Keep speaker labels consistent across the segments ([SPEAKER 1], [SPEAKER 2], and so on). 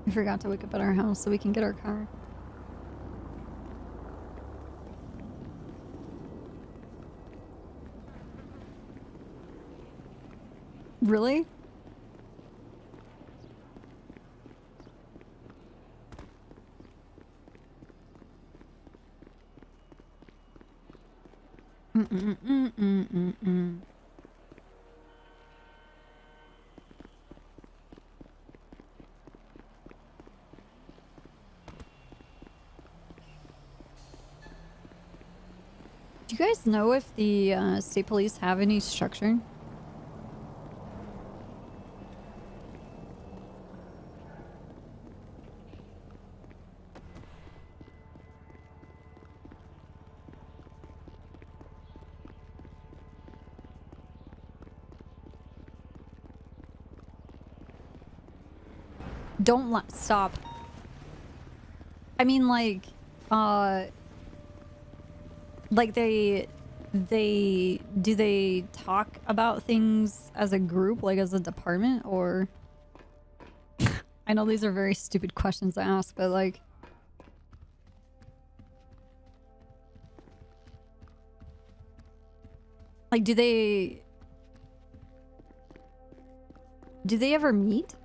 [SPEAKER 1] I forgot to wake up at our house so we can get our car. Really? Do you guys know if the state police have any structure? Don't stop. I mean, like do they talk about things as a group, like as a department, or I know these are very stupid questions to ask, but like do they ever meet?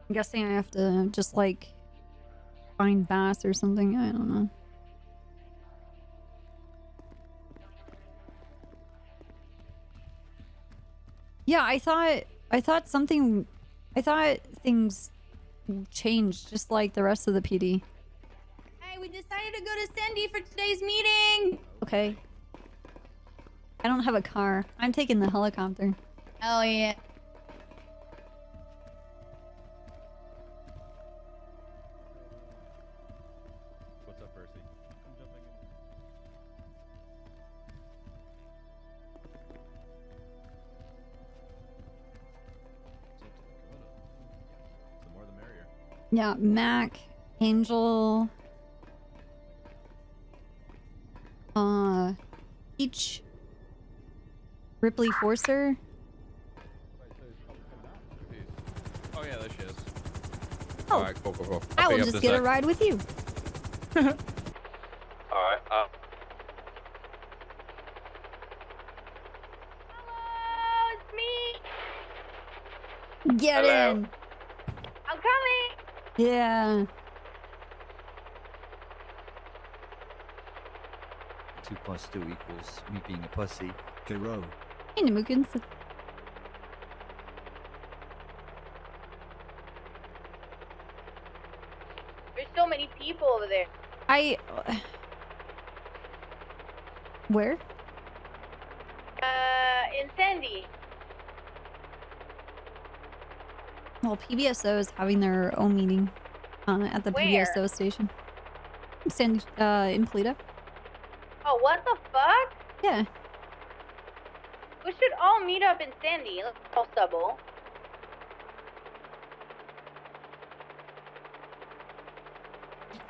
[SPEAKER 1] I'm guessing I have to just like find Bass or something. I don't know. Yeah, I thought things changed just like the rest of the PD.
[SPEAKER 2] Hey, we decided to go to Sandy for today's meeting.
[SPEAKER 1] Okay. I don't have a car. I'm taking the helicopter.
[SPEAKER 2] Oh yeah.
[SPEAKER 3] What's up, Percy? I'm jumping in. The more the merrier.
[SPEAKER 1] Yeah, Mac, Angel, Peach, Ripley Forcer.
[SPEAKER 3] Oh yeah, there she is.
[SPEAKER 1] Oh.
[SPEAKER 3] Alright, cool.
[SPEAKER 1] I
[SPEAKER 3] I'll
[SPEAKER 1] will
[SPEAKER 3] pick up
[SPEAKER 1] just
[SPEAKER 3] this
[SPEAKER 1] get a
[SPEAKER 3] sec.
[SPEAKER 1] ride with you.
[SPEAKER 3] Alright,
[SPEAKER 2] Hello, it's me.
[SPEAKER 1] Get
[SPEAKER 3] Hello.
[SPEAKER 1] in.
[SPEAKER 2] I'm coming.
[SPEAKER 1] Yeah.
[SPEAKER 4] 2 plus 2 equals me being a pussy.
[SPEAKER 5] K-Row.
[SPEAKER 1] Hey, Namukins.
[SPEAKER 2] There's so many people over there.
[SPEAKER 1] Where?
[SPEAKER 2] In Sandy.
[SPEAKER 1] Well, PBSO is having their own meeting at the
[SPEAKER 2] Where?
[SPEAKER 1] PBSO station. In Polito.
[SPEAKER 2] Oh, what the fuck?
[SPEAKER 1] Yeah.
[SPEAKER 2] We should all meet up in Sandy. Let's all stubble.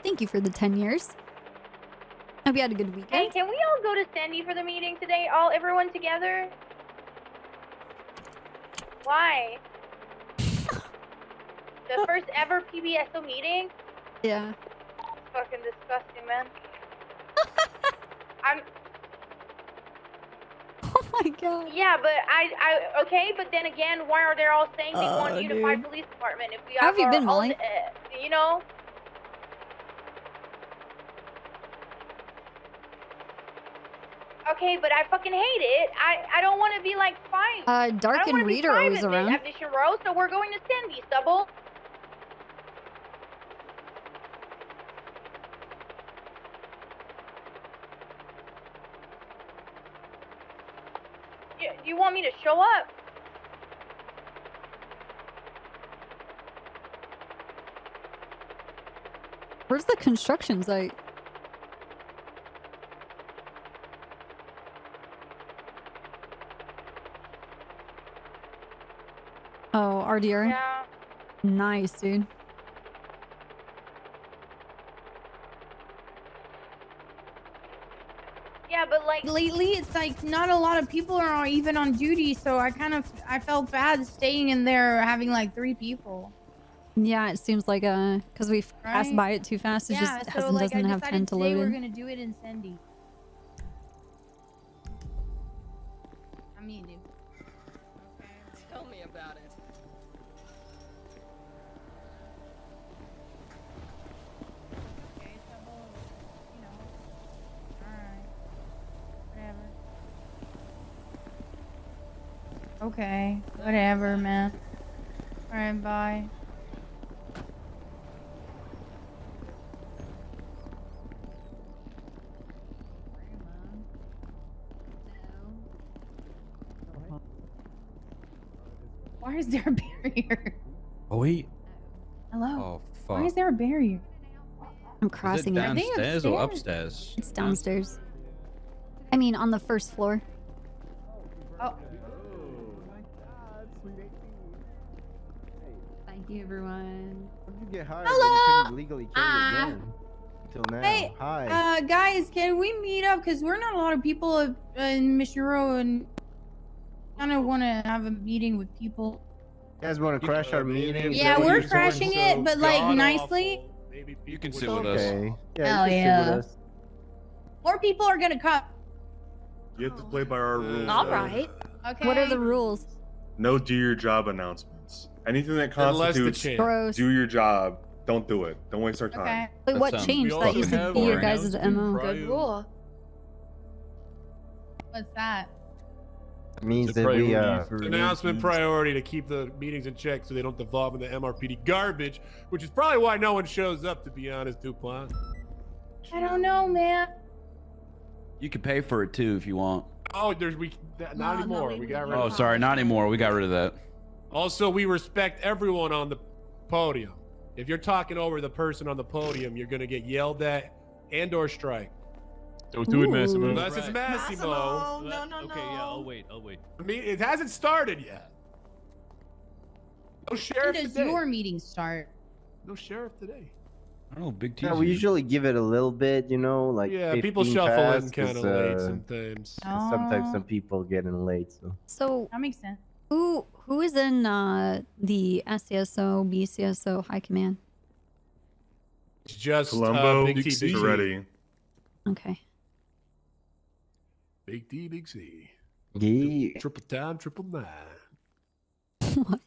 [SPEAKER 1] Thank you for the 10 years. Hope you had a good weekend.
[SPEAKER 2] Hey, can we all go to Sandy for the meeting today? Everyone together? Why? The first ever PBSO meeting?
[SPEAKER 1] Yeah.
[SPEAKER 2] It's fucking disgusting, man.
[SPEAKER 1] Oh my god.
[SPEAKER 2] Yeah, but okay, but then again, why are they all saying they want a unified police department if we
[SPEAKER 1] How have you
[SPEAKER 2] our
[SPEAKER 1] been,
[SPEAKER 2] own,
[SPEAKER 1] Molly?
[SPEAKER 2] you know? Okay, but I fucking hate it. I don't want to be like fine.
[SPEAKER 1] Dark and Reed are always around.
[SPEAKER 2] At Mission Row, so we're going to Sandy, Stubble. Do you want me to show up?
[SPEAKER 1] Where's the construction site? Oh, RDR?
[SPEAKER 2] Yeah.
[SPEAKER 1] Nice, dude.
[SPEAKER 2] Yeah, Yeah, but like
[SPEAKER 5] lately it's like not a lot of people are even on duty, so I felt bad staying in there having like 3 people.
[SPEAKER 1] Yeah, it seems like because we passed
[SPEAKER 5] Right?
[SPEAKER 1] by it too fast. It
[SPEAKER 5] Yeah,
[SPEAKER 1] just
[SPEAKER 5] so like I
[SPEAKER 1] doesn't have time
[SPEAKER 5] decided
[SPEAKER 1] to
[SPEAKER 5] today
[SPEAKER 1] load
[SPEAKER 5] we're
[SPEAKER 1] in.
[SPEAKER 5] gonna do it in Sandy. I mean,
[SPEAKER 6] Tell me about it.
[SPEAKER 5] okay, so you know, all right, whatever. Okay, whatever, man. All right, bye. Why is there a barrier?
[SPEAKER 3] Oh wait.
[SPEAKER 5] Hello.
[SPEAKER 3] Oh fuck.
[SPEAKER 5] Why is there a barrier?
[SPEAKER 1] I'm
[SPEAKER 3] Is it
[SPEAKER 1] crossing it.
[SPEAKER 3] downstairs or
[SPEAKER 5] upstairs?
[SPEAKER 3] upstairs?
[SPEAKER 1] It's downstairs. I mean, on the first floor.
[SPEAKER 5] Oh,
[SPEAKER 1] Thank you, everyone.
[SPEAKER 7] When you get hired,
[SPEAKER 5] Hello?
[SPEAKER 7] you couldn't legally carry a gun until now.
[SPEAKER 5] Hey,
[SPEAKER 7] Hi.
[SPEAKER 5] guys, can we meet up? Cause we're not a lot of people in Mishiro, and kind of want to have a meeting with people.
[SPEAKER 7] You guys want to crash our meeting?
[SPEAKER 5] Yeah,
[SPEAKER 7] Is that what
[SPEAKER 5] we're
[SPEAKER 7] you're saying?
[SPEAKER 5] crashing it, but like nicely.
[SPEAKER 3] You can
[SPEAKER 7] It's
[SPEAKER 3] sit with us.
[SPEAKER 7] okay. Yeah,
[SPEAKER 5] Hell
[SPEAKER 7] you can
[SPEAKER 5] yeah.
[SPEAKER 7] sit with us.
[SPEAKER 5] 4 people are gonna come.
[SPEAKER 8] You have to play by our rules.
[SPEAKER 6] All
[SPEAKER 8] though.
[SPEAKER 6] right.
[SPEAKER 5] Okay.
[SPEAKER 1] What are the rules?
[SPEAKER 8] No do your job announcements. Anything that
[SPEAKER 9] Unless the
[SPEAKER 8] constitutes
[SPEAKER 9] champ.
[SPEAKER 1] Gross.
[SPEAKER 8] do your job, don't do it. Don't waste our time.
[SPEAKER 5] Okay.
[SPEAKER 1] Wait, what
[SPEAKER 3] sounds-
[SPEAKER 1] changed?
[SPEAKER 3] we
[SPEAKER 1] That
[SPEAKER 3] also
[SPEAKER 1] used to
[SPEAKER 3] have
[SPEAKER 1] be your
[SPEAKER 3] our
[SPEAKER 1] guys' MO.
[SPEAKER 6] Good rule.
[SPEAKER 5] What's that?
[SPEAKER 7] It means
[SPEAKER 3] It's a
[SPEAKER 7] that we
[SPEAKER 3] priority for
[SPEAKER 9] Announcement
[SPEAKER 3] meetings.
[SPEAKER 9] priority to keep the meetings in check so they don't devolve into MRPD garbage, which is probably why no one shows up, to be honest, Dupont.
[SPEAKER 5] I don't know, man.
[SPEAKER 10] You can pay for it too if you want.
[SPEAKER 9] Oh, not
[SPEAKER 6] No,
[SPEAKER 9] anymore.
[SPEAKER 6] we
[SPEAKER 9] We got rid
[SPEAKER 6] wouldn't.
[SPEAKER 9] of
[SPEAKER 10] Oh,
[SPEAKER 9] it.
[SPEAKER 10] sorry, not anymore. We got rid of that.
[SPEAKER 9] Also, we respect everyone on the podium. If you're talking over the person on the podium, you're gonna get yelled at and/or strike.
[SPEAKER 3] Don't do it,
[SPEAKER 1] Ooh.
[SPEAKER 3] Massimo.
[SPEAKER 9] Unless it's Massimo.
[SPEAKER 6] No, no,
[SPEAKER 3] Okay, yeah,
[SPEAKER 6] no.
[SPEAKER 3] I'll wait. I'll wait.
[SPEAKER 9] I mean, it hasn't started yet. No
[SPEAKER 5] When
[SPEAKER 9] sheriff
[SPEAKER 5] does
[SPEAKER 9] today.
[SPEAKER 5] your meeting start?
[SPEAKER 9] No sheriff today.
[SPEAKER 10] I don't know, big T.
[SPEAKER 7] yeah, we usually give it a little bit, you know, like
[SPEAKER 9] Yeah, people
[SPEAKER 7] 15
[SPEAKER 9] shuffle in
[SPEAKER 7] past,
[SPEAKER 9] kind of
[SPEAKER 7] 'cause,
[SPEAKER 9] late sometimes.
[SPEAKER 7] Sometimes some people get in late, so.
[SPEAKER 1] So
[SPEAKER 5] That makes sense.
[SPEAKER 1] who is in the SCSO, BCSO high command?
[SPEAKER 9] It's just
[SPEAKER 8] Columbo,
[SPEAKER 9] Big T, Big C.
[SPEAKER 8] Toretti.
[SPEAKER 1] Okay.
[SPEAKER 9] Big D, Big C.
[SPEAKER 7] Yeah.
[SPEAKER 9] Triple time, triple nine.
[SPEAKER 1] What?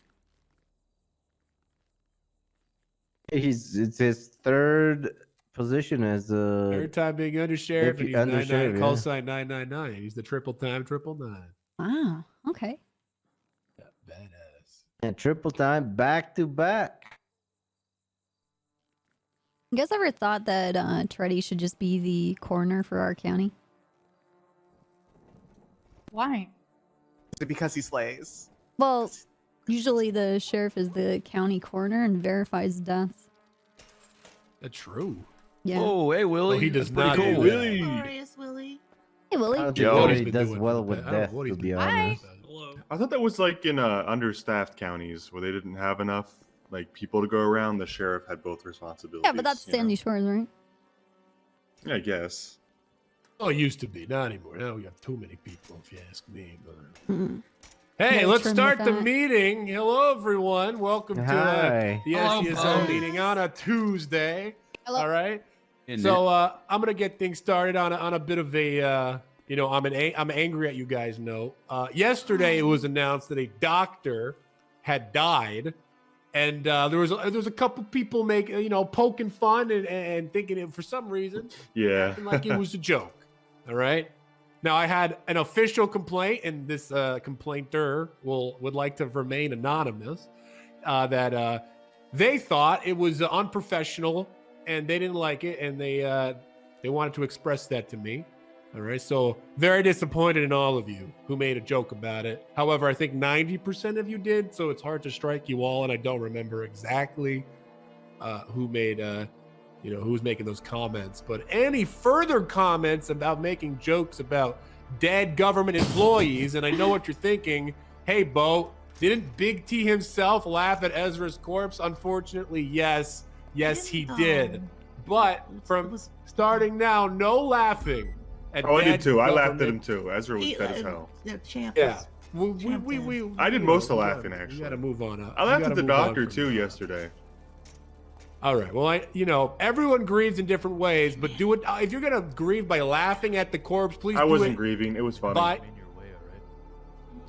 [SPEAKER 7] It's his third position as a.
[SPEAKER 9] Third time being undersheriff, and he's
[SPEAKER 7] Undersheriff,
[SPEAKER 9] 99, call
[SPEAKER 7] yeah.
[SPEAKER 9] sign 999. He's the triple time, triple nine.
[SPEAKER 1] Wow. Okay.
[SPEAKER 9] Yeah, badass.
[SPEAKER 7] And triple time back to back.
[SPEAKER 1] You guys ever thought that Toretti should just be the coroner for our county?
[SPEAKER 5] Why?
[SPEAKER 11] Because he slays.
[SPEAKER 1] Well, usually the sheriff is the county coroner and verifies deaths.
[SPEAKER 9] That's true.
[SPEAKER 1] Yeah.
[SPEAKER 10] Oh, hey, Willie.
[SPEAKER 9] Oh, he does
[SPEAKER 10] That's pretty
[SPEAKER 9] not
[SPEAKER 10] cool.
[SPEAKER 9] do that.
[SPEAKER 6] Glorious Willie.
[SPEAKER 1] Hey, Willie.
[SPEAKER 7] I don't think
[SPEAKER 8] Yo.
[SPEAKER 9] What he's
[SPEAKER 7] Willie
[SPEAKER 9] been
[SPEAKER 7] does
[SPEAKER 9] doing
[SPEAKER 7] well
[SPEAKER 9] for the
[SPEAKER 7] with
[SPEAKER 9] past- I don't know
[SPEAKER 7] death,
[SPEAKER 9] what
[SPEAKER 7] to
[SPEAKER 9] he's
[SPEAKER 7] be
[SPEAKER 9] been
[SPEAKER 7] honest.
[SPEAKER 9] doing.
[SPEAKER 8] I thought that was like in understaffed counties where they didn't have enough like people to go around. The sheriff had both responsibilities.
[SPEAKER 1] Yeah, but that's
[SPEAKER 8] you know?
[SPEAKER 1] Sandy Shores, right?
[SPEAKER 8] Yeah, I guess.
[SPEAKER 9] Oh, it used to be. Not anymore. Now we have too many people, if you ask me. But...
[SPEAKER 1] Mm.
[SPEAKER 9] Hey,
[SPEAKER 1] Yeah,
[SPEAKER 9] let's
[SPEAKER 1] trim
[SPEAKER 9] start
[SPEAKER 1] the
[SPEAKER 9] the
[SPEAKER 1] fat.
[SPEAKER 9] meeting. Hello, everyone. Welcome to
[SPEAKER 7] Hi.
[SPEAKER 9] the
[SPEAKER 10] Hello,
[SPEAKER 9] SCSO
[SPEAKER 10] folks.
[SPEAKER 9] meeting on a Tuesday.
[SPEAKER 5] Hello.
[SPEAKER 9] All right.
[SPEAKER 10] Isn't
[SPEAKER 9] So I'm gonna get things started on a bit of a I'm angry at you guys. Yesterday it was announced that a doctor had died, and there was a couple people poking fun and thinking it for some reason
[SPEAKER 8] Yeah.
[SPEAKER 9] acting like it was a joke. All right. Now I had an official complaint, and this complainter would like to remain anonymous. That they thought it was unprofessional, and they didn't like it, and they wanted to express that to me. All right, so very disappointed in all of you who made a joke about it. However, I think 90% of you did, so it's hard to strike you all, and I don't remember exactly who made who's making those comments. But any further comments about making jokes about dead government employees, and I know what you're thinking. Hey, Bo, didn't Big T himself laugh at Ezra's corpse? Unfortunately, yes. Yes, he did. But from starting now, no laughing. a
[SPEAKER 8] Oh, I did
[SPEAKER 9] dead
[SPEAKER 8] too. I laughed at
[SPEAKER 9] government-
[SPEAKER 8] him too. Ezra was dead as hell.
[SPEAKER 6] The champ
[SPEAKER 9] Yeah.
[SPEAKER 6] is-
[SPEAKER 8] I did most of
[SPEAKER 9] we
[SPEAKER 8] laughing
[SPEAKER 9] gotta-
[SPEAKER 8] actually.
[SPEAKER 9] You gotta move on.
[SPEAKER 8] I
[SPEAKER 9] You
[SPEAKER 8] laughed
[SPEAKER 9] gotta
[SPEAKER 8] at the
[SPEAKER 9] move on
[SPEAKER 8] doctor
[SPEAKER 9] from
[SPEAKER 8] too
[SPEAKER 9] that.
[SPEAKER 8] yesterday.
[SPEAKER 9] All right. Well, everyone grieves in different ways, but do it if you're gonna grieve by laughing at the corpse. Please.
[SPEAKER 8] I
[SPEAKER 9] do
[SPEAKER 8] wasn't
[SPEAKER 9] it
[SPEAKER 8] grieving. It was funny.
[SPEAKER 9] by-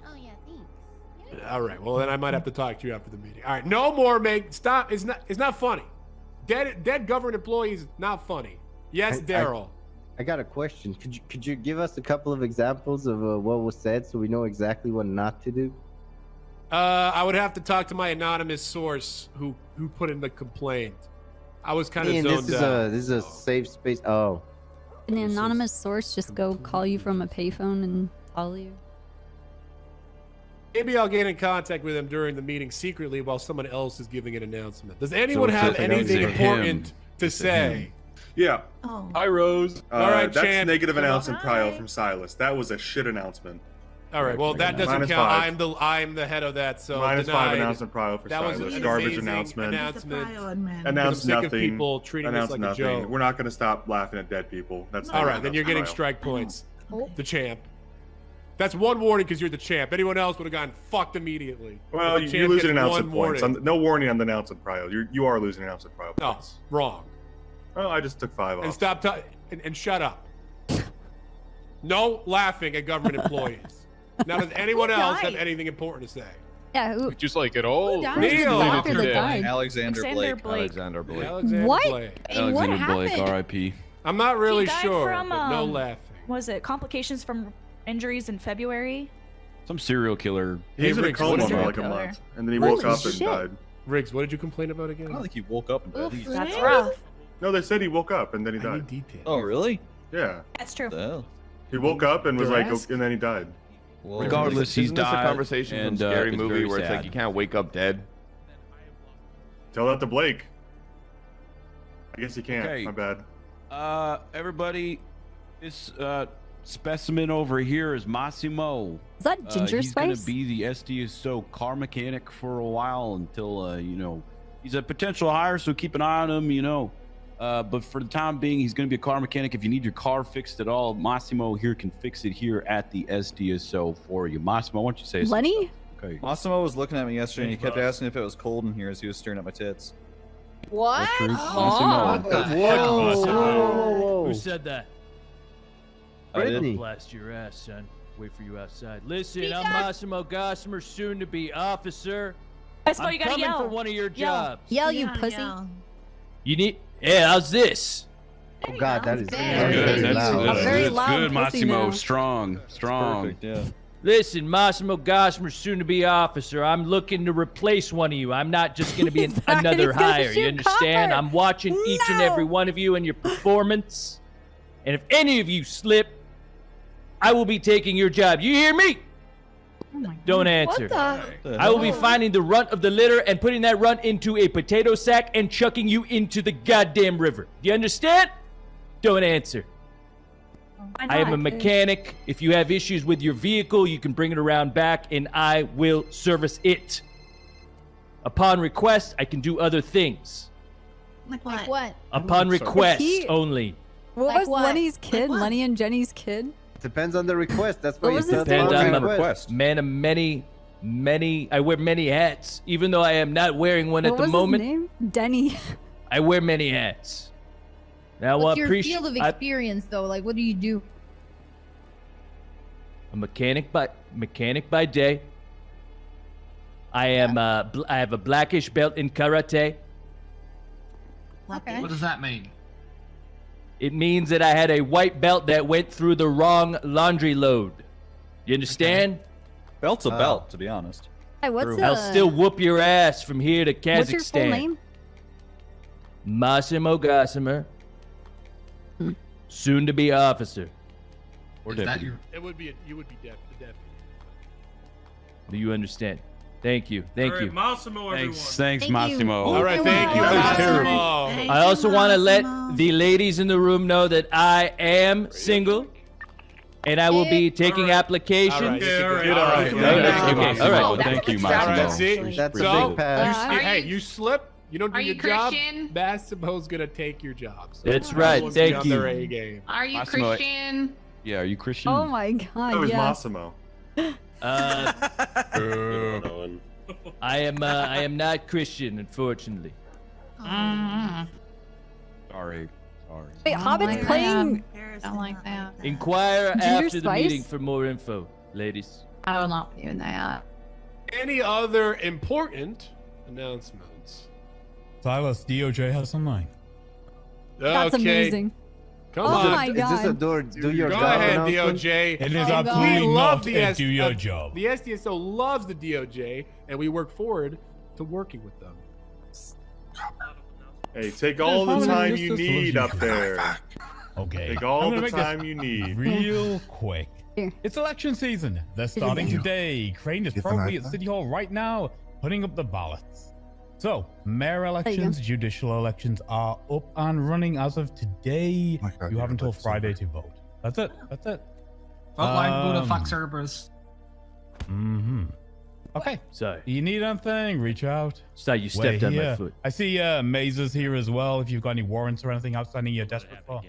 [SPEAKER 2] Oh yeah, thanks.
[SPEAKER 9] All right. Well, then I might have to talk to you after the meeting. All right. No more. Stop. It's not funny. Dead government employees not funny. Yes, Daryl.
[SPEAKER 7] I got a question. Could you give us a couple of examples of what was said so we know exactly what not to do?
[SPEAKER 9] I would have to talk to my anonymous source who put in the complaint. I was kind of
[SPEAKER 7] Ian,
[SPEAKER 9] zoned out.
[SPEAKER 7] this is a safe space. Oh.
[SPEAKER 1] Can the anonymous source just go call you from a payphone and tell you?
[SPEAKER 9] Maybe I'll get in contact with him during the meeting secretly while someone else is giving an announcement. Does anyone
[SPEAKER 10] So
[SPEAKER 9] have
[SPEAKER 10] it's a
[SPEAKER 9] anything
[SPEAKER 10] him.
[SPEAKER 9] important to
[SPEAKER 10] It's a
[SPEAKER 9] say?
[SPEAKER 10] him.
[SPEAKER 8] Yeah.
[SPEAKER 6] Oh.
[SPEAKER 3] Hi, Rose.
[SPEAKER 9] All right,
[SPEAKER 8] that's
[SPEAKER 9] Chan.
[SPEAKER 8] negative announcement
[SPEAKER 6] Hi.
[SPEAKER 8] pile from Silas. That was a shit announcement.
[SPEAKER 9] All right. Well, that doesn't
[SPEAKER 8] Minus
[SPEAKER 9] count.
[SPEAKER 8] 5.
[SPEAKER 9] I'm the head of that. So
[SPEAKER 8] Minus
[SPEAKER 9] denied.
[SPEAKER 8] 5 announcement pile for
[SPEAKER 9] That was
[SPEAKER 8] Silas.
[SPEAKER 9] an
[SPEAKER 8] Garbage
[SPEAKER 9] amazing
[SPEAKER 8] announcement.
[SPEAKER 9] announcement.
[SPEAKER 8] Announced
[SPEAKER 9] I'm sick of
[SPEAKER 8] nothing.
[SPEAKER 9] people treating this
[SPEAKER 8] Announced
[SPEAKER 9] like a
[SPEAKER 8] nothing.
[SPEAKER 9] joke.
[SPEAKER 8] We're not going to stop laughing at dead people. That's
[SPEAKER 9] All
[SPEAKER 8] not
[SPEAKER 9] right, then you're getting
[SPEAKER 8] announcement
[SPEAKER 9] strike
[SPEAKER 8] pile.
[SPEAKER 9] points. The champ. That's one warning because you're the champ. Anyone else would have gotten fucked immediately.
[SPEAKER 8] Well,
[SPEAKER 9] The
[SPEAKER 8] you're
[SPEAKER 9] champ
[SPEAKER 8] losing
[SPEAKER 9] gets
[SPEAKER 8] announcement
[SPEAKER 9] one
[SPEAKER 8] points.
[SPEAKER 9] warning.
[SPEAKER 8] No warning on the announcement pile. You are losing announcement pile
[SPEAKER 9] No,
[SPEAKER 8] points.
[SPEAKER 9] wrong.
[SPEAKER 8] Oh, I just took 5 off.
[SPEAKER 9] And stop and shut up. No laughing at government employees. Now, does anyone else have anything important to say?
[SPEAKER 1] Yeah, who?
[SPEAKER 3] Just like it all.
[SPEAKER 5] died?
[SPEAKER 9] Neil.
[SPEAKER 1] Doctor that died.
[SPEAKER 12] Alexander Blake.
[SPEAKER 3] Alexander Blake.
[SPEAKER 9] Alexander
[SPEAKER 1] What?
[SPEAKER 9] Blake.
[SPEAKER 10] Alexander Blake,
[SPEAKER 5] happened?
[SPEAKER 10] R.I.P.
[SPEAKER 9] I'm not really
[SPEAKER 13] He died
[SPEAKER 9] sure,
[SPEAKER 13] from,
[SPEAKER 9] but no laughing.
[SPEAKER 13] Was it complications from injuries in February?
[SPEAKER 10] Some serial killer.
[SPEAKER 8] He's in a
[SPEAKER 9] Riggs,
[SPEAKER 8] coma
[SPEAKER 9] what
[SPEAKER 8] for
[SPEAKER 9] is your
[SPEAKER 8] like a
[SPEAKER 13] killer?
[SPEAKER 8] month, and then he
[SPEAKER 1] Holy
[SPEAKER 8] woke up and
[SPEAKER 1] shit.
[SPEAKER 8] died.
[SPEAKER 9] Riggs, what did you complain about
[SPEAKER 12] I
[SPEAKER 9] again?
[SPEAKER 12] don't think he woke up and died.
[SPEAKER 13] That's rough.
[SPEAKER 8] No, they said he woke up and then he
[SPEAKER 9] I
[SPEAKER 8] died.
[SPEAKER 9] need details.
[SPEAKER 12] Oh, really?
[SPEAKER 8] Yeah,
[SPEAKER 13] That's true.
[SPEAKER 12] What the hell?
[SPEAKER 8] he woke up and was like,
[SPEAKER 9] Duress?
[SPEAKER 8] and then he died.
[SPEAKER 12] Whoa.
[SPEAKER 10] Regardless, he's
[SPEAKER 3] Isn't this a
[SPEAKER 10] died.
[SPEAKER 3] conversation from
[SPEAKER 10] and,
[SPEAKER 3] Scary
[SPEAKER 10] it's
[SPEAKER 3] Movie
[SPEAKER 10] very
[SPEAKER 3] where it's like
[SPEAKER 10] sad.
[SPEAKER 3] you can't wake up dead?
[SPEAKER 8] Tell that to Blake. I guess he can't.
[SPEAKER 10] Okay.
[SPEAKER 8] My bad.
[SPEAKER 10] Everybody, this specimen over here is Massimo.
[SPEAKER 1] Is that ginger
[SPEAKER 10] He's gonna
[SPEAKER 1] spice?
[SPEAKER 10] be the SDSO car mechanic for a while until he's a potential hire, so keep an eye on him. But for the time being, he's gonna be a car mechanic. If you need your car fixed at all, Massimo here can fix it here at the SDSO for you. Massimo, why don't you say
[SPEAKER 1] Lenny?
[SPEAKER 10] something? Okay.
[SPEAKER 12] Massimo was looking at me yesterday and he kept asking if it was cold in here as he was staring at my tits.
[SPEAKER 5] What?
[SPEAKER 10] That's true.
[SPEAKER 5] Oh.
[SPEAKER 10] Massimo.
[SPEAKER 7] Whoa.
[SPEAKER 14] Who said that?
[SPEAKER 12] I did.
[SPEAKER 7] Brittany.
[SPEAKER 14] Blast your ass, son. Wait for you outside. Listen,
[SPEAKER 5] Speak
[SPEAKER 14] I'm
[SPEAKER 5] up.
[SPEAKER 14] Massimo Gossamer, soon to be officer.
[SPEAKER 13] Massimo,
[SPEAKER 14] I'm
[SPEAKER 13] you gotta
[SPEAKER 14] coming
[SPEAKER 13] yell.
[SPEAKER 14] for one of your
[SPEAKER 13] Yell.
[SPEAKER 14] jobs.
[SPEAKER 1] Yell, you pussy.
[SPEAKER 14] You need. Yeah, how's this?
[SPEAKER 7] Oh God, that is
[SPEAKER 5] Very
[SPEAKER 7] very
[SPEAKER 10] Good. That's,
[SPEAKER 7] loud.
[SPEAKER 10] that's,
[SPEAKER 1] A very
[SPEAKER 10] that's
[SPEAKER 1] loud
[SPEAKER 10] good,
[SPEAKER 1] pussy
[SPEAKER 10] Massimo.
[SPEAKER 1] now.
[SPEAKER 10] Strong.
[SPEAKER 12] Perfect, yeah.
[SPEAKER 14] Listen, Massimo Gossamer, soon to be officer. I'm looking to replace one of you. I'm not just going to be
[SPEAKER 1] He's not-
[SPEAKER 14] another
[SPEAKER 1] he's gonna
[SPEAKER 14] hire. You
[SPEAKER 1] shoot
[SPEAKER 14] understand?
[SPEAKER 1] Copper.
[SPEAKER 14] I'm watching each and
[SPEAKER 1] No.
[SPEAKER 14] every one of you and your performance. And if any of you slip, I will be taking your job. You hear me?
[SPEAKER 5] Oh my
[SPEAKER 14] Don't
[SPEAKER 5] God.
[SPEAKER 14] answer.
[SPEAKER 5] What the?
[SPEAKER 14] I will be finding the runt of the litter and putting that runt into a potato sack and chucking you into the goddamn river. Do you understand? Don't answer.
[SPEAKER 13] Why
[SPEAKER 14] I am a
[SPEAKER 13] not?
[SPEAKER 14] mechanic. If you have issues with your vehicle, you can bring it around back and I will service it. Upon request, I can do other things.
[SPEAKER 6] Like
[SPEAKER 5] Like
[SPEAKER 6] what?
[SPEAKER 5] what?
[SPEAKER 14] Upon request
[SPEAKER 1] He-
[SPEAKER 14] only.
[SPEAKER 1] What
[SPEAKER 5] Like
[SPEAKER 1] was
[SPEAKER 5] what?
[SPEAKER 1] Lenny's kid?
[SPEAKER 6] what?
[SPEAKER 1] Lenny and Jenny's kid?
[SPEAKER 7] Depends on the request. That's
[SPEAKER 1] What
[SPEAKER 7] why
[SPEAKER 1] was
[SPEAKER 7] you
[SPEAKER 1] his
[SPEAKER 7] said
[SPEAKER 1] name?
[SPEAKER 14] Depends on the
[SPEAKER 12] request.
[SPEAKER 14] Man of many, I wear many hats. Even though I am not wearing one
[SPEAKER 1] What
[SPEAKER 14] at the
[SPEAKER 1] was
[SPEAKER 14] moment,
[SPEAKER 1] his name? Denny.
[SPEAKER 14] I wear many hats. Now
[SPEAKER 5] What's
[SPEAKER 14] I
[SPEAKER 5] your
[SPEAKER 14] appreciate.
[SPEAKER 5] field of experience, though? Like, what do you do?
[SPEAKER 14] A mechanic by day. I am I have a blackish belt in karate.
[SPEAKER 5] Okay.
[SPEAKER 6] What
[SPEAKER 3] does that mean?
[SPEAKER 14] It means that I had a white belt that went through the wrong laundry load. You understand?
[SPEAKER 12] Belt's a belt, to be honest.
[SPEAKER 1] Hey, what's
[SPEAKER 14] I'll still whoop your ass from here to Kazakhstan.
[SPEAKER 1] What's your full name?
[SPEAKER 14] Massimo Gossamer. Soon to be officer. Or deputy.
[SPEAKER 9] It would be you would be the deputy.
[SPEAKER 14] Do you understand? Thank you. Thank you.
[SPEAKER 3] Massimo,
[SPEAKER 10] Thanks,
[SPEAKER 1] Thank you.
[SPEAKER 10] Massimo.
[SPEAKER 9] All right, thank you,
[SPEAKER 5] That was terrible.
[SPEAKER 9] Massimo.
[SPEAKER 14] I also want to let the ladies in the room know that I am single. And I will be taking applications.
[SPEAKER 9] All right,
[SPEAKER 10] Thank you, Massimo.
[SPEAKER 14] All right.
[SPEAKER 10] Thank you,
[SPEAKER 9] All right,
[SPEAKER 10] Massimo.
[SPEAKER 9] see?
[SPEAKER 7] That's a
[SPEAKER 9] So,
[SPEAKER 7] big pass.
[SPEAKER 9] hey, you slip, you don't do
[SPEAKER 6] Are
[SPEAKER 9] your
[SPEAKER 6] you
[SPEAKER 9] job,
[SPEAKER 6] Christian?
[SPEAKER 9] Massimo's gonna take your job. So
[SPEAKER 14] That's
[SPEAKER 9] everyone's
[SPEAKER 14] right,
[SPEAKER 9] on
[SPEAKER 14] thank
[SPEAKER 9] their
[SPEAKER 14] you.
[SPEAKER 9] A game.
[SPEAKER 6] Are you
[SPEAKER 10] Massimo,
[SPEAKER 6] Christian?
[SPEAKER 10] Yeah, are you Christian?
[SPEAKER 1] Oh my god,
[SPEAKER 8] That was
[SPEAKER 1] yeah.
[SPEAKER 8] Massimo.
[SPEAKER 14] I am not Christian, unfortunately.
[SPEAKER 10] Sorry.
[SPEAKER 1] Wait, Hobbit's playing.
[SPEAKER 6] Don't like that.
[SPEAKER 14] Inquire
[SPEAKER 1] Ginger
[SPEAKER 14] after the
[SPEAKER 1] spice?
[SPEAKER 14] meeting for more info, ladies.
[SPEAKER 6] I will not be doing that.
[SPEAKER 9] Any other important announcements?
[SPEAKER 15] Silas, DOJ has something.
[SPEAKER 1] That's amazing.
[SPEAKER 9] Come
[SPEAKER 1] Oh
[SPEAKER 9] on.
[SPEAKER 1] my
[SPEAKER 7] Is this a
[SPEAKER 1] god.
[SPEAKER 7] do your
[SPEAKER 9] Go
[SPEAKER 7] job
[SPEAKER 9] ahead,
[SPEAKER 7] announcement?
[SPEAKER 9] DOJ.
[SPEAKER 15] It is
[SPEAKER 1] Oh,
[SPEAKER 15] absolutely
[SPEAKER 9] we love
[SPEAKER 15] not
[SPEAKER 9] the
[SPEAKER 15] a do your job.
[SPEAKER 9] The SDSO loves the DOJ, and we work forward to working with them.
[SPEAKER 8] Hey, take all the time you need up there.
[SPEAKER 15] Okay.
[SPEAKER 8] Take all
[SPEAKER 15] I'm gonna
[SPEAKER 8] the
[SPEAKER 15] make this
[SPEAKER 8] time you need.
[SPEAKER 15] Real quick.
[SPEAKER 1] Here.
[SPEAKER 15] It's election season. They're starting today. Crane is probably at City Hall right now putting up the ballots. So, mayor elections, judicial elections are up and running as of today. You have until Friday to vote. That's it. That's it.
[SPEAKER 16] Vote like Buddha, fuck Cerberus.
[SPEAKER 15] Mm-hmm. Okay.
[SPEAKER 14] Sorry.
[SPEAKER 15] You need anything? Reach out.
[SPEAKER 14] Sorry, you
[SPEAKER 15] We're
[SPEAKER 14] stepped on my
[SPEAKER 15] here.
[SPEAKER 14] foot.
[SPEAKER 15] I see Maze is here as well. If you've got any warrants or anything outstanding you're desperate for.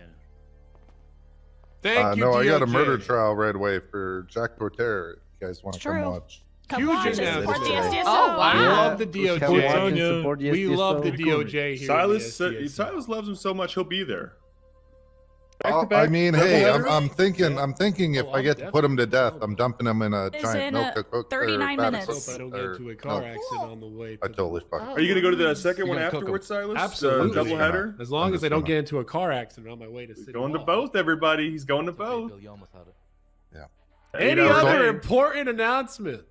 [SPEAKER 9] Thank you,
[SPEAKER 17] No, I got a
[SPEAKER 9] DOJ.
[SPEAKER 17] murder trial right away for Jack Potter. If you guys want to come
[SPEAKER 13] True.
[SPEAKER 17] watch.
[SPEAKER 13] Come on,
[SPEAKER 9] Huge
[SPEAKER 13] just support the
[SPEAKER 9] announcement.
[SPEAKER 13] SDSO.
[SPEAKER 9] Oh, wow. We
[SPEAKER 7] Yeah.
[SPEAKER 9] love the
[SPEAKER 7] Come watch and
[SPEAKER 9] DOJ.
[SPEAKER 7] support the
[SPEAKER 9] We love the
[SPEAKER 7] SDSO.
[SPEAKER 9] DOJ here.
[SPEAKER 8] Silas,
[SPEAKER 9] in the SDSO.
[SPEAKER 8] Silas loves him so much he'll be there.
[SPEAKER 17] I mean,
[SPEAKER 8] Double
[SPEAKER 17] hey,
[SPEAKER 8] header?
[SPEAKER 17] I'm thinking if
[SPEAKER 9] Oh,
[SPEAKER 17] I get to put him to death, I'm dumping him in a
[SPEAKER 13] It's
[SPEAKER 17] giant
[SPEAKER 13] in,
[SPEAKER 17] milk cook.
[SPEAKER 13] 39 minutes.
[SPEAKER 9] Hope I don't get into a car accident on the way.
[SPEAKER 17] I totally fucked.
[SPEAKER 8] Are you gonna go to the second
[SPEAKER 10] You're
[SPEAKER 8] one
[SPEAKER 10] gonna cook 'em.
[SPEAKER 8] afterwards, Silas?
[SPEAKER 9] Absolutely.
[SPEAKER 8] Double header.
[SPEAKER 9] As long
[SPEAKER 17] I'm
[SPEAKER 9] as I
[SPEAKER 17] just
[SPEAKER 9] don't
[SPEAKER 17] gonna-
[SPEAKER 9] get into a car accident on my way to
[SPEAKER 8] He's
[SPEAKER 9] City
[SPEAKER 8] going to
[SPEAKER 9] Hall.
[SPEAKER 8] both, everybody. He's going to both.
[SPEAKER 17] Yeah.
[SPEAKER 9] Any
[SPEAKER 8] You know,
[SPEAKER 9] other
[SPEAKER 8] sorry.
[SPEAKER 9] important announcements?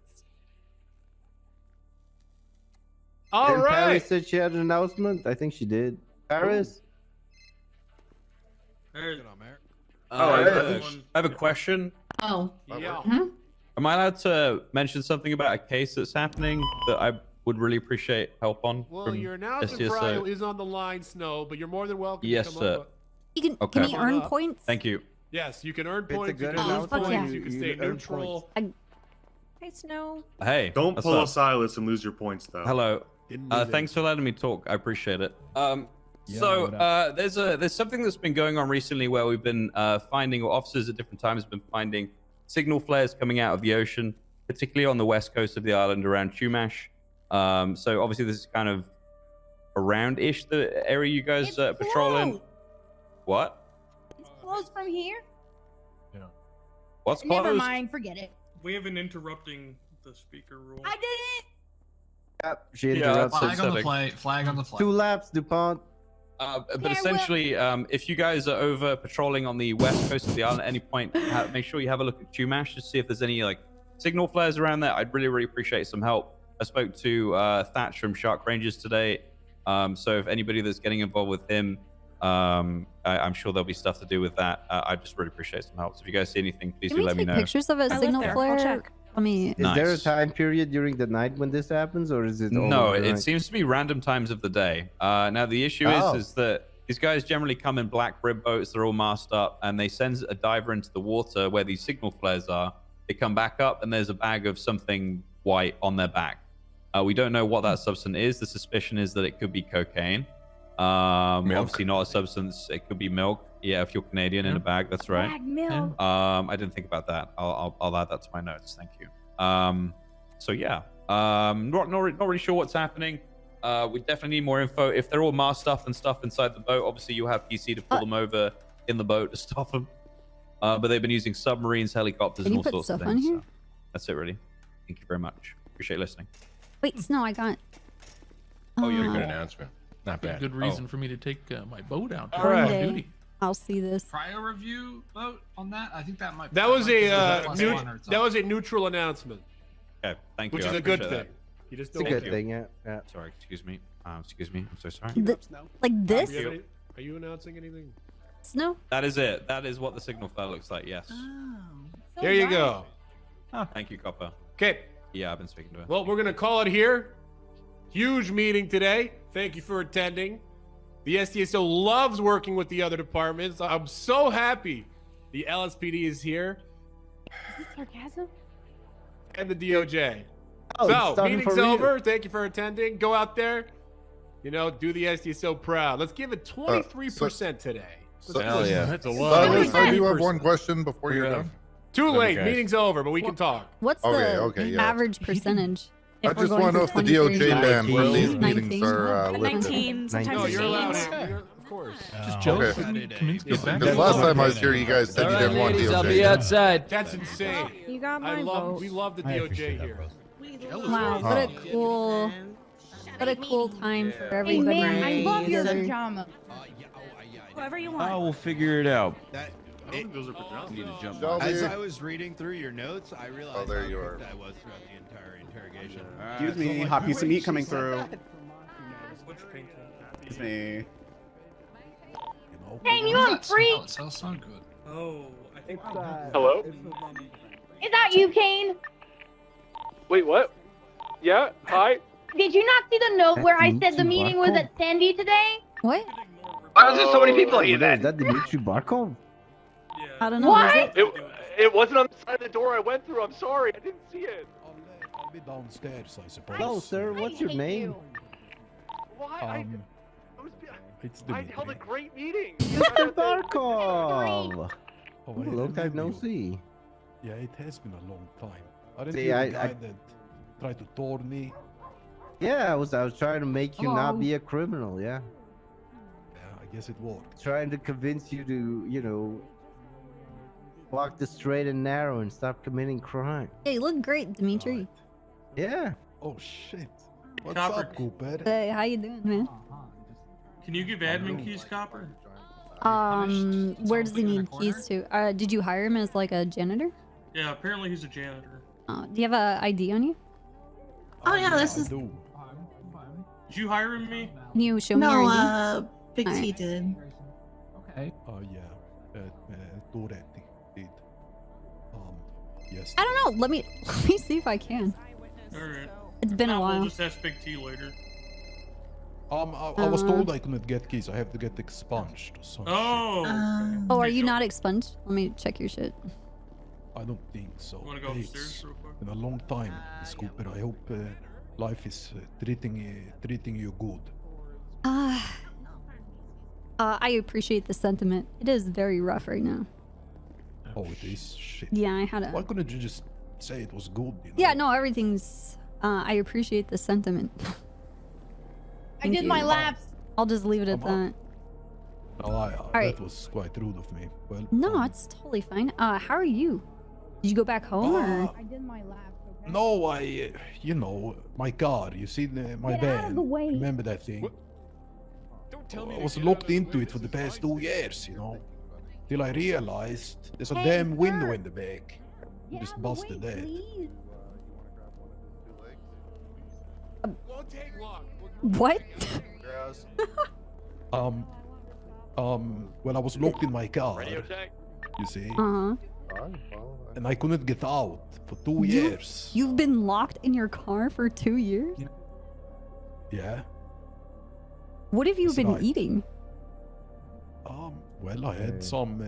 [SPEAKER 9] All
[SPEAKER 7] Didn't
[SPEAKER 9] right.
[SPEAKER 7] Paris said she had an announcement. I think she did. Paris.
[SPEAKER 12] I have a question.
[SPEAKER 6] Oh.
[SPEAKER 9] Yeah.
[SPEAKER 12] Am I allowed to mention something about a case that's happening that I would really appreciate help on?
[SPEAKER 9] Well,
[SPEAKER 12] from
[SPEAKER 9] your announcement
[SPEAKER 12] SDSO?
[SPEAKER 9] trial is on the line, Snow, but you're more than welcome
[SPEAKER 12] Yes,
[SPEAKER 9] to come
[SPEAKER 12] sir.
[SPEAKER 9] up.
[SPEAKER 1] You can
[SPEAKER 12] Okay.
[SPEAKER 1] can he earn
[SPEAKER 9] Up.
[SPEAKER 1] points?
[SPEAKER 12] Thank you.
[SPEAKER 9] Yes, you can earn
[SPEAKER 7] It's a
[SPEAKER 9] points. You
[SPEAKER 7] good
[SPEAKER 9] can lose
[SPEAKER 1] announcement.
[SPEAKER 9] points.
[SPEAKER 1] Yeah.
[SPEAKER 9] You can
[SPEAKER 7] You
[SPEAKER 9] stay
[SPEAKER 7] earn
[SPEAKER 9] neutral.
[SPEAKER 13] Hey, Snow.
[SPEAKER 12] Hey,
[SPEAKER 8] Don't
[SPEAKER 12] what's
[SPEAKER 8] pull
[SPEAKER 12] up?
[SPEAKER 8] a Silas and lose your points, though.
[SPEAKER 12] Hello.
[SPEAKER 9] Didn't do that.
[SPEAKER 12] Thanks for letting me talk. I appreciate it.
[SPEAKER 10] Yeah, what
[SPEAKER 12] There's something that's been going on recently where we've been finding, or officers at different times have been finding signal flares coming out of the ocean, particularly on the west coast of the island around Chumash. So obviously this is kind of around-ish the area you guys patrol in. What?
[SPEAKER 5] It's closed from here.
[SPEAKER 12] What's
[SPEAKER 5] Never
[SPEAKER 12] closed?
[SPEAKER 5] mind. Forget it.
[SPEAKER 16] We have an interrupting the speaker rule.
[SPEAKER 5] I did it.
[SPEAKER 7] Yep, she
[SPEAKER 12] Yeah,
[SPEAKER 7] interrupted.
[SPEAKER 16] Flag on the
[SPEAKER 12] upsetting.
[SPEAKER 16] play. Flag on the play.
[SPEAKER 7] 2 laps, DuPont.
[SPEAKER 12] But essentially, if you guys are over patrolling on the west coast of the island at any point, make sure you have a look at Chumash to see if there's any like signal flares around there. I'd really appreciate some help. I spoke to Thatch from Shark Rangers today, so if anybody that's getting involved with him, I'm sure there'll be stuff to do with that. I just really appreciate some help. So if you guys see anything, please
[SPEAKER 1] Can
[SPEAKER 12] do
[SPEAKER 1] we
[SPEAKER 12] let me
[SPEAKER 1] take
[SPEAKER 12] know.
[SPEAKER 1] pictures of a
[SPEAKER 13] I live
[SPEAKER 1] signal
[SPEAKER 13] there. I'll
[SPEAKER 1] flare?
[SPEAKER 13] check.
[SPEAKER 1] I mean,
[SPEAKER 7] Is there a
[SPEAKER 12] Nice.
[SPEAKER 7] time period during the night when this happens, or is it?
[SPEAKER 12] No,
[SPEAKER 7] all
[SPEAKER 12] it
[SPEAKER 7] night?
[SPEAKER 12] seems to be random times of the day. Now the issue
[SPEAKER 7] Oh.
[SPEAKER 12] is that these guys generally come in black rib boats. They're all masked up, and they send a diver into the water where these signal flares are. They come back up, and there's a bag of something white on their back. We don't know what that substance is. The suspicion is that it could be cocaine. Obviously not a substance. It could be milk. Yeah, if you're Canadian in a bag, that's right.
[SPEAKER 5] Black milk.
[SPEAKER 12] I didn't think about that. I'll add that to my notes. Thank you. So yeah, not really sure what's happening. We definitely need more info. If they're all masked up and stuff inside the boat, obviously you have PC to pull them over in the boat to stop them. But they've been using submarines, helicopters,
[SPEAKER 1] Can
[SPEAKER 12] and
[SPEAKER 1] you
[SPEAKER 12] all
[SPEAKER 1] put
[SPEAKER 12] sorts of
[SPEAKER 1] stuff on
[SPEAKER 12] things.
[SPEAKER 1] here?
[SPEAKER 12] So that's it, really. Thank you very much. Appreciate listening.
[SPEAKER 1] wait, Snow, I got.
[SPEAKER 12] Oh, you're
[SPEAKER 1] Uh,
[SPEAKER 12] good
[SPEAKER 3] announcement. Not bad.
[SPEAKER 16] Good reason for me to take my boat out.
[SPEAKER 9] All right.
[SPEAKER 16] On duty.
[SPEAKER 1] I'll see this.
[SPEAKER 16] Prior review vote on that. I think that might.
[SPEAKER 9] That was a
[SPEAKER 16] plus
[SPEAKER 9] new,
[SPEAKER 16] one or
[SPEAKER 9] that was a neutral announcement,
[SPEAKER 12] Okay, thank you.
[SPEAKER 9] which
[SPEAKER 12] I
[SPEAKER 9] is a good
[SPEAKER 12] appreciate
[SPEAKER 9] thing.
[SPEAKER 12] that.
[SPEAKER 9] You just
[SPEAKER 7] It's a
[SPEAKER 9] don't
[SPEAKER 7] good
[SPEAKER 9] get
[SPEAKER 7] thing, yeah.
[SPEAKER 12] Sorry, excuse me. Excuse me. I'm so sorry.
[SPEAKER 1] Like this?
[SPEAKER 9] Are you announcing anything?
[SPEAKER 1] Snow?
[SPEAKER 12] That is it. That is what the signal flare looks like. Yes.
[SPEAKER 9] There you go.
[SPEAKER 12] Thank you, Copper.
[SPEAKER 9] Okay.
[SPEAKER 12] Yeah, I've been speaking to her.
[SPEAKER 9] Well, we're gonna call it here. Huge meeting today. Thank you for attending. The SDSO loves working with the other departments. I'm so happy the LSPD is here
[SPEAKER 5] Is this sarcasm?
[SPEAKER 9] and the DOJ.
[SPEAKER 7] Oh, it's
[SPEAKER 9] So,
[SPEAKER 7] starting
[SPEAKER 9] meeting's
[SPEAKER 7] for real.
[SPEAKER 9] over. Thank you for attending. Go out there, do the SDSO proud. Let's give it 23% today.
[SPEAKER 3] Hell yeah.
[SPEAKER 9] That's a lot.
[SPEAKER 17] Silas, I do have one question before you're done.
[SPEAKER 9] Too late.
[SPEAKER 3] Okay.
[SPEAKER 9] Meeting's over, but we can talk.
[SPEAKER 1] What's
[SPEAKER 17] Okay,
[SPEAKER 1] the
[SPEAKER 17] yeah.
[SPEAKER 1] average percentage?
[SPEAKER 17] I
[SPEAKER 1] if we're
[SPEAKER 17] just
[SPEAKER 1] going
[SPEAKER 17] want to know
[SPEAKER 1] for
[SPEAKER 17] if the
[SPEAKER 1] 23?
[SPEAKER 17] DOJ ban for these
[SPEAKER 1] 19?
[SPEAKER 17] meetings are lifted.
[SPEAKER 13] 19, sometimes
[SPEAKER 9] No, you're allowed.
[SPEAKER 13] 15.
[SPEAKER 9] Of course.
[SPEAKER 16] Just Joe
[SPEAKER 17] Okay.
[SPEAKER 16] convinced me back.
[SPEAKER 17] Because last time I was here, you guys said you didn't want
[SPEAKER 14] ladies, I'll be
[SPEAKER 17] DOJ.
[SPEAKER 14] outside.
[SPEAKER 9] That's insane.
[SPEAKER 18] You got my vote.
[SPEAKER 9] We love the
[SPEAKER 15] I
[SPEAKER 9] DOJ
[SPEAKER 15] appreciate that,
[SPEAKER 9] here.
[SPEAKER 15] bro.
[SPEAKER 1] Wow, what a cool time for
[SPEAKER 5] Hey
[SPEAKER 1] everybody.
[SPEAKER 5] man, I love your
[SPEAKER 1] together.
[SPEAKER 5] pajama.
[SPEAKER 13] Whoever you
[SPEAKER 10] I
[SPEAKER 13] want.
[SPEAKER 10] will figure it out.
[SPEAKER 8] I don't think those are pajamas.
[SPEAKER 10] Need to jump.
[SPEAKER 17] Shelby.
[SPEAKER 19] As I was reading through your notes, I realized
[SPEAKER 17] Oh, there
[SPEAKER 19] how
[SPEAKER 17] you
[SPEAKER 19] quick
[SPEAKER 17] are.
[SPEAKER 19] that was throughout the entire interrogation.
[SPEAKER 11] Excuse me, hot piece of meat coming through. Excuse me.
[SPEAKER 2] Kane, you on free?
[SPEAKER 16] It sounds so good.
[SPEAKER 20] Oh, I think.
[SPEAKER 9] Hello?
[SPEAKER 2] Is that you, Kane?
[SPEAKER 9] Wait, what? Yeah. Hi.
[SPEAKER 2] Did you not see the note where I said the
[SPEAKER 7] Dimitri
[SPEAKER 2] meeting was
[SPEAKER 7] Barkov?
[SPEAKER 2] at Sandy today?
[SPEAKER 1] What?
[SPEAKER 20] Why was there so many people here
[SPEAKER 7] Is
[SPEAKER 20] then?
[SPEAKER 7] that Dimitri Barkov?
[SPEAKER 1] I don't know.
[SPEAKER 2] What?
[SPEAKER 1] Is it?
[SPEAKER 9] It wasn't on the side of the door I went through. I'm sorry. I didn't see it.
[SPEAKER 15] I'll be downstairs, I suppose.
[SPEAKER 7] Hello, sir. What's your name?
[SPEAKER 9] Why?
[SPEAKER 15] It's
[SPEAKER 9] I held a
[SPEAKER 15] Dimitri.
[SPEAKER 9] great meeting.
[SPEAKER 7] Mr. Barkov.
[SPEAKER 15] Oh,
[SPEAKER 7] Long time no see.
[SPEAKER 15] Yeah, it has been a long time. Aren't
[SPEAKER 7] See,
[SPEAKER 15] you the
[SPEAKER 7] I-
[SPEAKER 15] guy that tried to torn me?
[SPEAKER 7] Yeah, I was trying to make you not be a criminal. Yeah,
[SPEAKER 15] Yeah, I guess it worked.
[SPEAKER 7] trying to convince you to, walk the straight and narrow and stop committing crime.
[SPEAKER 1] Hey, you look great, Dimitri.
[SPEAKER 15] Right.
[SPEAKER 7] Yeah.
[SPEAKER 15] Oh shit. What's
[SPEAKER 16] Copper.
[SPEAKER 15] up, Cooper?
[SPEAKER 1] Hey, how you doing, man?
[SPEAKER 16] Can you give admin keys, Copper?
[SPEAKER 1] Where does he need keys to? Did you hire him as like a janitor?
[SPEAKER 16] Yeah, apparently he's a janitor.
[SPEAKER 1] Do you have a ID on you?
[SPEAKER 6] Oh yeah, this
[SPEAKER 15] I
[SPEAKER 6] is
[SPEAKER 15] do.
[SPEAKER 16] Did you hire me?
[SPEAKER 1] Can you show me your
[SPEAKER 6] no.
[SPEAKER 1] ID?
[SPEAKER 6] Big T
[SPEAKER 1] Alright.
[SPEAKER 6] did.
[SPEAKER 15] Oh yeah. Toretti did. Yes.
[SPEAKER 1] I don't know. Let me see if I can.
[SPEAKER 16] Alright.
[SPEAKER 1] It's been a
[SPEAKER 16] We'll
[SPEAKER 1] while.
[SPEAKER 16] just ask Big T later.
[SPEAKER 15] I was told I couldn't get keys. I have to get expunged. Or some
[SPEAKER 16] Oh.
[SPEAKER 1] Oh, are you not expunged? Let me check your shit.
[SPEAKER 15] shit. I don't think so.
[SPEAKER 16] You wanna go
[SPEAKER 15] It's
[SPEAKER 16] upstairs real quick?
[SPEAKER 15] been a long time, Miss Cooper. I hope life is treating you good.
[SPEAKER 1] I appreciate the sentiment. It is very rough right now.
[SPEAKER 15] Oh, it is shit.
[SPEAKER 1] Yeah, I had a.
[SPEAKER 15] Why couldn't you just say it was good? You know?
[SPEAKER 1] Yeah, no, everything's. I appreciate the sentiment.
[SPEAKER 5] I did my laps.
[SPEAKER 1] I'll just leave it at that.
[SPEAKER 15] Oh,
[SPEAKER 1] right.
[SPEAKER 15] that was quite rude of me. Well,
[SPEAKER 1] No, it's totally fine. How are you? Did you go back home or?
[SPEAKER 5] I did my laps. Okay?
[SPEAKER 15] no, my car. You see my
[SPEAKER 5] Get out of
[SPEAKER 15] van.
[SPEAKER 5] the way.
[SPEAKER 15] Remember that thing?
[SPEAKER 9] Don't tell me.
[SPEAKER 15] I was locked into it for the past 2 years, till I realized there's a
[SPEAKER 5] Hey,
[SPEAKER 15] damn window
[SPEAKER 5] sir.
[SPEAKER 15] in the back.
[SPEAKER 5] Get
[SPEAKER 15] Just
[SPEAKER 5] out of the
[SPEAKER 15] busted
[SPEAKER 5] way,
[SPEAKER 15] that.
[SPEAKER 5] please.
[SPEAKER 9] Won't take long.
[SPEAKER 1] What?
[SPEAKER 15] Well, I was locked in my car.
[SPEAKER 9] Radio check.
[SPEAKER 15] You see,
[SPEAKER 1] Uh huh.
[SPEAKER 15] and I couldn't get out for 2 years.
[SPEAKER 1] You've been locked in your car for 2 years.
[SPEAKER 15] Yeah.
[SPEAKER 1] What have you
[SPEAKER 15] That's
[SPEAKER 1] been
[SPEAKER 15] right.
[SPEAKER 1] eating?
[SPEAKER 15] Well, I had some.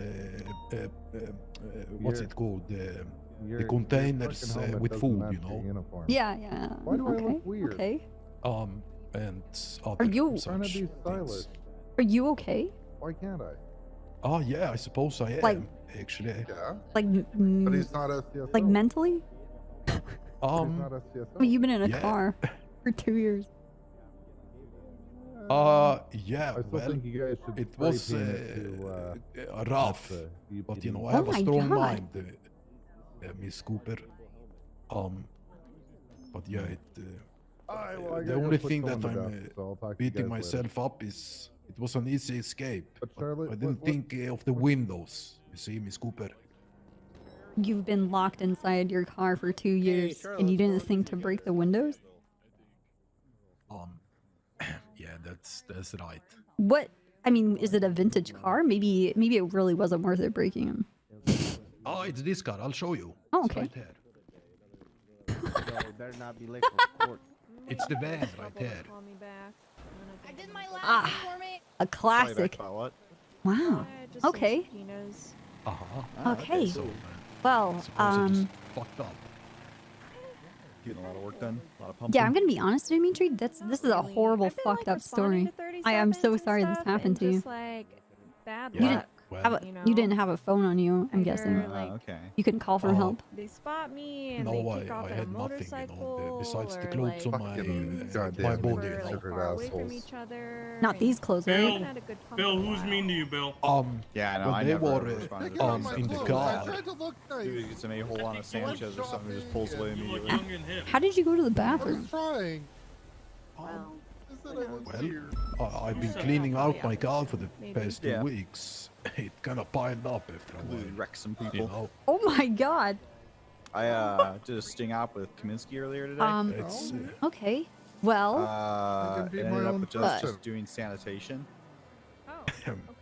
[SPEAKER 15] What's it called? The containers with food,
[SPEAKER 1] Yeah, yeah.
[SPEAKER 17] Why do I
[SPEAKER 1] okay.
[SPEAKER 17] look weird?
[SPEAKER 1] Okay.
[SPEAKER 15] And
[SPEAKER 1] Are you-
[SPEAKER 17] Trying to be stylish.
[SPEAKER 1] Are you okay?
[SPEAKER 17] Why can't I?
[SPEAKER 15] Oh yeah, I suppose I am.
[SPEAKER 1] Like-
[SPEAKER 15] actually.
[SPEAKER 17] Yeah.
[SPEAKER 1] Like,
[SPEAKER 17] But he's not SCSO.
[SPEAKER 1] like mentally?
[SPEAKER 17] He's not SCSO.
[SPEAKER 1] Well, you've been in a
[SPEAKER 15] Yeah.
[SPEAKER 1] car for 2 years.
[SPEAKER 15] Yeah.
[SPEAKER 17] I still
[SPEAKER 15] Well,
[SPEAKER 17] think you guys should
[SPEAKER 15] it
[SPEAKER 17] spray
[SPEAKER 15] was
[SPEAKER 17] paint it to,
[SPEAKER 15] rough,
[SPEAKER 17] not,
[SPEAKER 15] but
[SPEAKER 17] UPD.
[SPEAKER 15] I have
[SPEAKER 1] Oh
[SPEAKER 15] a
[SPEAKER 1] my
[SPEAKER 15] strong
[SPEAKER 1] God.
[SPEAKER 15] mind, Miss Cooper. But yeah,
[SPEAKER 17] Alright, well, I
[SPEAKER 15] the
[SPEAKER 17] gotta go
[SPEAKER 15] only
[SPEAKER 17] put
[SPEAKER 15] thing
[SPEAKER 17] someone
[SPEAKER 15] that
[SPEAKER 17] to
[SPEAKER 15] I'm
[SPEAKER 17] death, so I'll talk to you
[SPEAKER 15] beating
[SPEAKER 17] guys later.
[SPEAKER 15] myself up is it was an easy escape.
[SPEAKER 17] But Charlotte,
[SPEAKER 15] I didn't think of the windows. You see, Miss Cooper.
[SPEAKER 1] You've been locked inside your car for 2 years and you didn't think to break the windows?
[SPEAKER 15] Yeah, that's right.
[SPEAKER 1] What? I mean, is it a vintage car? Maybe it really wasn't worth it breaking them.
[SPEAKER 15] Oh, it's this car. I'll show you.
[SPEAKER 1] Oh,
[SPEAKER 15] It's
[SPEAKER 1] okay.
[SPEAKER 15] right there.
[SPEAKER 7] It better not be late for court.
[SPEAKER 15] It's the van right there.
[SPEAKER 5] I did my laps
[SPEAKER 1] Ah,
[SPEAKER 5] for me.
[SPEAKER 1] a classic. Wow. Okay.
[SPEAKER 15] Uh-huh.
[SPEAKER 1] Okay.
[SPEAKER 15] So,
[SPEAKER 1] Well,
[SPEAKER 15] suppose I just fucked up.
[SPEAKER 4] Getting a lot of work done. A lot of pumping.
[SPEAKER 1] yeah, I'm gonna be honest, Dimitri. This is a horrible, fucked up story. I am so sorry this happened to you.
[SPEAKER 18] Like bad
[SPEAKER 1] You didn't
[SPEAKER 18] luck.
[SPEAKER 1] have you didn't have a phone on you, I'm guessing.
[SPEAKER 18] like,
[SPEAKER 1] You couldn't call for help.
[SPEAKER 18] They spot me and
[SPEAKER 15] No,
[SPEAKER 18] they kick off
[SPEAKER 15] I
[SPEAKER 18] in a
[SPEAKER 15] had nothing,
[SPEAKER 18] motorcycle.
[SPEAKER 15] besides the
[SPEAKER 18] or,
[SPEAKER 15] clothes
[SPEAKER 18] like,
[SPEAKER 15] on my
[SPEAKER 17] goddamn
[SPEAKER 15] body.
[SPEAKER 17] Indian
[SPEAKER 18] super,
[SPEAKER 17] sugar
[SPEAKER 18] far away from
[SPEAKER 17] assholes.
[SPEAKER 18] each other.
[SPEAKER 1] Not these clothes, right?
[SPEAKER 16] Bill,
[SPEAKER 18] Had a good pump
[SPEAKER 16] Bill,
[SPEAKER 18] for a
[SPEAKER 16] who's
[SPEAKER 18] while.
[SPEAKER 16] mean to you, Bill?
[SPEAKER 11] Yeah, no,
[SPEAKER 15] when
[SPEAKER 11] I
[SPEAKER 15] they
[SPEAKER 11] never
[SPEAKER 15] were
[SPEAKER 11] responded to
[SPEAKER 17] Got
[SPEAKER 11] these
[SPEAKER 17] my
[SPEAKER 15] in the
[SPEAKER 11] stuff.
[SPEAKER 17] clothes. I
[SPEAKER 15] car.
[SPEAKER 17] tried to look nice.
[SPEAKER 11] Dude gets a whole lot of sandwiches or something, just pulls away
[SPEAKER 16] You look
[SPEAKER 11] immediately.
[SPEAKER 16] young and hip.
[SPEAKER 1] How did you go to the
[SPEAKER 17] I
[SPEAKER 1] bathroom?
[SPEAKER 17] was trying.
[SPEAKER 18] Well,
[SPEAKER 17] I said I was
[SPEAKER 15] Well,
[SPEAKER 17] here.
[SPEAKER 15] I've been cleaning out my car for the
[SPEAKER 18] Maybe.
[SPEAKER 15] past 2
[SPEAKER 11] Yeah.
[SPEAKER 15] weeks. It kind of piled up after a
[SPEAKER 11] We
[SPEAKER 15] while.
[SPEAKER 11] wrecked some
[SPEAKER 15] You
[SPEAKER 11] people.
[SPEAKER 15] know,
[SPEAKER 1] Oh my god.
[SPEAKER 11] I did a sting op with Kaminsky earlier today.
[SPEAKER 15] it's
[SPEAKER 1] Okay. Well,
[SPEAKER 17] can be
[SPEAKER 11] it
[SPEAKER 17] my
[SPEAKER 11] ended up
[SPEAKER 17] own
[SPEAKER 11] with
[SPEAKER 17] person.
[SPEAKER 11] just doing sanitation.
[SPEAKER 18] Oh,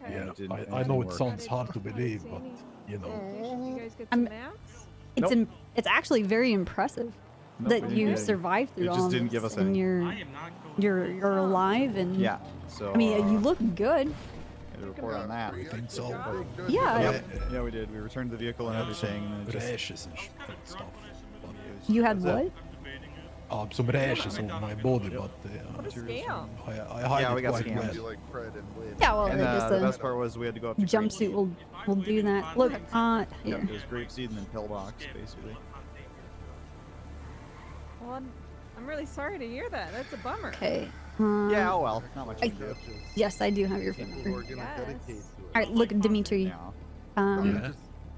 [SPEAKER 15] yeah.
[SPEAKER 11] it didn't- it
[SPEAKER 15] I
[SPEAKER 11] didn't
[SPEAKER 15] know it
[SPEAKER 11] work.
[SPEAKER 15] sounds hard to believe, but you know,
[SPEAKER 18] you guys get
[SPEAKER 1] I'm-
[SPEAKER 18] some naps?
[SPEAKER 1] it's
[SPEAKER 11] Nope.
[SPEAKER 1] it's actually very impressive
[SPEAKER 11] Nope,
[SPEAKER 1] that
[SPEAKER 11] we
[SPEAKER 1] you
[SPEAKER 11] didn't.
[SPEAKER 1] survived through
[SPEAKER 11] It
[SPEAKER 1] all
[SPEAKER 11] just
[SPEAKER 1] of
[SPEAKER 11] didn't
[SPEAKER 1] this,
[SPEAKER 11] give us
[SPEAKER 1] and
[SPEAKER 11] any.
[SPEAKER 1] you're
[SPEAKER 16] I am not going.
[SPEAKER 1] you're alive and
[SPEAKER 11] Yeah. So
[SPEAKER 1] I mean you look good.
[SPEAKER 11] had to report on that.
[SPEAKER 15] I think so.
[SPEAKER 1] Yeah.
[SPEAKER 11] Yep. Yeah, we did. We returned the vehicle and everything. And it just,
[SPEAKER 15] Rashes and stuff.
[SPEAKER 1] You had
[SPEAKER 11] That's
[SPEAKER 1] what?
[SPEAKER 15] Some rashes on my body, but
[SPEAKER 18] What a scale.
[SPEAKER 15] I hide
[SPEAKER 11] Yeah, we
[SPEAKER 15] it
[SPEAKER 11] got
[SPEAKER 15] quite
[SPEAKER 11] scammed.
[SPEAKER 15] well.
[SPEAKER 17] You like Fred and Lynn.
[SPEAKER 1] Yeah, well,
[SPEAKER 11] and
[SPEAKER 1] just
[SPEAKER 11] the
[SPEAKER 1] a
[SPEAKER 11] best part was we had to go up to
[SPEAKER 1] jumpsuit will do that. Look,
[SPEAKER 11] Yep,
[SPEAKER 1] here.
[SPEAKER 11] it was grapeseed and then pillbox, basically.
[SPEAKER 18] Well, I'm really sorry to hear that. That's a bummer.
[SPEAKER 1] Okay.
[SPEAKER 11] Yeah, oh well, not much
[SPEAKER 1] I-
[SPEAKER 11] you can do.
[SPEAKER 1] Yes, I do have your phone
[SPEAKER 17] People who are
[SPEAKER 1] number.
[SPEAKER 17] gonna dedicate to it.
[SPEAKER 1] All right, look, Dimitri.
[SPEAKER 11] Yeah.
[SPEAKER 1] Um,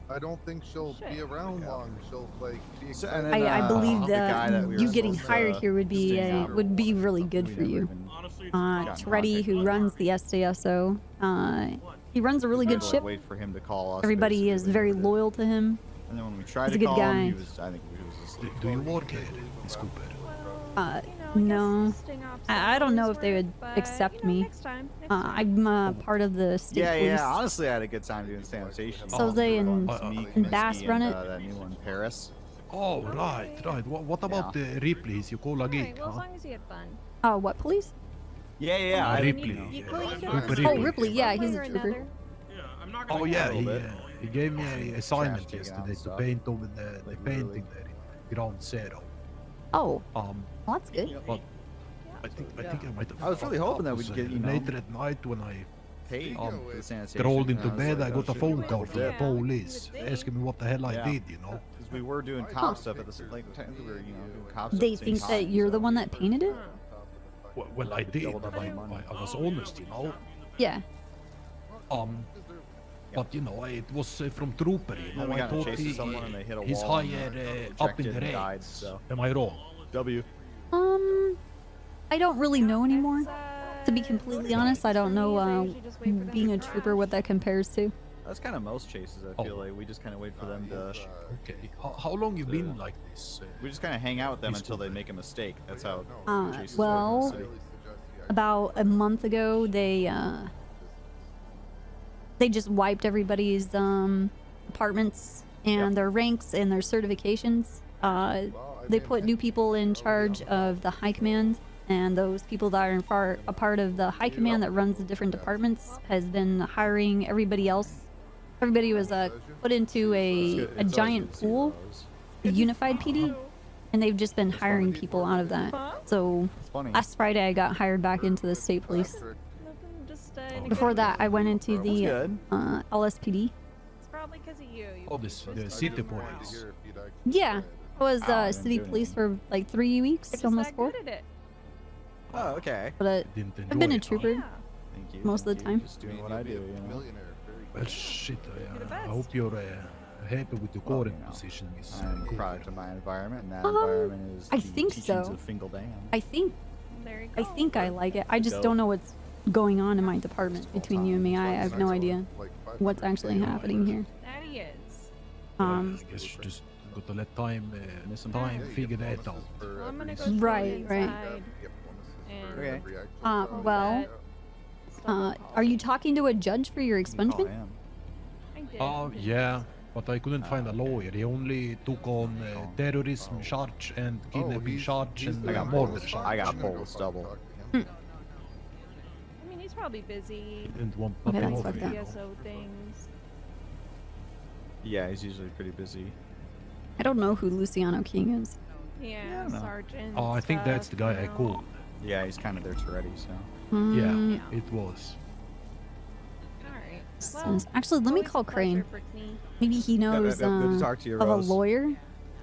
[SPEAKER 17] I don't think she'll be around long. She'll like be
[SPEAKER 11] So,
[SPEAKER 17] excited.
[SPEAKER 11] and then,
[SPEAKER 1] I believe
[SPEAKER 11] the guy
[SPEAKER 1] that
[SPEAKER 11] that we
[SPEAKER 1] you
[SPEAKER 11] were
[SPEAKER 1] getting
[SPEAKER 11] supposed to
[SPEAKER 1] hired here would be
[SPEAKER 11] sting out,
[SPEAKER 1] really good
[SPEAKER 11] we
[SPEAKER 1] for
[SPEAKER 11] never
[SPEAKER 1] you.
[SPEAKER 11] even
[SPEAKER 16] Honestly,
[SPEAKER 11] got
[SPEAKER 1] Treddy, who runs the SDSO, he runs a really
[SPEAKER 11] we had
[SPEAKER 1] good
[SPEAKER 11] to, like,
[SPEAKER 1] ship.
[SPEAKER 11] wait for him to call us.
[SPEAKER 1] Everybody is
[SPEAKER 11] basically,
[SPEAKER 1] very
[SPEAKER 11] but-
[SPEAKER 1] loyal to him.
[SPEAKER 11] And then when we tried
[SPEAKER 1] He's
[SPEAKER 11] to
[SPEAKER 1] a good
[SPEAKER 11] call him,
[SPEAKER 1] guy.
[SPEAKER 11] he was, I think he was asleep.
[SPEAKER 15] Do you work here, Miss Cooper?
[SPEAKER 1] No. I don't know if they would accept me.
[SPEAKER 18] Next time.
[SPEAKER 1] I'm part of the state
[SPEAKER 11] Yeah,
[SPEAKER 1] police.
[SPEAKER 11] yeah. Honestly, I had a good time doing sanitation.
[SPEAKER 1] So they and-
[SPEAKER 11] It's me,
[SPEAKER 1] and Bass
[SPEAKER 11] Kaminsky,
[SPEAKER 1] run
[SPEAKER 11] and,
[SPEAKER 1] it?
[SPEAKER 11] that new one, Paris.
[SPEAKER 15] Oh, right. What about the Ripley's? You call a
[SPEAKER 18] Okay,
[SPEAKER 15] gig,
[SPEAKER 18] well, as
[SPEAKER 15] huh?
[SPEAKER 18] long as you had fun.
[SPEAKER 1] What police?
[SPEAKER 11] Yeah. I,
[SPEAKER 15] Ripley.
[SPEAKER 11] you know,
[SPEAKER 1] Oh, Ripley. Yeah, he's a
[SPEAKER 18] Or
[SPEAKER 1] trooper.
[SPEAKER 18] another.
[SPEAKER 16] Yeah, I'm not gonna
[SPEAKER 15] Oh yeah,
[SPEAKER 11] a little bit.
[SPEAKER 15] he gave me an assignment
[SPEAKER 11] taken out
[SPEAKER 15] yesterday to
[SPEAKER 11] stuff.
[SPEAKER 15] paint over the
[SPEAKER 11] Like,
[SPEAKER 15] painting
[SPEAKER 11] really.
[SPEAKER 15] there in Ground Zero.
[SPEAKER 1] Oh,
[SPEAKER 15] Um,
[SPEAKER 1] well, that's good.
[SPEAKER 15] but I think I might have.
[SPEAKER 11] I was really
[SPEAKER 15] fucked
[SPEAKER 11] hoping
[SPEAKER 15] up,
[SPEAKER 11] that we'd
[SPEAKER 15] 'cause,
[SPEAKER 11] get, you know,
[SPEAKER 15] later at night when I
[SPEAKER 11] paid for the sanitation.
[SPEAKER 15] rolled
[SPEAKER 11] and
[SPEAKER 15] into
[SPEAKER 11] was
[SPEAKER 15] bed.
[SPEAKER 11] like,
[SPEAKER 15] I
[SPEAKER 11] oh,
[SPEAKER 15] got a
[SPEAKER 11] shit,
[SPEAKER 15] phone
[SPEAKER 11] we
[SPEAKER 15] call
[SPEAKER 11] were
[SPEAKER 15] from the
[SPEAKER 11] dead.
[SPEAKER 15] police asking me what the hell I
[SPEAKER 11] Yeah.
[SPEAKER 15] did. You know.
[SPEAKER 11] Because we were doing cop stuff at the like technically we were doing cop stuff.
[SPEAKER 1] They
[SPEAKER 11] at the same
[SPEAKER 1] think that
[SPEAKER 11] time,
[SPEAKER 1] you're the
[SPEAKER 11] so
[SPEAKER 1] one that painted it?
[SPEAKER 15] Well, I did,
[SPEAKER 11] doubled
[SPEAKER 15] but
[SPEAKER 11] up on money.
[SPEAKER 15] I was honest, you know.
[SPEAKER 1] Yeah.
[SPEAKER 15] But you know, it was from Trooper. You
[SPEAKER 11] And
[SPEAKER 15] know,
[SPEAKER 11] then we
[SPEAKER 15] I
[SPEAKER 11] got in a
[SPEAKER 15] thought
[SPEAKER 11] chase with someone and they hit a
[SPEAKER 15] he's
[SPEAKER 11] wall and
[SPEAKER 15] higher
[SPEAKER 11] they
[SPEAKER 15] up in the
[SPEAKER 11] ejected and died,
[SPEAKER 15] ranks.
[SPEAKER 11] so.
[SPEAKER 15] Am I wrong?
[SPEAKER 11] W.
[SPEAKER 1] I don't really know anymore. To be completely honest, I don't know being a trooper what that compares to.
[SPEAKER 11] That's kind of most chases. I feel like we just kind of wait for them to.
[SPEAKER 15] Okay. How long you been like this?
[SPEAKER 11] We just kind of hang out with them until they make a mistake. That's how chases
[SPEAKER 1] Well,
[SPEAKER 11] work in the city.
[SPEAKER 1] about a month ago, they just wiped everybody's apartments and their ranks and their certifications. They put new people in charge of the high command, and those people that are a part of the high command that runs the different departments has been hiring everybody else. Everybody was put into a giant pool, a unified PD, and they've just been hiring people out of that. So last Friday I got hired back into the state police. Before that I went into the LSPD.
[SPEAKER 18] It's probably because of you.
[SPEAKER 15] Oh, the city police.
[SPEAKER 1] Yeah, I was
[SPEAKER 11] I've been
[SPEAKER 1] city
[SPEAKER 11] doing
[SPEAKER 1] police
[SPEAKER 11] it.
[SPEAKER 1] for like 3 weeks,
[SPEAKER 18] Just
[SPEAKER 1] almost
[SPEAKER 18] that
[SPEAKER 1] 4.
[SPEAKER 18] good at it.
[SPEAKER 11] Oh, okay.
[SPEAKER 1] But I've been a trooper
[SPEAKER 11] Thank you.
[SPEAKER 1] most of the time.
[SPEAKER 11] Just doing what I do, you know.
[SPEAKER 15] Well, shit. I hope you're happy with your current position, Miss.
[SPEAKER 11] I'm a
[SPEAKER 15] Cooper.
[SPEAKER 11] product of my environment, and that environment is
[SPEAKER 1] I
[SPEAKER 11] the
[SPEAKER 1] think
[SPEAKER 11] teachings
[SPEAKER 1] so.
[SPEAKER 11] of Fingal Dam.
[SPEAKER 1] I think
[SPEAKER 18] There you go.
[SPEAKER 1] I think I like it. I just
[SPEAKER 11] Go.
[SPEAKER 1] don't know what's going on in my department between you and me. I have no idea what's actually happening here.
[SPEAKER 18] That he is.
[SPEAKER 15] I guess you just got to let time figure that out.
[SPEAKER 18] Well, I'm gonna go
[SPEAKER 1] Right, right.
[SPEAKER 18] inside and
[SPEAKER 11] Okay.
[SPEAKER 1] Well, are you talking to a judge for your expungement?
[SPEAKER 18] I did.
[SPEAKER 15] Yeah, but I couldn't find a lawyer. He only took on terrorism charge and kidnapping charge and
[SPEAKER 11] I got
[SPEAKER 15] murder
[SPEAKER 11] pulled.
[SPEAKER 15] charge.
[SPEAKER 11] I got pulled with stubble.
[SPEAKER 18] I mean, he's probably busy.
[SPEAKER 15] Didn't want
[SPEAKER 1] Okay,
[SPEAKER 15] nothing
[SPEAKER 1] that's
[SPEAKER 15] of
[SPEAKER 1] fucked
[SPEAKER 15] it.
[SPEAKER 1] up.
[SPEAKER 18] DSO things.
[SPEAKER 11] Yeah, he's usually pretty busy.
[SPEAKER 1] I don't know who Luciano King is.
[SPEAKER 18] Yeah,
[SPEAKER 11] don't know.
[SPEAKER 18] sergeant.
[SPEAKER 15] Oh, I think that's the guy I
[SPEAKER 18] stuff,
[SPEAKER 15] called.
[SPEAKER 11] Yeah, he's kind of there already, so.
[SPEAKER 15] Yeah, it was.
[SPEAKER 18] Alright.
[SPEAKER 1] Actually, let me call Crane. Maybe he knows
[SPEAKER 11] good to talk to you,
[SPEAKER 1] of a
[SPEAKER 11] Rose.
[SPEAKER 1] lawyer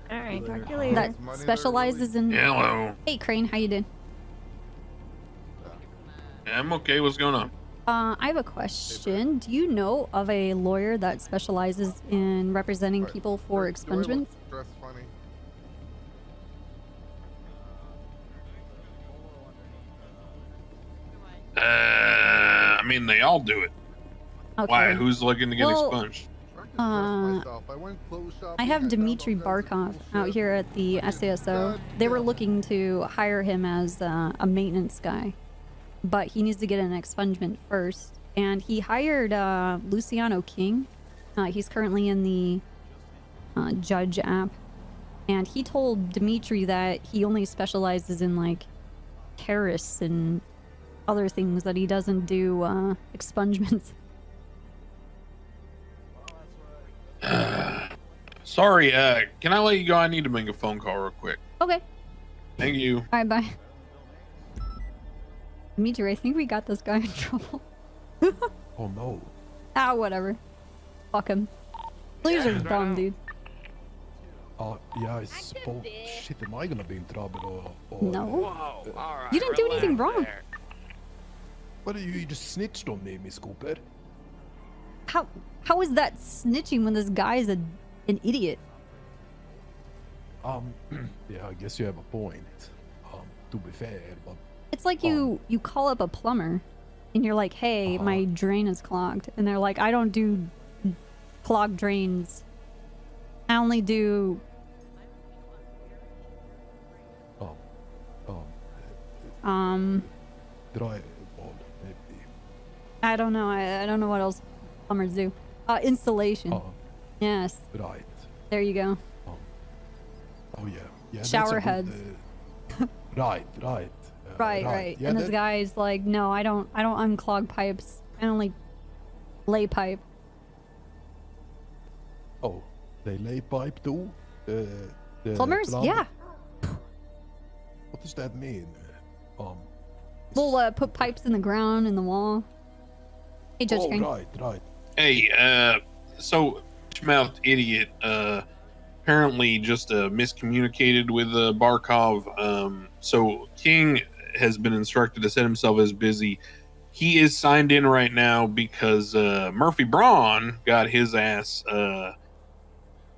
[SPEAKER 18] All right, talk to you later.
[SPEAKER 1] that specializes in.
[SPEAKER 21] Hello.
[SPEAKER 1] Hey, Crane, how you doing?
[SPEAKER 21] I'm okay. What's going on?
[SPEAKER 1] I have a question. Do you know of a lawyer that specializes in representing people for expungements?
[SPEAKER 17] Dress funny.
[SPEAKER 21] I mean, they all do it.
[SPEAKER 1] Okay.
[SPEAKER 21] Why? Who's looking to get
[SPEAKER 1] Well,
[SPEAKER 21] expunged?
[SPEAKER 1] I have Dmitry Barkov out here at the SASO. They were looking to hire him as a maintenance guy, but he needs to get an expungement first. And he hired Luciano King. He's currently in the Judge app. And he told Dmitry that he only specializes in, like, terrorists and other things, that he doesn't do expungements.
[SPEAKER 21] Sorry, can I let you go? I need to make a phone call real quick.
[SPEAKER 1] Okay.
[SPEAKER 21] Thank you.
[SPEAKER 1] All right, bye. Dmitry, I think we got this guy in trouble.
[SPEAKER 22] Oh no.
[SPEAKER 1] Ah, whatever. Fuck him. Please are dumb, dude.
[SPEAKER 22] Yeah, I suppose. Shit, am I gonna be in trouble or
[SPEAKER 1] No. You didn't do anything wrong.
[SPEAKER 22] But you just snitched on me, Miss Cooper.
[SPEAKER 1] How is that snitching when this guy is an idiot?
[SPEAKER 22] Yeah, I guess you have a point. To be fair, but
[SPEAKER 1] It's like you call up a plumber and you're like, hey, my drain is clogged. And they're like, I don't do clogged drains. I only do...
[SPEAKER 22] Did I... Well, maybe...
[SPEAKER 1] I don't know. I don't know what else plumbers do. Installation. Yes.
[SPEAKER 22] Right.
[SPEAKER 1] There you go.
[SPEAKER 22] Oh, yeah. Yeah.
[SPEAKER 1] Shower heads.
[SPEAKER 22] Right.
[SPEAKER 1] Right.
[SPEAKER 22] Yeah,
[SPEAKER 1] And this guy's like, no, I don't unclog pipes. I only lay pipe.
[SPEAKER 22] Oh, they lay pipe too? The
[SPEAKER 1] Plumbers?
[SPEAKER 22] plumber?
[SPEAKER 1] Yeah.
[SPEAKER 22] What does that mean?
[SPEAKER 1] We'll put pipes in the ground, in the wall. Hey, Judge Crane.
[SPEAKER 22] Right.
[SPEAKER 21] Hey, so mouthed idiot apparently just miscommunicated with Barkov. So King has been instructed to set himself as busy. He is signed in right now because Murphy Braun got his ass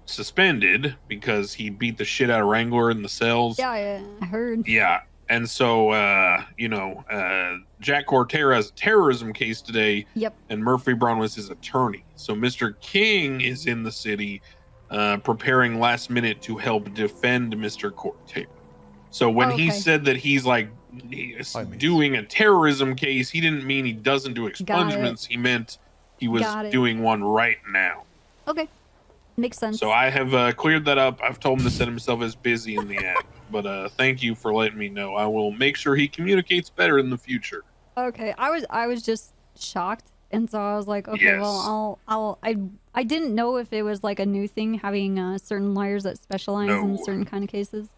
[SPEAKER 21] suspended because he beat the shit out of Wrangler in the cells.
[SPEAKER 1] Yeah, I heard.
[SPEAKER 21] Yeah. And so, Jack Cortera has a terrorism case today.
[SPEAKER 1] Yep.
[SPEAKER 21] And Murphy Braun was his attorney. So Mr. King is in the city preparing last minute to help defend Mr. Cortera. So when he said that he's like doing a terrorism case, he didn't mean he doesn't do expungements. He meant he was doing one right now.
[SPEAKER 1] Okay. Makes sense.
[SPEAKER 21] So I have cleared that up. I've told him to set himself as busy in the app. But thank you for letting me know. I will make sure he communicates better in the future.
[SPEAKER 1] Okay, I was just shocked, and so I was like, okay, well, I didn't know if it was like a new thing having certain lawyers that specialize in certain kind of cases.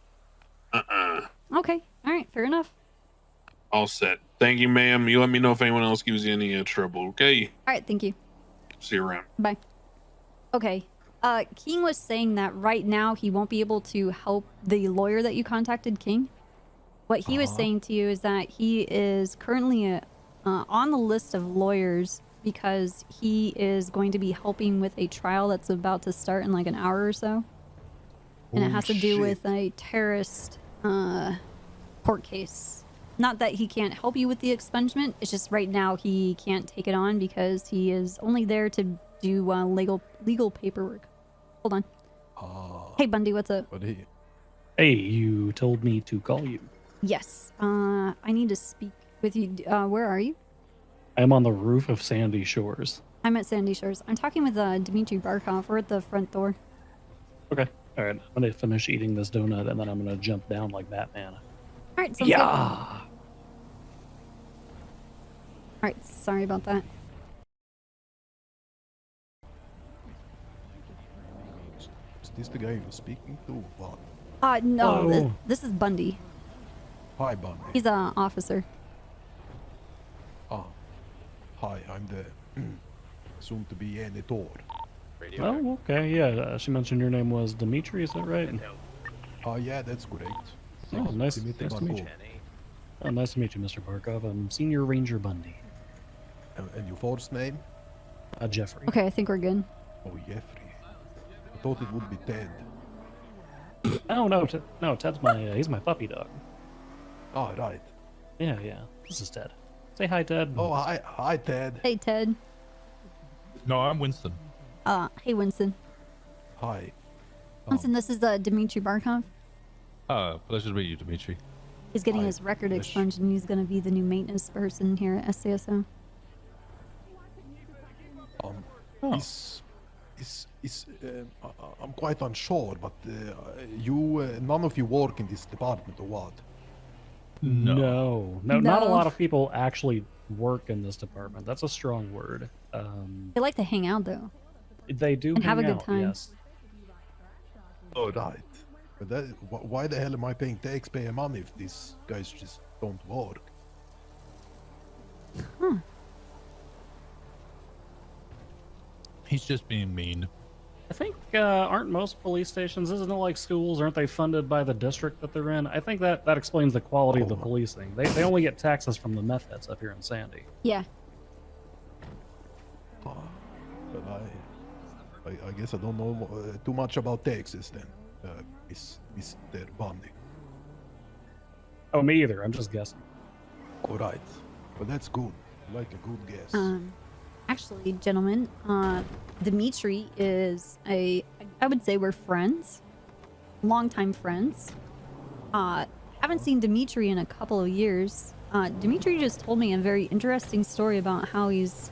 [SPEAKER 1] Okay, all right, fair enough.
[SPEAKER 21] All set. Thank you, ma'am. You let me know if anyone else gives you any trouble. Okay.
[SPEAKER 1] All right, thank you.
[SPEAKER 21] See you around.
[SPEAKER 1] Bye. Okay. King was saying that right now he won't be able to help the lawyer that you contacted, King. What he was saying to you is that he is currently on the list of lawyers because he is going to be helping with a trial that's about to start in like an hour or so. And it has to do with a terrorist court case. Not that he can't help you with the expungement, it's just right now he can't take it on because he is only there to do legal paperwork. Hold on. Hey, Bundy, what's up?
[SPEAKER 23] Hey, you told me to call you.
[SPEAKER 1] Yes. I need to speak with you. Where are you?
[SPEAKER 23] I'm on the roof of Sandy Shores.
[SPEAKER 1] I'm at Sandy Shores. I'm talking with Dmitry Barkov. We're at the front door.
[SPEAKER 23] Okay. All right. I'm going to finish eating this donut, and then I'm going to jump down like Batman.
[SPEAKER 1] All right, sounds good. All right, sorry about that.
[SPEAKER 22] Is this the guy you were speaking to? What?
[SPEAKER 1] No, this is Bundy.
[SPEAKER 22] Hi, Bundy.
[SPEAKER 1] He's an officer.
[SPEAKER 22] Hi, I'm the soon to be Enitor.
[SPEAKER 23] Oh, okay, yeah. She mentioned your name was Dimitri, is that right?
[SPEAKER 22] Yeah, that's correct.
[SPEAKER 23] Oh, nice to
[SPEAKER 22] Dimitri
[SPEAKER 23] meet you.
[SPEAKER 22] Barkov.
[SPEAKER 23] Oh, nice to meet you, Mr. Barkov. I'm Senior Ranger Bundy.
[SPEAKER 22] And your first name?
[SPEAKER 23] Jeffrey.
[SPEAKER 1] Okay, I think we're good.
[SPEAKER 22] Oh, Jeffrey. I thought it would be Ted.
[SPEAKER 23] Oh no, no, Ted's he's my puppy dog.
[SPEAKER 22] Oh, right.
[SPEAKER 23] Yeah, yeah. This is Ted. Say hi, Ted.
[SPEAKER 22] Oh, hi, Ted.
[SPEAKER 1] Hey, Ted.
[SPEAKER 3] No, I'm Winston.
[SPEAKER 1] Hey, Winston.
[SPEAKER 22] Hi.
[SPEAKER 1] Winston, this is Dmitry Barkov.
[SPEAKER 3] Pleasure to meet you, Dimitri.
[SPEAKER 1] He's getting his record expunged, and he's going to be the new maintenance person here at SCSO.
[SPEAKER 22] I'm quite unsure, but none of you work in this department, or what?
[SPEAKER 23] No, not a lot of people actually work in this department. That's a strong word.
[SPEAKER 1] They like to hang out, though.
[SPEAKER 23] They do
[SPEAKER 1] and have a
[SPEAKER 23] hang
[SPEAKER 1] good
[SPEAKER 23] out,
[SPEAKER 1] time.
[SPEAKER 23] Yes.
[SPEAKER 22] Oh, right. But why the hell am I paying taxpayer money if these guys just don't work?
[SPEAKER 1] Huh.
[SPEAKER 3] He's just being mean.
[SPEAKER 23] I think aren't most police stations? Isn't it like schools? Aren't they funded by the district that they're in? I think that explains the quality of the policing. They only get taxes from the meth heads up here in Sandy.
[SPEAKER 1] Yeah.
[SPEAKER 22] But I guess I don't know too much about taxes then, Mr. Bundy.
[SPEAKER 23] Oh, me either. I'm just guessing.
[SPEAKER 22] All right. Well, that's good. I like a good guess.
[SPEAKER 1] Actually, gentlemen, Dimitri is I would say we're friends. Longtime friends. Haven't seen Dimitri in a couple of years. Dimitri just told me a very interesting story about how he's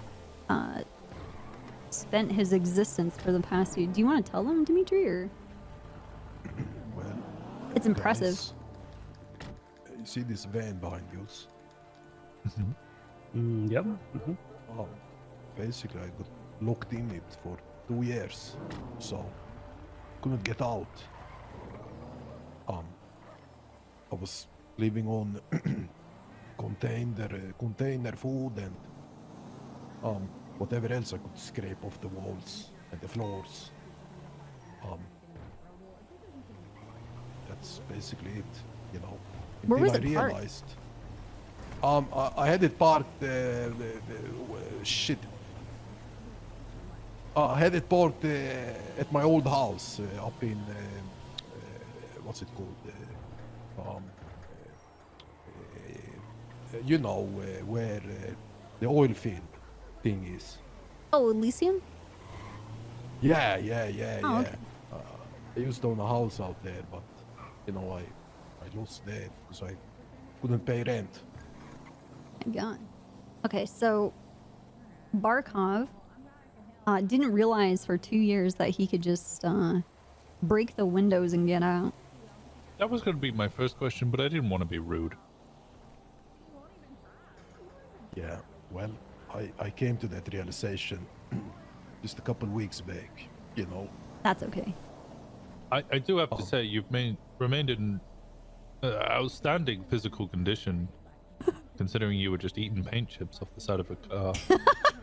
[SPEAKER 1] spent his existence for the past year. Do you want to tell them, Dimitri, or?
[SPEAKER 22] Well,
[SPEAKER 1] it's impressive.
[SPEAKER 22] guys, you see this van behind you?
[SPEAKER 23] Yep.
[SPEAKER 22] Basically, I got locked in it for 2 years, so couldn't get out. I was living on container food and whatever else I could scrape off the walls and the floors. That's basically it, you know.
[SPEAKER 1] Where was
[SPEAKER 22] Until
[SPEAKER 1] it
[SPEAKER 22] I
[SPEAKER 1] parked?
[SPEAKER 22] realized. I had it parked. Shit. I had it parked at my old house up in what's it called? You know where the oil field thing is.
[SPEAKER 1] Oh, Elysium?
[SPEAKER 22] Yeah.
[SPEAKER 1] Oh, okay.
[SPEAKER 22] I used to own a house out there, but you know I lost that because I couldn't pay rent.
[SPEAKER 1] My God. Okay, so Barkov didn't realize for 2 years that he could just break the windows and get out.
[SPEAKER 3] That was going to be my first question, but I didn't want to be rude.
[SPEAKER 22] Yeah, well, I came to that realization just a couple weeks back, you know.
[SPEAKER 1] That's okay.
[SPEAKER 3] I do have to say, you've remained in outstanding physical condition, considering you were just eating paint chips off the side of a car.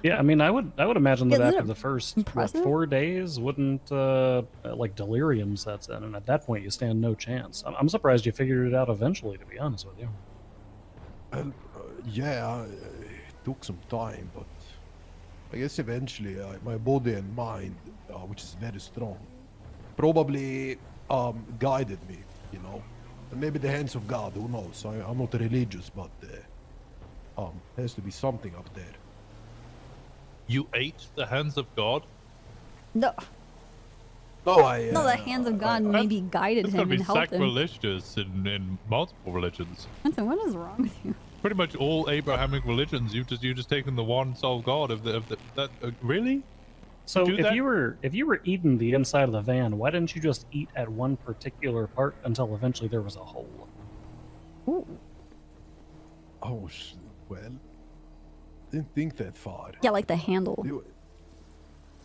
[SPEAKER 23] Yeah, I mean, I would imagine that
[SPEAKER 1] Yeah, isn't
[SPEAKER 23] after
[SPEAKER 1] it
[SPEAKER 23] the first
[SPEAKER 1] impressive?
[SPEAKER 23] 4 days, wouldn't like delirium sets in, and at that point you stand no chance. I'm surprised you figured it out eventually, to be honest with you.
[SPEAKER 22] Well, yeah, it took some time, but I guess eventually my body and mind, which is very strong, probably guided me, you know. And maybe the hands of God, who knows? I'm not religious, but has to be something up there.
[SPEAKER 3] You ate the hands of God?
[SPEAKER 1] No.
[SPEAKER 22] No,
[SPEAKER 1] No, the hands of God maybe guided
[SPEAKER 3] It's
[SPEAKER 1] him
[SPEAKER 3] going to
[SPEAKER 1] and
[SPEAKER 3] be
[SPEAKER 1] helped him.
[SPEAKER 3] sacrilegious in multiple religions.
[SPEAKER 1] Winston, what is wrong with you?
[SPEAKER 3] Pretty much all Abrahamic religions, you've just taken the one sole God of that. Really?
[SPEAKER 23] So
[SPEAKER 3] Do
[SPEAKER 23] if
[SPEAKER 3] that?
[SPEAKER 23] you were eating the inside of the van, why didn't you just eat at one particular part until eventually there was a hole?
[SPEAKER 1] Ooh.
[SPEAKER 22] Oh, well, didn't think that far.
[SPEAKER 1] Yeah, like the handle.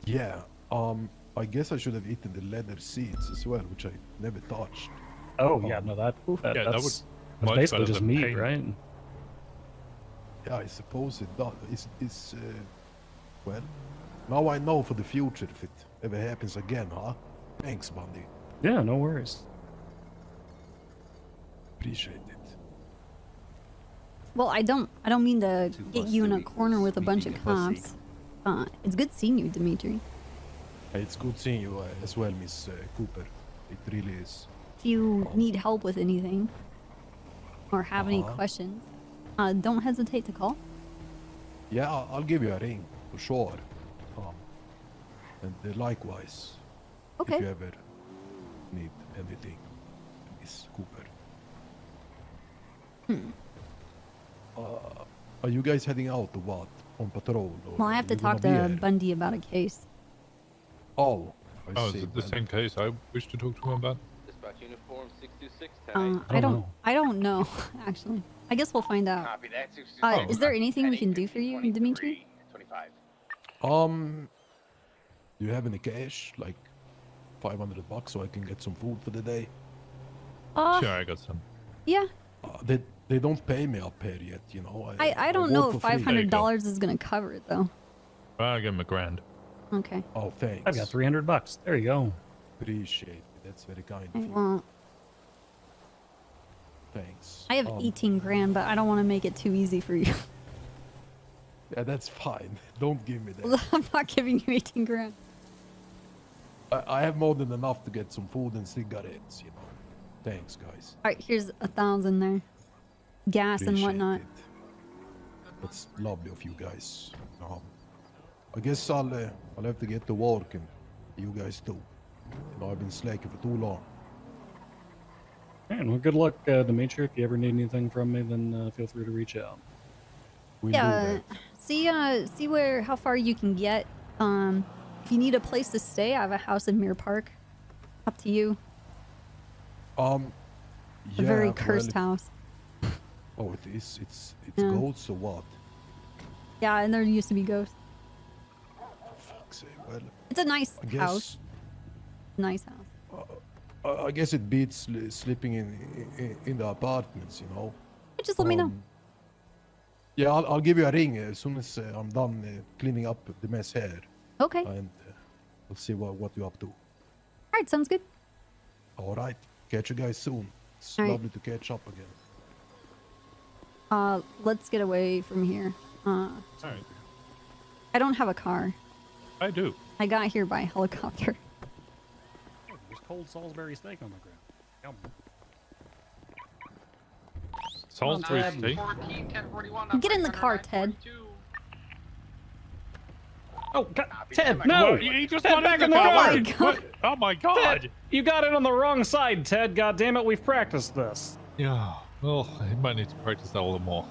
[SPEAKER 22] Yeah, I guess I should have eaten the leather seats as well, which I never touched.
[SPEAKER 23] Oh yeah, no, that
[SPEAKER 3] Yeah, that
[SPEAKER 23] that's,
[SPEAKER 3] would
[SPEAKER 23] that's
[SPEAKER 3] much
[SPEAKER 23] basically
[SPEAKER 3] better
[SPEAKER 23] just
[SPEAKER 3] than
[SPEAKER 23] meat,
[SPEAKER 3] paint.
[SPEAKER 23] right?
[SPEAKER 22] Yeah, I suppose it does. It's well, Now I know for the future if it ever happens again, huh? Thanks, Bundy.
[SPEAKER 23] Yeah, no worries.
[SPEAKER 22] Appreciate it.
[SPEAKER 1] Well, I don't mean to get you in a corner with a bunch of cops. It's good seeing you, Dimitri.
[SPEAKER 22] Hey, it's good seeing you as well, Miss Cooper. It really is.
[SPEAKER 1] If you need help with anything or have any questions, don't hesitate to call.
[SPEAKER 22] Yeah, I'll give you a ring for sure. And likewise.
[SPEAKER 1] Okay.
[SPEAKER 22] If you ever need anything, Miss Cooper. Are you guys heading out or what? On patrol? Or
[SPEAKER 1] Well, I have to
[SPEAKER 22] you gonna
[SPEAKER 1] talk
[SPEAKER 22] be
[SPEAKER 1] to
[SPEAKER 22] here?
[SPEAKER 1] Bundy about a case.
[SPEAKER 22] Oh, I
[SPEAKER 3] Is
[SPEAKER 22] see.
[SPEAKER 3] it the same case I wish to talk to him about?
[SPEAKER 12] Dispatch uniform 626
[SPEAKER 1] I don't know, actually. I guess we'll find out.
[SPEAKER 12] Copy that. 626.
[SPEAKER 1] Is there anything we can do for you, Dimitri?
[SPEAKER 12] 25.
[SPEAKER 22] Do you have any cash? Like $500 so I can get some food for the day?
[SPEAKER 3] Sure, I got some.
[SPEAKER 1] Yeah.
[SPEAKER 22] They don't pay me up here yet, you know.
[SPEAKER 1] I don't know
[SPEAKER 22] work
[SPEAKER 1] if
[SPEAKER 22] for free.
[SPEAKER 1] $500 is gonna cover it though.
[SPEAKER 3] I'll give him $1,000.
[SPEAKER 1] Okay.
[SPEAKER 22] Oh, thanks.
[SPEAKER 23] I've got $300. There you go.
[SPEAKER 22] Appreciate it. That's very kind
[SPEAKER 1] I
[SPEAKER 22] of you.
[SPEAKER 1] won't.
[SPEAKER 22] Thanks.
[SPEAKER 1] I have 18 grand, but I don't want to make it too easy for you.
[SPEAKER 22] Yeah, that's fine. Don't give me that.
[SPEAKER 1] I'm not giving you 18 grand.
[SPEAKER 22] I have more than enough to get some food and cigarettes, you know. Thanks, guys.
[SPEAKER 1] All right, here's 1,000 there. Gas and
[SPEAKER 22] Appreciate
[SPEAKER 1] whatnot.
[SPEAKER 22] it. That's lovely of you guys. I guess I'll have to get to work, and you guys too. You know, I've been slacking for too long.
[SPEAKER 23] And well, good luck, Dimitri. If you ever need anything from me, then feel free to reach out.
[SPEAKER 1] Yeah. See how far you can get. If you need a place to stay, I have a house in Mirror Park. Up to you. A very cursed house.
[SPEAKER 22] Oh, it is. It's
[SPEAKER 1] Yeah.
[SPEAKER 22] ghosts or what?
[SPEAKER 1] Yeah, and there used to be ghosts.
[SPEAKER 22] Fuck's sake. Well,
[SPEAKER 1] It's a nice
[SPEAKER 22] I guess
[SPEAKER 1] house. Nice house.
[SPEAKER 22] I guess it beats sleeping in the apartments, you know.
[SPEAKER 1] Just let me know.
[SPEAKER 22] Yeah, I'll give you a ring as soon as I'm done cleaning up the mess here.
[SPEAKER 1] Okay.
[SPEAKER 22] And we'll see what you're up to.
[SPEAKER 1] All right, sounds good.
[SPEAKER 22] All right. Catch you guys soon. It's
[SPEAKER 1] All right.
[SPEAKER 22] lovely to catch up again.
[SPEAKER 1] Let's get away from here.
[SPEAKER 3] Sorry.
[SPEAKER 1] I don't have a car.
[SPEAKER 3] I do.
[SPEAKER 1] I got here by helicopter.
[SPEAKER 23] There's cold Salisbury steak on the ground. Yum.
[SPEAKER 3] Salisbury steak?
[SPEAKER 1] Get in the car, Ted.
[SPEAKER 23] Oh, God. Ted, no!
[SPEAKER 3] What? You just
[SPEAKER 23] Ted,
[SPEAKER 3] got
[SPEAKER 23] back
[SPEAKER 3] in
[SPEAKER 23] in
[SPEAKER 3] the
[SPEAKER 23] the
[SPEAKER 3] car.
[SPEAKER 23] car!
[SPEAKER 3] What? Oh my god!
[SPEAKER 23] Ted, you got it on the wrong side, Ted. God damn it, we've practiced this.
[SPEAKER 3] Yeah. Well, I might need to practice that a little more.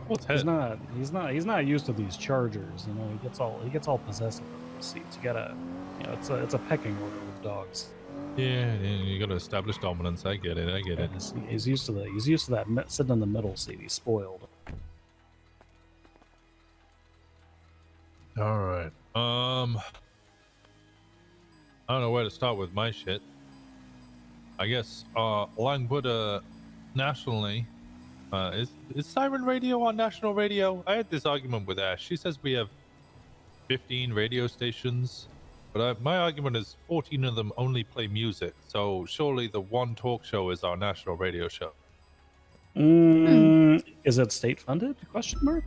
[SPEAKER 3] What's
[SPEAKER 23] He's
[SPEAKER 3] head?
[SPEAKER 23] he's not used to these chargers. You know, he gets all possessive of those seats. You gotta, you know, it's a pecking order with dogs.
[SPEAKER 3] Yeah, you gotta establish dominance. I get it. I get it.
[SPEAKER 23] He's used to that. He's used to that sitting in the middle seat. He's spoiled.
[SPEAKER 3] All right. I don't know where to start with my shit. I guess Langbuddha nationally is Siren Radio on national radio? I had this argument with Ash. She says we have 15 radio stations, but my argument is 14 of them only play music. So surely the one talk show is our national radio show.
[SPEAKER 23] Is it state funded? Question mark.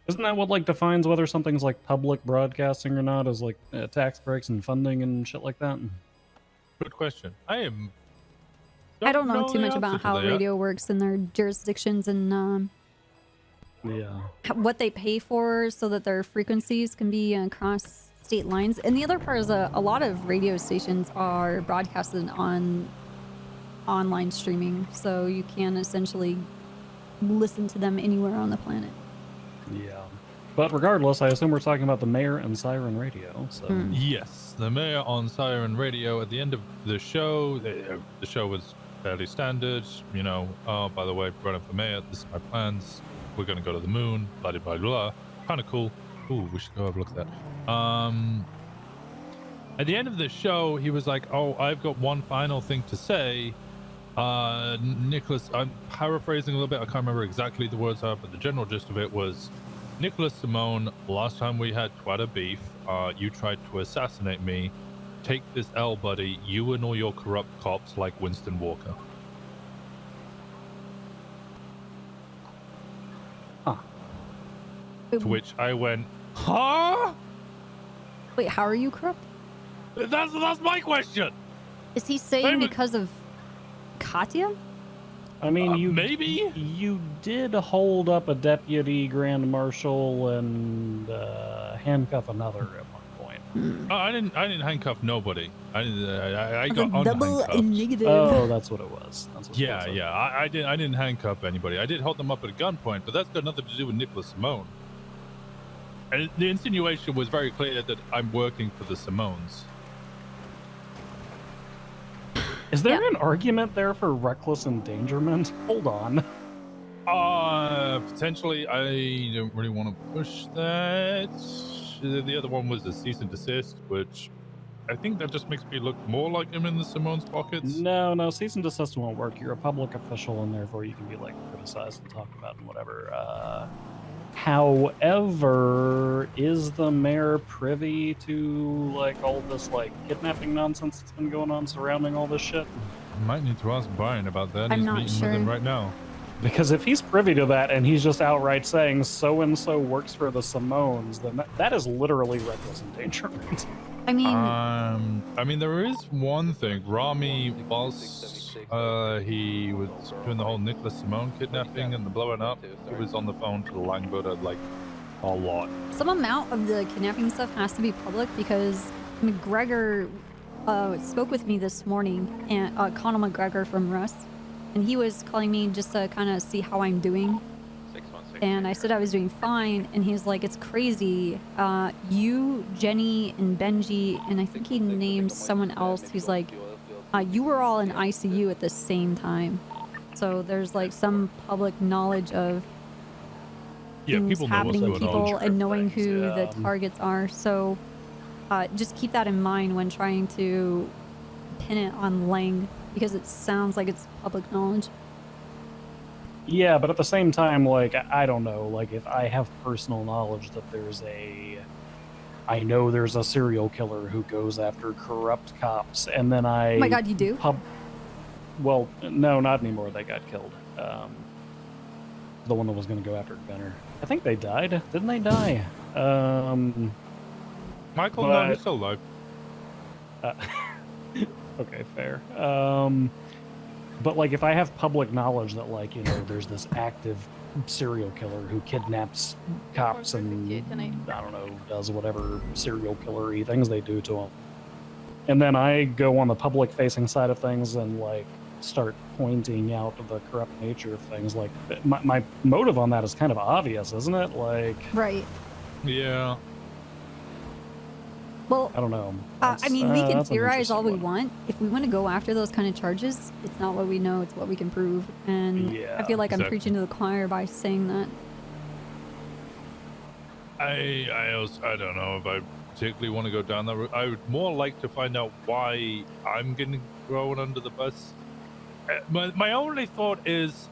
[SPEAKER 23] Isn't that what like defines whether something's like public broadcasting or not? Is like tax breaks and funding and shit like that?
[SPEAKER 3] Good question.
[SPEAKER 1] I don't know too
[SPEAKER 3] the
[SPEAKER 1] much about
[SPEAKER 3] answer to
[SPEAKER 1] how
[SPEAKER 3] that.
[SPEAKER 1] radio works in their jurisdictions and what they pay for so that their frequencies can be across state lines. And the other part is a lot of radio stations are broadcasted on online streaming, so you can essentially listen to them anywhere on the planet.
[SPEAKER 23] Yeah. But regardless, I assume we're talking about the mayor and Siren Radio. So
[SPEAKER 3] Yes, the mayor on Siren Radio. At the end of the show, the show was fairly standard. You know, by the way, running for mayor, this is my plans. We're going to go to the moon, blah, blah, blah. Kind of cool. Ooh, we should go have a look at that. At the end of the show, he was like, oh, I've got one final thing to say. Nicholas, I'm paraphrasing a little bit. I can't remember exactly the words are, but the general gist of it was, Nicholas Simone, last time we had quite a beef, you tried to assassinate me. Take this L, buddy. You and all your corrupt cops like Winston Walker. To which I went, huh?
[SPEAKER 1] Wait, how are you corrupt?
[SPEAKER 3] That's my question.
[SPEAKER 1] Is he saying because of Katya?
[SPEAKER 23] I mean, you
[SPEAKER 3] maybe
[SPEAKER 23] you did hold up a deputy grand marshal and handcuff another at one point.
[SPEAKER 3] I didn't handcuff nobody. I
[SPEAKER 1] That's
[SPEAKER 3] got
[SPEAKER 1] a double
[SPEAKER 3] unhandcuffed.
[SPEAKER 1] negative.
[SPEAKER 23] Oh, that's what it was. That's what
[SPEAKER 3] Yeah, yeah. I didn't handcuff anybody. I did hold them up at a gunpoint, but that's got nothing to do with Nicholas Simone. And the insinuation was very clear that I'm working for the Simones.
[SPEAKER 23] Is there an argument there for reckless endangerment? Hold on.
[SPEAKER 3] Potentially, I don't really want to push that. The other one was a cease and desist, which I think that just makes me look more like I'm in the Simone's pockets.
[SPEAKER 23] No, cease and desist won't work. You're a public official, and therefore you can be like criticized and talked about and whatever. However, is the mayor privy to like all this like kidnapping nonsense that's been going on surrounding all this shit?
[SPEAKER 3] I might need to ask Brian about that.
[SPEAKER 1] I'm
[SPEAKER 3] He's
[SPEAKER 1] not
[SPEAKER 3] meeting
[SPEAKER 1] sure.
[SPEAKER 3] with him right now.
[SPEAKER 23] Because if he's privy to that and he's just outright saying so and so works for the Simones, then that is literally reckless endangerment.
[SPEAKER 1] I mean,
[SPEAKER 3] there is one thing. Rami, whilst he was doing the whole Nicholas Simone kidnapping and the blowing up, he was on the phone to the Langbuddha like a lot.
[SPEAKER 1] some amount of the kidnapping stuff has to be public because McGregor spoke with me this morning, and Conal McGregor from Russ, and he was calling me just to kind of see how I'm doing. And I said I was doing fine, and he's like, it's crazy. You, Jenny, and Benji, and I think he named someone else. He's like, you were all in ICU at the same time. So there's like some public knowledge of things
[SPEAKER 3] people know what's
[SPEAKER 1] happening to
[SPEAKER 3] going
[SPEAKER 1] people
[SPEAKER 3] on.
[SPEAKER 1] and knowing who the targets are. So just keep that in mind when trying to pin it on Lang, because it sounds like it's public knowledge.
[SPEAKER 23] Yeah, but at the same time, like, I don't know, like, if I have personal knowledge that I know there's a serial killer who goes after corrupt cops, and then
[SPEAKER 1] Oh my god, you do?
[SPEAKER 23] Well, no, not anymore. They got killed. The one that was going to go after Gunner. I think they died. Didn't they die?
[SPEAKER 3] Michael, no, he's still alive.
[SPEAKER 23] Okay, fair. But like, if I have public knowledge that, like, you know, there's this active serial killer who kidnaps cops and I don't know, does whatever serial killer-y things they do to them, and then I go on the public-facing side of things and like start pointing out the corrupt nature of things, like my motive on that is kind of obvious, isn't it? Like,
[SPEAKER 1] right?
[SPEAKER 3] Yeah.
[SPEAKER 1] Well,
[SPEAKER 23] I don't know.
[SPEAKER 1] I mean, we can
[SPEAKER 23] That's an
[SPEAKER 1] theorize all we
[SPEAKER 23] interesting
[SPEAKER 1] want. If we want to go after those kind of charges, it's not what we know, it's what we can prove. And I feel like I'm
[SPEAKER 3] exactly.
[SPEAKER 1] preaching to the choir by saying that.
[SPEAKER 3] I don't know if I particularly want to go down that route. I would more like to find out why I'm getting thrown under the bus. My only thought is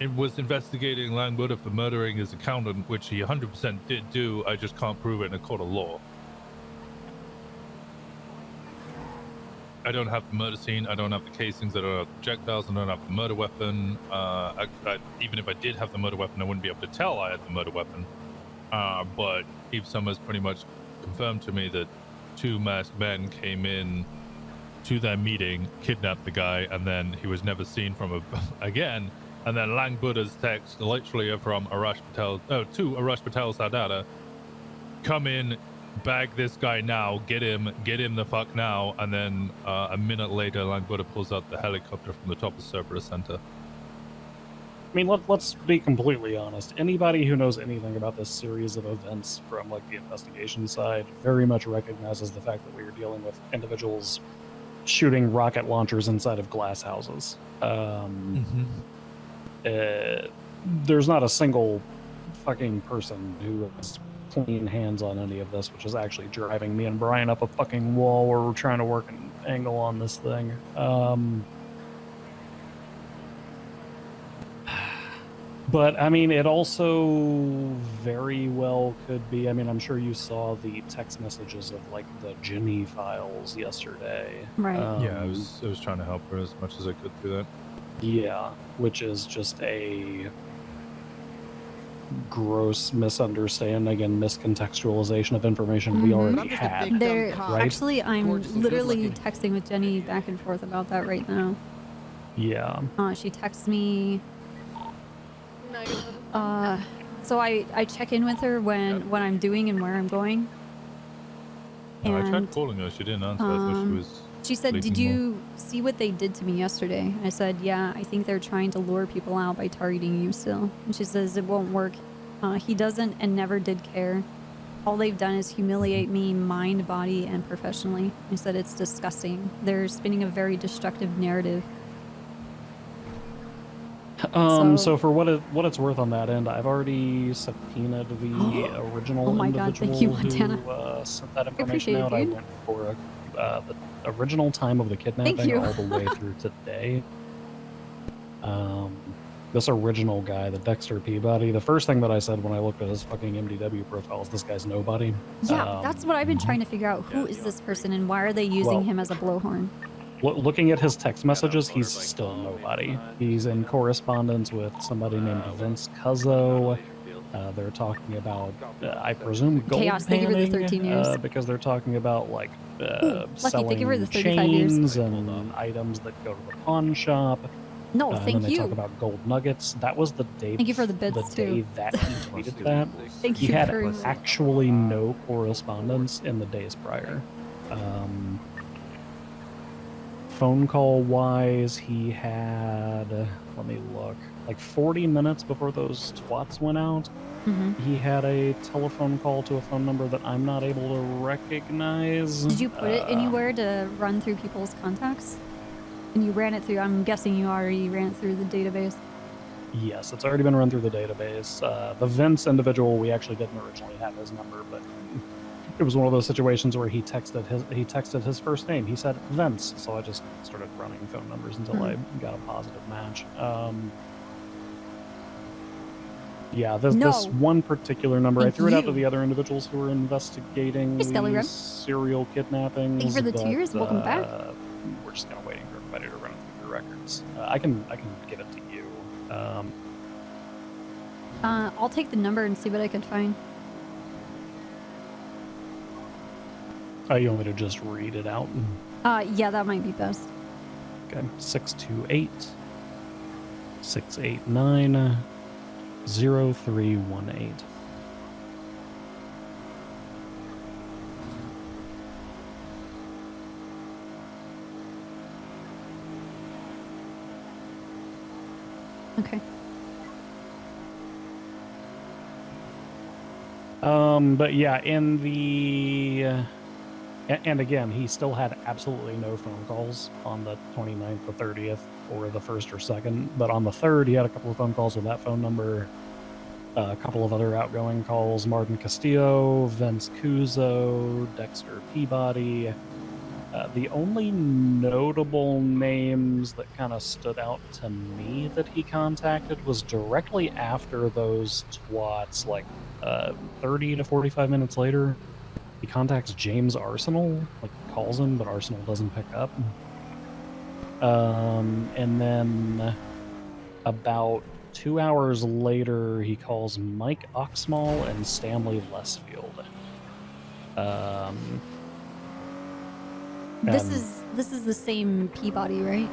[SPEAKER 3] It was investigating Langbuddha for murdering his accountant, which he 100% did do. I just can't prove it in a court of law. I don't have the murder scene. I don't have the casings. I don't have the projectiles. I don't have the murder weapon. Even if I did have the murder weapon, I wouldn't be able to tell I had the murder weapon. But Eve Summers pretty much confirmed to me that 2 masked men came in to their meeting, kidnapped the guy, and then he was never seen from again. And then Langbuddha's text literally are from to Arash Patel Sadada. Come in, bag this guy now, get him the fuck now. And then a minute later, Langbuddha pulls out the helicopter from the top of Cerberus Center.
[SPEAKER 23] I mean, let's be completely honest. Anybody who knows anything about this series of events from like the investigation side very much recognizes the fact that we are dealing with individuals shooting rocket launchers inside of glass houses. There's not a single fucking person who has clean hands on any of this, which is actually driving me and Brian up a fucking wall where we're trying to work angle on this thing. But I mean, it also very well could be. I mean, I'm sure you saw the text messages of like the Ginny files yesterday.
[SPEAKER 1] Right.
[SPEAKER 3] Yeah, I was trying to help her as much as I could through that.
[SPEAKER 23] Yeah, which is just a gross misunderstanding and miscontextualization of information we already had.
[SPEAKER 1] There,
[SPEAKER 23] right?
[SPEAKER 1] actually, I'm literally texting with Jenny back and forth about that right now.
[SPEAKER 23] Yeah.
[SPEAKER 1] She texts me. So I check in with her when I'm doing and where I'm going.
[SPEAKER 3] No, I
[SPEAKER 1] And
[SPEAKER 3] tried calling her. She didn't answer. I thought she was.
[SPEAKER 1] she said,
[SPEAKER 3] sleeping
[SPEAKER 1] "Did
[SPEAKER 3] more."
[SPEAKER 1] you see what they did to me yesterday?" I said, "Yeah, I think they're trying to lure people out by targeting you still." And she says, "It won't work. He doesn't and never did care. All they've done is humiliate me, mind, body, and professionally." I said, "It's disgusting. They're spinning a very destructive narrative."
[SPEAKER 23] So for what it's worth on that end, I've already subpoenaed the original
[SPEAKER 1] Oh my
[SPEAKER 23] individual
[SPEAKER 1] God, thank you, Montana.
[SPEAKER 23] who sent that
[SPEAKER 1] appreciate
[SPEAKER 23] information
[SPEAKER 1] it,
[SPEAKER 23] out. I
[SPEAKER 1] dude.
[SPEAKER 23] went for the original time of the kidnapping
[SPEAKER 1] you.
[SPEAKER 23] all the way through today. This original guy, the Dexter Peabody, the first thing that I said when I looked at his fucking MDW profile is this guy's nobody.
[SPEAKER 1] Yeah, that's what I've been trying to figure out. Who is this person and why are they using
[SPEAKER 23] Well-
[SPEAKER 1] him as a blowhorn?
[SPEAKER 23] Looking at his text messages, he's still nobody. He's in correspondence with somebody named Vince Cuzzo. They're talking about, I presume, gold
[SPEAKER 1] Chaos, thank you for the
[SPEAKER 23] panning,
[SPEAKER 1] 13 years.
[SPEAKER 23] because they're talking about like
[SPEAKER 1] Lucky,
[SPEAKER 23] selling
[SPEAKER 1] thank you for the 35 years.
[SPEAKER 23] chains and items that go to the pawn shop.
[SPEAKER 1] No,
[SPEAKER 23] and
[SPEAKER 1] thank
[SPEAKER 23] then they talk
[SPEAKER 1] you.
[SPEAKER 23] about gold nuggets. That was the day.
[SPEAKER 1] Thank you for the bits,
[SPEAKER 23] the day
[SPEAKER 1] too.
[SPEAKER 23] that he tweeted that.
[SPEAKER 1] Thank
[SPEAKER 23] he
[SPEAKER 1] you
[SPEAKER 23] had
[SPEAKER 1] very much.
[SPEAKER 23] actually no correspondence in the days prior. Phone call wise, he had, let me look, like 40 minutes before those twats went out. He had a telephone call to a phone number that I'm not able to recognize.
[SPEAKER 1] Did you put it anywhere to run through people's contacts? And you ran it through, I'm guessing you already ran it through the database.
[SPEAKER 23] Yes, it's already been run through the database. The Vince individual, we actually didn't originally have his number, but it was one of those situations where he texted his first name. He said Vince, so I just started running phone numbers until I got a positive match. Yeah, this one particular number, I threw it out to the other individuals who were investigating these serial kidnappings.
[SPEAKER 1] Thank you for the 2 years. Welcome back.
[SPEAKER 23] We're just kind of waiting for everybody to run through the records. I can give it to you.
[SPEAKER 1] I'll take the number and see what I can find.
[SPEAKER 23] You want me to just read it out?
[SPEAKER 1] Yeah, that might be best.
[SPEAKER 23] Okay, 628 689 0318.
[SPEAKER 1] Okay.
[SPEAKER 23] But yeah, in the and again, he still had absolutely no phone calls on the 29th, the 30th, or the 1st or 2nd. But on the 3rd, he had a couple of phone calls with that phone number, a couple of other outgoing calls, Martin Castillo, Vince Cuzzo, Dexter Peabody. The only notable names that kind of stood out to me that he contacted was directly after those twats, like 30 to 45 minutes later. He contacts James Arsenal, like calls him, but Arsenal doesn't pick up. And then about 2 hours later, he calls Mike Oxmall and Stanley Lesfield.
[SPEAKER 1] This is the same Peabody, right?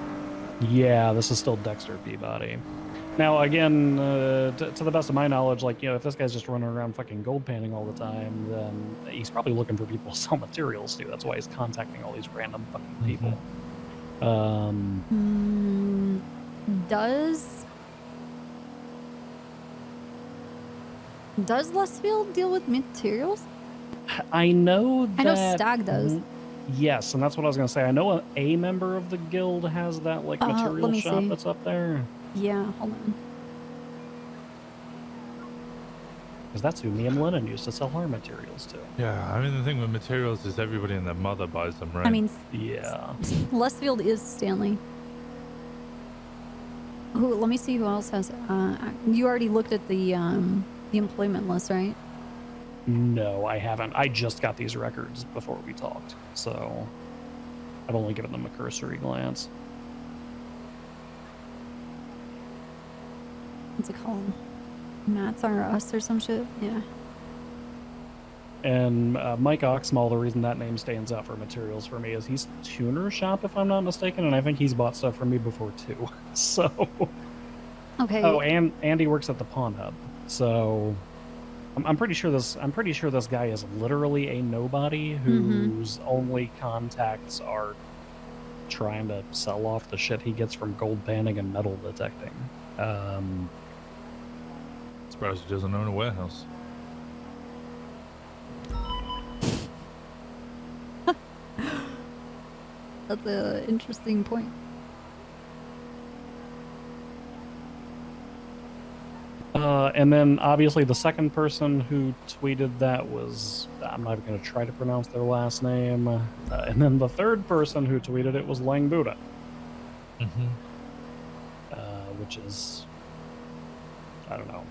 [SPEAKER 23] Yeah, this is still Dexter Peabody. Now, again, to the best of my knowledge, like, you know, if this guy's just running around fucking gold panning all the time, then he's probably looking for people to sell materials to. That's why he's contacting all these random fucking people.
[SPEAKER 1] Does Lesfield deal with materials?
[SPEAKER 23] I know that...
[SPEAKER 1] I know Stag does.
[SPEAKER 23] Yes, and that's what I was going to say. I know a member of the guild has that, like, material shop that's up there.
[SPEAKER 1] Yeah, hold on.
[SPEAKER 23] because that's who me and Lennon used to sell our materials to.
[SPEAKER 3] Yeah, I mean the thing with materials is everybody and their mother buys them, right?
[SPEAKER 1] I mean,
[SPEAKER 23] yeah.
[SPEAKER 1] Lesfield is Stanley. Who? Let me see who else has. You already looked at the employment list, right?
[SPEAKER 23] No, I haven't. I just got these records before we talked, so I've only given them a cursory glance.
[SPEAKER 1] What's it called? Matt's R Us or some shit? Yeah.
[SPEAKER 23] And Mike Oxmall, the reason that name stands out for materials for me is he's Tuner Shop, if I'm not mistaken, and I think he's bought stuff from me before too. So.
[SPEAKER 1] Okay.
[SPEAKER 23] Oh, and Andy works at the Pawn Hub, so I'm pretty sure this. I'm pretty sure this guy is literally a nobody whose only contacts are trying to sell off the shit he gets from gold panning and metal detecting.
[SPEAKER 3] Surprised he doesn't own a warehouse.
[SPEAKER 1] That's an interesting point.
[SPEAKER 23] And then obviously the second person who tweeted that was, I'm not even going to try to pronounce their last name. And then the third person who tweeted it was Lang Buddha. Which is, I don't know.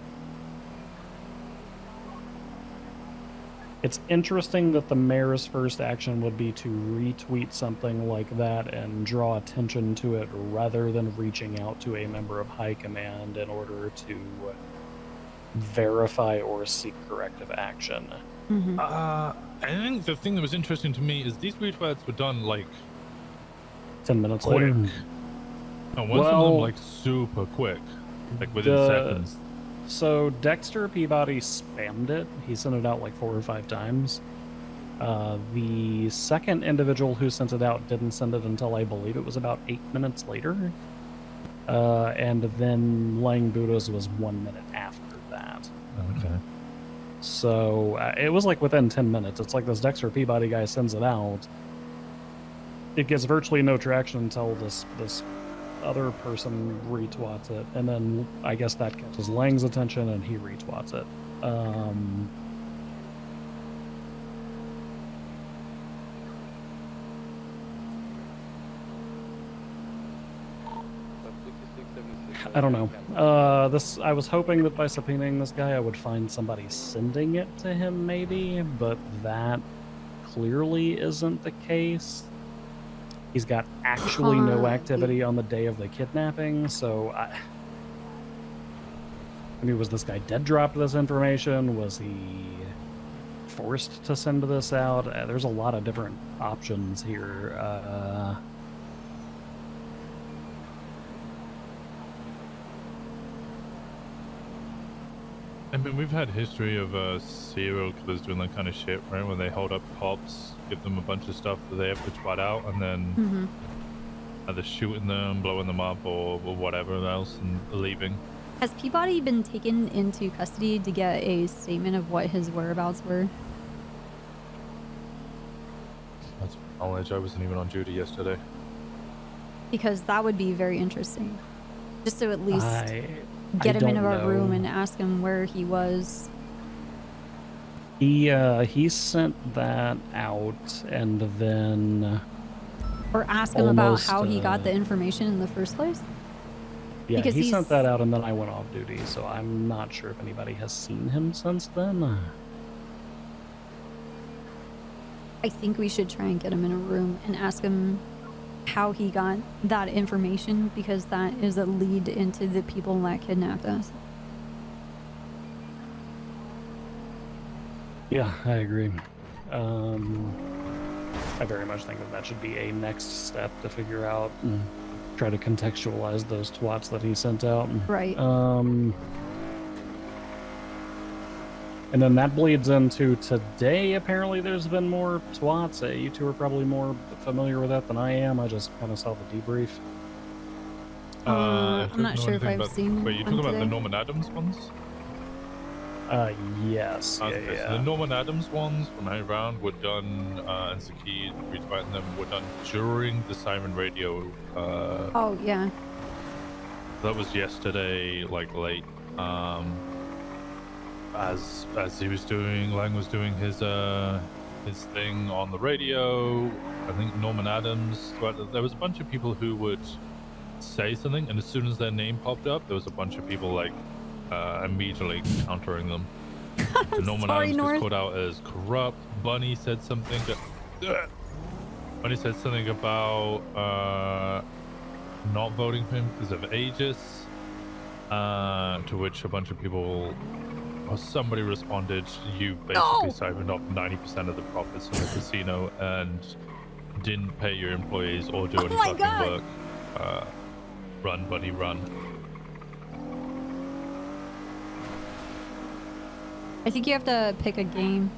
[SPEAKER 23] It's interesting that the mayor's first action would be to retweet something like that and draw attention to it rather than reaching out to a member of high command in order to verify or seek corrective action.
[SPEAKER 3] I think the thing that was interesting to me is these retweets were done like
[SPEAKER 23] 10 minutes
[SPEAKER 3] quick.
[SPEAKER 23] later.
[SPEAKER 3] And one of them like super quick, like within seconds.
[SPEAKER 23] So Dexter Peabody spammed it. He sent it out like 4 or 5 times. The second individual who sent it out didn't send it until I believe it was about 8 minutes later. And then Lang Buddha's was 1 minute after that.
[SPEAKER 3] Okay.
[SPEAKER 23] So it was like within 10 minutes. It's like this Dexter Peabody guy sends it out. It gets virtually no traction until this other person retweets it, and then I guess that catches Lang's attention and he retweets it. I don't know. I was hoping that by subpoenaing this guy I would find somebody sending it to him maybe, but that clearly isn't the case. He's got actually no activity on the day of the kidnapping, so I mean, was this guy dead dropped this information? Was he forced to send this out? There's a lot of different options here.
[SPEAKER 3] I mean, we've had history of serial killers doing that kind of shit, right? When they hold up cops, give them a bunch of stuff that they have to twat out, and then either shooting them, blowing them up, or whatever else, and leaving.
[SPEAKER 1] Has Peabody been taken into custody to get a statement of what his whereabouts were?
[SPEAKER 3] That's knowledge. I wasn't even on duty yesterday.
[SPEAKER 1] Because that would be very interesting. Just to at least get him into our room and ask him where he was.
[SPEAKER 23] He sent that out and then...
[SPEAKER 1] Or ask him about how he got the information in the first place?
[SPEAKER 23] Yeah,
[SPEAKER 1] because
[SPEAKER 23] he sent that out and then I went off duty, so I'm not sure if anybody has seen him since then.
[SPEAKER 1] I think we should try and get him in a room and ask him how he got that information, because that is a lead into the people that kidnapped us.
[SPEAKER 23] Yeah, I agree. I very much think that should be a next step to figure out and try to contextualize those twats that he sent out.
[SPEAKER 1] Right.
[SPEAKER 23] And then that bleeds into today. Apparently there's been more twats. You two are probably more familiar with that than I am. I just kind of saw the debrief.
[SPEAKER 1] I'm not sure if I've seen.
[SPEAKER 3] Wait, you talking about the Norman Adams ones?
[SPEAKER 23] Yes.
[SPEAKER 3] Okay,
[SPEAKER 23] Yeah.
[SPEAKER 3] so the Norman Adams ones from around were done, and Saki retweeting them, were done during the Siren Radio.
[SPEAKER 1] Oh, yeah.
[SPEAKER 3] That was yesterday, like late. as he was doing, Lang was doing his thing on the radio. I think Norman Adams. There was a bunch of people who would say something, and as soon as their name popped up, there was a bunch of people like immediately countering them. So Norman Adams was called out as corrupt. Bunny said something. Bunny said something about not voting for him because of Aegis. To which a bunch of people, or somebody responded, "You basically siphoned off 90% of the profits from the casino and didn't pay your employees or do any fucking work. Run, buddy, run."
[SPEAKER 1] I think you have to pick a game.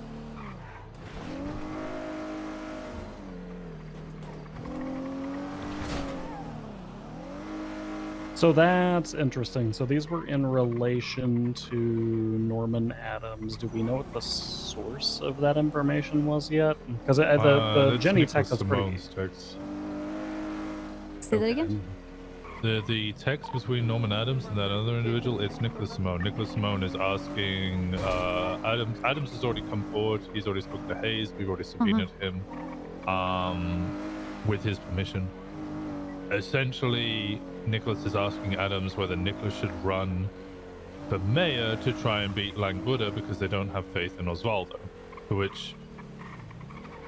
[SPEAKER 23] So that's interesting. So these were in relation to Norman Adams. Do we know what the source of that information was yet? Because the Jenny text is pretty.
[SPEAKER 1] Say that again?
[SPEAKER 3] The text between Norman Adams and that other individual, it's Nicholas Simone. Nicholas Simone is asking, Adams has already come forward. He's already spoken to Hayes. We've already subpoenaed him with his permission. Essentially, Nicholas is asking Adams whether Nicholas should run for mayor to try and beat Lang Buddha because they don't have faith in Osvaldo. To which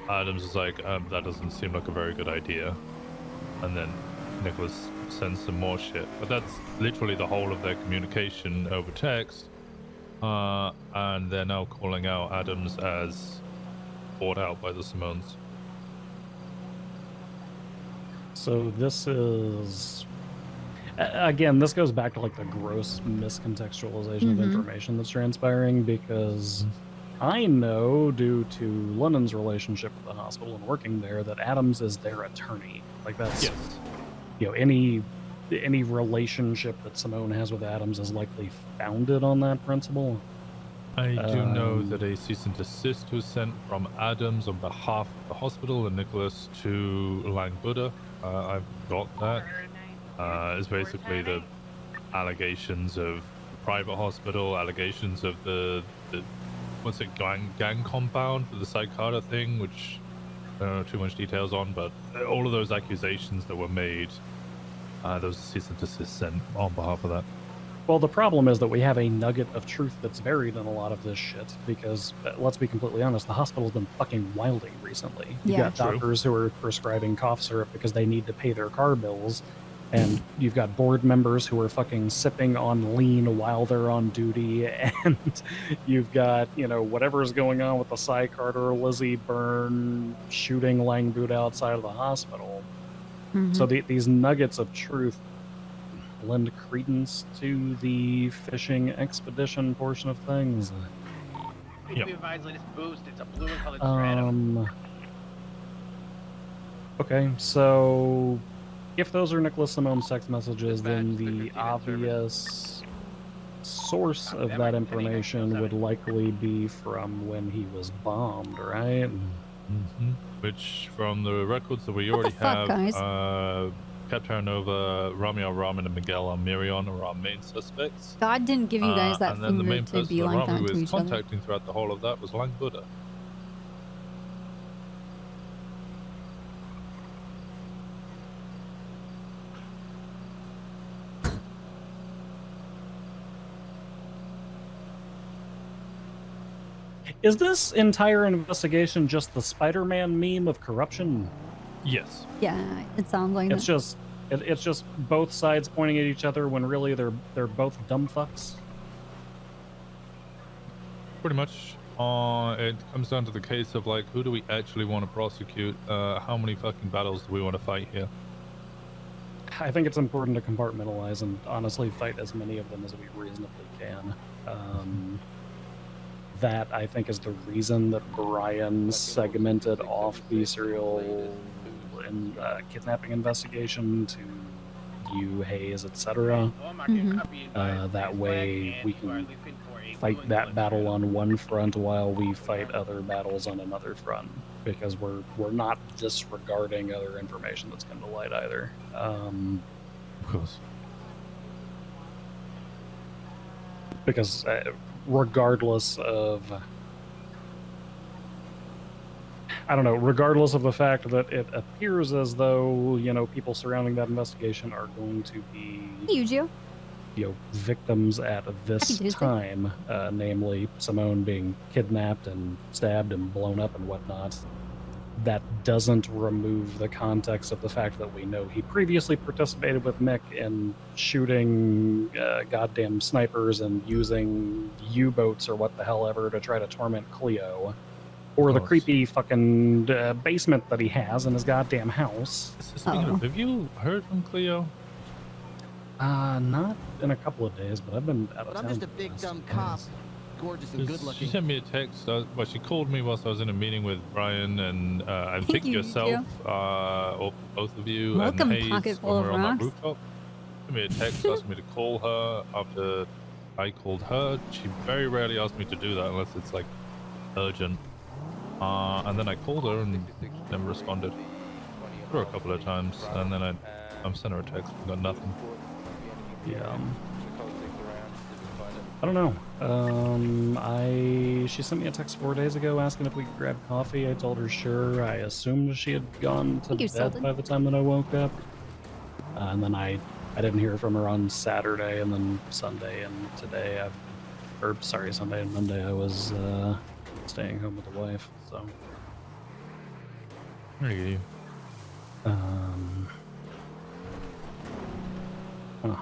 [SPEAKER 3] Adams is like, that doesn't seem like a very good idea. And then Nicholas sends some more shit. But that's literally the whole of their communication over text. And they're now calling out Adams as bought out by the Simones.
[SPEAKER 23] So this is, again, this goes back to like the gross miscontextualization of information that's transpiring, because I know, due to London's relationship with the hospital and working there, that Adams is their attorney. Like that's, you know, any relationship that Simone has with Adams is likely founded on that principle.
[SPEAKER 3] I do know that a cease and desist was sent from Adams on behalf of the hospital and Nicholas to Lang Buddha. I've got that. It's basically the allegations of the private hospital, allegations of the what's it, gang compound for the Psychata thing, which I don't know too much details on, but all of those accusations that were made, those cease and desist sent on behalf of that.
[SPEAKER 23] Well, the problem is that we have a nugget of truth that's buried in a lot of this shit, because, let's be completely honest, the hospital's been fucking wilding recently. You've got doctors who are prescribing cough syrup because they need to pay their car bills, and you've got board members who are fucking sipping on lean while they're on duty, and you've got, you know, whatever's going on with the Cy Carter, Lizzie Byrne shooting Lang Buddha outside of the hospital. So these nuggets of truth lend credence to the fishing expedition portion of things.
[SPEAKER 20] Please be advised, latest boost. It's a blue and colored stratum.
[SPEAKER 23] Okay, so if those are Nicholas Simone's text messages, then the obvious source of that information would likely be from when he was bombed, right?
[SPEAKER 3] Which, from the records that we already have, Captain Nova, Romeo Ramen, and Miguel Almirion are our main suspects.
[SPEAKER 1] God didn't give you guys that
[SPEAKER 3] and then the
[SPEAKER 1] finger
[SPEAKER 3] main
[SPEAKER 1] to
[SPEAKER 3] person
[SPEAKER 1] be
[SPEAKER 3] that
[SPEAKER 1] like that
[SPEAKER 3] Rami
[SPEAKER 1] to
[SPEAKER 3] was
[SPEAKER 1] each other.
[SPEAKER 3] contacting throughout the whole of that was Lang Buddha.
[SPEAKER 23] Is this entire investigation just the Spider-Man meme of corruption?
[SPEAKER 3] Yes.
[SPEAKER 1] Yeah, it sounds like
[SPEAKER 23] It's just it's just both sides pointing at each other when really they're both dumb fucks.
[SPEAKER 3] Pretty much. It comes down to the case of, like, who do we actually want to prosecute? How many fucking battles do we want to fight here?
[SPEAKER 23] I think it's important to compartmentalize and honestly fight as many of them as we reasonably can. That, I think, is the reason that Brian segmented off the serial and kidnapping investigation to you, Hayes, etc. That way we can fight that battle on one front while we fight other battles on another front, because we're not disregarding other information that's come to light either.
[SPEAKER 3] Of course.
[SPEAKER 23] Because regardless of, I don't know, regardless of the fact that it appears as though, you know, people surrounding that investigation are going to be,
[SPEAKER 1] Hey, Eugeo.
[SPEAKER 23] you know, victims at this
[SPEAKER 1] Tuesday.
[SPEAKER 23] time, namely Simone being kidnapped and stabbed and blown up and whatnot. That doesn't remove the context of the fact that we know he previously participated with Mick in shooting goddamn snipers and using U-boats or what the hell ever to try to torment Cleo. Or the creepy fucking basement that he has in his goddamn house.
[SPEAKER 3] Speaking of, have you heard from Cleo?
[SPEAKER 23] Not in a couple of days, but I've been out of town.
[SPEAKER 8] I'm just a big dumb cop, gorgeous and good
[SPEAKER 3] She
[SPEAKER 8] looking.
[SPEAKER 3] sent me a text. Well, she called me whilst I was in a meeting with Brian and I think
[SPEAKER 1] you,
[SPEAKER 3] yourself, or both of you,
[SPEAKER 1] Welcome,
[SPEAKER 3] and Hayes
[SPEAKER 1] pocket
[SPEAKER 3] when
[SPEAKER 1] full
[SPEAKER 3] we
[SPEAKER 1] of
[SPEAKER 3] were on that
[SPEAKER 1] rocks.
[SPEAKER 3] rooftop. Sent me a text asking me to call her after I called her. She very rarely asks me to do that unless it's like urgent. And then I called her and never responded for a couple of times, and then I sent her a text and got nothing.
[SPEAKER 23] Yeah. I don't know. She sent me a text 4 days ago asking if we could grab coffee. I told her sure. I assumed she had gone to bed by the time that I woke up. And then I didn't hear from her on Saturday, and then Sunday, and today Sunday and Monday I was staying home with the wife. So.
[SPEAKER 3] There you
[SPEAKER 23] Huh.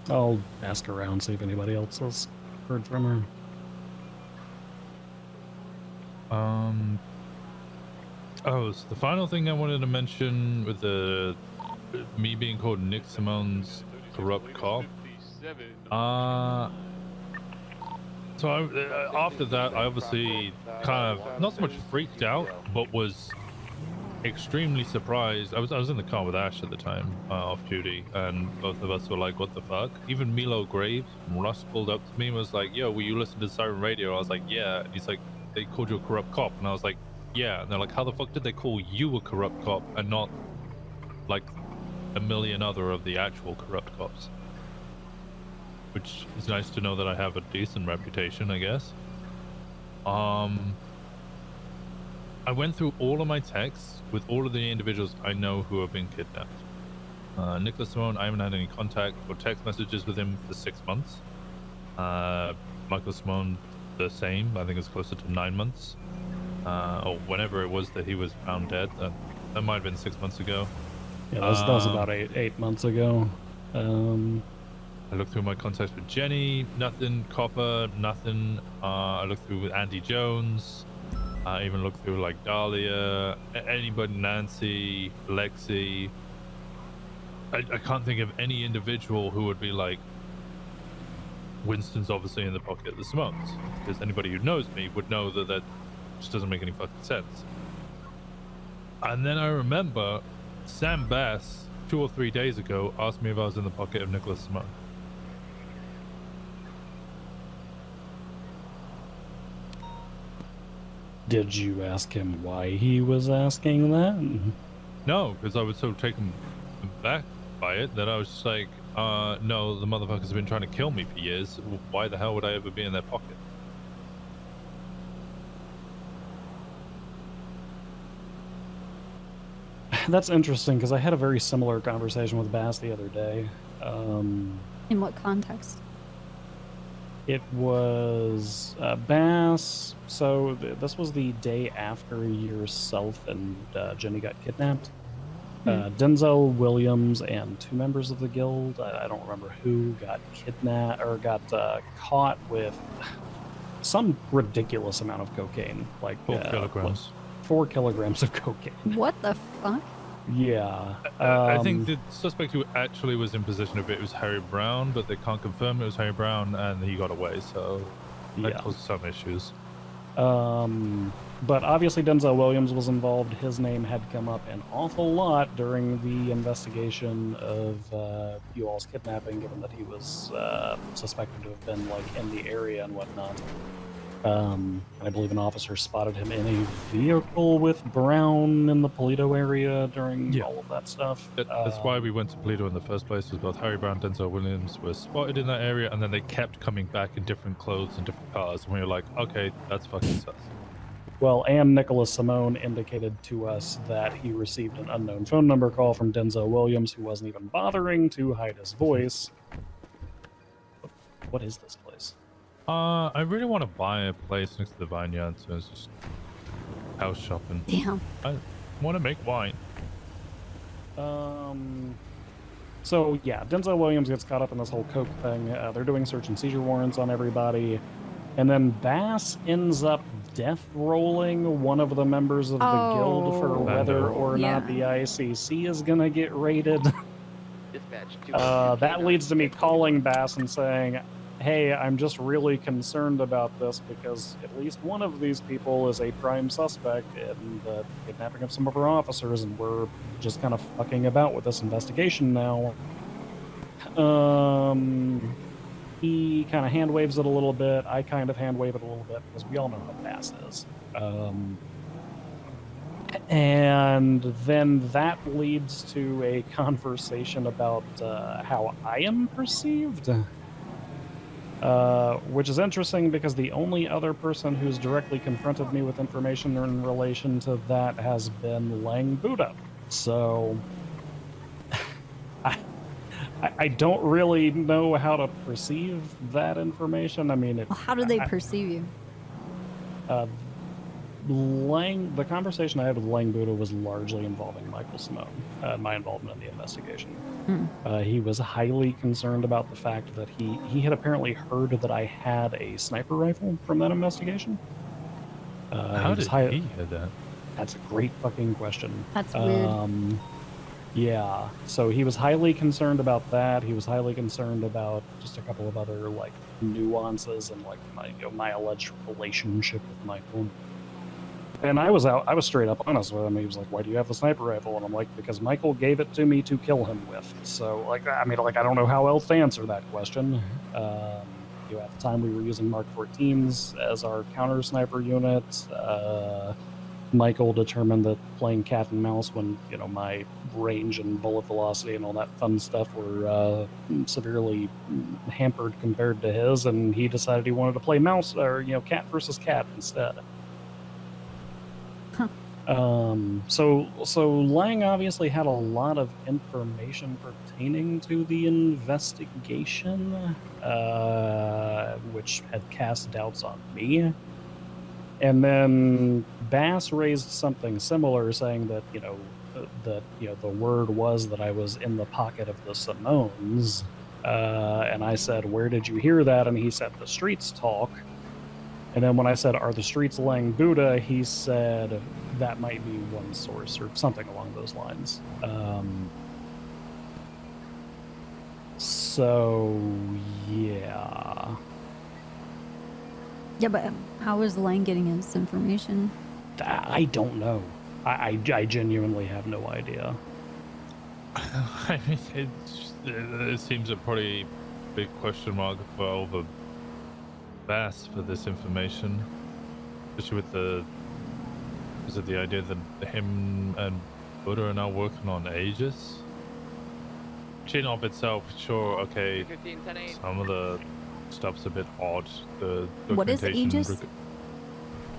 [SPEAKER 23] I'll ask around, see if anybody else has heard from her.
[SPEAKER 3] Oh, so the final thing I wanted to mention with me being called Nick Simone's corrupt cop. So after that, I obviously kind of not so much freaked out, but was extremely surprised. I was in the car with Ash at the time, off duty, and both of us were like, "What the fuck?" Even Milo Graves, Russ pulled up to me and was like, "Yo, will you listen to Siren Radio?" I was like, "Yeah." And he's like, "They called you a corrupt cop," and I was like, "Yeah." And they're like, "How the fuck did they call you a corrupt cop and not like a million other of the actual corrupt cops?" Which is nice to know that I have a decent reputation, I guess. I went through all of my texts with all of the individuals I know who have been kidnapped. Nicholas Simone, I haven't had any contact or text messages with him for 6 months. Michael Simone, the same. I think it's closer to 9 months. Or whenever it was that he was found dead. That might have been 6 months ago.
[SPEAKER 23] Yeah, that was about eight months ago.
[SPEAKER 3] I looked through my contacts with Jenny, nothing. Copper, nothing. I looked through with Andy Jones. I even looked through like Dahlia, anybody, Nancy, Lexi. I can't think of any individual who would be like, Winston's obviously in the pocket of the Simones. Because anybody who knows me would know that that just doesn't make any fucking sense. And then I remember Sam Bass, 2 or 3 days ago, asked me if I was in the pocket of Nicholas Simone.
[SPEAKER 23] Did you ask him why he was asking that?
[SPEAKER 3] No, because I was so taken back by it that I was just like, no, the motherfuckers have been trying to kill me for years. Why the hell would I ever be in their pocket?
[SPEAKER 23] That's interesting, because I had a very similar conversation with Bass the other day.
[SPEAKER 1] In what context?
[SPEAKER 23] It was Bass. So this was the day after yourself and Jenny got kidnapped. Denzel Williams and 2 members of the guild, I don't remember who, got kidnapped or got caught with some ridiculous amount of cocaine, like
[SPEAKER 3] 4 kilograms.
[SPEAKER 23] 4 kilograms of cocaine.
[SPEAKER 1] What the fuck?
[SPEAKER 23] Yeah.
[SPEAKER 3] I think the suspect who actually was in possession of it was Harry Brown, but they can't confirm it was Harry Brown, and he got away, so that caused some issues.
[SPEAKER 23] But obviously Denzel Williams was involved. His name had come up an awful lot during the investigation of you all's kidnapping, given that he was suspected to have been like in the area and whatnot. And I believe an officer spotted him in a vehicle with Brown in the Polito area during all of that stuff.
[SPEAKER 3] That's why we went to Polito in the first place, was both Harry Brown and Denzel Williams were spotted in that area, and then they kept coming back in different clothes and different cars, and we were like, okay, that's fucking sus.
[SPEAKER 23] Well, and Nicholas Simone indicated to us that he received an unknown phone number call from Denzel Williams, who wasn't even bothering to hide his voice. What is this place?
[SPEAKER 3] I really want to buy a place next to the vineyard, so it's just house shopping.
[SPEAKER 1] Damn.
[SPEAKER 3] I want to make wine.
[SPEAKER 23] So yeah, Denzel Williams gets caught up in this whole coke thing. They're doing search and seizure warrants on everybody, and then Bass ends up death rolling one of the members of the guild for whether or not the ICC is gonna get raided. That leads to me calling Bass and saying, hey, I'm just really concerned about this because at least one of these people is a prime suspect in the kidnapping of some of our officers, and we're just kind of fucking about with this investigation now. He kind of hand waves it a little bit. I kind of hand wave it a little bit because we all know what Bass is. And then that leads to a conversation about how I am perceived. Which is interesting because the only other person who's directly confronted me with information in relation to that has been Lang Buddha. So I don't really know how to perceive that information. I mean,
[SPEAKER 1] Well, how do they perceive you?
[SPEAKER 23] The conversation I had with Lang Buddha was largely involving Michael Simone, my involvement in the investigation. He was highly concerned about the fact that he had apparently heard that I had a sniper rifle from that investigation.
[SPEAKER 3] How did he hear that?
[SPEAKER 23] That's a great fucking question.
[SPEAKER 1] That's weird.
[SPEAKER 23] Yeah, so he was highly concerned about that. He was highly concerned about just a couple of other like nuances and like my alleged relationship with Michael. And I was straight up honest with him. He was like, why do you have the sniper rifle? And I'm like, because Michael gave it to me to kill him with. So, like, I mean, like, I don't know how else to answer that question. At the time, we were using Mark 14s as our counter sniper unit. Michael determined that playing cat and mouse when, my range and bullet velocity and all that fun stuff were severely hampered compared to his, and he decided he wanted to play mouse, or, cat versus cat instead. So Lang obviously had a lot of information pertaining to the investigation, which had cast doubts on me. And then Bass raised something similar, saying that, the word was that I was in the pocket of the Simones. And I said, where did you hear that? And he said, the streets talk. And then when I said, are the streets Lang Buddha? He said, that might be one source or something along those lines. So, yeah.
[SPEAKER 1] Yeah, but how is Lang getting his information?
[SPEAKER 23] I don't know. I genuinely have no idea.
[SPEAKER 3] I mean, it seems a pretty big question mark for over Bass for this information, especially with the idea that him and Buddha are now working on Aegis. Which in of itself, sure, okay, some of the stuff's a bit odd. The
[SPEAKER 1] what is
[SPEAKER 3] documentation.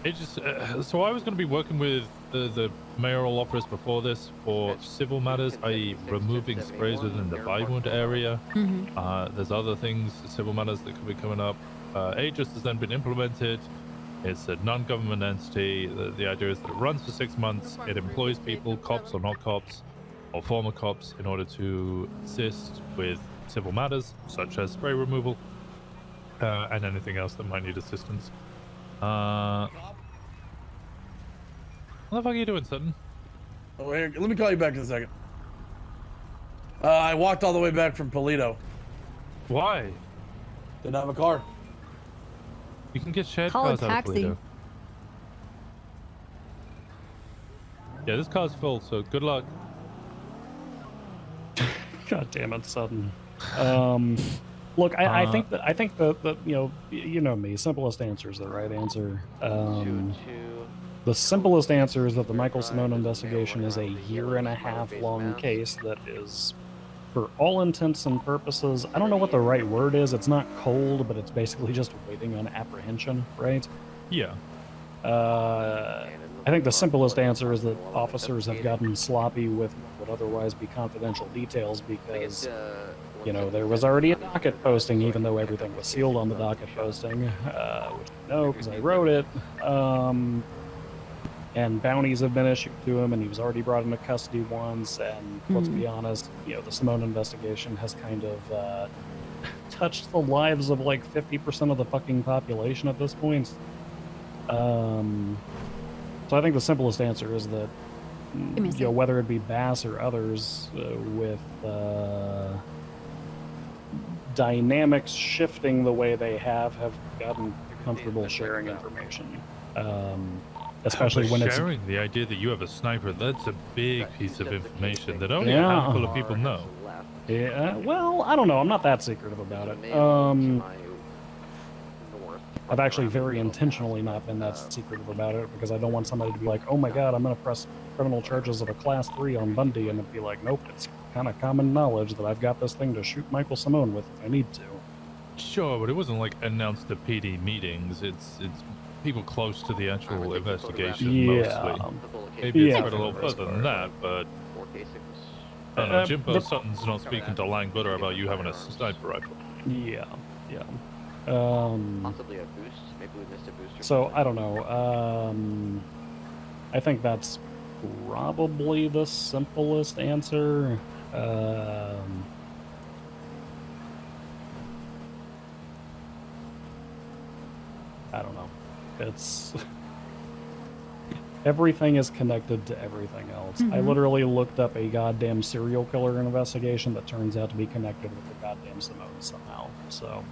[SPEAKER 1] Aegis?
[SPEAKER 3] Aegis. So I was going to be working with the mayoral office before this for civil matters, i.e. removing sprays within the Vinewood area. There's other things, civil matters that could be coming up. Aegis has then been implemented. It's a non-government entity. The idea is that it runs for 6 months. It employs people, cops or not cops, or former cops, in order to assist with civil matters, such as spray removal, and anything else that might need assistance. What the fuck are you doing, Sutton?
[SPEAKER 10] Oh, here, let me call you back in a second. I walked all the way back from Polito.
[SPEAKER 3] Why?
[SPEAKER 10] Didn't have a car.
[SPEAKER 3] You can get shared
[SPEAKER 1] Call a
[SPEAKER 3] cars out of
[SPEAKER 1] taxi.
[SPEAKER 3] Polito. Yeah, this car's full, so good luck.
[SPEAKER 23] God damn it, Sutton. Look, I think that you know me. Simplest answer is the right answer. The simplest answer is that the Michael Simone investigation is a 1.5 year long case that is, for all intents and purposes, I don't know what the right word is. It's not cold, but it's basically just waiting on apprehension, right?
[SPEAKER 3] Yeah.
[SPEAKER 23] I think the simplest answer is that officers have gotten sloppy with what would otherwise be confidential details because, you know, there was already a docket posting, even though everything was sealed on the docket posting, which I know because I wrote it. And bounties have been issued to him, and he was already brought into custody once. And let's be honest, you know, the Simone investigation has kind of touched the lives of like 50% of the fucking population at this point. So I think the simplest answer is that, you know, whether it be Bass or others, with dynamics shifting the way they have gotten comfortable sharing information. Especially when it's
[SPEAKER 3] sharing the idea that you have a sniper, that's a big piece of information that only a handful of people know.
[SPEAKER 23] Yeah, well, I don't know. I'm not that secretive about it. I've actually very intentionally not been that secretive about it because I don't want somebody to be like, oh my god, I'm going to press criminal charges of a class 3 on Bundy, and it'd be like, nope, it's kind of common knowledge that I've got this thing to shoot Michael Simone with if I need to.
[SPEAKER 3] Sure, but it wasn't like announced at PD meetings. It's people close to the actual investigation mostly. Maybe it's spread a little further than that, but I don't know, Jimbo Sutton's not speaking to Lang Butter about you having a sniper rifle.
[SPEAKER 23] Yeah.
[SPEAKER 12] Possibly a boost. Maybe we missed a booster.
[SPEAKER 23] So I don't know. I think that's probably the simplest answer. I don't know. It's everything is connected to everything else. I literally looked up a goddamn serial killer investigation that turns out to be connected with the goddamn Simone somehow. So,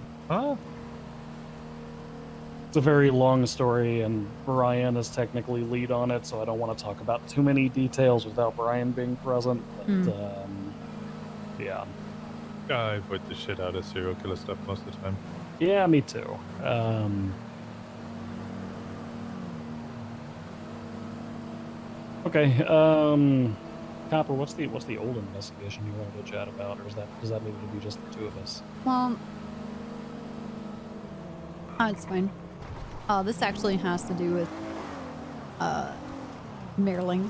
[SPEAKER 23] it's a very long story, and Brian is technically lead on it, so I don't want to talk about too many details without Brian being present. But yeah,
[SPEAKER 3] I avoid the shit out of serial killer stuff most of the time.
[SPEAKER 23] Yeah, me too. Okay, Copper, what's the old investigation you wanted to chat about, or does that need to be just the two of us?
[SPEAKER 1] Well, it's fine. This actually has to do with Maryland.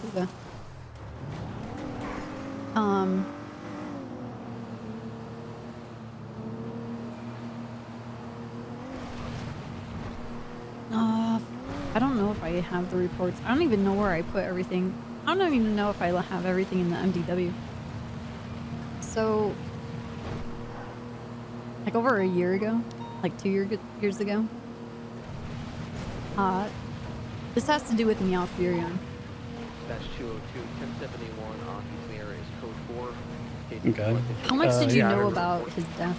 [SPEAKER 1] I don't know if I have the reports. I don't even know where I put everything. I don't even know if I have everything in the MDW. So, like over a year ago, like 2 years ago, this has to do with Meow Furion.
[SPEAKER 12] Dash 202 1071 on East Mirror is code 4.
[SPEAKER 23] Okay.
[SPEAKER 1] How much did you know about his death?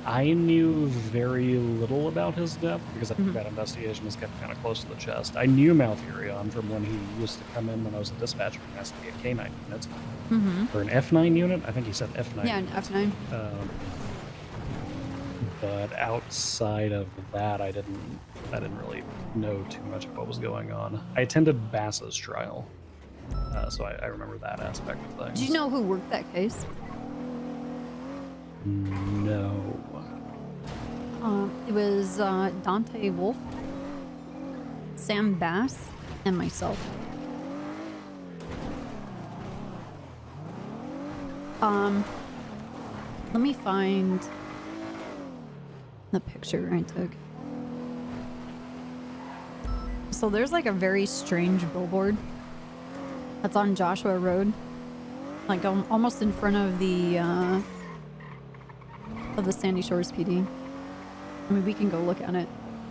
[SPEAKER 23] I knew very little about his death because I think that investigation was kept kind of close to the chest. I knew Malfurion from when he used to come in when I was a dispatcher and investigate K9 units. Or an F9 unit? I think he said F9.
[SPEAKER 1] Yeah, an F9.
[SPEAKER 23] But outside of that, I didn't really know too much of what was going on. I attended Bass's trial, so I remember that aspect of things.
[SPEAKER 1] Do you know who worked that case?
[SPEAKER 23] No.
[SPEAKER 1] It was Dante Wolf, Sam Bass, and myself. Let me find the picture I took. So there's like a very strange billboard that's on Joshua Road, like almost in front of the Sandy Shores PD. I mean, we can go look at it,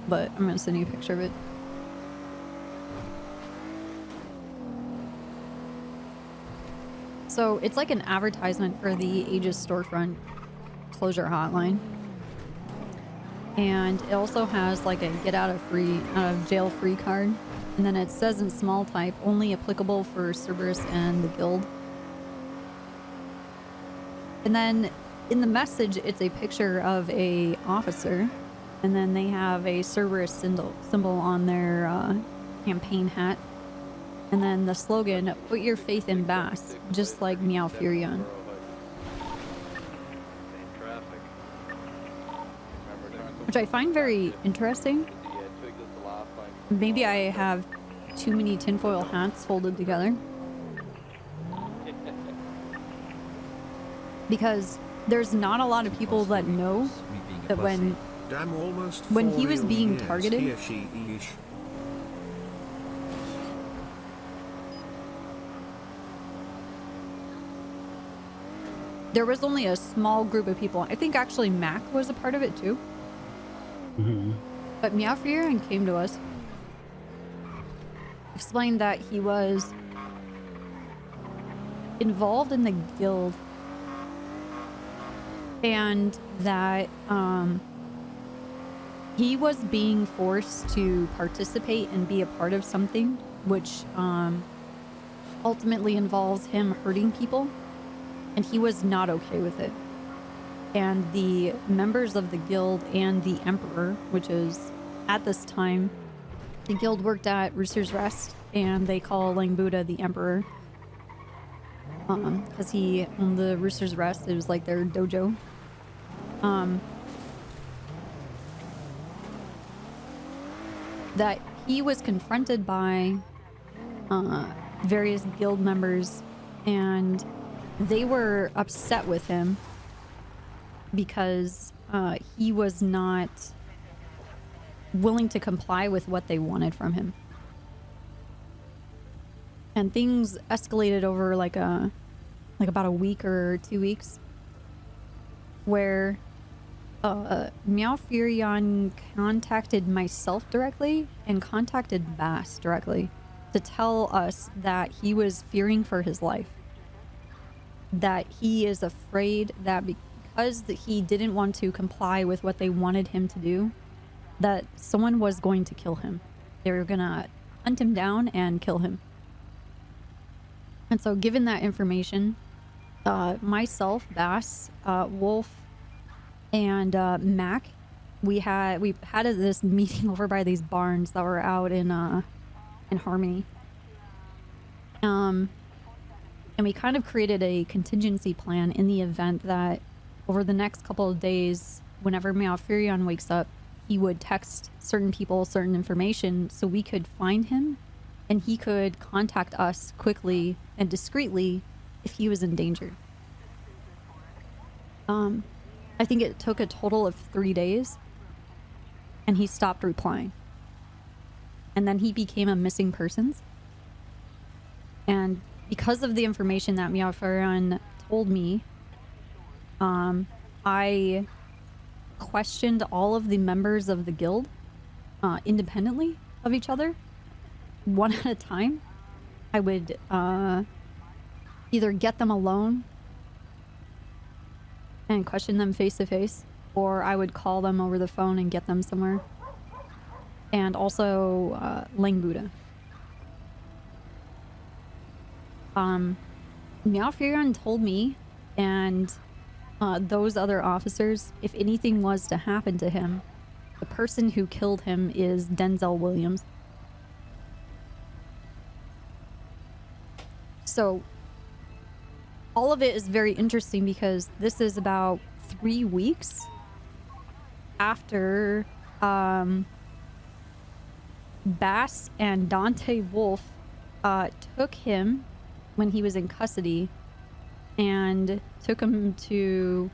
[SPEAKER 1] but I'm gonna send you a picture of it. So it's like an advertisement for the Aegis storefront closure hotline. And it also has like a get out of jail free card. And then it says in small type, only applicable for Cerberus and the guild. And then in the message, it's a picture of a officer, and then they have a Cerberus symbol on their campaign hat. And then the slogan, "Put your faith in Bass," just like Meow Furion. Which I find very interesting. Maybe I have too many tinfoil hats folded together. Because there's not a lot of people that know that when he was being targeted, there was only a small group of people. I think actually Mac was a part of it too. But Meow Furion came to us, explained that he was involved in the guild and that he was being forced to participate and be a part of something which ultimately involves him hurting people, and he was not okay with it. And the members of the guild and the Emperor, which is at this time, the guild worked at Rooster's Rest, and they call Lang Buddha the Emperor. Because he owned the Rooster's Rest, it was like their dojo. That he was confronted by various guild members, and they were upset with him because he was not willing to comply with what they wanted from him. And things escalated over like about a week or 2 weeks, where Meow Furion contacted myself directly and contacted Bass directly to tell us that he was fearing for his life. That he is afraid that because he didn't want to comply with what they wanted him to do, that someone was going to kill him. They were gonna hunt him down and kill him. And so given that information, myself, Bass, Wolf, and Mac, we had this meeting over by these barns that were out in Harmony. And we kind of created a contingency plan in the event that over the next couple of days, whenever Meow Furion wakes up, he would text certain people certain information so we could find him and he could contact us quickly and discreetly if he was in danger. I think it took a total of 3 days and he stopped replying. And then he became a missing persons. And because of the information that Meow Furion told me, I questioned all of the members of the guild independently of each other, one at a time. I would either get them alone and question them face to face, or I would call them over the phone and get them somewhere. And also Lang Buddha. Meow Furion told me and those other officers, if anything was to happen to him, the person who killed him is Denzel Williams. So all of it is very interesting because this is about 3 weeks after Bass and Dante Wolf took him when he was in custody and took him to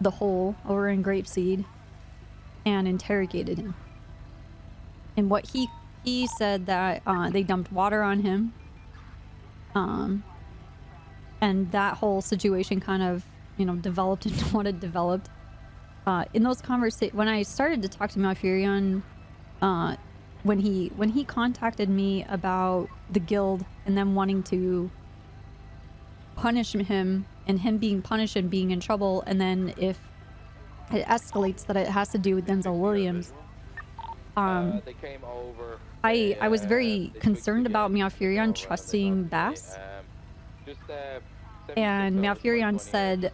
[SPEAKER 1] the hole over in Grapeseed and interrogated him. And what he said that they dumped water on him, and that whole situation kind of, developed into what it developed. In those conversations, when I started to talk to Meow Furion, when he contacted me about the guild and them wanting to punish him and him being punished and being in trouble, and then if it escalates that it has to do with Denzel Williams,
[SPEAKER 12] they came over.
[SPEAKER 1] I was very concerned about Meow Furion trusting Bass. and Malfurion said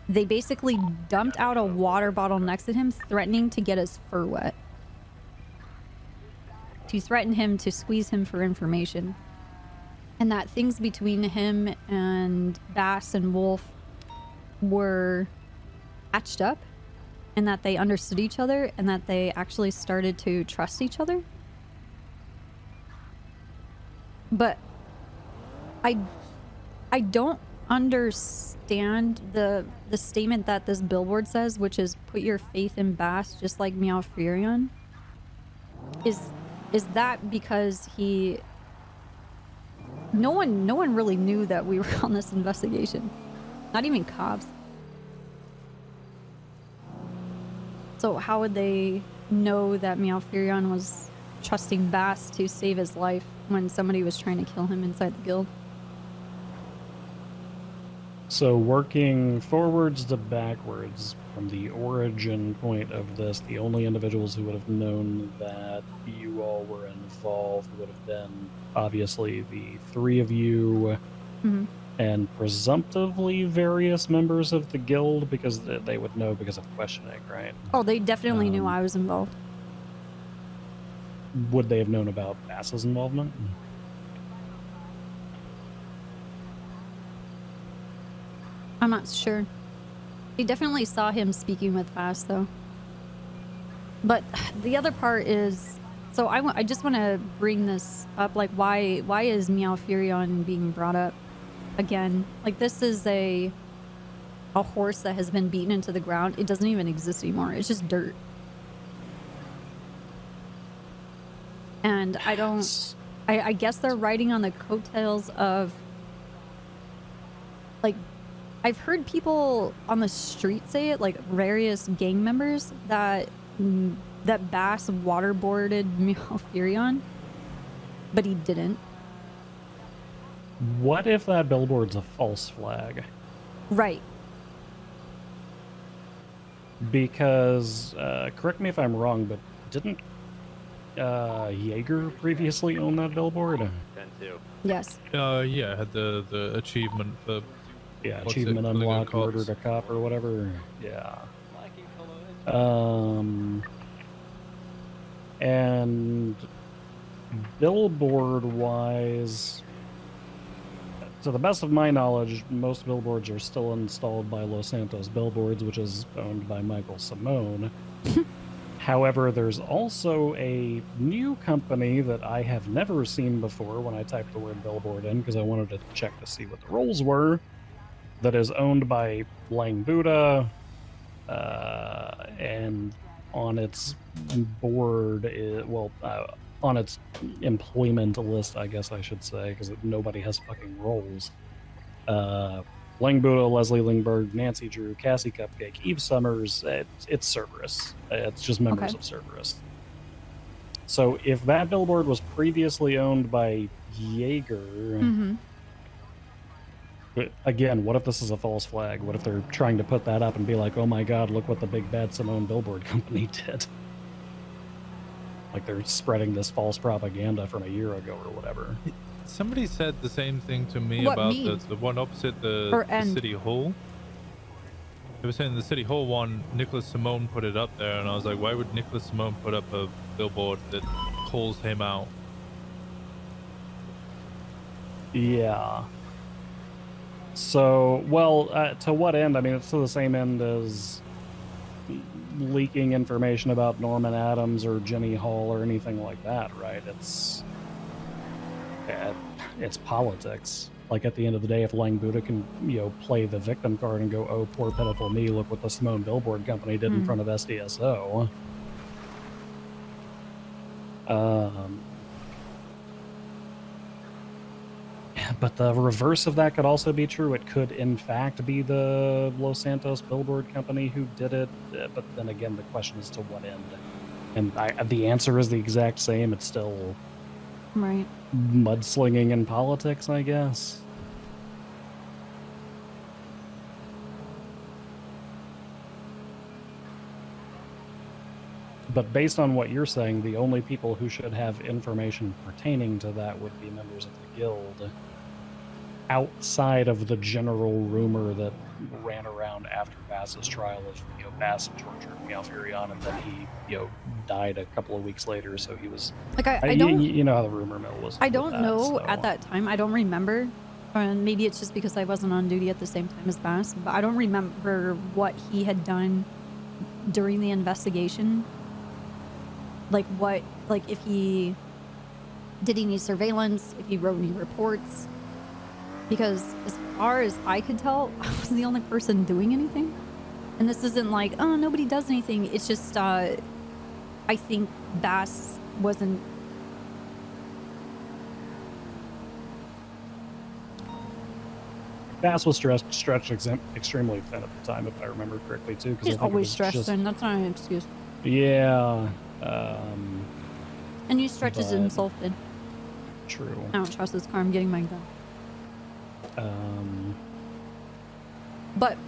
[SPEAKER 1] they basically dumped out a water bottle next to him, threatening to get his fur wet. To threaten him to squeeze him for information. And that things between him and Bass and Wolf were patched up, and that they understood each other, and that they actually started to trust each other. But I don't understand the statement that this billboard says, which is put your faith in Bass just like Meowfurion. Is that because no one really knew that we were on this investigation, not even cops. So how would they know that Meowfurion was trusting Bass to save his life when somebody was trying to kill him inside the guild?
[SPEAKER 23] So working forwards to backwards from the origin point of this, the only individuals who would have known that you all were involved would have been obviously the three of you and presumptively various members of the guild, because they would know because of questioning, right?
[SPEAKER 1] Oh, they definitely knew I was involved.
[SPEAKER 23] Would they have known about Bass's involvement?
[SPEAKER 1] I'm not sure. They definitely saw him speaking with Bass, though. But the other part is, so I just want to bring this up. Like, why is Meowfurion being brought up again? Like, this is a horse that has been beaten into the ground. It doesn't even exist anymore. It's just dirt. And I guess they're riding on the coattails of, like, I've heard people on the street say it, like various gang members, that Bass waterboarded Meowfurion, but he didn't.
[SPEAKER 23] What if that billboard's a false flag?
[SPEAKER 1] Right.
[SPEAKER 23] Because, correct me if I'm wrong, but didn't Jaeger previously own that billboard?
[SPEAKER 1] Yes.
[SPEAKER 3] Yeah, I had the achievement for...
[SPEAKER 23] Yeah, achievement unlocked, murdered a cop or whatever. Yeah. And billboard-wise, to the best of my knowledge, most billboards are still installed by Los Santos Billboards, which is owned by Michael Simone. However, there's also a new company that I have never seen before when I typed the word billboard in, because I wanted to check to see what the roles were, that is owned by Lang Buddha, and on its board, on its employment list, I guess I should say, because nobody has fucking roles. Lang Buddha, Leslie Lingberg, Nancy Drew, Cassie Cupcake, Eve Summers, it's Cerberus. It's just members of Cerberus. So if that billboard was previously owned by Jaeger... But again, what if this is a false flag? What if they're trying to put that up and be like, oh my god, look what the big bad Simone billboard company did? Like they're spreading this false propaganda from a year ago or whatever.
[SPEAKER 3] Somebody said the same thing to me about the one opposite the City Hall. They were saying the City Hall one, Nicholas Simone put it up there, and I was like, why would Nicholas Simone put up a billboard that calls him out?
[SPEAKER 23] Yeah. So, well, to what end? I mean, it's to the same end as leaking information about Norman Adams or Jenny Hall or anything like that, right? It's politics. Like, at the end of the day, if Lang Buddha can, play the victim card and go, oh, poor pitiful me, look what the Simone Billboard Company did in front of SDSO. But the reverse of that could also be true. It could, in fact, be the Los Santos Billboard Company who did it. But then again, the question is to what end? And the answer is the exact same. It's still mudslinging in politics, I guess. But based on what you're saying, the only people who should have information pertaining to that would be members of the guild. outside of the general rumor that ran around after Bass's trial of, you know, Bass tortured Hirona, and then he, you know, died a couple of weeks later. So he was
[SPEAKER 1] like, I don't,
[SPEAKER 23] you know how the rumor mill was.
[SPEAKER 1] I don't
[SPEAKER 23] with that,
[SPEAKER 1] know
[SPEAKER 23] so.
[SPEAKER 1] at that time. I don't remember. And maybe it's just because I wasn't on duty at the same time as Bass, but I don't remember what he had done during the investigation. Like what, like if he did any surveillance, if he wrote any reports. Because as far as I could tell, I was the only person doing anything. And this isn't like, oh, nobody does anything. It's just, I think Bass wasn't.
[SPEAKER 23] Bass was stretched extremely thin at the time, if I remember correctly, too.
[SPEAKER 1] He's always stretched thin. That's not an excuse.
[SPEAKER 23] Yeah.
[SPEAKER 1] And he stretches
[SPEAKER 23] but-
[SPEAKER 1] himself thin.
[SPEAKER 23] True.
[SPEAKER 1] I don't trust this car. I'm getting my gun. But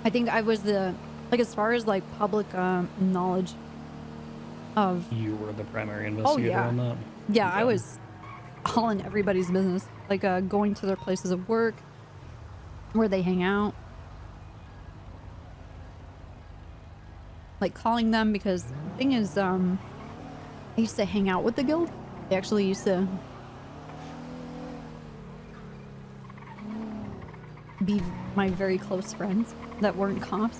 [SPEAKER 1] I think I was the, like, as far as like public knowledge of.
[SPEAKER 23] You were the primary investigator on that?
[SPEAKER 1] Yeah, I was all in everybody's business. Like going to their places of work, where they hang out. Like calling them, because the thing is, I used to hang out with the guild. They actually used to be my very close friends that weren't cops.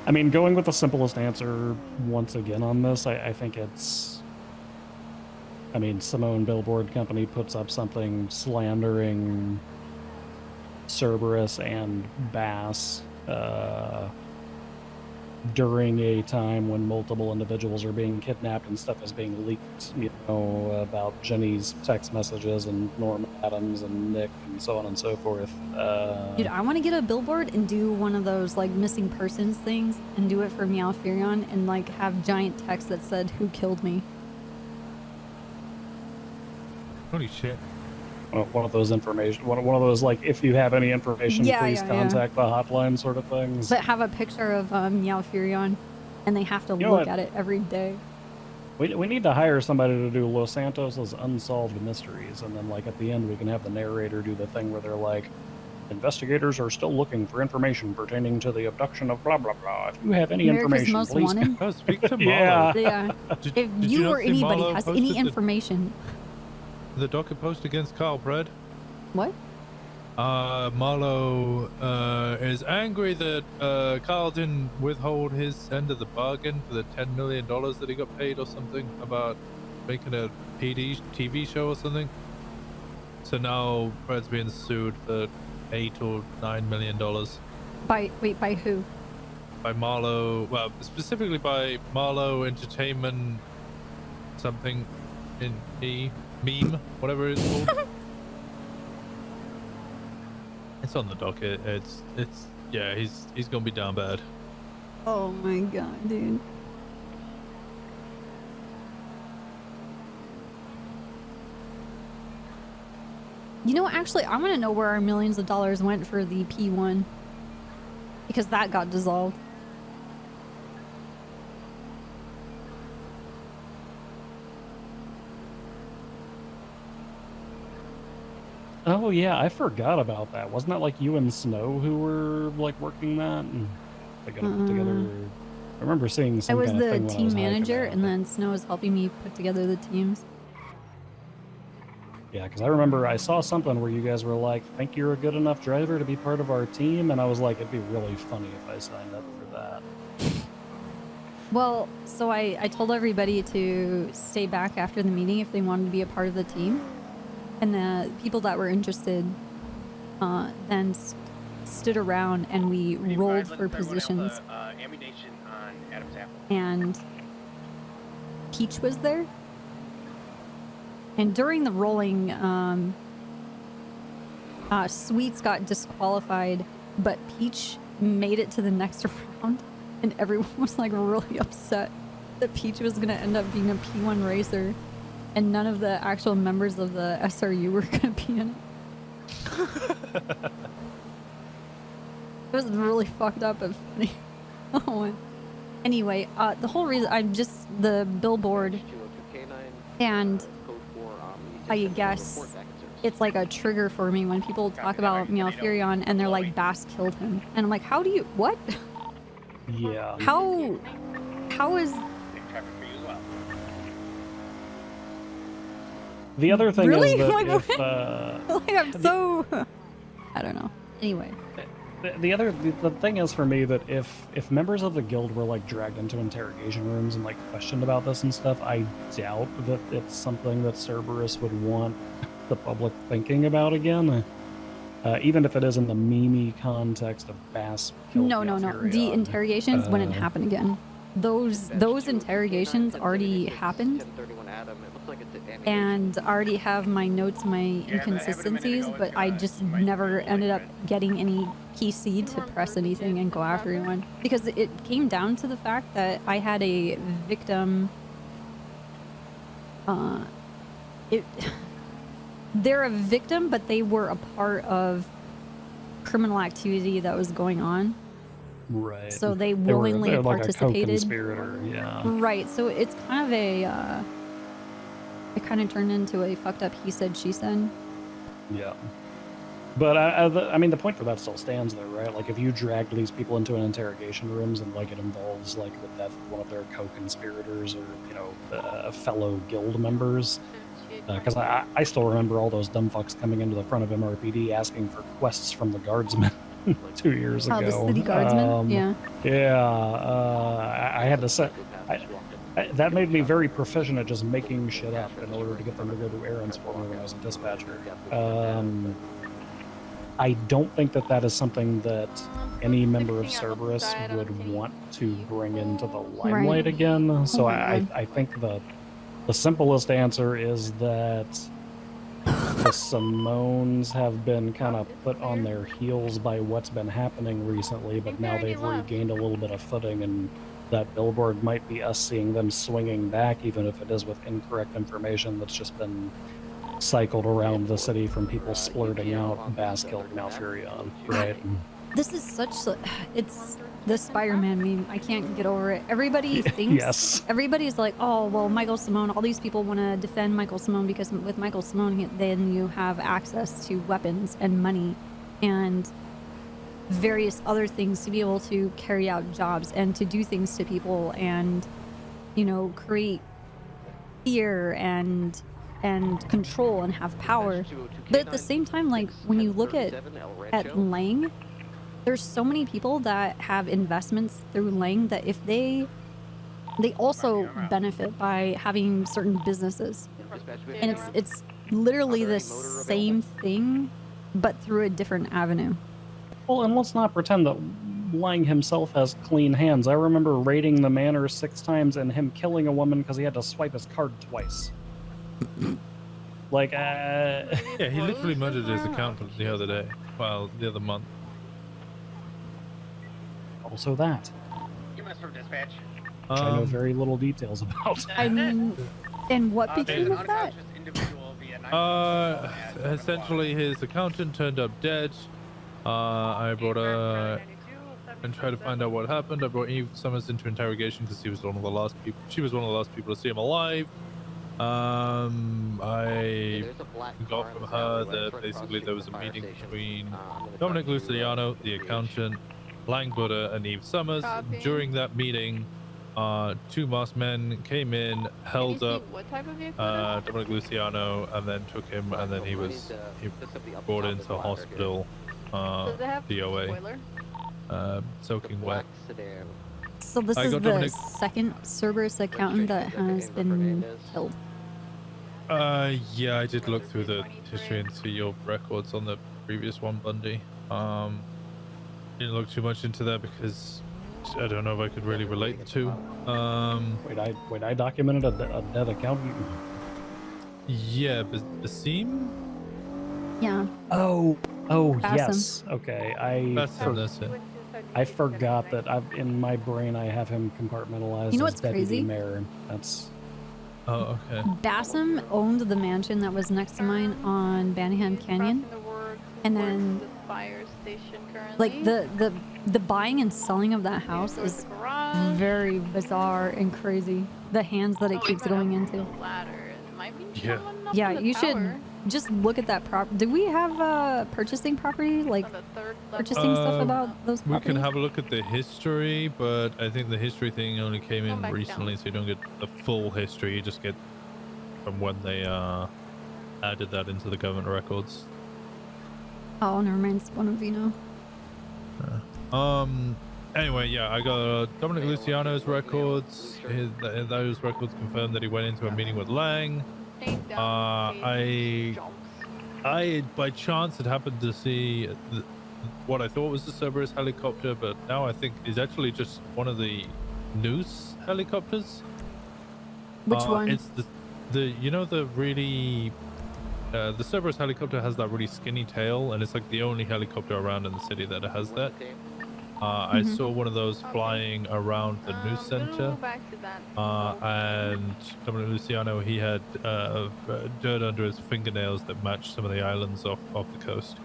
[SPEAKER 23] I mean, going with the simplest answer once again on this, I think it's... I mean, Simone Billboard Company puts up something slandering Cerberus and Bass during a time when multiple individuals are being kidnapped and stuff is being leaked, you know, about Jenny's text messages and Norm Adams and Nick and so on and so forth.
[SPEAKER 1] Dude, I want to get a billboard and do one of those like missing persons things and do it for Meow Furion and like have giant text that said who killed me.
[SPEAKER 3] Holy shit.
[SPEAKER 23] One of those information, one of those like, if you have any information,
[SPEAKER 1] Yeah,
[SPEAKER 23] please
[SPEAKER 1] yeah,
[SPEAKER 23] contact the hotline sort of things.
[SPEAKER 1] But have a picture of Meow Furion and they have to
[SPEAKER 23] You know
[SPEAKER 1] look
[SPEAKER 23] what?
[SPEAKER 1] at it every day.
[SPEAKER 23] We need to hire somebody to do Los Santos's Unsolved Mysteries, and then like at the end we can have the narrator do the thing where they're like, investigators are still looking for information pertaining to the abduction of blah blah blah. If you have any
[SPEAKER 1] America's
[SPEAKER 23] information,
[SPEAKER 1] Most
[SPEAKER 23] please.
[SPEAKER 1] Wanted?
[SPEAKER 3] Oh, speak to Marlo.
[SPEAKER 23] Yeah.
[SPEAKER 1] Yeah.
[SPEAKER 3] Did
[SPEAKER 1] If
[SPEAKER 3] you
[SPEAKER 1] you
[SPEAKER 3] not
[SPEAKER 1] or
[SPEAKER 3] see
[SPEAKER 1] anybody
[SPEAKER 3] Marlo
[SPEAKER 1] has
[SPEAKER 3] posted
[SPEAKER 1] any
[SPEAKER 3] the-
[SPEAKER 1] information.
[SPEAKER 3] The docket post against Carl Bread.
[SPEAKER 1] What?
[SPEAKER 3] Marlo is angry that Carl didn't withhold his end of the bargain for the $10 million that he got paid or something about making a PD TV show or something. So now Bread's being sued for $8 or $9 million
[SPEAKER 1] By who?
[SPEAKER 3] by Marlo. Well, specifically by Marlo Entertainment something in meme, whatever it's called. It's on the docket. It's yeah, he's gonna be down bad.
[SPEAKER 1] Oh my god, dude. You know, actually, I want to know where our millions of dollars went for the P1. Because that got dissolved.
[SPEAKER 23] Oh yeah, I forgot about that. Wasn't that like you and Snow who were like working that? And they got to put together. I remember seeing
[SPEAKER 1] I
[SPEAKER 23] some
[SPEAKER 1] was
[SPEAKER 23] kind of
[SPEAKER 1] the
[SPEAKER 23] thing when I
[SPEAKER 1] team
[SPEAKER 23] was hiking
[SPEAKER 1] manager,
[SPEAKER 23] out.
[SPEAKER 1] and then Snow was helping me put together the teams.
[SPEAKER 23] Yeah, because I remember I saw something where you guys were like, "Think you're a good enough driver to be part of our team?" And I was like, "It'd be really funny if I signed up for that."
[SPEAKER 1] Well, so I told everybody to stay back after the meeting if they wanted to be a part of the team. And the people that were interested then stood around and we rolled for positions.
[SPEAKER 20] Ammunition on Adam's apple.
[SPEAKER 1] And Peach was there. And during the rolling, Sweets got disqualified, but Peach made it to the next round. And everyone was like really upset that Peach was going to end up being a P1 racer. And none of the actual members of the SRU were going to be in it. It was really fucked up and funny. Oh, anyway, the whole reason the billboard And I guess it's like a trigger for me when people talk about Furion and they're like, Bass killed him. And I'm like, how do you, what?
[SPEAKER 23] Yeah.
[SPEAKER 1] How is...
[SPEAKER 23] The other thing
[SPEAKER 1] really?
[SPEAKER 23] is that
[SPEAKER 1] like,
[SPEAKER 23] if,
[SPEAKER 1] like I'm so... I don't know. Anyway.
[SPEAKER 23] The thing is for me that if members of the guild were like dragged into interrogation rooms and like questioned about this and stuff, I doubt that it's something that Cerberus would want the public thinking about again. Even if it is in the meme context of Bass.
[SPEAKER 1] No. The interrogations wouldn't happen again. Those interrogations already happened and already have my notes, my inconsistencies, but I just never ended up getting any PC to press anything and go after anyone because it came down to the fact that I had a victim. They're a victim, but they were a part of criminal activity that was going on.
[SPEAKER 23] Right.
[SPEAKER 1] So they willingly
[SPEAKER 23] they're like
[SPEAKER 1] participated.
[SPEAKER 23] a co-conspirator, yeah.
[SPEAKER 1] Right. So it's kind of a. It kind of turned into a fucked up he said she said.
[SPEAKER 23] Yeah. But I mean, the point for that still stands though, right? Like if you dragged these people into an interrogation rooms and like it involves like the death of one of their co-conspirators or fellow guild members. Because I still remember all those dumb fucks coming into the front of MRPD asking for quests from the guardsmen 2 years ago.
[SPEAKER 1] Oh, the city guardsmen? Yeah.
[SPEAKER 23] Yeah. I had to say, that made me very proficient at just making shit up in order to get them to go do errands for me when I was a dispatcher. I don't think that is something that any member of Cerberus would want to bring into the limelight again. So I think the simplest answer is that the Simones have been kind of put on their heels by what's been happening recently, but now they've regained a little bit of footing, and that billboard might be us seeing them swinging back, even if it is with incorrect information that's just been cycled around the city from people splurting out Bass killed Malfurion, right?
[SPEAKER 1] This is such... It's the Spider-Man meme. I can't get over it. Everybody thinks...
[SPEAKER 23] Yes.
[SPEAKER 1] Everybody's like, oh, well, Michael Simone, all these people want to defend Michael Simone because with Michael Simone, then you have access to weapons and money and various other things to be able to carry out jobs and to do things to people and, create fear and control and have power. But at the same time, like, when you look at Lang, there's so many people that have investments through Lang that if they also benefit by having certain businesses. And it's literally the same thing, but through a different avenue.
[SPEAKER 23] Well, and let's not pretend that Lang himself has clean hands. I remember raiding the manor 6 times and him killing a woman because he had to swipe his card twice. Like,
[SPEAKER 3] Yeah, he literally murdered his accountant the other day. Well, the other month.
[SPEAKER 23] Also that.
[SPEAKER 20] You must from dispatch.
[SPEAKER 23] Which I know very little details about.
[SPEAKER 1] I mean, and what became of that?
[SPEAKER 3] Essentially his accountant turned up dead. I brought and tried to find out what happened. I brought Eve Summers into interrogation because she was one of the last people to see him alive. I got from her that basically there was a meeting between Dominic Luciano, the accountant, Lang Buddha, and Eve Summers. During that meeting, 2 masked men came in, held up Dominic Luciano, and then took him, and then he was brought into hospital, DOA, soaking wet.
[SPEAKER 1] So this is the second Cerberus accountant that has been killed.
[SPEAKER 3] Yeah, I did look through the history and see your records on the previous one, Bundy. Didn't look too much into that because I don't know if I could really relate the two.
[SPEAKER 23] Wait, I documented a dead accountant?
[SPEAKER 3] Yeah, Basim?
[SPEAKER 1] Yeah.
[SPEAKER 23] Oh,
[SPEAKER 1] Basim.
[SPEAKER 23] yes. Okay,
[SPEAKER 3] that's it.
[SPEAKER 23] I forgot that in my brain I have him compartmentalized
[SPEAKER 1] You know
[SPEAKER 23] as
[SPEAKER 1] what's
[SPEAKER 23] deputy
[SPEAKER 1] crazy?
[SPEAKER 23] mayor. That's...
[SPEAKER 3] Oh, okay.
[SPEAKER 1] Basim owned the mansion that was next to mine on Banningham Canyon. And then like the buying and selling of that house is very bizarre and crazy. The hands that it keeps going into.
[SPEAKER 3] Yeah.
[SPEAKER 1] Yeah, you should just look at that prop. Do we have purchasing property, like purchasing stuff about those
[SPEAKER 3] We can
[SPEAKER 1] properties?
[SPEAKER 3] have a look at the history, but I think the history thing only came in recently, so you don't get the full history. You just get from when they added that into the government records.
[SPEAKER 1] Oh, never mind. It's one of Vino.
[SPEAKER 3] Anyway, yeah, I got Dominic Luciano's records. Those records confirmed that he went into a meeting with Lang. I by chance had happened to see what I thought was the Cerberus helicopter, but now I think is actually just one of the Noose helicopters.
[SPEAKER 1] Which one?
[SPEAKER 3] It's the you know, the really the Cerberus helicopter has that really skinny tail, and it's like the only helicopter around in the city that has that. I saw one of those flying around the news center, and Dominic Luciano, he had dirt under his fingernails that matched some of the islands off the coast.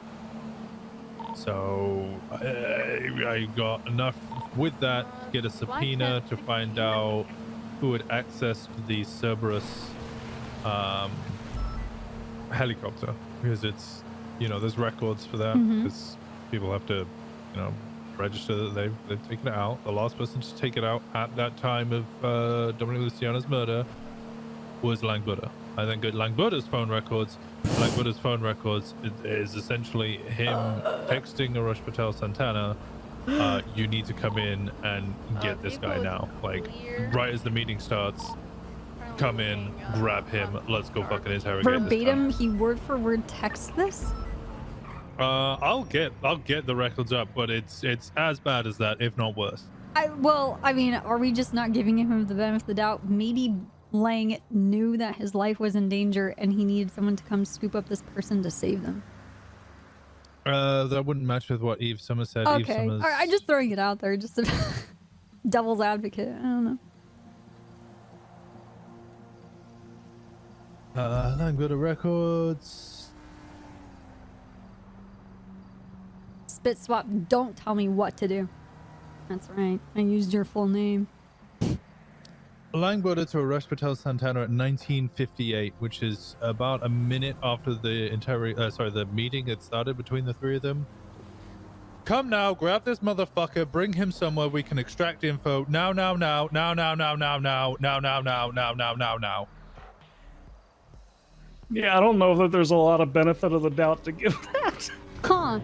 [SPEAKER 3] So I got enough with that to get a subpoena to find out who had accessed the Cerberus helicopter, because it's, you know, there's records for that, because people have to, you know, register that they've taken it out. The last person to take it out at that time of Dominic Luciano's murder was Lang Buddha. I then got Lang Buddha's phone records. Lang Buddha's phone records is essentially him texting Arush Patel Santana, you need to come in and get this guy now. Like, right as the meeting starts, come in, grab him, let's go fucking interrogate this guy.
[SPEAKER 1] Verbatim, he word for word texts this?
[SPEAKER 3] I'll get the records up, but it's as bad as that, if not worse.
[SPEAKER 1] Well, I mean, are we just not giving him the benefit of the doubt? Maybe Lang knew that his life was in danger and he needed someone to come scoop up this person to save them.
[SPEAKER 3] That wouldn't match with what Eve Summers said.
[SPEAKER 1] Okay,
[SPEAKER 3] Eve Summers...
[SPEAKER 1] all right, I'm just throwing it out there, just a devil's advocate. I don't know.
[SPEAKER 3] Lang Buddha records.
[SPEAKER 1] Spit swap, don't tell me what to do. That's right, I used your full name.
[SPEAKER 3] Lang Buddha to arrest Patel Santana at 1958, which is about a minute after the the meeting had started between the three of them. Come now, grab this motherfucker, bring him somewhere we can extract info. Now.
[SPEAKER 23] Yeah, I don't know that there's a lot of benefit of the doubt to give that.
[SPEAKER 1] Huh.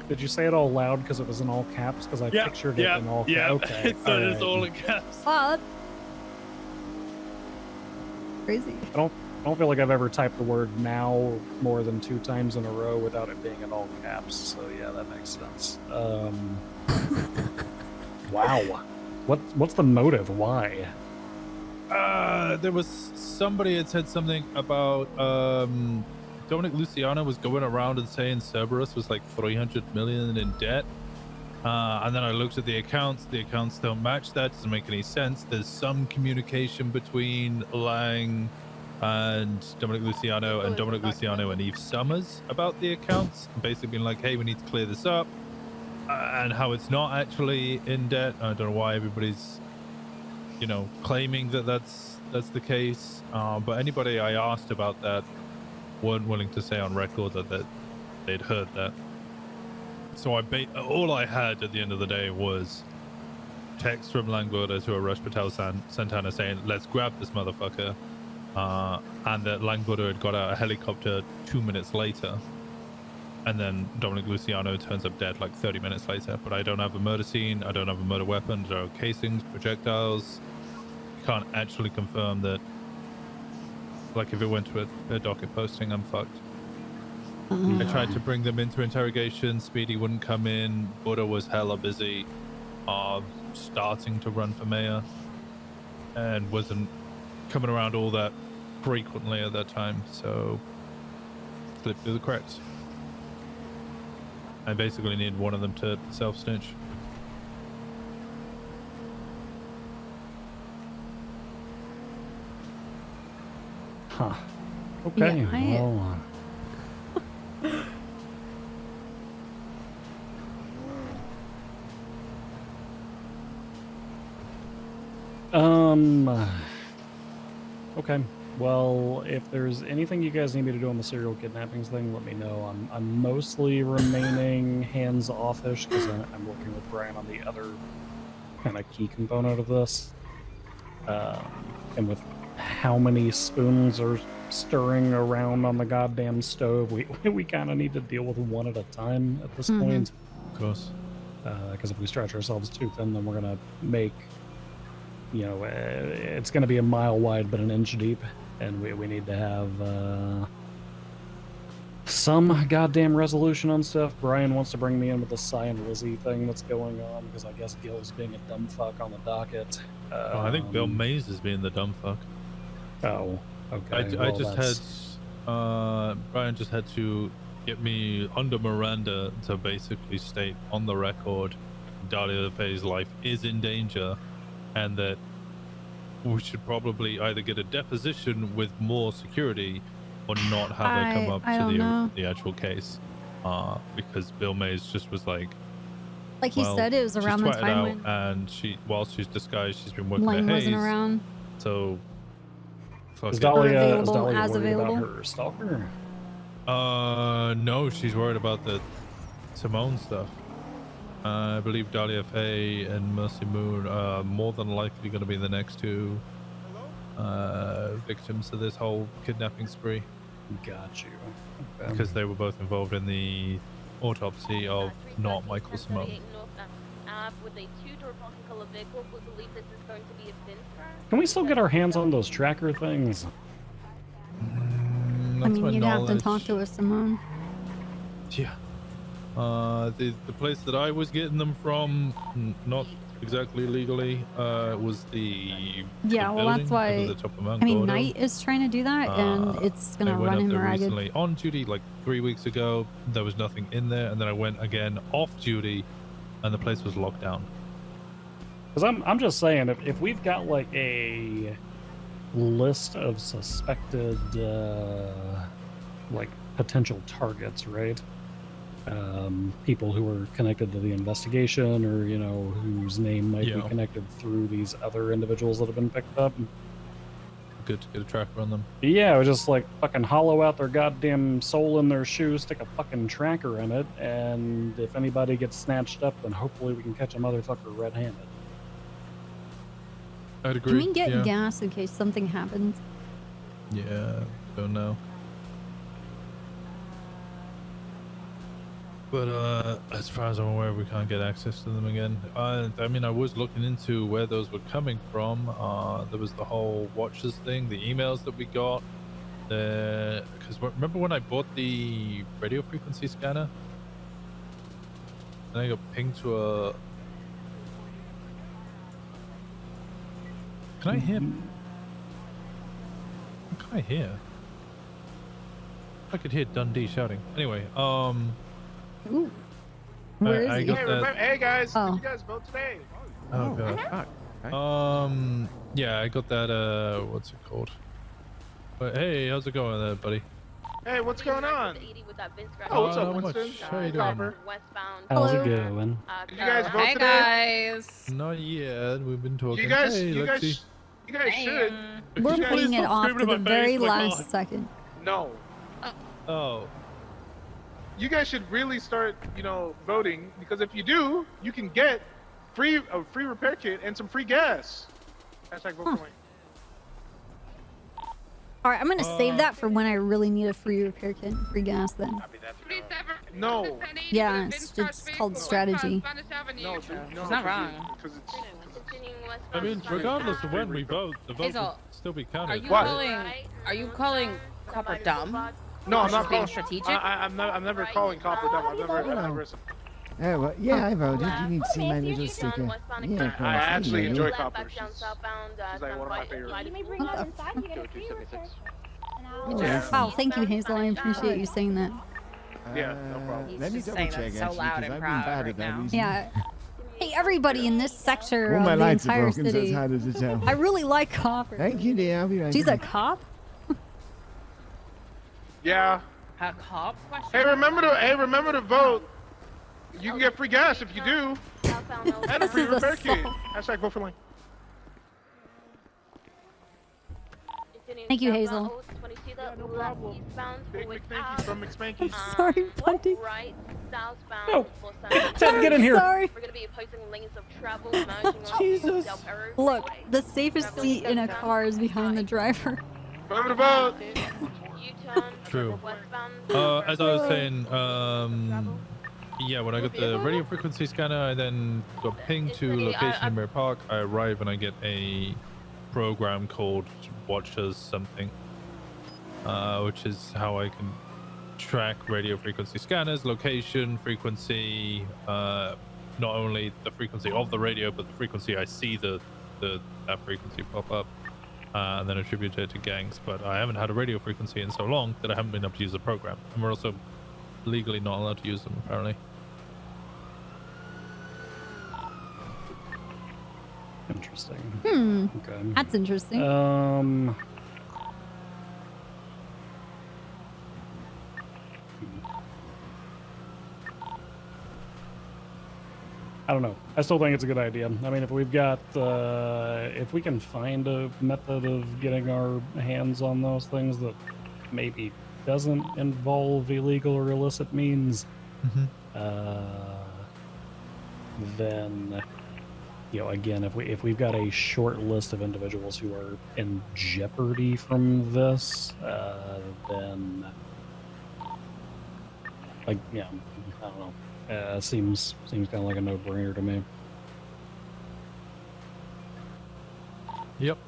[SPEAKER 23] Did you say it all loud because it was in all caps? Because I pictured it in all caps.
[SPEAKER 3] Yeah,
[SPEAKER 23] Okay.
[SPEAKER 3] it's all in caps.
[SPEAKER 1] Wow, that's crazy.
[SPEAKER 23] I don't feel like I've ever typed the word now more than 2 times in a row without it being in all caps. So yeah, that makes sense. Wow. What's the motive? Why?
[SPEAKER 3] There was somebody had said something about Dominic Luciano was going around and saying Cerberus was like 300 million in debt. And then I looked at the accounts. The accounts don't match that. Doesn't make any sense. There's some communication between Lang and Dominic Luciano and Eve Summers about the accounts. Basically being like, hey, we need to clear this up. And how it's not actually in debt. I don't know why everybody's, you know, claiming that that's the case. But anybody I asked about that weren't willing to say on record that they'd heard that. So all I had at the end of the day was text from Lang Buddha to Arush Patel Santana saying, let's grab this motherfucker. And that Lang Buddha had got out a helicopter 2 minutes later. And then Dominic Luciano turns up dead like 30 minutes later. But I don't have a murder scene. I don't have a murder weapon. There are casings, projectiles. Can't actually confirm that. Like, if it went to a docket posting, I'm fucked. I tried to bring them into interrogation. Speedy wouldn't come in. Buddha was hella busy starting to run for mayor and wasn't coming around all that frequently at that time. So, slipped through the cracks. I basically needed one of them to self-snitch.
[SPEAKER 23] Huh. Okay.
[SPEAKER 1] Yeah,
[SPEAKER 23] Well, Okay. Well, if there's anything you guys need me to do on the serial kidnappings thing, let me know. I'm mostly remaining hands-offish because I'm working with Brian on the other kind of key component of this. And with how many spoons are stirring around on the goddamn stove, we kind of need to deal with one at a time at this point.
[SPEAKER 3] Of course.
[SPEAKER 23] Because if we stretch ourselves too thin, then we're gonna make, you know, it's gonna be a mile wide but an inch deep, and we need to have some goddamn resolution on stuff. Brian wants to bring me in with the Cy and Lizzie thing that's going on because I guess Gil's being a dumb fuck on the docket.
[SPEAKER 3] I think Bill Mays is being the dumb fuck.
[SPEAKER 23] Oh, okay.
[SPEAKER 3] Brian just had to get me under Miranda to basically state on the record Dahlia Faye's life is in danger, and that we should probably either get a deposition with more security or not have her come up to the actual case, because Bill Mays just was like
[SPEAKER 1] he said it was around the time when
[SPEAKER 3] and while she's disguised, she's been working
[SPEAKER 1] Lane
[SPEAKER 3] at Hayes,
[SPEAKER 1] wasn't around.
[SPEAKER 3] so
[SPEAKER 23] Is Dahlia
[SPEAKER 1] as
[SPEAKER 23] worried
[SPEAKER 1] available?
[SPEAKER 23] about her stalker?
[SPEAKER 3] No, she's worried about the Simone stuff. I believe Dahlia Faye and Mercy Moon are more than likely going to be the next two victims of this whole kidnapping spree.
[SPEAKER 23] Got you.
[SPEAKER 3] Because they were both involved in the autopsy of not Michael Simone.
[SPEAKER 2] With a two-door parking color vehicle, we believe this is going to be a bin crash.
[SPEAKER 23] Can we still get our hands on those tracker things?
[SPEAKER 1] I mean, you'd have to talk to us, Simone.
[SPEAKER 3] Yeah. The place that I was getting them from, not exactly legally, was the
[SPEAKER 1] well, that's why. I mean, Knight is trying to do that, and it's gonna run him ragged.
[SPEAKER 3] Recently on duty, like 3 weeks ago, there was nothing in there, and then I went again off duty, and the place was locked down.
[SPEAKER 23] Because I'm just saying, if we've got like a list of suspected like potential targets, right? People who are connected to the investigation, or you know, whose name might be connected through these other individuals that have been picked up.
[SPEAKER 3] Good to get a tracker on them.
[SPEAKER 23] Yeah, just like fucking hollow out their goddamn soul in their shoe, stick a fucking tracker in it, and if anybody gets snatched up, then hopefully we can catch a motherfucker red-handed.
[SPEAKER 3] I'd agree.
[SPEAKER 1] Can we get gas in case something happens?
[SPEAKER 3] Yeah, don't know. But as far as I'm aware, we can't get access to them again. I mean, I was looking into where those were coming from. There was the whole watches thing, the emails that we got. Because remember when I bought the radio frequency scanner? And I got pinged to a... Can I hear? What can I hear? I could hear Dundee shouting. Anyway,
[SPEAKER 1] Ooh. Where is he?
[SPEAKER 20] Hey guys,
[SPEAKER 1] Oh.
[SPEAKER 20] did you guys vote today?
[SPEAKER 3] Oh god. Yeah, I got that. What's it called? But hey, how's it going there, buddy?
[SPEAKER 20] Hey, what's going on? Oh, what's up,
[SPEAKER 3] not much.
[SPEAKER 20] Winston?
[SPEAKER 3] How you doing?
[SPEAKER 20] Copper.
[SPEAKER 23] How's it going?
[SPEAKER 20] Did you guys vote
[SPEAKER 18] Hey
[SPEAKER 20] today?
[SPEAKER 18] guys.
[SPEAKER 3] Not yet. We've been talking.
[SPEAKER 20] You guys,
[SPEAKER 3] hey,
[SPEAKER 20] you
[SPEAKER 3] let's
[SPEAKER 20] guys,
[SPEAKER 3] see.
[SPEAKER 20] you guys should.
[SPEAKER 1] We're
[SPEAKER 20] You guys-
[SPEAKER 1] putting it off to
[SPEAKER 3] screaming
[SPEAKER 1] the
[SPEAKER 3] in my
[SPEAKER 1] very
[SPEAKER 3] face like,
[SPEAKER 1] last
[SPEAKER 3] oh.
[SPEAKER 1] second.
[SPEAKER 20] No.
[SPEAKER 3] Oh.
[SPEAKER 20] You guys should really start, voting, because if you do, you can get a free repair kit and some free gas. Hashtag vote for me.
[SPEAKER 1] All right, I'm gonna save that for when I really need a free repair kit and free gas. Then.
[SPEAKER 20] No.
[SPEAKER 1] Yeah, it's called strategy.
[SPEAKER 20] No,
[SPEAKER 18] She's not wrong.
[SPEAKER 20] Because it's.
[SPEAKER 3] I mean, regardless of when we vote, the vote
[SPEAKER 18] Hazel,
[SPEAKER 3] will still be
[SPEAKER 18] Are
[SPEAKER 3] counted.
[SPEAKER 18] you
[SPEAKER 20] What?
[SPEAKER 18] calling Copper dumb?
[SPEAKER 20] No, I'm
[SPEAKER 18] She's
[SPEAKER 20] not
[SPEAKER 18] being
[SPEAKER 20] calling.
[SPEAKER 18] strategic?
[SPEAKER 20] I'm never calling Copper dumb. I've never.
[SPEAKER 13] Oh, well, yeah, I voted. You need to see my little sticker. Yeah, of course.
[SPEAKER 20] I actually
[SPEAKER 13] you
[SPEAKER 20] enjoy
[SPEAKER 13] know.
[SPEAKER 20] Copper. She's like one of my favorites.
[SPEAKER 2] You may bring that inside. You get a free repair.
[SPEAKER 13] Yeah.
[SPEAKER 1] Wow, thank you, Hazel. I appreciate you saying that.
[SPEAKER 20] Yeah, no problem.
[SPEAKER 13] Let me
[SPEAKER 18] just
[SPEAKER 13] double
[SPEAKER 18] saying
[SPEAKER 13] check,
[SPEAKER 18] that so
[SPEAKER 13] actually,
[SPEAKER 18] loud
[SPEAKER 13] 'cause
[SPEAKER 18] and
[SPEAKER 13] I've been
[SPEAKER 18] proud
[SPEAKER 13] bad
[SPEAKER 18] right
[SPEAKER 13] at that
[SPEAKER 18] now.
[SPEAKER 13] recently.
[SPEAKER 1] Yeah. Hey, everybody in this sector
[SPEAKER 13] All my
[SPEAKER 1] of the
[SPEAKER 13] lights are
[SPEAKER 1] entire
[SPEAKER 13] broken, so it's
[SPEAKER 1] city.
[SPEAKER 13] harder to tell.
[SPEAKER 1] I really like Copper.
[SPEAKER 13] Thank you, dear. I'll be right
[SPEAKER 1] She's a
[SPEAKER 13] back.
[SPEAKER 1] cop.
[SPEAKER 20] Yeah.
[SPEAKER 18] A cop?
[SPEAKER 20] Hey, remember to vote. You can get free gas if you do. And a
[SPEAKER 1] This
[SPEAKER 20] free
[SPEAKER 1] is
[SPEAKER 20] repair
[SPEAKER 1] assault.
[SPEAKER 20] kit. Hashtag vote for Lane.
[SPEAKER 1] Thank you, Hazel.
[SPEAKER 20] Yeah, no problem. Big McThanky from McSpanky.
[SPEAKER 1] Sorry, buddy.
[SPEAKER 2] Right, southbound
[SPEAKER 23] No.
[SPEAKER 2] for San
[SPEAKER 23] Ted, get in here.
[SPEAKER 1] Sorry.
[SPEAKER 2] We're gonna be posting lanes of travel merging on
[SPEAKER 1] Jesus.
[SPEAKER 2] Del Perro
[SPEAKER 1] Look,
[SPEAKER 2] Freeway.
[SPEAKER 1] the safest seat in a car is behind the driver.
[SPEAKER 20] Roundabout.
[SPEAKER 2] U-turn.
[SPEAKER 3] True.
[SPEAKER 2] Westbound.
[SPEAKER 3] As I was saying, yeah, when I got the radio frequency scanner, I then got pinged to location in Mirror Park. I arrive and I get a program called Watch Us something, which is how I can track radio frequency scanners, location, frequency, not only the frequency of the radio, but the frequency I see that frequency pop up, and then attribute it to gangs. But I haven't had a radio frequency in so long that I haven't been able to use the program, and we're also legally not allowed to use them apparently.
[SPEAKER 23] Interesting. Okay.
[SPEAKER 1] That's interesting.
[SPEAKER 23] I don't know. I still think it's a good idea. I mean, if we've got, if we can find a method of getting our hands on those things that maybe doesn't involve illegal or illicit means, then, you know, again, if we've got a short list of individuals who are in jeopardy from this, then, like, yeah, I don't know. Seems kind of like a no-brainer to me.
[SPEAKER 3] Yep.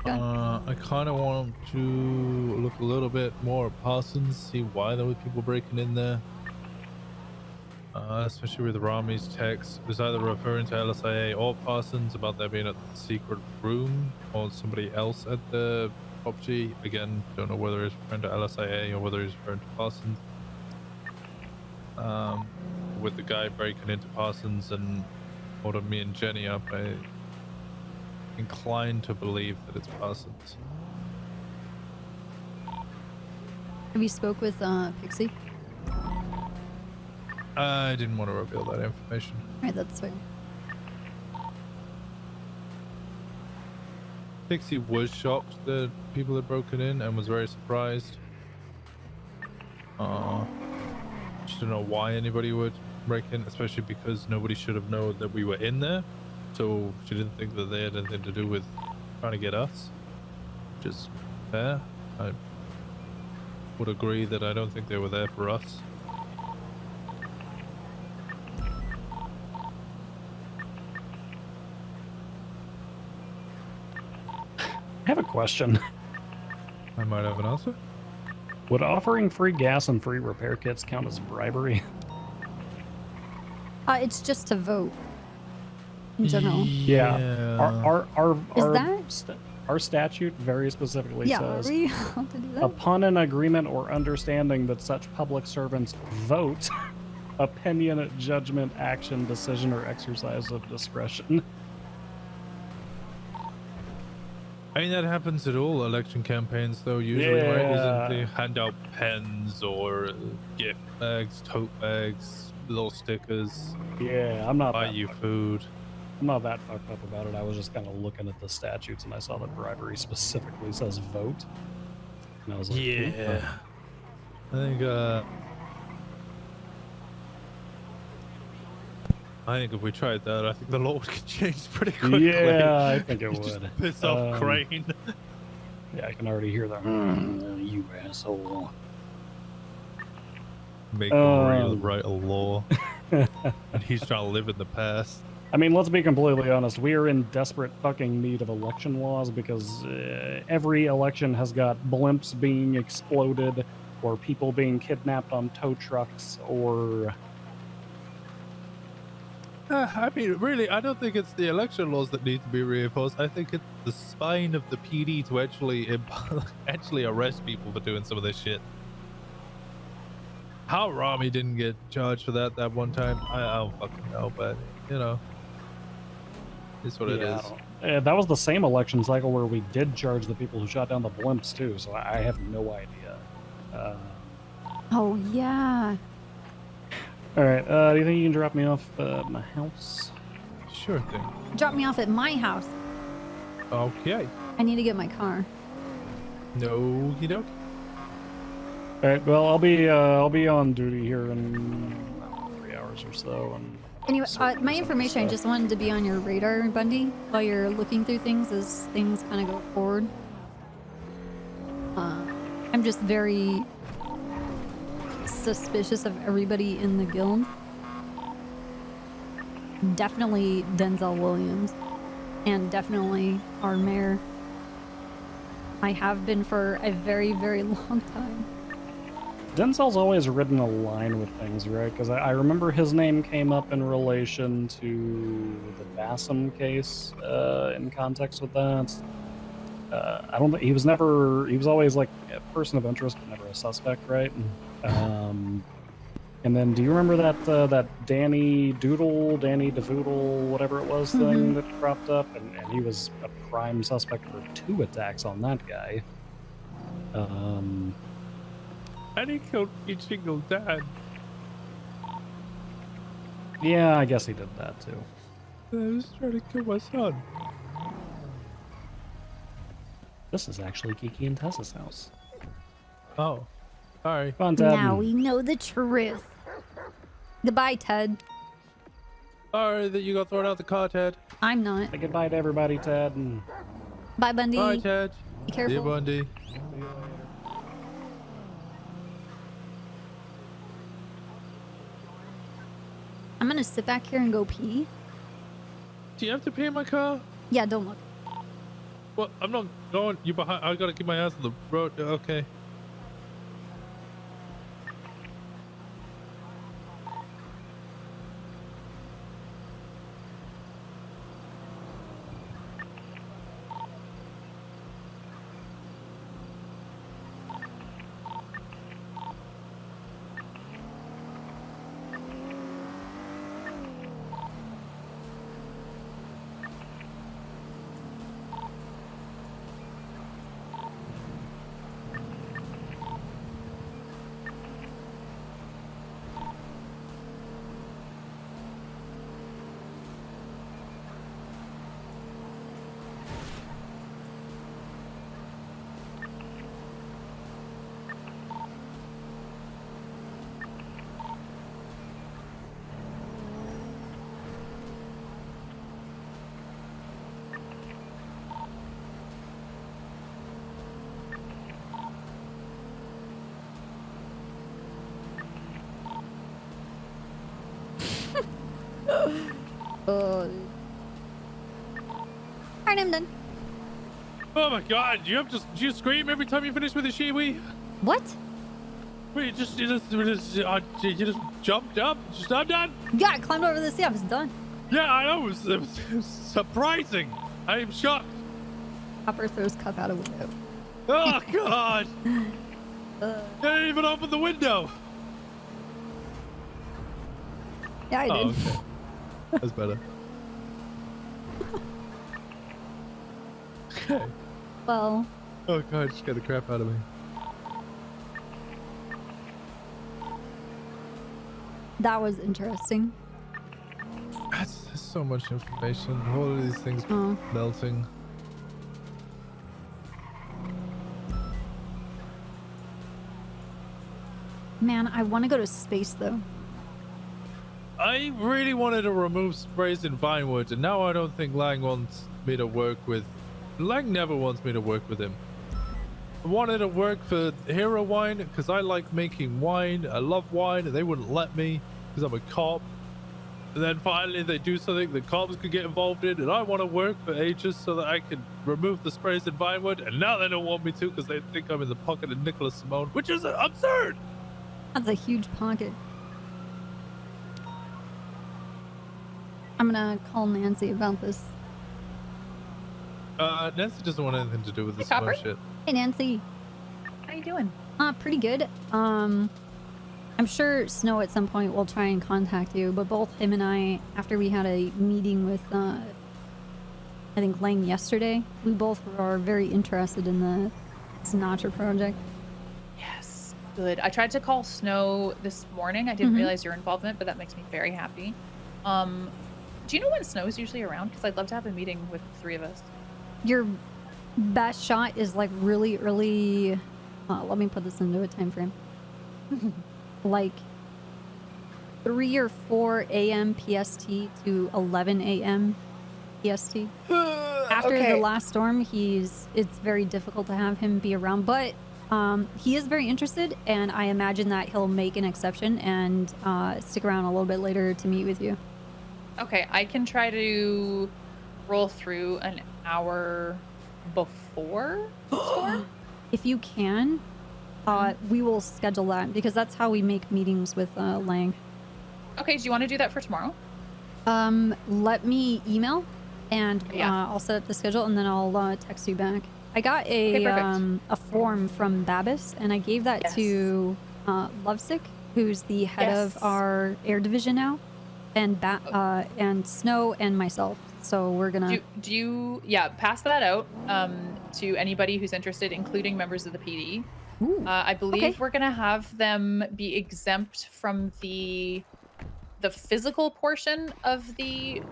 [SPEAKER 3] I kind of want to look a little bit more at Parsons, see why there were people breaking in there. Especially with Rami's text. It was either referring to LSIA or Parsons about there being a secret room, or somebody else at the property. Again, don't know whether it's referring to LSIA or whether it's referring to Parsons. With the guy breaking into Parsons and holding me and Jenny up, I inclined to believe that it's Parsons.
[SPEAKER 1] Have you spoke with Pixie?
[SPEAKER 3] I didn't want to reveal that information.
[SPEAKER 1] Right, that's fine.
[SPEAKER 3] Pixie was shocked that people had broken in and was very surprised. Just don't know why anybody would break in, especially because nobody should have known that we were in there. So she didn't think that they had anything to do with trying to get us. Which is fair. I would agree that I don't think they were there for us.
[SPEAKER 23] I have a question.
[SPEAKER 3] I might have an answer.
[SPEAKER 23] Would offering free gas and free repair kits count as bribery?
[SPEAKER 1] It's just to vote. In general.
[SPEAKER 23] Yeah.
[SPEAKER 1] Is
[SPEAKER 23] Our statute very specifically
[SPEAKER 1] Yeah,
[SPEAKER 23] says,
[SPEAKER 1] are we allowed to do that?
[SPEAKER 23] upon an agreement or understanding that such public servants vote, opinion, judgment, action, decision, or exercise of discretion.
[SPEAKER 3] I mean, that happens at all election campaigns, though, usually, right?
[SPEAKER 23] Yeah.
[SPEAKER 3] Isn't they hand out pens or gift bags, tote bags, little stickers?
[SPEAKER 23] Yeah, I'm not
[SPEAKER 3] buy
[SPEAKER 23] that
[SPEAKER 3] you
[SPEAKER 23] fucked-
[SPEAKER 3] food.
[SPEAKER 23] I'm not that fucked up about it. I was just kind of looking at the statutes and I saw that bribery specifically says vote. And I was like,
[SPEAKER 3] Yeah. I think if we tried that, I think the law would get changed pretty quickly.
[SPEAKER 23] Yeah, I think it
[SPEAKER 3] Just
[SPEAKER 23] would.
[SPEAKER 3] piss off Crane.
[SPEAKER 23] Yeah, I can already hear that. You asshole.
[SPEAKER 3] Make him write a law. And he's trying to live in the past.
[SPEAKER 23] I mean, let's be completely honest. We are in desperate fucking need of election laws because every election has got blimps being exploded or people being kidnapped on tow trucks or...
[SPEAKER 3] I mean, really, I don't think it's the election laws that need to be reinforced. I think it's the spine of the PD to actually arrest people for doing some of this shit. How Rami didn't get charged for that one time, I don't fucking know, but, you know, it's what it is.
[SPEAKER 23] That was the same election cycle where we did charge the people who shot down the blimps, too, so I have no idea.
[SPEAKER 1] Oh, yeah.
[SPEAKER 23] All right, do you think you can drop me off at my house?
[SPEAKER 3] Sure thing.
[SPEAKER 1] Drop me off at my house.
[SPEAKER 3] Okay.
[SPEAKER 1] I need to get my car.
[SPEAKER 3] No, you don't.
[SPEAKER 23] All right. Well, I'll be on duty here in 3 hours or so. And
[SPEAKER 1] Anyway, my information, I just wanted to be on your radar, Bundy, while you're looking through things as things kind of go forward. I'm just very suspicious of everybody in the guild. Definitely Denzel Williams. And definitely our mayor. I have been for a very, very long time.
[SPEAKER 23] Denzel's always ridden a line with things, right? Because I remember his name came up in relation to the Bassam case in context with that. I don't think he was always like a person of interest, but never a suspect, right? And then do you remember that Danny DeVoodle, whatever it was thing that cropped up? And he was a prime suspect for 2 attacks on that guy.
[SPEAKER 3] And he killed each single dad.
[SPEAKER 23] Yeah, I guess he did that too.
[SPEAKER 3] I was trying to kill my son.
[SPEAKER 23] This is actually Kiki and Tessa's house.
[SPEAKER 3] Oh. Sorry.
[SPEAKER 23] Come on, Ted.
[SPEAKER 1] Now we know the truth. Goodbye, Ted.
[SPEAKER 3] Sorry that you got thrown out the car, Ted.
[SPEAKER 1] I'm not.
[SPEAKER 23] Say goodbye to everybody, Ted. And...
[SPEAKER 1] Bye, Bundy.
[SPEAKER 3] Bye, Ted.
[SPEAKER 1] Be careful.
[SPEAKER 3] See you, Bundy.
[SPEAKER 1] I'm gonna sit back here and go pee.
[SPEAKER 3] Do you have to pee in my car?
[SPEAKER 1] Yeah, don't look.
[SPEAKER 3] Well, I'm not going. You behind? I gotta keep my ass on the road. Okay.
[SPEAKER 1] Alright, I'm done.
[SPEAKER 3] Oh my God! Do you scream every time you finish with a shiwi?
[SPEAKER 1] What?
[SPEAKER 3] Wait, you just jumped up. Just I'm done.
[SPEAKER 1] Yeah, I climbed over this. Yeah, I was done.
[SPEAKER 3] Yeah, I know. It was surprising. I am shocked.
[SPEAKER 1] Hopper throws cup out a window.
[SPEAKER 3] Oh God! Didn't even open the window.
[SPEAKER 1] Yeah, I did.
[SPEAKER 3] Oh, okay. That's better. Okay.
[SPEAKER 1] Well.
[SPEAKER 3] Oh God, just scared the crap out of me.
[SPEAKER 1] That was interesting.
[SPEAKER 3] That's so much information. All of these things melting.
[SPEAKER 1] Man, I want to go to space though.
[SPEAKER 3] I really wanted to remove sprays in Vinewood, and now I don't think Lang wants me to work with. Lang never wants me to work with him. I wanted to work for Hero Wine because I like making wine. I love wine, and they wouldn't let me because I'm a cop. And then finally they do something the cops could get involved in, and I want to work for ages so that I can remove the sprays in Vinewood, and now they don't want me to because they think I'm in the pocket of Nicholas Simone, which is absurd.
[SPEAKER 1] That's a huge pocket. I'm gonna call Nancy about this.
[SPEAKER 3] Nancy doesn't want anything to do with this
[SPEAKER 1] Hey, Copper.
[SPEAKER 3] shit.
[SPEAKER 1] Hey, Nancy.
[SPEAKER 6] How you doing?
[SPEAKER 1] Pretty good. I'm sure Snow at some point will try and contact you, but both him and I, after we had a meeting with, I think Lang yesterday, we both are very interested in the Sinatra project.
[SPEAKER 6] Yes. Good. I tried to call Snow this morning. I didn't realize your involvement, but that makes me very happy. Do you know when Snow's usually around? Because I'd love to have a meeting with the 3 of us.
[SPEAKER 1] You're best shot is like really early. Let me put this into a time frame. Like 3 or 4 a.m. PST to 11 a.m. PST. After the last storm, it's very difficult to have him be around, but he is very interested, and I imagine that he'll make an exception and stick around a little bit later to meet with you.
[SPEAKER 6] Okay, I can try to roll through an hour before storm.
[SPEAKER 1] If you can, we will schedule that because that's how we make meetings with Lang.
[SPEAKER 6] Okay, do you want to do that for tomorrow?
[SPEAKER 1] Let me email and I'll set up the schedule and then I'll text you back. I got a form from Babis and I gave that to Lovesick, who's the head of our air division now, and and Snow and myself. So we're gonna
[SPEAKER 6] do you pass that out to anybody who's interested, including members of the PD. I believe we're gonna have them be exempt from the physical portion of the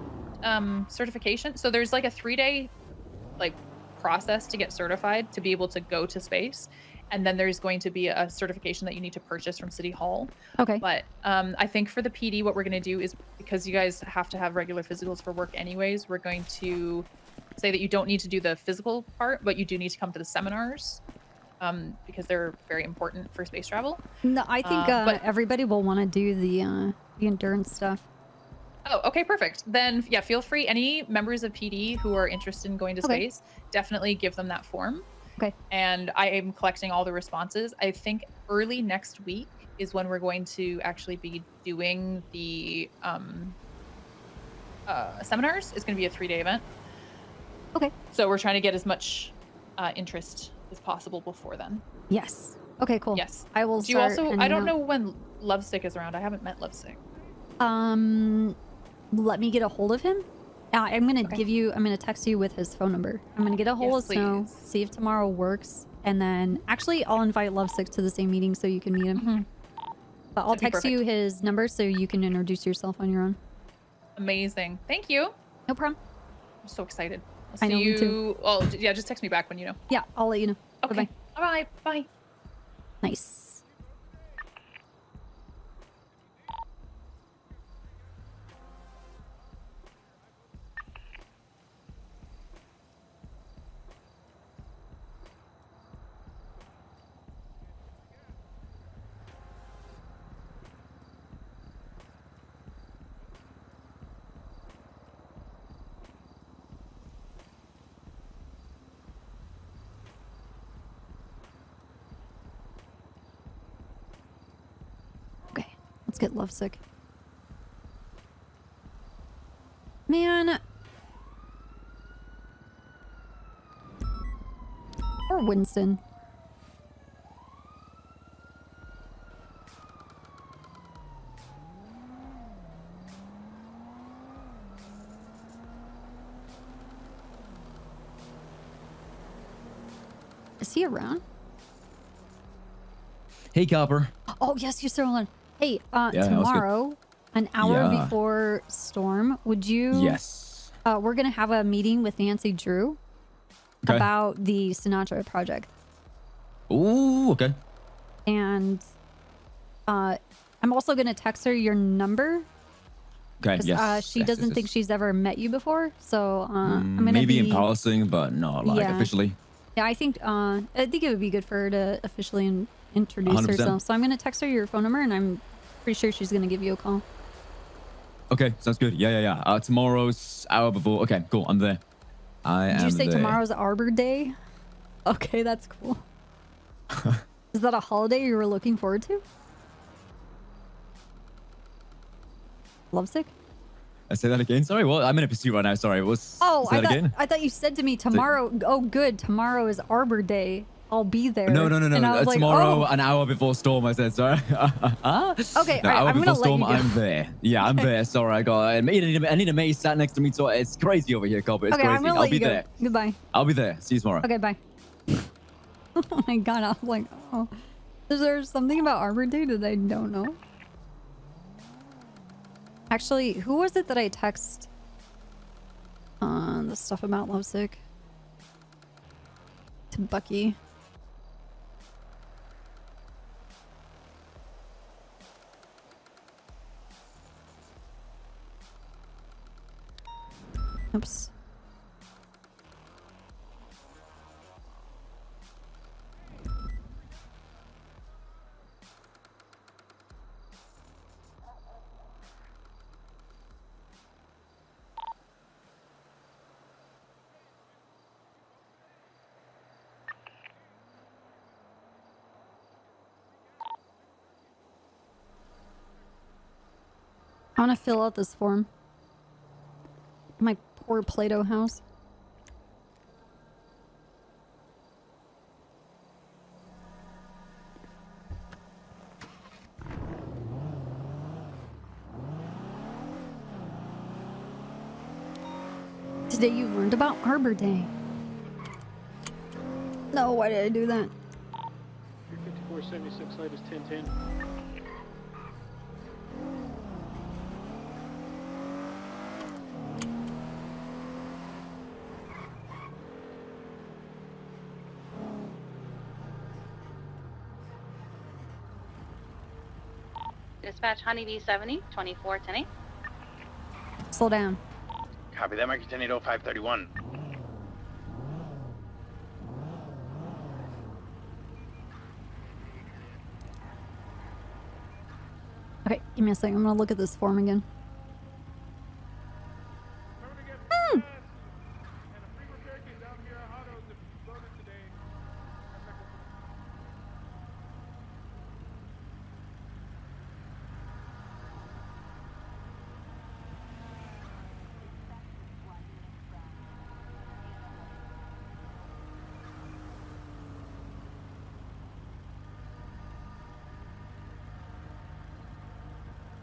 [SPEAKER 6] certification. So there's like a 3-day process to get certified to be able to go to space, and then there's going to be a certification that you need to purchase from City Hall.
[SPEAKER 1] Okay.
[SPEAKER 6] But I think for the PD, what we're going to do is, because you guys have to have regular physicals for work anyways, we're going to say that you don't need to do the physical part, but you do need to come to the seminars because they're very important for space travel.
[SPEAKER 1] No, I think everybody will want to do the endurance stuff.
[SPEAKER 6] Oh, okay, perfect. Then, yeah, feel free. Any members of PD who are interested in going to space, definitely give them that form.
[SPEAKER 1] Okay.
[SPEAKER 6] And I am collecting all the responses. I think early next week is when we're going to actually be doing the seminars. It's going to be a 3-day event.
[SPEAKER 1] Okay.
[SPEAKER 6] So we're trying to get as much interest as possible before then.
[SPEAKER 1] Yes. Okay, cool.
[SPEAKER 6] Yes.
[SPEAKER 1] I will
[SPEAKER 6] Do you
[SPEAKER 1] start
[SPEAKER 6] also, I don't know when Lovesick is around. I haven't met Lovesick.
[SPEAKER 1] Let me get a hold of him. I'm gonna I'm gonna text you with his phone number. I'm gonna get a hold of Snow, see if tomorrow works, and then actually I'll invite Lovesick to the same meeting so you can meet him. But I'll text you his number so you can introduce yourself on your own.
[SPEAKER 6] Amazing. Thank you.
[SPEAKER 1] No problem.
[SPEAKER 6] I'm so excited.
[SPEAKER 1] I know, me too.
[SPEAKER 6] Oh, yeah, just text me back when you know.
[SPEAKER 1] Yeah, I'll let you know.
[SPEAKER 6] Okay.
[SPEAKER 1] Bye-bye.
[SPEAKER 6] Bye.
[SPEAKER 1] Nice. Let's get Lovesick. Man. Or Winston. Is he around?
[SPEAKER 9] Hey, Copper.
[SPEAKER 1] Oh, yes, you're still on. Hey,
[SPEAKER 9] Yeah,
[SPEAKER 1] tomorrow, an hour
[SPEAKER 9] Yeah.
[SPEAKER 1] before storm, would you?
[SPEAKER 9] Yes.
[SPEAKER 1] We're gonna have a meeting with Nancy Drew
[SPEAKER 9] Okay.
[SPEAKER 1] about the Sinatra project,
[SPEAKER 9] Ooh, okay.
[SPEAKER 1] and I'm also gonna text her your number.
[SPEAKER 9] Okay,
[SPEAKER 1] 'Cause,
[SPEAKER 9] yes.
[SPEAKER 1] she
[SPEAKER 9] yes,
[SPEAKER 1] doesn't
[SPEAKER 9] yes,
[SPEAKER 1] think
[SPEAKER 9] yes.
[SPEAKER 1] she's ever met you before, so I'm gonna
[SPEAKER 9] Maybe
[SPEAKER 1] be,
[SPEAKER 9] in passing, but not like
[SPEAKER 1] Yeah.
[SPEAKER 9] officially.
[SPEAKER 1] Yeah, I think it would be good for her to officially introduce
[SPEAKER 9] 100%.
[SPEAKER 1] herself. So I'm gonna text her your phone number, and I'm pretty sure she's gonna give you a call.
[SPEAKER 9] Okay, sounds good. Yeah. Tomorrow's hour before. Okay, cool. I'm there. I am
[SPEAKER 1] Did you say
[SPEAKER 9] there.
[SPEAKER 1] tomorrow's Arbor Day? Okay, that's cool. Is that a holiday you were looking forward to? Lovesick?
[SPEAKER 9] I say that again. Sorry, what? I'm in a pursuit right now. Sorry, what's?
[SPEAKER 1] Oh,
[SPEAKER 9] say that again?
[SPEAKER 1] I thought you said to me tomorrow. Oh, good. Tomorrow is Arbor Day. I'll be there.
[SPEAKER 9] No.
[SPEAKER 1] And I was like,
[SPEAKER 9] Tomorrow,
[SPEAKER 1] oh.
[SPEAKER 9] an hour before storm. I said sorry.
[SPEAKER 1] Okay,
[SPEAKER 9] No,
[SPEAKER 1] all right,
[SPEAKER 9] hour
[SPEAKER 1] I'm
[SPEAKER 9] before
[SPEAKER 1] gonna let
[SPEAKER 9] storm.
[SPEAKER 1] you go.
[SPEAKER 9] I'm there. Yeah, I'm there. Sorry, I need a mate sat next to me. So it's crazy over here, Copper. It's
[SPEAKER 1] Okay,
[SPEAKER 9] crazy.
[SPEAKER 1] I'm gonna
[SPEAKER 9] I'll
[SPEAKER 1] let
[SPEAKER 9] be
[SPEAKER 1] you go.
[SPEAKER 9] there.
[SPEAKER 1] Goodbye.
[SPEAKER 9] I'll be there. See you tomorrow.
[SPEAKER 1] Okay, bye. Oh my god, I was like, oh. Is there something about Arbor Day that I don't know? Actually, who was it that I text the stuff about Lovesick? to Bucky. Oops. I want to fill out this form. My poor Play-Doh house. Today you learned about Arbor Day. No, why did I do that?
[SPEAKER 16] 5476 light is 1010.
[SPEAKER 7] Dispatch Honeybee 70, 2410.
[SPEAKER 1] Slow down.
[SPEAKER 14] Copy that, Mark 10-531.
[SPEAKER 1] Okay, give me a second. I'm gonna look at this form again.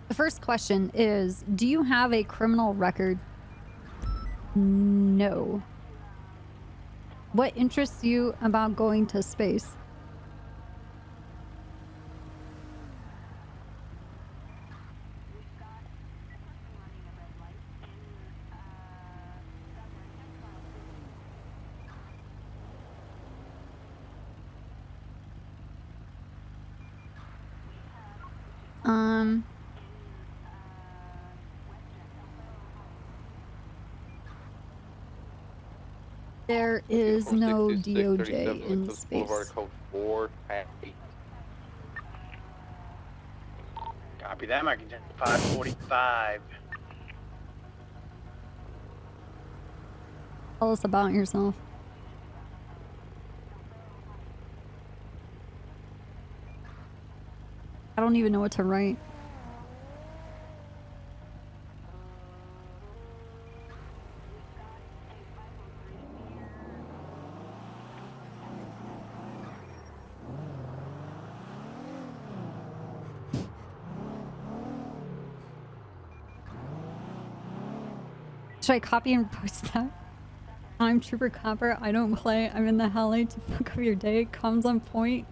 [SPEAKER 1] The first question is, do you have a criminal record? No. What interests you about going to space? There is no DOJ in space.
[SPEAKER 14] Code 4 at 8. Copy that, Mark 545.
[SPEAKER 1] Tell us about yourself. I don't even know what to write. Should I copy and post that? I'm Trooper Copper. I don't play. I'm in the hallway to fuck up your day. Comes on point.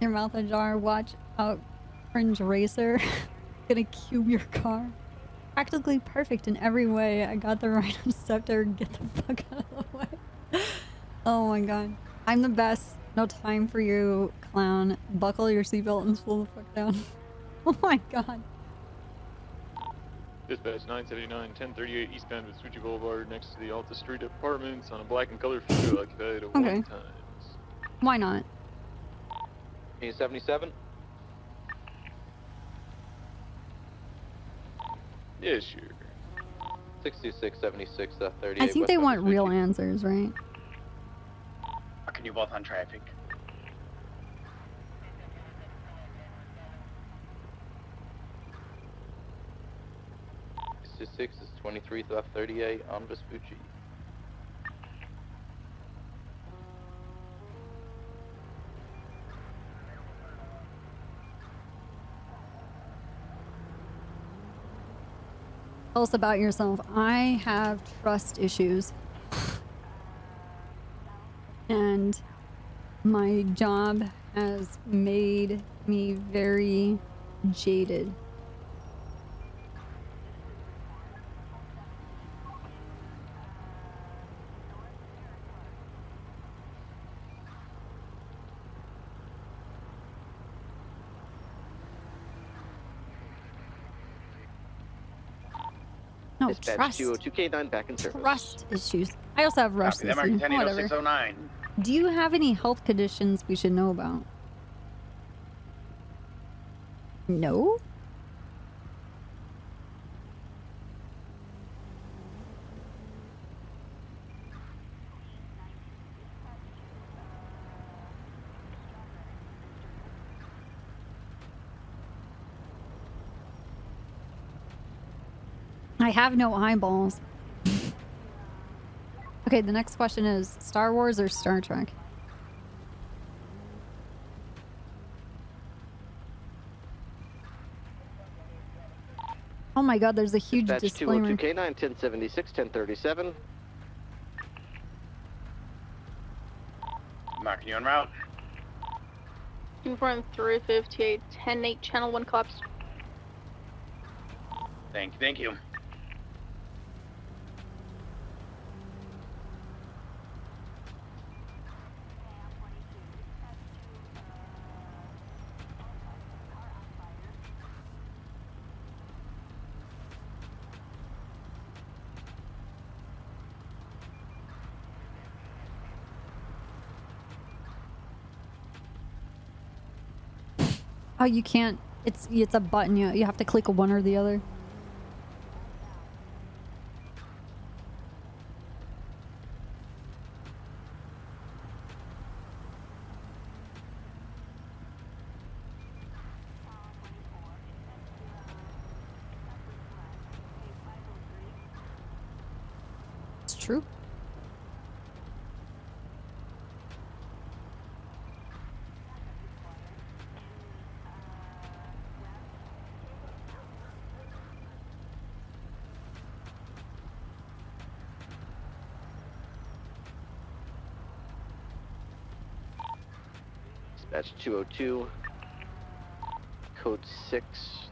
[SPEAKER 1] Your mouth ajar. Watch out, cringe racer. Gonna cube your car. Practically perfect in every way. I got the right scepter. Get the fuck out of the way. Oh my god. I'm the best. No time for you, clown. Buckle your seatbelt and slow the fuck down. Oh my god.
[SPEAKER 19] Dispatch 979, 1038 eastbound Vespucci Boulevard, next to the Alta Street Apartments on a black and color feature occupied at 1 times.
[SPEAKER 1] Why not?
[SPEAKER 12] 77?
[SPEAKER 19] Yeah, sure.
[SPEAKER 12] 6676, 38.
[SPEAKER 1] I think they want real answers, right?
[SPEAKER 14] Can you both on traffic?
[SPEAKER 12] Six is 23 left 38 on Vespucci.
[SPEAKER 1] Tell us about yourself. I have trust issues. And my job has made me very jaded. Oh,
[SPEAKER 12] Dispatch
[SPEAKER 1] trust.
[SPEAKER 12] 202K9 back in service.
[SPEAKER 1] Trust issues. I also have rush
[SPEAKER 14] Copy that,
[SPEAKER 1] issue.
[SPEAKER 14] Mark
[SPEAKER 1] Whatever.
[SPEAKER 14] 609.
[SPEAKER 1] Do you have any health conditions we should know about? No? I have no eyeballs. Okay, the next question is Star Wars or Star Trek? Oh my god, there's a huge
[SPEAKER 12] Dispatch
[SPEAKER 1] disclaimer.
[SPEAKER 12] 202K9, 1076, 1037.
[SPEAKER 14] Marking you en route.
[SPEAKER 2] Uniform 358, 10-8, channel 1 cops.
[SPEAKER 14] Thank you, thank you.
[SPEAKER 1] Oh, you can't. It's a button. You have to click one or the other. It's true.
[SPEAKER 12] Dispatch 202, code 6,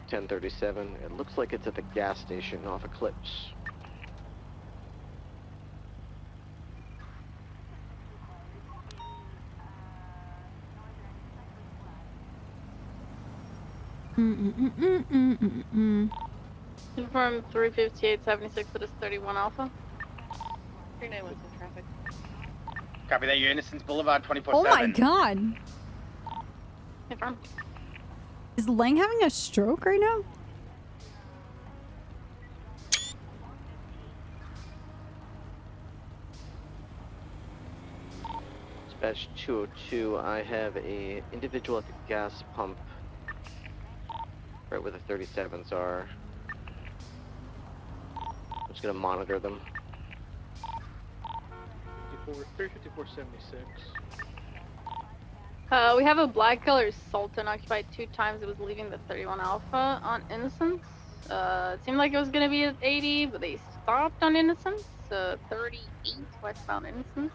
[SPEAKER 12] 1037. It looks like it's at the gas station off Eclipse.
[SPEAKER 2] Uniform 358, 76, it is 31 Alpha. 391's in traffic.
[SPEAKER 14] Copy that, you're Innocence Boulevard 24/7.
[SPEAKER 1] Oh my god.
[SPEAKER 2] Confirm.
[SPEAKER 1] Is Lang having a stroke right now?
[SPEAKER 12] Dispatch 202, I have a individual at the gas pump, right where the 37s are. I'm just gonna monitor them.
[SPEAKER 19] 354.76.
[SPEAKER 2] We have a black color Sultan occupied 2 times. It was leaving the 31 Alpha on Innocence. It seemed like it was gonna be at 80, but they stopped on Innocence. 38 westbound Innocence.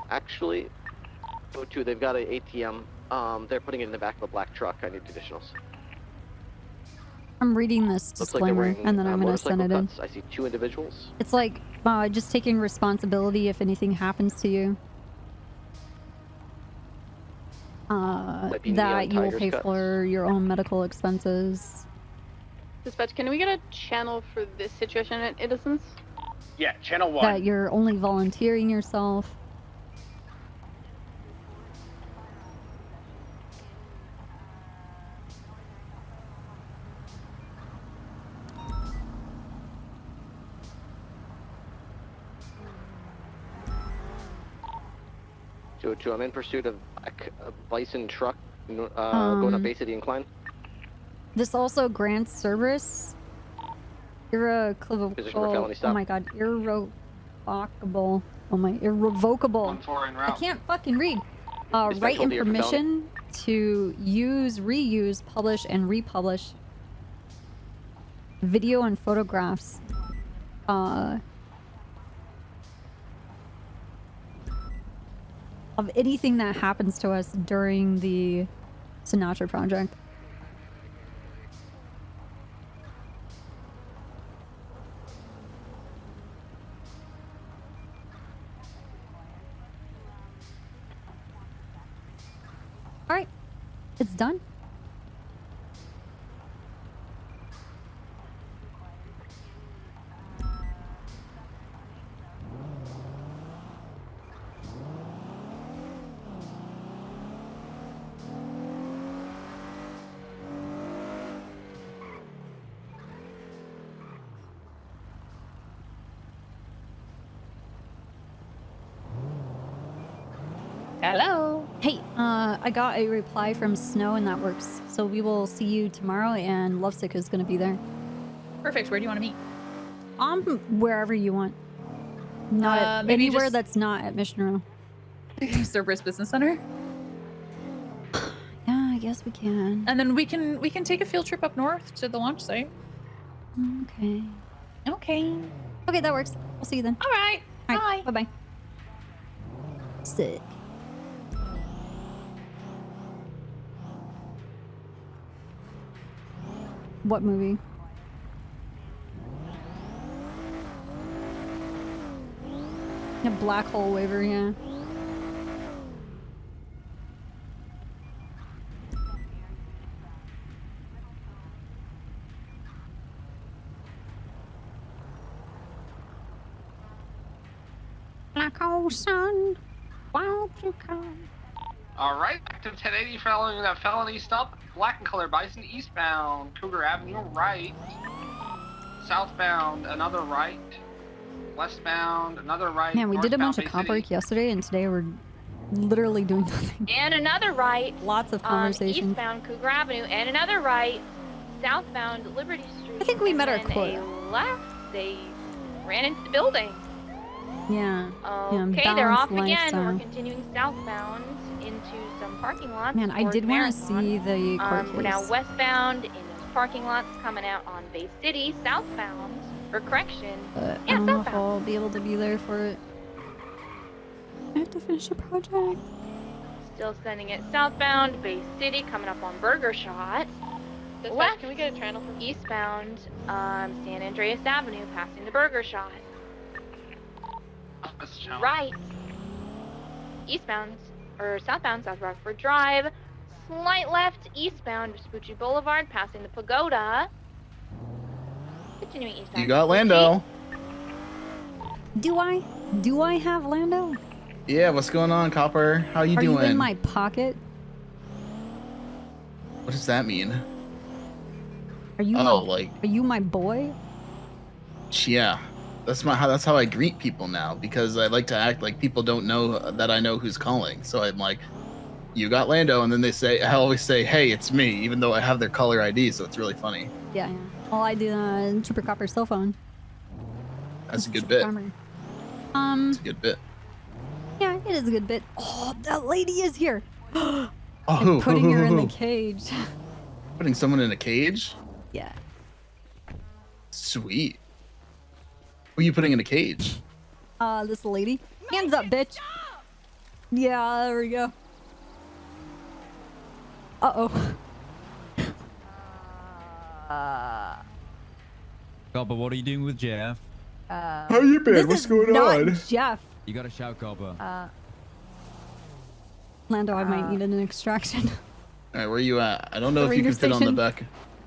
[SPEAKER 12] Actually, 202, they've got an ATM. They're putting it in the back of a black truck. I need additionals.
[SPEAKER 1] I'm reading this
[SPEAKER 12] Looks like they're
[SPEAKER 1] disclaimer
[SPEAKER 12] wearing,
[SPEAKER 1] and then I'm gonna send it in.
[SPEAKER 12] cuts. I see 2 individuals.
[SPEAKER 1] It's like just taking responsibility if anything happens to you.
[SPEAKER 12] be
[SPEAKER 1] That
[SPEAKER 12] neon
[SPEAKER 1] you will
[SPEAKER 12] Tigers
[SPEAKER 1] pay
[SPEAKER 12] cuts.
[SPEAKER 1] for your own medical expenses.
[SPEAKER 2] Dispatch, can we get a channel for this situation at Innocence?
[SPEAKER 14] Yeah, channel 1.
[SPEAKER 1] That you're only volunteering yourself.
[SPEAKER 12] Joe, I'm in pursuit of a bison truck going up Bay City Incline.
[SPEAKER 1] This also grants service.
[SPEAKER 12] Position for felony
[SPEAKER 1] Oh
[SPEAKER 12] stop.
[SPEAKER 1] my god, irrevocable. Oh my, irrevocable.
[SPEAKER 14] 1-4 en
[SPEAKER 1] I
[SPEAKER 14] route.
[SPEAKER 1] can't fucking read.
[SPEAKER 12] Dispatch,
[SPEAKER 1] Right
[SPEAKER 12] hold
[SPEAKER 1] and
[SPEAKER 12] the air for
[SPEAKER 1] permission to use, reuse, publish, and republish video and photographs. Of anything that happens to us during the Sinatra project. All right, it's done.
[SPEAKER 6] Hello.
[SPEAKER 1] Hey, I got a reply from Snow and that works. So we will see you tomorrow and Lovesick is going to be there.
[SPEAKER 6] Perfect. Where do you want to meet?
[SPEAKER 1] Wherever you want. Not at
[SPEAKER 6] maybe
[SPEAKER 1] anywhere
[SPEAKER 6] just-
[SPEAKER 1] that's not at Mission Row.
[SPEAKER 6] Cerberus Business Center.
[SPEAKER 1] Yeah, I guess we can.
[SPEAKER 6] And then we can take a field trip up north to the launch site.
[SPEAKER 1] Okay.
[SPEAKER 6] Okay.
[SPEAKER 1] Okay, that works. We'll see you then.
[SPEAKER 6] All right. Bye.
[SPEAKER 1] Bye-bye. Sick. What movie? A black hole waiver, yeah. Black hole sun, won't you come?
[SPEAKER 4] All right, active 1080 following that felony stop. Black and color bison eastbound, Cougar Avenue right. Southbound, another right. Westbound, another right.
[SPEAKER 1] Man, we did a bunch of
[SPEAKER 4] northbound
[SPEAKER 1] cop
[SPEAKER 4] Bay
[SPEAKER 1] work yesterday, and today we're literally doing nothing.
[SPEAKER 5] And another right.
[SPEAKER 1] Lots of conversations.
[SPEAKER 5] Eastbound Cougar Avenue, and another right. Southbound Liberty Street.
[SPEAKER 1] I think we met our
[SPEAKER 5] and then
[SPEAKER 1] quota.
[SPEAKER 5] a left. They ran into the building.
[SPEAKER 1] Yeah.
[SPEAKER 5] Okay,
[SPEAKER 1] yeah,
[SPEAKER 5] they're off
[SPEAKER 1] balanced
[SPEAKER 5] again. We're
[SPEAKER 1] lifestyle.
[SPEAKER 5] continuing southbound into some parking lots.
[SPEAKER 1] Man, I
[SPEAKER 5] towards
[SPEAKER 1] did want
[SPEAKER 5] Marathon.
[SPEAKER 1] to see the court
[SPEAKER 5] We're now
[SPEAKER 1] case.
[SPEAKER 5] westbound in those parking lots coming out on Bay City. Southbound, or correction.
[SPEAKER 1] But I
[SPEAKER 5] Yeah,
[SPEAKER 1] don't know if
[SPEAKER 5] southbound.
[SPEAKER 1] I'll be able to be there for it. I have to finish a project.
[SPEAKER 5] Still sending it southbound, Bay City, coming up on Burger Shot. Left, can we get a channel from eastbound, San Andreas Avenue, passing the Burger Shot. Right. Eastbound, or southbound, South Rockford Drive. Slight left, eastbound, Vespucci Boulevard, passing the Pagoda. Continuing eastbound.
[SPEAKER 15] You got Lando.
[SPEAKER 1] Do I? Do I have Lando?
[SPEAKER 15] Yeah, what's going on, Copper? How you
[SPEAKER 1] Are
[SPEAKER 15] doing?
[SPEAKER 1] you in my pocket?
[SPEAKER 15] What does that mean?
[SPEAKER 1] Are you
[SPEAKER 15] like,
[SPEAKER 1] are you my boy?
[SPEAKER 15] yeah. That's how I greet people now, because I like to act like people don't know that I know who's calling. So I'm like, you got Lando, and then I always say, hey, it's me, even though I have their caller ID, so it's really funny.
[SPEAKER 1] Yeah, yeah. Well, I do Trooper Copper's cell phone.
[SPEAKER 15] That's a good bit.
[SPEAKER 1] Copper.
[SPEAKER 15] It's a good bit.
[SPEAKER 1] Yeah, it is a good bit. Oh, that lady is here.
[SPEAKER 15] Oh,
[SPEAKER 1] I'm putting her in the
[SPEAKER 15] who?
[SPEAKER 1] cage.
[SPEAKER 15] Putting someone in a cage?
[SPEAKER 1] Yeah.
[SPEAKER 15] Sweet. Who are you putting in a cage?
[SPEAKER 1] This lady. Hands up, bitch. Yeah, there we go. Uh-oh.
[SPEAKER 9] Copper, what are you doing with Jeff?
[SPEAKER 15] How you been?
[SPEAKER 1] This
[SPEAKER 15] What's
[SPEAKER 1] is
[SPEAKER 15] going
[SPEAKER 1] not
[SPEAKER 15] on?
[SPEAKER 1] Jeff.
[SPEAKER 9] You gotta shout, Copper.
[SPEAKER 1] Lando, I might need an extraction.
[SPEAKER 15] All right, where are you at? I don't know
[SPEAKER 1] The
[SPEAKER 15] if you can
[SPEAKER 1] ranger
[SPEAKER 15] fit on the
[SPEAKER 1] station.
[SPEAKER 15] back.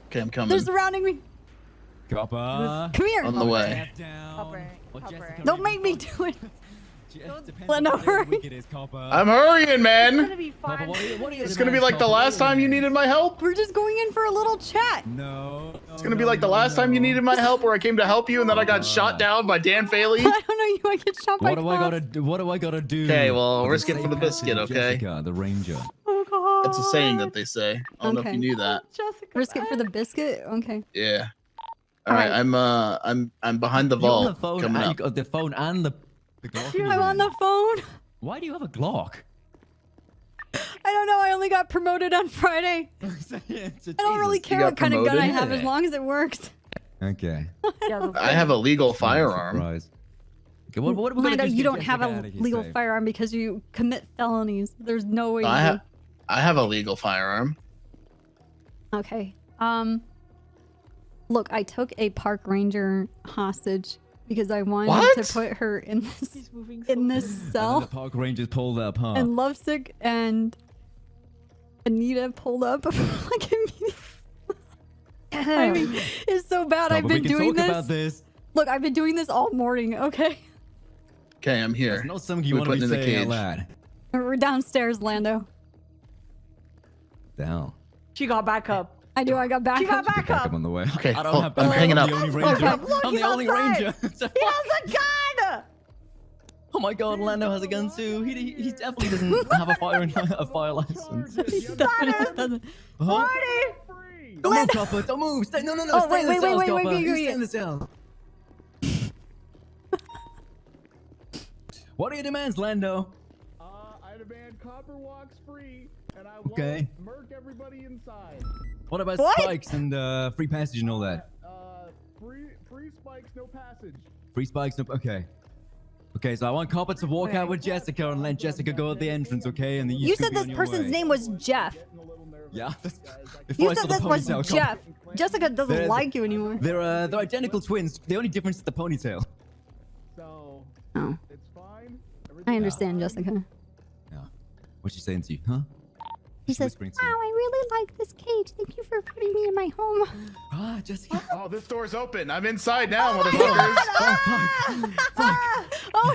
[SPEAKER 15] Okay, I'm coming.
[SPEAKER 1] They're surrounding me.
[SPEAKER 9] Copper.
[SPEAKER 1] Come here.
[SPEAKER 15] On the way.
[SPEAKER 1] Don't make me do it. Lando, hurry.
[SPEAKER 15] I'm hurrying, man.
[SPEAKER 1] It's gonna be fun.
[SPEAKER 15] It's gonna be like the last time you needed my help.
[SPEAKER 1] We're just going in for a little chat.
[SPEAKER 9] No.
[SPEAKER 15] It's gonna be like the last time you needed my help, where I came to help you and then I got shot down by Dan Faley.
[SPEAKER 1] I don't know. You might get shot by
[SPEAKER 9] What do I
[SPEAKER 1] cops.
[SPEAKER 9] gotta do? What do I gotta do?
[SPEAKER 15] Okay, well,
[SPEAKER 9] For
[SPEAKER 15] risk it for the
[SPEAKER 9] safe
[SPEAKER 15] biscuit,
[SPEAKER 9] passage of
[SPEAKER 15] okay?
[SPEAKER 9] Jessica, the ranger.
[SPEAKER 1] Oh god.
[SPEAKER 15] That's a saying that they say. I don't know if you knew that.
[SPEAKER 1] Risk it for the biscuit. Okay.
[SPEAKER 15] Yeah. All right, I'm behind the
[SPEAKER 9] You're on
[SPEAKER 15] vault
[SPEAKER 9] the phone.
[SPEAKER 15] coming
[SPEAKER 9] And you
[SPEAKER 15] up.
[SPEAKER 9] got the phone and the Glock. in your
[SPEAKER 1] I'm on
[SPEAKER 9] hand.
[SPEAKER 1] the phone.
[SPEAKER 9] Why do you have a Glock?
[SPEAKER 1] I don't know. I only got promoted on Friday. I don't really care
[SPEAKER 15] You
[SPEAKER 1] what
[SPEAKER 15] got
[SPEAKER 1] kind of gun I
[SPEAKER 15] promoted?
[SPEAKER 1] have as long as it works.
[SPEAKER 9] Okay.
[SPEAKER 15] I have a legal firearm.
[SPEAKER 9] Surprise. Okay, what are we gonna
[SPEAKER 1] Lando,
[SPEAKER 9] do to
[SPEAKER 1] you
[SPEAKER 9] get
[SPEAKER 1] don't have
[SPEAKER 9] Jessica
[SPEAKER 1] a
[SPEAKER 9] out of here
[SPEAKER 1] legal
[SPEAKER 9] safe?
[SPEAKER 1] firearm because you commit felonies. There's no way
[SPEAKER 15] I
[SPEAKER 1] you
[SPEAKER 15] have a legal firearm.
[SPEAKER 1] do. Okay. Look, I took a park ranger hostage because I wanted
[SPEAKER 15] What?
[SPEAKER 1] to put her in this
[SPEAKER 9] And then the
[SPEAKER 1] cell.
[SPEAKER 9] park rangers pulled that apart.
[SPEAKER 1] And Lovesick and Anita pulled up like immediately. I mean, it's so bad.
[SPEAKER 9] No,
[SPEAKER 1] I've
[SPEAKER 9] but we
[SPEAKER 1] been
[SPEAKER 9] can
[SPEAKER 1] doing
[SPEAKER 9] talk
[SPEAKER 1] this.
[SPEAKER 9] about this.
[SPEAKER 1] Look, I've been doing this all morning. Okay,
[SPEAKER 15] Okay, I'm here.
[SPEAKER 9] It's not something you
[SPEAKER 15] We're
[SPEAKER 9] want to be
[SPEAKER 15] putting in the
[SPEAKER 9] saying out
[SPEAKER 15] cage.
[SPEAKER 9] loud.
[SPEAKER 1] we're downstairs, Lando.
[SPEAKER 9] Down.
[SPEAKER 18] She got back up.
[SPEAKER 1] I do. I got back.
[SPEAKER 18] She got
[SPEAKER 1] up.
[SPEAKER 18] back
[SPEAKER 9] Back
[SPEAKER 18] up.
[SPEAKER 9] up on the way.
[SPEAKER 15] Okay,
[SPEAKER 9] I don't
[SPEAKER 15] hold-
[SPEAKER 9] have.
[SPEAKER 15] I'm hanging
[SPEAKER 9] I'm
[SPEAKER 15] up.
[SPEAKER 9] the only ranger.
[SPEAKER 18] Look,
[SPEAKER 9] I'm
[SPEAKER 18] he's
[SPEAKER 9] the only
[SPEAKER 18] outside.
[SPEAKER 9] ranger.
[SPEAKER 18] He has a gun.
[SPEAKER 9] Oh my God, Lando has a gun too. He definitely doesn't have a fire license.
[SPEAKER 1] He doesn't.
[SPEAKER 9] Huh? Come on, Copper, don't move. Stay, no.
[SPEAKER 1] Oh,
[SPEAKER 9] Stay in the
[SPEAKER 1] wait,
[SPEAKER 9] cells,
[SPEAKER 1] wait,
[SPEAKER 9] Copper.
[SPEAKER 1] wait,
[SPEAKER 9] You
[SPEAKER 1] wait.
[SPEAKER 9] stay in the cell. What are your demands, Lando?
[SPEAKER 11] I demand Copper walks free, and I
[SPEAKER 9] Okay.
[SPEAKER 11] won't murk everybody inside.
[SPEAKER 9] What about spikes and free passage and all that?
[SPEAKER 11] Free spikes, no passage.
[SPEAKER 9] Free spikes, no. Okay. Okay, so I want Copper to walk out with Jessica and let Jessica go at the entrance, okay? And then
[SPEAKER 1] You
[SPEAKER 9] two
[SPEAKER 1] said
[SPEAKER 9] be on
[SPEAKER 1] this
[SPEAKER 9] your
[SPEAKER 1] person's
[SPEAKER 9] way.
[SPEAKER 1] name was Jeff.
[SPEAKER 9] Yeah.
[SPEAKER 1] You said this was Jeff. Jessica doesn't like you anymore.
[SPEAKER 9] They're identical twins. The only difference is the ponytail.
[SPEAKER 11] So
[SPEAKER 1] Oh.
[SPEAKER 11] it's fine.
[SPEAKER 1] I understand, Jessica.
[SPEAKER 9] Yeah. What's she saying to you, huh?
[SPEAKER 1] He says,
[SPEAKER 9] whispering
[SPEAKER 1] wow,
[SPEAKER 9] to you.
[SPEAKER 1] I really like this cage. Thank you for putting me in my home.
[SPEAKER 9] Ah, Jessica.
[SPEAKER 15] Oh, this door's open. I'm inside now, motherfuckers. All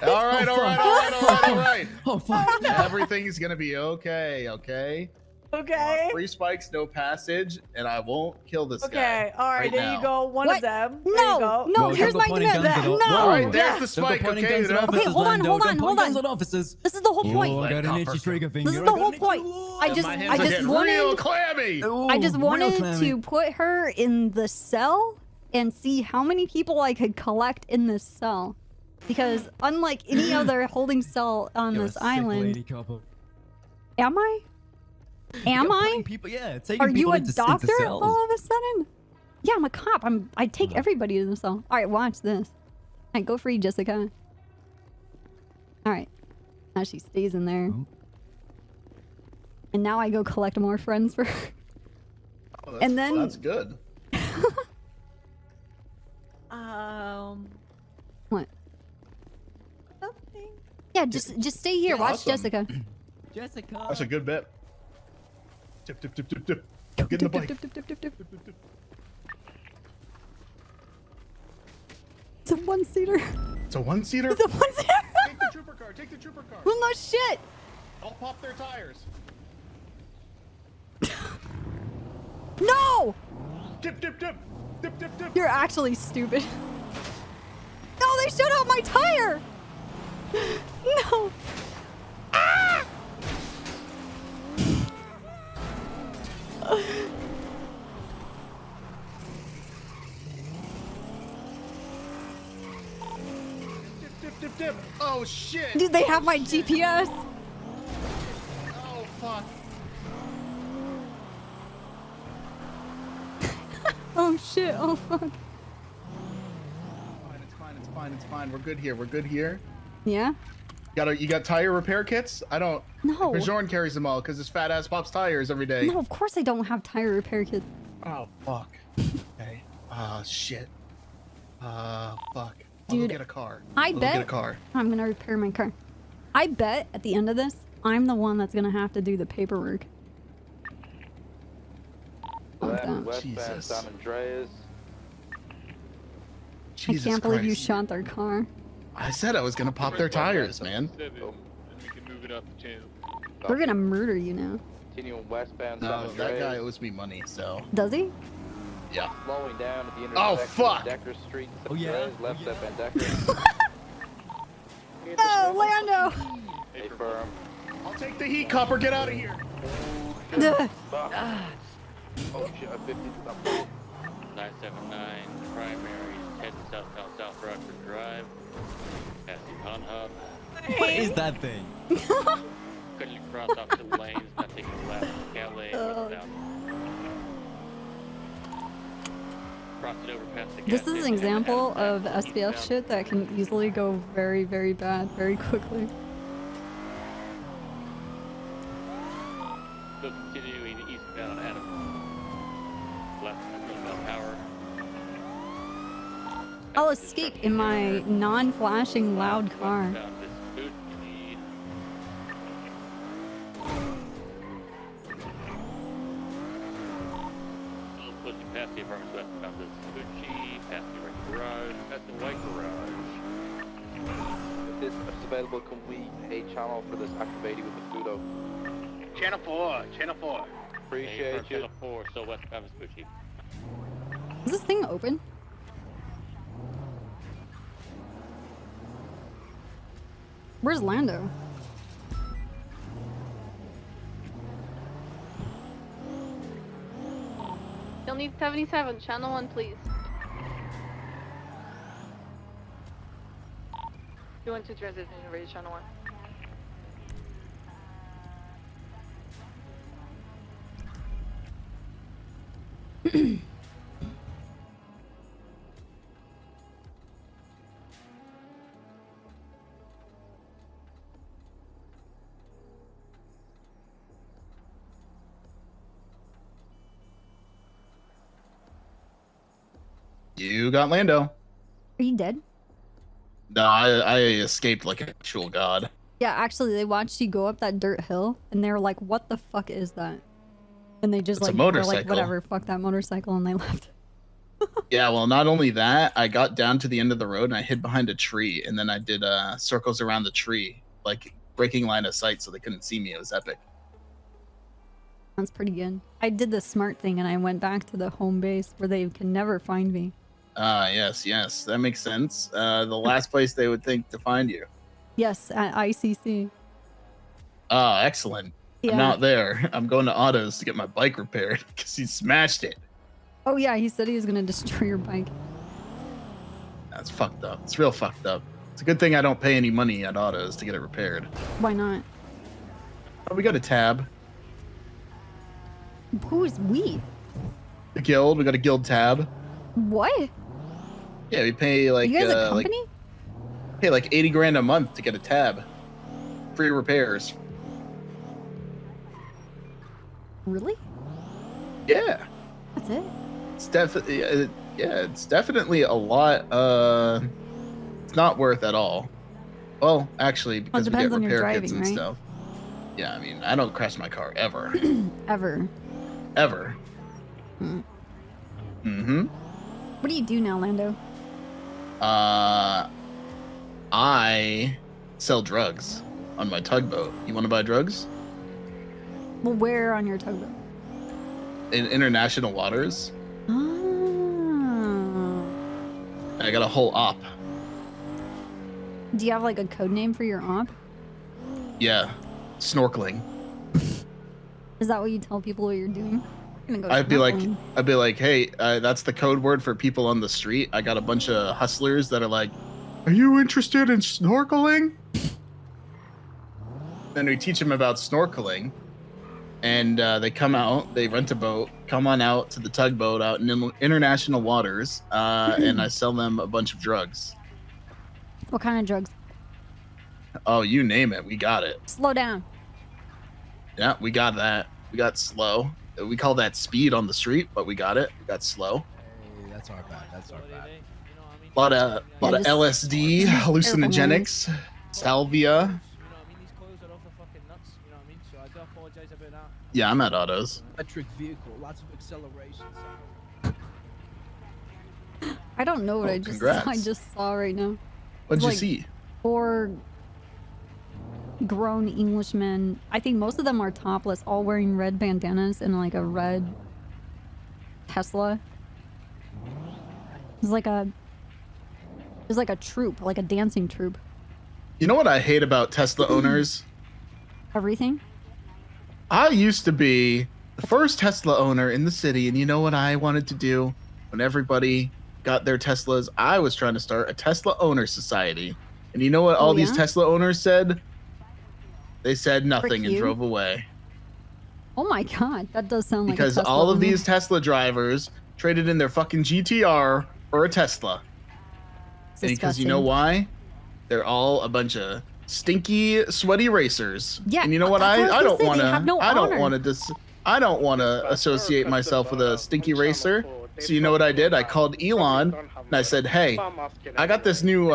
[SPEAKER 15] right.
[SPEAKER 9] Oh, fuck.
[SPEAKER 15] Everything's gonna be okay, okay?
[SPEAKER 18] Okay.
[SPEAKER 15] Free spikes, no passage, and I won't kill this guy.
[SPEAKER 18] Okay, all right, there
[SPEAKER 15] now.
[SPEAKER 18] you go. One
[SPEAKER 1] What?
[SPEAKER 18] of them. There
[SPEAKER 1] No,
[SPEAKER 18] you go.
[SPEAKER 1] no, here's my demand. No.
[SPEAKER 15] All right, there's the
[SPEAKER 9] Don't
[SPEAKER 15] spike,
[SPEAKER 9] go pointing
[SPEAKER 15] okay?
[SPEAKER 9] guns at
[SPEAKER 15] Don't-
[SPEAKER 9] officers,
[SPEAKER 1] Okay, hold on,
[SPEAKER 9] Lando.
[SPEAKER 1] hold
[SPEAKER 9] Don't
[SPEAKER 1] on,
[SPEAKER 9] point
[SPEAKER 1] hold
[SPEAKER 9] guns
[SPEAKER 1] on.
[SPEAKER 9] at officers.
[SPEAKER 1] This is the whole point.
[SPEAKER 9] Oh, I got an itchy trigger finger.
[SPEAKER 1] This is the whole point. I just
[SPEAKER 15] My hands are getting
[SPEAKER 1] wanted
[SPEAKER 15] real clammy.
[SPEAKER 1] I just
[SPEAKER 9] Ooh, real
[SPEAKER 1] wanted
[SPEAKER 9] clammy.
[SPEAKER 1] to put her in the cell and see how many people I could collect in this cell. Because unlike any other holding cell on
[SPEAKER 9] You're a
[SPEAKER 1] this
[SPEAKER 9] sick
[SPEAKER 1] island,
[SPEAKER 9] lady, Copper.
[SPEAKER 1] am I? Am
[SPEAKER 9] You're
[SPEAKER 1] I?
[SPEAKER 9] putting people, yeah, taking
[SPEAKER 1] Are you
[SPEAKER 9] people
[SPEAKER 1] a
[SPEAKER 9] into
[SPEAKER 1] doctor
[SPEAKER 9] cells.
[SPEAKER 1] all of a sudden? Yeah, I'm a cop. I take everybody to the cell. All right, watch this. All right, go free, Jessica. All right. Now she stays in there.
[SPEAKER 9] Oh.
[SPEAKER 1] And now I go collect more friends for her.
[SPEAKER 15] Oh,
[SPEAKER 1] And then-
[SPEAKER 15] that's good.
[SPEAKER 1] What?
[SPEAKER 18] Something.
[SPEAKER 1] Yeah, just stay here.
[SPEAKER 15] Yeah,
[SPEAKER 1] Watch
[SPEAKER 15] awesome.
[SPEAKER 1] Jessica.
[SPEAKER 9] Jessica.
[SPEAKER 15] That's a good bet. Tip. Get in the bike.
[SPEAKER 1] It's a one-seater.
[SPEAKER 15] It's a one-seater?
[SPEAKER 1] It's a one-seater.
[SPEAKER 15] Take the trooper car. Take the trooper car.
[SPEAKER 1] Well, no shit.
[SPEAKER 15] I'll pop their tires.
[SPEAKER 1] No!
[SPEAKER 15] Dip.
[SPEAKER 1] You're actually stupid. No, they shut out my tire! No! Ah!
[SPEAKER 15] Dip. Oh, shit.
[SPEAKER 1] Dude, they have my GPS.
[SPEAKER 15] Oh, fuck.
[SPEAKER 1] Oh shit, oh fuck.
[SPEAKER 15] It's fine. We're good here.
[SPEAKER 1] Yeah?
[SPEAKER 15] You got tire repair kits? I don't.
[SPEAKER 1] No.
[SPEAKER 15] Bajorn carries them all because his fat ass pops tires every day.
[SPEAKER 1] No, of course I don't have tire repair kits.
[SPEAKER 15] Oh, fuck. Okay. Shit. Fuck. I'll
[SPEAKER 1] Dude,
[SPEAKER 15] go get a car.
[SPEAKER 1] I
[SPEAKER 15] I'll go
[SPEAKER 1] bet
[SPEAKER 15] get a car.
[SPEAKER 1] I'm gonna repair my car. I bet at the end of this, I'm the one that's gonna have to do the paperwork.
[SPEAKER 12] Westbound San Andreas.
[SPEAKER 15] Jesus
[SPEAKER 1] I can't believe you
[SPEAKER 15] Christ.
[SPEAKER 1] shot their car.
[SPEAKER 15] I said I was gonna pop their tires, man.
[SPEAKER 19] And we can move it up the channel.
[SPEAKER 1] We're gonna murder you now.
[SPEAKER 12] Continuing westbound San
[SPEAKER 15] No,
[SPEAKER 12] Andreas.
[SPEAKER 15] that guy owes me money, so.
[SPEAKER 1] Does he?
[SPEAKER 15] Yeah.
[SPEAKER 12] Slowing down at the
[SPEAKER 15] Oh,
[SPEAKER 12] intersection
[SPEAKER 15] fuck.
[SPEAKER 12] of Decker Street.
[SPEAKER 9] Oh, yeah?
[SPEAKER 12] Left step and Decker.
[SPEAKER 1] No, Lando!
[SPEAKER 12] Stay firm.
[SPEAKER 15] I'll take the heat, Copper. Get out of here.
[SPEAKER 1] Duh.
[SPEAKER 12] Oh shit, 50 stop.
[SPEAKER 17] 979 primary, head south Rockford Drive. Passing Pond Hub.
[SPEAKER 9] What is that thing?
[SPEAKER 17] Couldn't cross opposite lanes, not taking a left. Calais, northbound. Cross it over past the gas
[SPEAKER 1] This is an
[SPEAKER 17] station,
[SPEAKER 1] example
[SPEAKER 17] headed
[SPEAKER 1] of
[SPEAKER 17] back
[SPEAKER 1] SPF
[SPEAKER 17] eastbound.
[SPEAKER 1] shit that can easily go very, very bad very quickly.
[SPEAKER 17] Still continuing eastbound on Adams. Left northbound power.
[SPEAKER 1] I'll escape in my non-flashing loud car.
[SPEAKER 17] Westbound Vespucci. Still pushing past the apartments westbound Vespucci, past the red garage, past the white garage.
[SPEAKER 12] If this is available, can we a channel for this activating with the Pluto?
[SPEAKER 14] Channel 4, Channel 4.
[SPEAKER 12] Appreciate you.
[SPEAKER 17] Channel 4, still westbound Vespucci.
[SPEAKER 1] Is this thing open? Where's Lando?
[SPEAKER 2] You'll need 77, channel 1, please. You want to transition to radio channel 1.
[SPEAKER 15] You got Lando.
[SPEAKER 1] Are you dead?
[SPEAKER 15] No, I escaped like an actual god.
[SPEAKER 1] Yeah, actually, they watched you go up that dirt hill, and they were like, "What the fuck is that?" And they just
[SPEAKER 15] It's a
[SPEAKER 1] like were
[SPEAKER 15] motorcycle.
[SPEAKER 1] like, "Whatever, fuck that motorcycle," and they left.
[SPEAKER 15] Yeah, well, not only that, I got down to the end of the road and I hid behind a tree, and then I did circles around the tree, like breaking line of sight so they couldn't see me. It was epic.
[SPEAKER 1] That's pretty good. I did the smart thing, and I went back to the home base where they can never find me.
[SPEAKER 15] Yes, that makes sense. The last place they would think to find you.
[SPEAKER 1] Yes, at ICC.
[SPEAKER 15] Oh, excellent.
[SPEAKER 1] Yeah.
[SPEAKER 15] I'm not there. I'm going to Autos to get my bike repaired because he smashed it.
[SPEAKER 1] Oh yeah, he said he was gonna destroy your bike.
[SPEAKER 15] That's fucked up. It's real fucked up. It's a good thing I don't pay any money at Autos to get it repaired.
[SPEAKER 1] Why not?
[SPEAKER 15] Oh, we got a tab.
[SPEAKER 1] Who is we?
[SPEAKER 15] The guild. We got a guild tab.
[SPEAKER 1] What?
[SPEAKER 15] Yeah, we pay like
[SPEAKER 1] You guys a company?
[SPEAKER 15] pay like 80 grand a month to get a tab. Free repairs.
[SPEAKER 1] Really?
[SPEAKER 15] Yeah.
[SPEAKER 1] That's it?
[SPEAKER 15] It's definitely it's definitely a lot. It's not worth at all. Well, actually, because we get
[SPEAKER 1] depends on your
[SPEAKER 15] repair kits
[SPEAKER 1] driving,
[SPEAKER 15] and
[SPEAKER 1] right?
[SPEAKER 15] stuff. Yeah, I mean, I don't crash my car ever.
[SPEAKER 1] Ever.
[SPEAKER 15] Ever.
[SPEAKER 1] Hmm.
[SPEAKER 15] Mm-hmm.
[SPEAKER 1] What do you do now, Lando?
[SPEAKER 15] I sell drugs on my tugboat. You want to buy drugs?
[SPEAKER 1] Well, where on your tugboat?
[SPEAKER 15] In international waters.
[SPEAKER 1] Oh.
[SPEAKER 15] I got a whole op.
[SPEAKER 1] Do you have like a code name for your op?
[SPEAKER 15] Yeah, snorkeling.
[SPEAKER 1] Is that what you tell people what you're doing? I'm gonna go
[SPEAKER 15] I'd be
[SPEAKER 1] snorkeling.
[SPEAKER 15] like, hey, that's the code word for people on the street. I got a bunch of hustlers that are like, are you interested in snorkeling? Then we teach them about snorkeling, and they come out, they rent a boat, come on out to the tugboat out in international waters, and I sell them a bunch of drugs.
[SPEAKER 1] What kind of drugs?
[SPEAKER 15] Oh, you name it, we got it.
[SPEAKER 1] Slow down.
[SPEAKER 15] Yeah, we got that. We got slow. We call that speed on the street, but we got it. We got slow.
[SPEAKER 11] Hey, that's our bad. That's our bad.
[SPEAKER 15] A lot of LSD, hallucinogenics, salvia. Yeah, I'm at Autos.
[SPEAKER 11] Electric vehicle, lots of acceleration.
[SPEAKER 1] I don't know what
[SPEAKER 15] Oh,
[SPEAKER 1] I
[SPEAKER 15] congrats.
[SPEAKER 1] just saw right now.
[SPEAKER 15] What'd
[SPEAKER 1] It's
[SPEAKER 15] you
[SPEAKER 1] like
[SPEAKER 15] see?
[SPEAKER 1] 4 grown Englishmen. I think most of them are topless, all wearing red bandanas and like a red Tesla. It's like a troupe, like a dancing troupe.
[SPEAKER 15] You know what I hate about Tesla owners?
[SPEAKER 1] Everything.
[SPEAKER 15] I used to be the first Tesla owner in the city, and you know what I wanted to do when everybody got their Teslas? I was trying to start a Tesla owner society. And you know what all these
[SPEAKER 1] yeah?
[SPEAKER 15] Tesla owners said? They said nothing and
[SPEAKER 1] you?
[SPEAKER 15] drove away.
[SPEAKER 1] Oh my god, that does sound like a
[SPEAKER 15] Because
[SPEAKER 1] Tesla
[SPEAKER 15] all of
[SPEAKER 1] owner.
[SPEAKER 15] these Tesla drivers traded in their fucking GTR for a Tesla.
[SPEAKER 1] It's
[SPEAKER 15] And because you know
[SPEAKER 1] disgusting.
[SPEAKER 15] why? They're all a bunch of stinky, sweaty racers.
[SPEAKER 1] Yeah,
[SPEAKER 15] And you know what?
[SPEAKER 1] that's what I
[SPEAKER 15] I
[SPEAKER 1] was
[SPEAKER 15] don't
[SPEAKER 1] gonna
[SPEAKER 15] want
[SPEAKER 1] say,
[SPEAKER 15] to.
[SPEAKER 1] they have no
[SPEAKER 15] I don't
[SPEAKER 1] honor.
[SPEAKER 15] want to. I don't want to associate myself with a stinky racer. So you know what I did? I called Elon and I said, "Hey, I got this new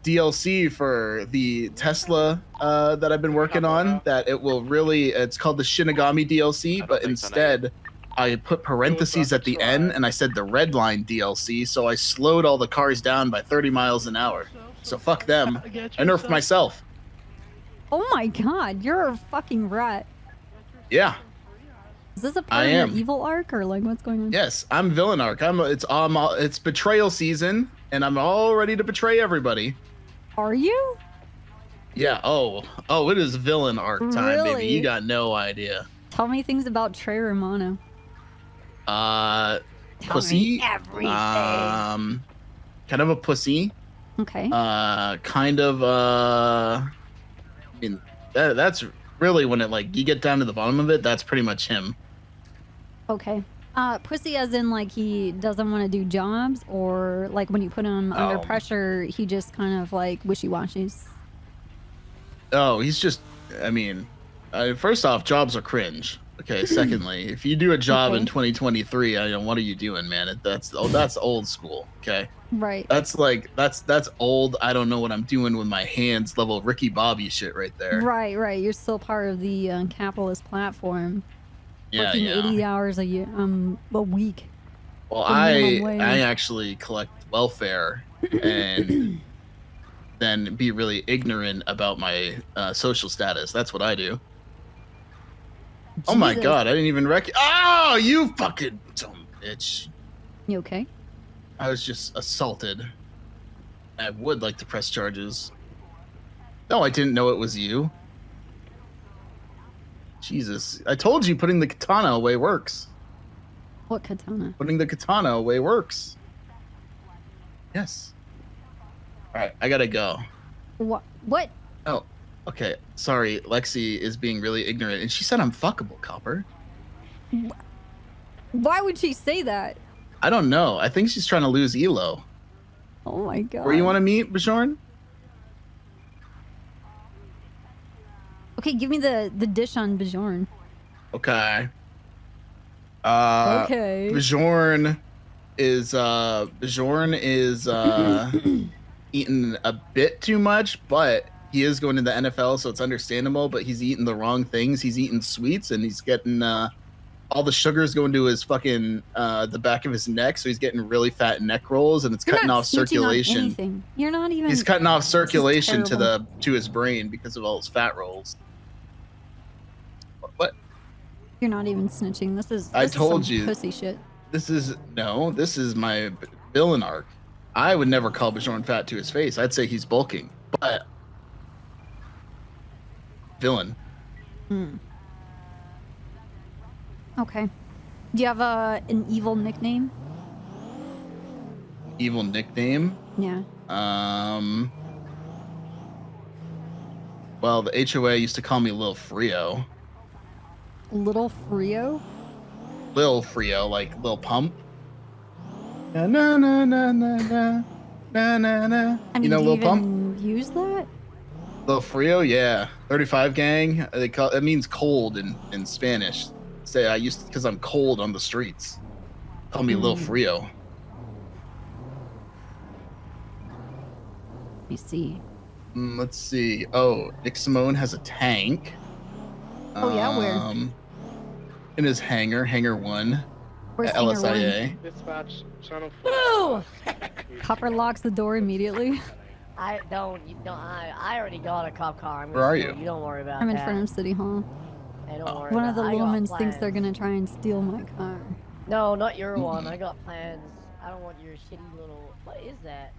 [SPEAKER 15] DLC for the Tesla that I've been working on. That it will really. It's called the Shinigami DLC, but instead." I put parentheses at the end and I said the red line DLC, so I slowed all the cars down by 30 miles an hour. So fuck them. I nerfed myself.
[SPEAKER 1] Oh my god, you're a fucking rat.
[SPEAKER 15] Yeah.
[SPEAKER 1] Is this a
[SPEAKER 15] I
[SPEAKER 1] part of your
[SPEAKER 15] am.
[SPEAKER 1] evil arc or like what's going on?
[SPEAKER 15] Yes, I'm villain arc. It's betrayal season and I'm all ready to betray everybody.
[SPEAKER 1] Are you?
[SPEAKER 15] Yeah. Oh, it is villain arc time, baby.
[SPEAKER 1] Really?
[SPEAKER 15] You got no idea.
[SPEAKER 1] Tell me things about Trey Romano.
[SPEAKER 15] Tell
[SPEAKER 1] me
[SPEAKER 15] pussy.
[SPEAKER 1] everything.
[SPEAKER 15] Kind of a pussy.
[SPEAKER 1] Okay.
[SPEAKER 15] Kind of. I mean, that's really when it like you get down to the bottom of it. That's pretty much him.
[SPEAKER 1] Okay. Pussy as in like he doesn't want to do jobs, or like when you put him under pressure, he just kind of like wishy-washies.
[SPEAKER 15] Oh, he's just. I mean, first off, jobs are cringe. Okay. Secondly, if you do a job in 2023, I know what are you doing, man? That's old school. Okay.
[SPEAKER 1] Right.
[SPEAKER 15] That's old. I don't know what I'm doing with my hands. Level Ricky Bobby shit right there.
[SPEAKER 1] Right. You're still part of the capitalist platform.
[SPEAKER 15] Yeah,
[SPEAKER 1] working
[SPEAKER 15] yeah.
[SPEAKER 1] 80 hours a year, a week.
[SPEAKER 15] Well,
[SPEAKER 1] for minimum wage.
[SPEAKER 15] I actually collect welfare and then be really ignorant about my social status. That's what I do. Oh my
[SPEAKER 1] Jesus.
[SPEAKER 15] god, I didn't even Oh, you fucking dumb bitch.
[SPEAKER 1] You okay?
[SPEAKER 15] I was just assaulted. I would like to press charges. No, I didn't know it was you. Jesus. I told you putting the katana away works.
[SPEAKER 1] What katana?
[SPEAKER 15] Putting the katana away works. Yes. Alright, I gotta go.
[SPEAKER 1] What?
[SPEAKER 15] Oh, okay. Sorry, Lexi is being really ignorant, and she said I'm fuckable, Copper.
[SPEAKER 1] Why would she say that?
[SPEAKER 15] I don't know. I think she's trying to lose Elo.
[SPEAKER 1] Oh my god.
[SPEAKER 15] Where you want to meet, Bjorn?
[SPEAKER 1] Okay, give me the dish on Bjorn.
[SPEAKER 15] Okay.
[SPEAKER 1] Okay.
[SPEAKER 15] Bjorn is eating a bit too much, but he is going to the NFL, so it's understandable. But he's eating the wrong things. He's eating sweets, and he's getting all the sugars going to his fucking the back of his neck, so he's getting really fat neck rolls, and it's cutting off circulation.
[SPEAKER 1] You're not even.
[SPEAKER 15] He's cutting off circulation to his brain because of all his fat rolls. What?
[SPEAKER 1] You're not even snitching. This is.
[SPEAKER 15] I told
[SPEAKER 1] some
[SPEAKER 15] you.
[SPEAKER 1] Pussy shit.
[SPEAKER 15] This is my villain arc. I would never call Bjorn fat to his face. I'd say he's bulking, but villain.
[SPEAKER 1] Okay. Do you have an evil nickname?
[SPEAKER 15] Evil nickname?
[SPEAKER 1] Yeah.
[SPEAKER 15] Well, the HOA used to call me Lil Frio.
[SPEAKER 1] Little Frio?
[SPEAKER 15] Lil Frio, like Lil Pump. Na na na na na na na na na.
[SPEAKER 1] I mean,
[SPEAKER 15] You know
[SPEAKER 1] do
[SPEAKER 15] Lil
[SPEAKER 1] you
[SPEAKER 15] Pump?
[SPEAKER 1] even use that?
[SPEAKER 15] Lil Frio, yeah. 35 gang. They call it means cold in Spanish. Say I used because I'm cold on the streets. Call me Lil Frio.
[SPEAKER 1] Let me see.
[SPEAKER 15] Let's see. Oh, Nick Simone has a tank.
[SPEAKER 1] Oh yeah, where?
[SPEAKER 15] In his hangar, hangar 1.
[SPEAKER 1] Where's
[SPEAKER 15] at
[SPEAKER 1] hangar
[SPEAKER 15] LSIA.
[SPEAKER 14] Dispatch channel.
[SPEAKER 1] Boo! Copper locks the door immediately.
[SPEAKER 8] I already got a cop car.
[SPEAKER 15] Where are you?
[SPEAKER 8] You don't worry about
[SPEAKER 1] I'm in
[SPEAKER 8] that.
[SPEAKER 1] front of City Hall.
[SPEAKER 8] Hey, don't worry
[SPEAKER 1] One of
[SPEAKER 8] about
[SPEAKER 1] the
[SPEAKER 8] it. I got
[SPEAKER 1] Lumens thinks they're
[SPEAKER 8] plans.
[SPEAKER 1] gonna try and steal my car.
[SPEAKER 8] No, not your one. I got plans. I don't want your shitty little. What is that?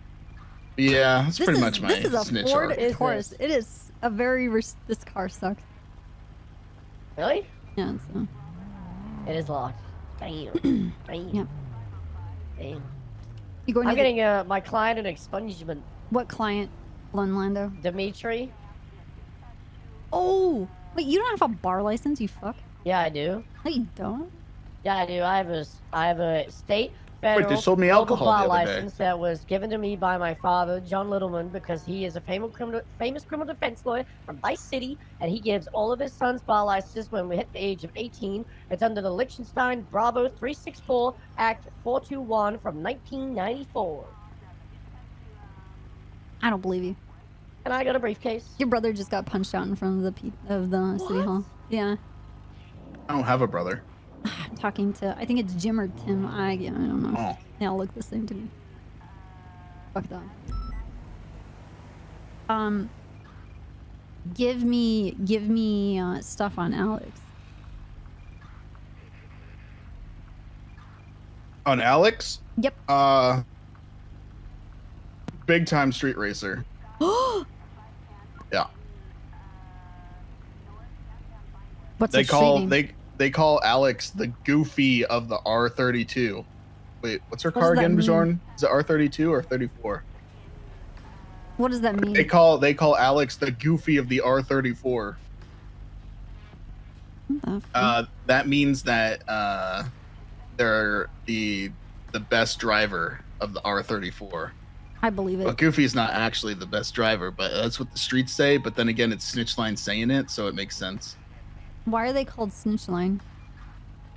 [SPEAKER 15] Yeah, that's pretty much my
[SPEAKER 1] This is a
[SPEAKER 15] snitch
[SPEAKER 1] Ford
[SPEAKER 15] arc.
[SPEAKER 1] Taurus. It is a very. This car sucks.
[SPEAKER 8] Really?
[SPEAKER 1] Yeah. So.
[SPEAKER 8] It is locked. Damn. Damn.
[SPEAKER 1] Yep.
[SPEAKER 8] Damn.
[SPEAKER 1] You going
[SPEAKER 8] I'm
[SPEAKER 1] to
[SPEAKER 8] getting my client an expungement.
[SPEAKER 1] What client? Lando?
[SPEAKER 8] Dimitri.
[SPEAKER 1] Oh, wait, you don't have a bar license, you fuck?
[SPEAKER 8] Yeah, I do.
[SPEAKER 1] No, you don't?
[SPEAKER 8] Yeah, I do. I have a state federal
[SPEAKER 15] they sold me
[SPEAKER 8] local
[SPEAKER 15] alcohol
[SPEAKER 8] bar
[SPEAKER 15] the other day.
[SPEAKER 8] license that was given to me by my father, John Littleman, because he is a famous criminal defense lawyer from Vice City, and he gives all of his sons bar licenses when we hit the age of 18. It's under the Liechtenstein Bravo 364 Act 421 from 1994.
[SPEAKER 1] I don't believe you.
[SPEAKER 8] And I got a briefcase.
[SPEAKER 1] Your brother just got punched out in front of the City Hall. Yeah.
[SPEAKER 15] I don't have a brother.
[SPEAKER 1] I'm talking to, I think it's Jim or Tim. I don't know.
[SPEAKER 15] Oh.
[SPEAKER 1] They all look the same to me. Fuck that. Give me stuff on Alex.
[SPEAKER 15] On Alex?
[SPEAKER 1] Yep.
[SPEAKER 15] Big time street racer. Yeah.
[SPEAKER 1] What's
[SPEAKER 15] they
[SPEAKER 1] his
[SPEAKER 15] call
[SPEAKER 1] street name?
[SPEAKER 15] they call Alex the Goofy of the R32. Wait, what's her
[SPEAKER 1] What
[SPEAKER 15] car
[SPEAKER 1] does that
[SPEAKER 15] again,
[SPEAKER 1] mean?
[SPEAKER 15] Bjorn? Is it R32 or 34?
[SPEAKER 1] What does that mean?
[SPEAKER 15] They call Alex the Goofy of the R34. That means that they're the best driver of the R34.
[SPEAKER 1] I believe it.
[SPEAKER 15] Well, Goofy's not actually the best driver, but that's what the streets say. But then again, it's Snitchline saying it, so it makes sense.
[SPEAKER 1] Why are they called Snitchline?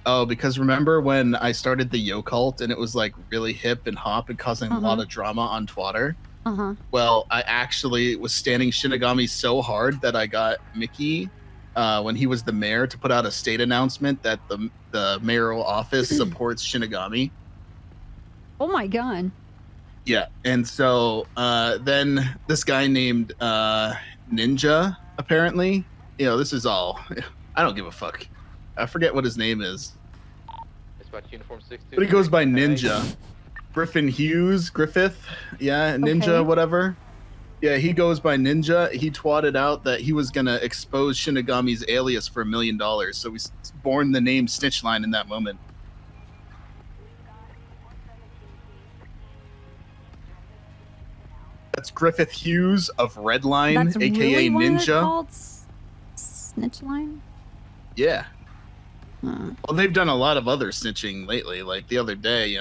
[SPEAKER 15] Oh, because remember when I started the Yo Cult and it was like really hip and hop and causing a lot of drama on Twitter?
[SPEAKER 1] Uh-huh.
[SPEAKER 15] Well, I actually was standing Shinigami so hard that I got Mickey, when he was the mayor, to put out a state announcement that the mayoral office supports Shinigami.
[SPEAKER 1] Oh my god.
[SPEAKER 15] Yeah, and so then this guy named Ninja, apparently, this is all, I don't give a fuck. I forget what his name is.
[SPEAKER 17] Dispatch uniform 62.
[SPEAKER 15] But he goes by Ninja. Griffith, yeah, Ninja,
[SPEAKER 1] Okay.
[SPEAKER 15] whatever. Yeah, he goes by Ninja. He twatted out that he was gonna expose Shinigami's alias for $1 million, so he's born the name Snitchline in that moment. That's Griffith Hughes of Redline,
[SPEAKER 1] That's
[SPEAKER 15] aka
[SPEAKER 1] really why they're
[SPEAKER 15] Ninja.
[SPEAKER 1] called Snitchline?
[SPEAKER 15] Yeah. Well, they've done a lot of other snitching lately. Like the other day,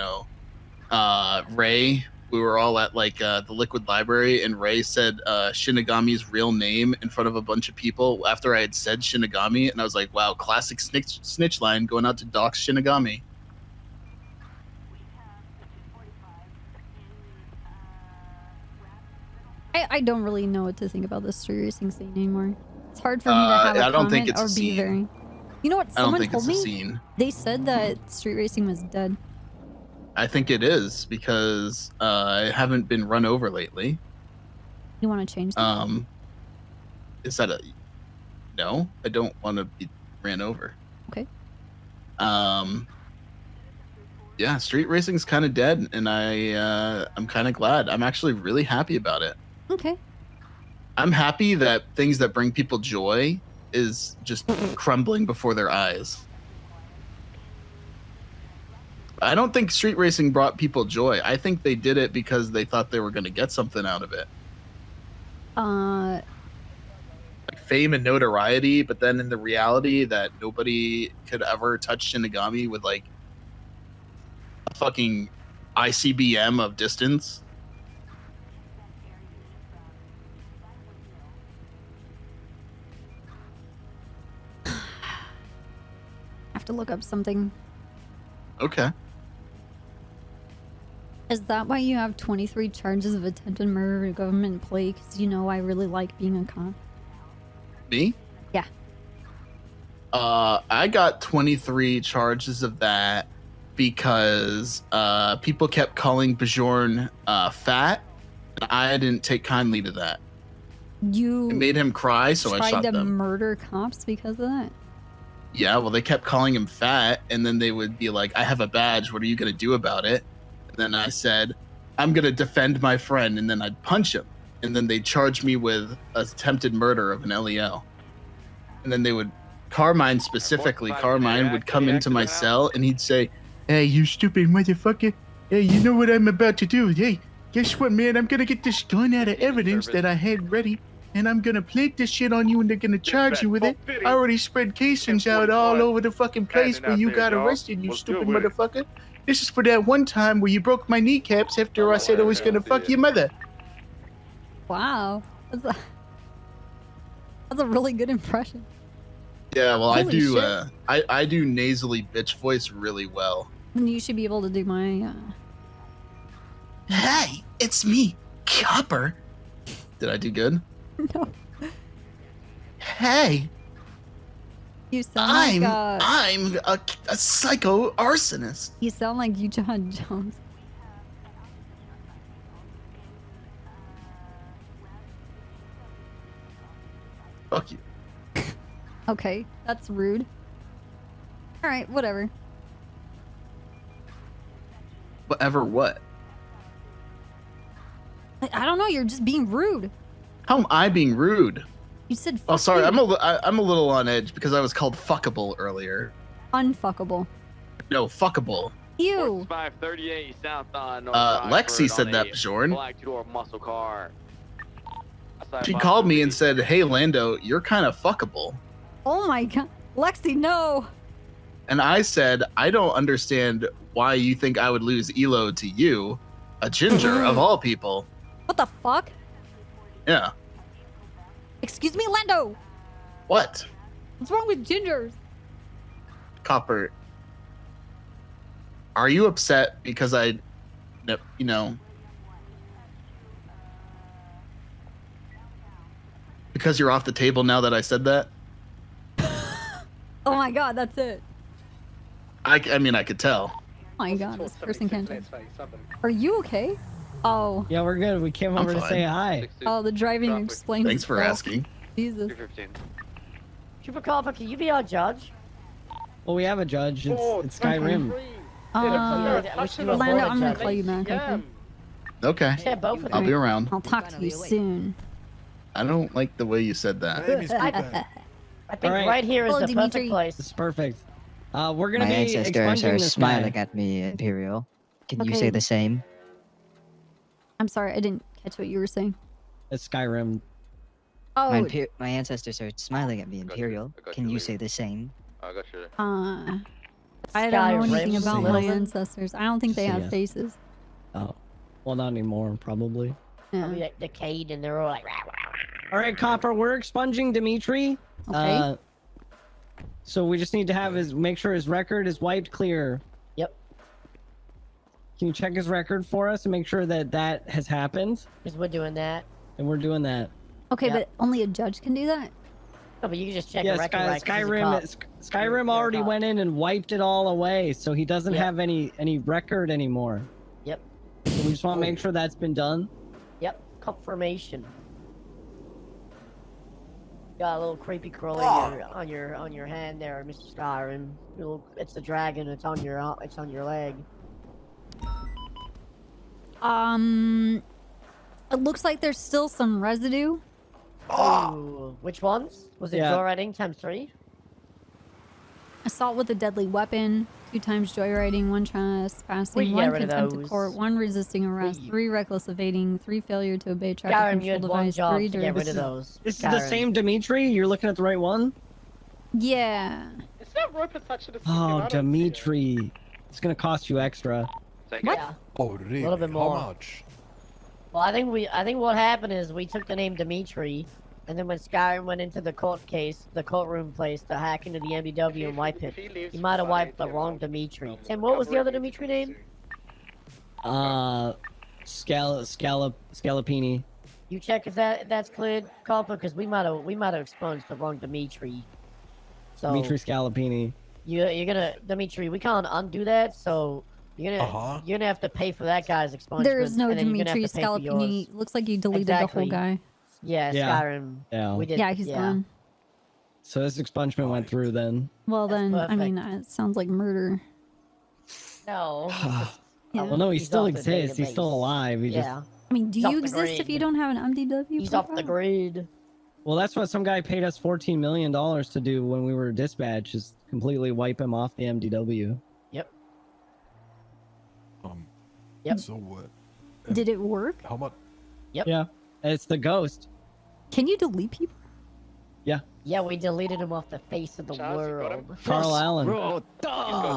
[SPEAKER 15] Ray, we were all at like the Liquid Library, and Ray said Shinigami's real name in front of a bunch of people after I had said Shinigami, and I was like, wow, classic snitch line going out to dox Shinigami.
[SPEAKER 1] I don't really know what to think about the street racing scene anymore. It's hard for me to have a
[SPEAKER 15] I don't think
[SPEAKER 1] comment
[SPEAKER 15] it's a
[SPEAKER 1] or be
[SPEAKER 15] scene.
[SPEAKER 1] very... You know what
[SPEAKER 15] I don't
[SPEAKER 1] someone
[SPEAKER 15] think
[SPEAKER 1] told
[SPEAKER 15] it's a
[SPEAKER 1] me?
[SPEAKER 15] scene.
[SPEAKER 1] They said that street racing was dead.
[SPEAKER 15] I think it is because I haven't been run over lately.
[SPEAKER 1] You want to change that?
[SPEAKER 15] Is that a no? I don't want to be ran over.
[SPEAKER 1] Okay.
[SPEAKER 15] Yeah, street racing's kind of dead, and I'm kind of glad. I'm actually really happy about it.
[SPEAKER 1] Okay.
[SPEAKER 15] I'm happy that things that bring people joy is just crumbling before their eyes. I don't think street racing brought people joy. I think they did it because they thought they were going to get something out of it. Like fame and notoriety, but then in the reality that nobody could ever touch Shinigami with like a fucking ICBM of distance.
[SPEAKER 1] I have to look up something.
[SPEAKER 15] Okay.
[SPEAKER 1] Is that why you have 23 charges of attempted murder of government employee? Because you know I really like being a cop.
[SPEAKER 15] Me?
[SPEAKER 1] Yeah.
[SPEAKER 15] I got 23 charges of that because people kept calling Bjorn fat, and I didn't take kindly to that.
[SPEAKER 1] You
[SPEAKER 15] It made him cry, so I
[SPEAKER 1] tried
[SPEAKER 15] shot
[SPEAKER 1] to
[SPEAKER 15] them.
[SPEAKER 1] murder cops because of that?
[SPEAKER 15] Yeah, well, they kept calling him fat, and then they would be like, I have a badge, what are you going to do about it? And then I said, I'm going to defend my friend, and then I'd punch him. And then they'd charge me with attempted murder of an LEO. And then they would, Carmine specifically, Carmine would come into my cell, and he'd say, hey, you stupid motherfucker. Hey, you know what I'm about to do? Hey, guess what, man? I'm going to get this gun out of evidence that I had ready. And I'm gonna plant this shit on you, and they're gonna charge you with it. I already spread casings out all over the fucking place where you got arrested, you stupid motherfucker. This is for that one time where you broke my kneecaps after I said I was gonna fuck your mother.
[SPEAKER 1] Wow. That's a really good impression.
[SPEAKER 15] Yeah, well, I
[SPEAKER 1] Holy
[SPEAKER 15] do.
[SPEAKER 1] shit.
[SPEAKER 15] I do nasally bitch voice really well.
[SPEAKER 1] Then you should be able to do my.
[SPEAKER 15] Hey, it's me, Copper. Did I do good?
[SPEAKER 1] No.
[SPEAKER 15] Hey,
[SPEAKER 1] You sound
[SPEAKER 15] I'm a psycho arsonist.
[SPEAKER 1] You sound like you, John Jones.
[SPEAKER 15] Fuck you.
[SPEAKER 1] Okay, that's rude. All right, whatever.
[SPEAKER 15] Whatever. What?
[SPEAKER 1] I don't know. You're just being rude.
[SPEAKER 15] How am I being rude?
[SPEAKER 1] You said
[SPEAKER 15] Oh,
[SPEAKER 1] fuck
[SPEAKER 15] sorry.
[SPEAKER 1] you.
[SPEAKER 15] I'm a little on edge because I was called fuckable earlier.
[SPEAKER 1] Unfuckable.
[SPEAKER 15] No, fuckable.
[SPEAKER 1] Ew.
[SPEAKER 10] 538 south on North
[SPEAKER 15] Lexi said that, Bjorn.
[SPEAKER 10] Black two-door muscle car.
[SPEAKER 15] She called me and said, "Hey, Lando, you're kind of fuckable."
[SPEAKER 1] Oh my god. Lexi, no.
[SPEAKER 15] And I said, "I don't understand why you think I would lose Elo to you, a ginger of all people."
[SPEAKER 1] What the fuck?
[SPEAKER 15] Yeah.
[SPEAKER 1] Excuse me, Lando.
[SPEAKER 15] What?
[SPEAKER 1] What's wrong with gingers?
[SPEAKER 15] Copper. Are you upset because I, you know, because you're off the table now that I said that?
[SPEAKER 1] Oh my god, that's it.
[SPEAKER 15] I mean, I could tell.
[SPEAKER 1] Oh my god, this person can't. Are you okay? Oh.
[SPEAKER 21] Yeah, we're good. We came over to say hi.
[SPEAKER 1] Oh, the driving explains.
[SPEAKER 15] Thanks for
[SPEAKER 1] itself.
[SPEAKER 15] asking.
[SPEAKER 1] Jesus.
[SPEAKER 8] Super Copper, can you be our judge?
[SPEAKER 21] Well, we have a judge. It's Skyrim.
[SPEAKER 1] Lando, I'm gonna call you back. Okay.
[SPEAKER 15] Okay.
[SPEAKER 8] both of
[SPEAKER 15] I'll be around.
[SPEAKER 1] I'll talk to you soon.
[SPEAKER 15] I don't like the way you said that.
[SPEAKER 8] I think right here is
[SPEAKER 1] Hello,
[SPEAKER 8] the
[SPEAKER 1] Dimitri.
[SPEAKER 8] perfect place.
[SPEAKER 21] It's perfect. We're gonna
[SPEAKER 22] My
[SPEAKER 21] be
[SPEAKER 22] ancestors
[SPEAKER 21] expunging
[SPEAKER 22] are
[SPEAKER 21] this
[SPEAKER 22] smiling
[SPEAKER 21] guy.
[SPEAKER 22] at me, Imperial. Can you
[SPEAKER 1] Okay.
[SPEAKER 22] say the same?
[SPEAKER 1] I'm sorry, I didn't catch what you were saying.
[SPEAKER 21] It's Skyrim.
[SPEAKER 1] Oh.
[SPEAKER 22] My ancestors are smiling at me, Imperial. Can you say the same?
[SPEAKER 10] I got you.
[SPEAKER 1] I don't know anything
[SPEAKER 21] Skyrim,
[SPEAKER 1] about my
[SPEAKER 21] Skyrim.
[SPEAKER 1] ancestors. I don't think they have
[SPEAKER 21] Yes.
[SPEAKER 1] faces.
[SPEAKER 21] Oh, well, not anymore, probably.
[SPEAKER 8] Probably like decayed and they're all like, rah, rah, rah.
[SPEAKER 21] All right, Copper, we're expunging Dimitri.
[SPEAKER 1] Okay.
[SPEAKER 21] So we just need to have make sure his record is wiped clear.
[SPEAKER 8] Yep.
[SPEAKER 21] Can you check his record for us and make sure that that has happened?
[SPEAKER 8] Because we're doing that.
[SPEAKER 21] And we're doing that.
[SPEAKER 1] Okay,
[SPEAKER 8] Yeah.
[SPEAKER 1] but only a judge can do that?
[SPEAKER 8] No, but you can just check
[SPEAKER 21] Yeah,
[SPEAKER 8] the record right 'cause he's a cop.
[SPEAKER 21] Skyrim already went in and wiped it all away, so he doesn't
[SPEAKER 8] Yep.
[SPEAKER 21] have any record anymore.
[SPEAKER 8] Yep.
[SPEAKER 21] So we just want to make sure that's been done.
[SPEAKER 8] Yep. Confirmation. Got a little creepy crawly on your hand there, Mr. Skyrim. It's the dragon. It's on your leg.
[SPEAKER 1] It looks like there's still some residue.
[SPEAKER 8] Ooh, which ones? Was it
[SPEAKER 21] Yeah.
[SPEAKER 8] joyriding times 3?
[SPEAKER 1] Assault with a deadly weapon, 2 times joyriding, 1 trespassing,
[SPEAKER 8] We can
[SPEAKER 1] 1
[SPEAKER 8] get rid of
[SPEAKER 1] contempt of
[SPEAKER 8] those.
[SPEAKER 1] court, 1 resisting arrest, 3 reckless evading, 3 failure to obey traffic
[SPEAKER 8] Skyrim, you
[SPEAKER 1] control
[SPEAKER 8] had one
[SPEAKER 1] device,
[SPEAKER 8] job
[SPEAKER 1] 3
[SPEAKER 8] to get rid of
[SPEAKER 1] direct-
[SPEAKER 8] those.
[SPEAKER 21] This is the same Dimitri? You're looking at the right one?
[SPEAKER 1] Yeah.
[SPEAKER 14] Is that rope attached to the
[SPEAKER 21] Oh, Dimitri. It's gonna cost you extra.
[SPEAKER 8] What? Yeah.
[SPEAKER 24] Oh, really?
[SPEAKER 8] A little bit more.
[SPEAKER 24] How much?
[SPEAKER 8] Well, I think what happened is we took the name Dimitri, and then when Skyrim went into the courtroom place to hack into the MDW and wipe it, he might have wiped the wrong Dimitri. Tim, what was the other Dimitri name?
[SPEAKER 21] Scalapini.
[SPEAKER 8] You check if that's cleared, Copper, because we might have expunged the wrong Dimitri. So
[SPEAKER 21] Dimitri Scalapini.
[SPEAKER 8] you're gonna Dimitri, we can't undo that, so you're gonna have to pay for that guy's expungement.
[SPEAKER 1] There is no
[SPEAKER 8] and then you're gonna have
[SPEAKER 1] Dimitri
[SPEAKER 8] to pay for yours.
[SPEAKER 1] Scalapini. Looks like you deleted the
[SPEAKER 8] Exactly.
[SPEAKER 1] whole guy.
[SPEAKER 8] Yeah,
[SPEAKER 21] Yeah.
[SPEAKER 8] Skyrim.
[SPEAKER 21] Yeah.
[SPEAKER 8] We did.
[SPEAKER 1] Yeah, he's gone.
[SPEAKER 21] So this expungement went through then.
[SPEAKER 1] Well then, I mean,
[SPEAKER 8] perfect.
[SPEAKER 1] it sounds like murder.
[SPEAKER 8] No.
[SPEAKER 21] Well, no, he
[SPEAKER 8] He's
[SPEAKER 21] still
[SPEAKER 8] off the
[SPEAKER 21] exists. He's still
[SPEAKER 8] database.
[SPEAKER 21] alive. He
[SPEAKER 8] Yeah.
[SPEAKER 21] just.
[SPEAKER 1] I mean, do
[SPEAKER 8] He's off
[SPEAKER 1] you
[SPEAKER 8] the
[SPEAKER 1] exist if
[SPEAKER 8] grid.
[SPEAKER 1] you don't have an MDW
[SPEAKER 8] He's off the
[SPEAKER 1] profile?
[SPEAKER 8] grid.
[SPEAKER 21] Well, that's what some guy paid us $14 million to do when we were dispatched, is completely wipe him off the MDW.
[SPEAKER 8] Yep.
[SPEAKER 24] Yep. So what?
[SPEAKER 1] Did it work?
[SPEAKER 24] How much?
[SPEAKER 8] Yep.
[SPEAKER 21] Yeah. It's the ghost.
[SPEAKER 1] Can you delete people?
[SPEAKER 21] Yeah.
[SPEAKER 8] Yeah, we deleted him off the face of the world.
[SPEAKER 21] Carl Allen.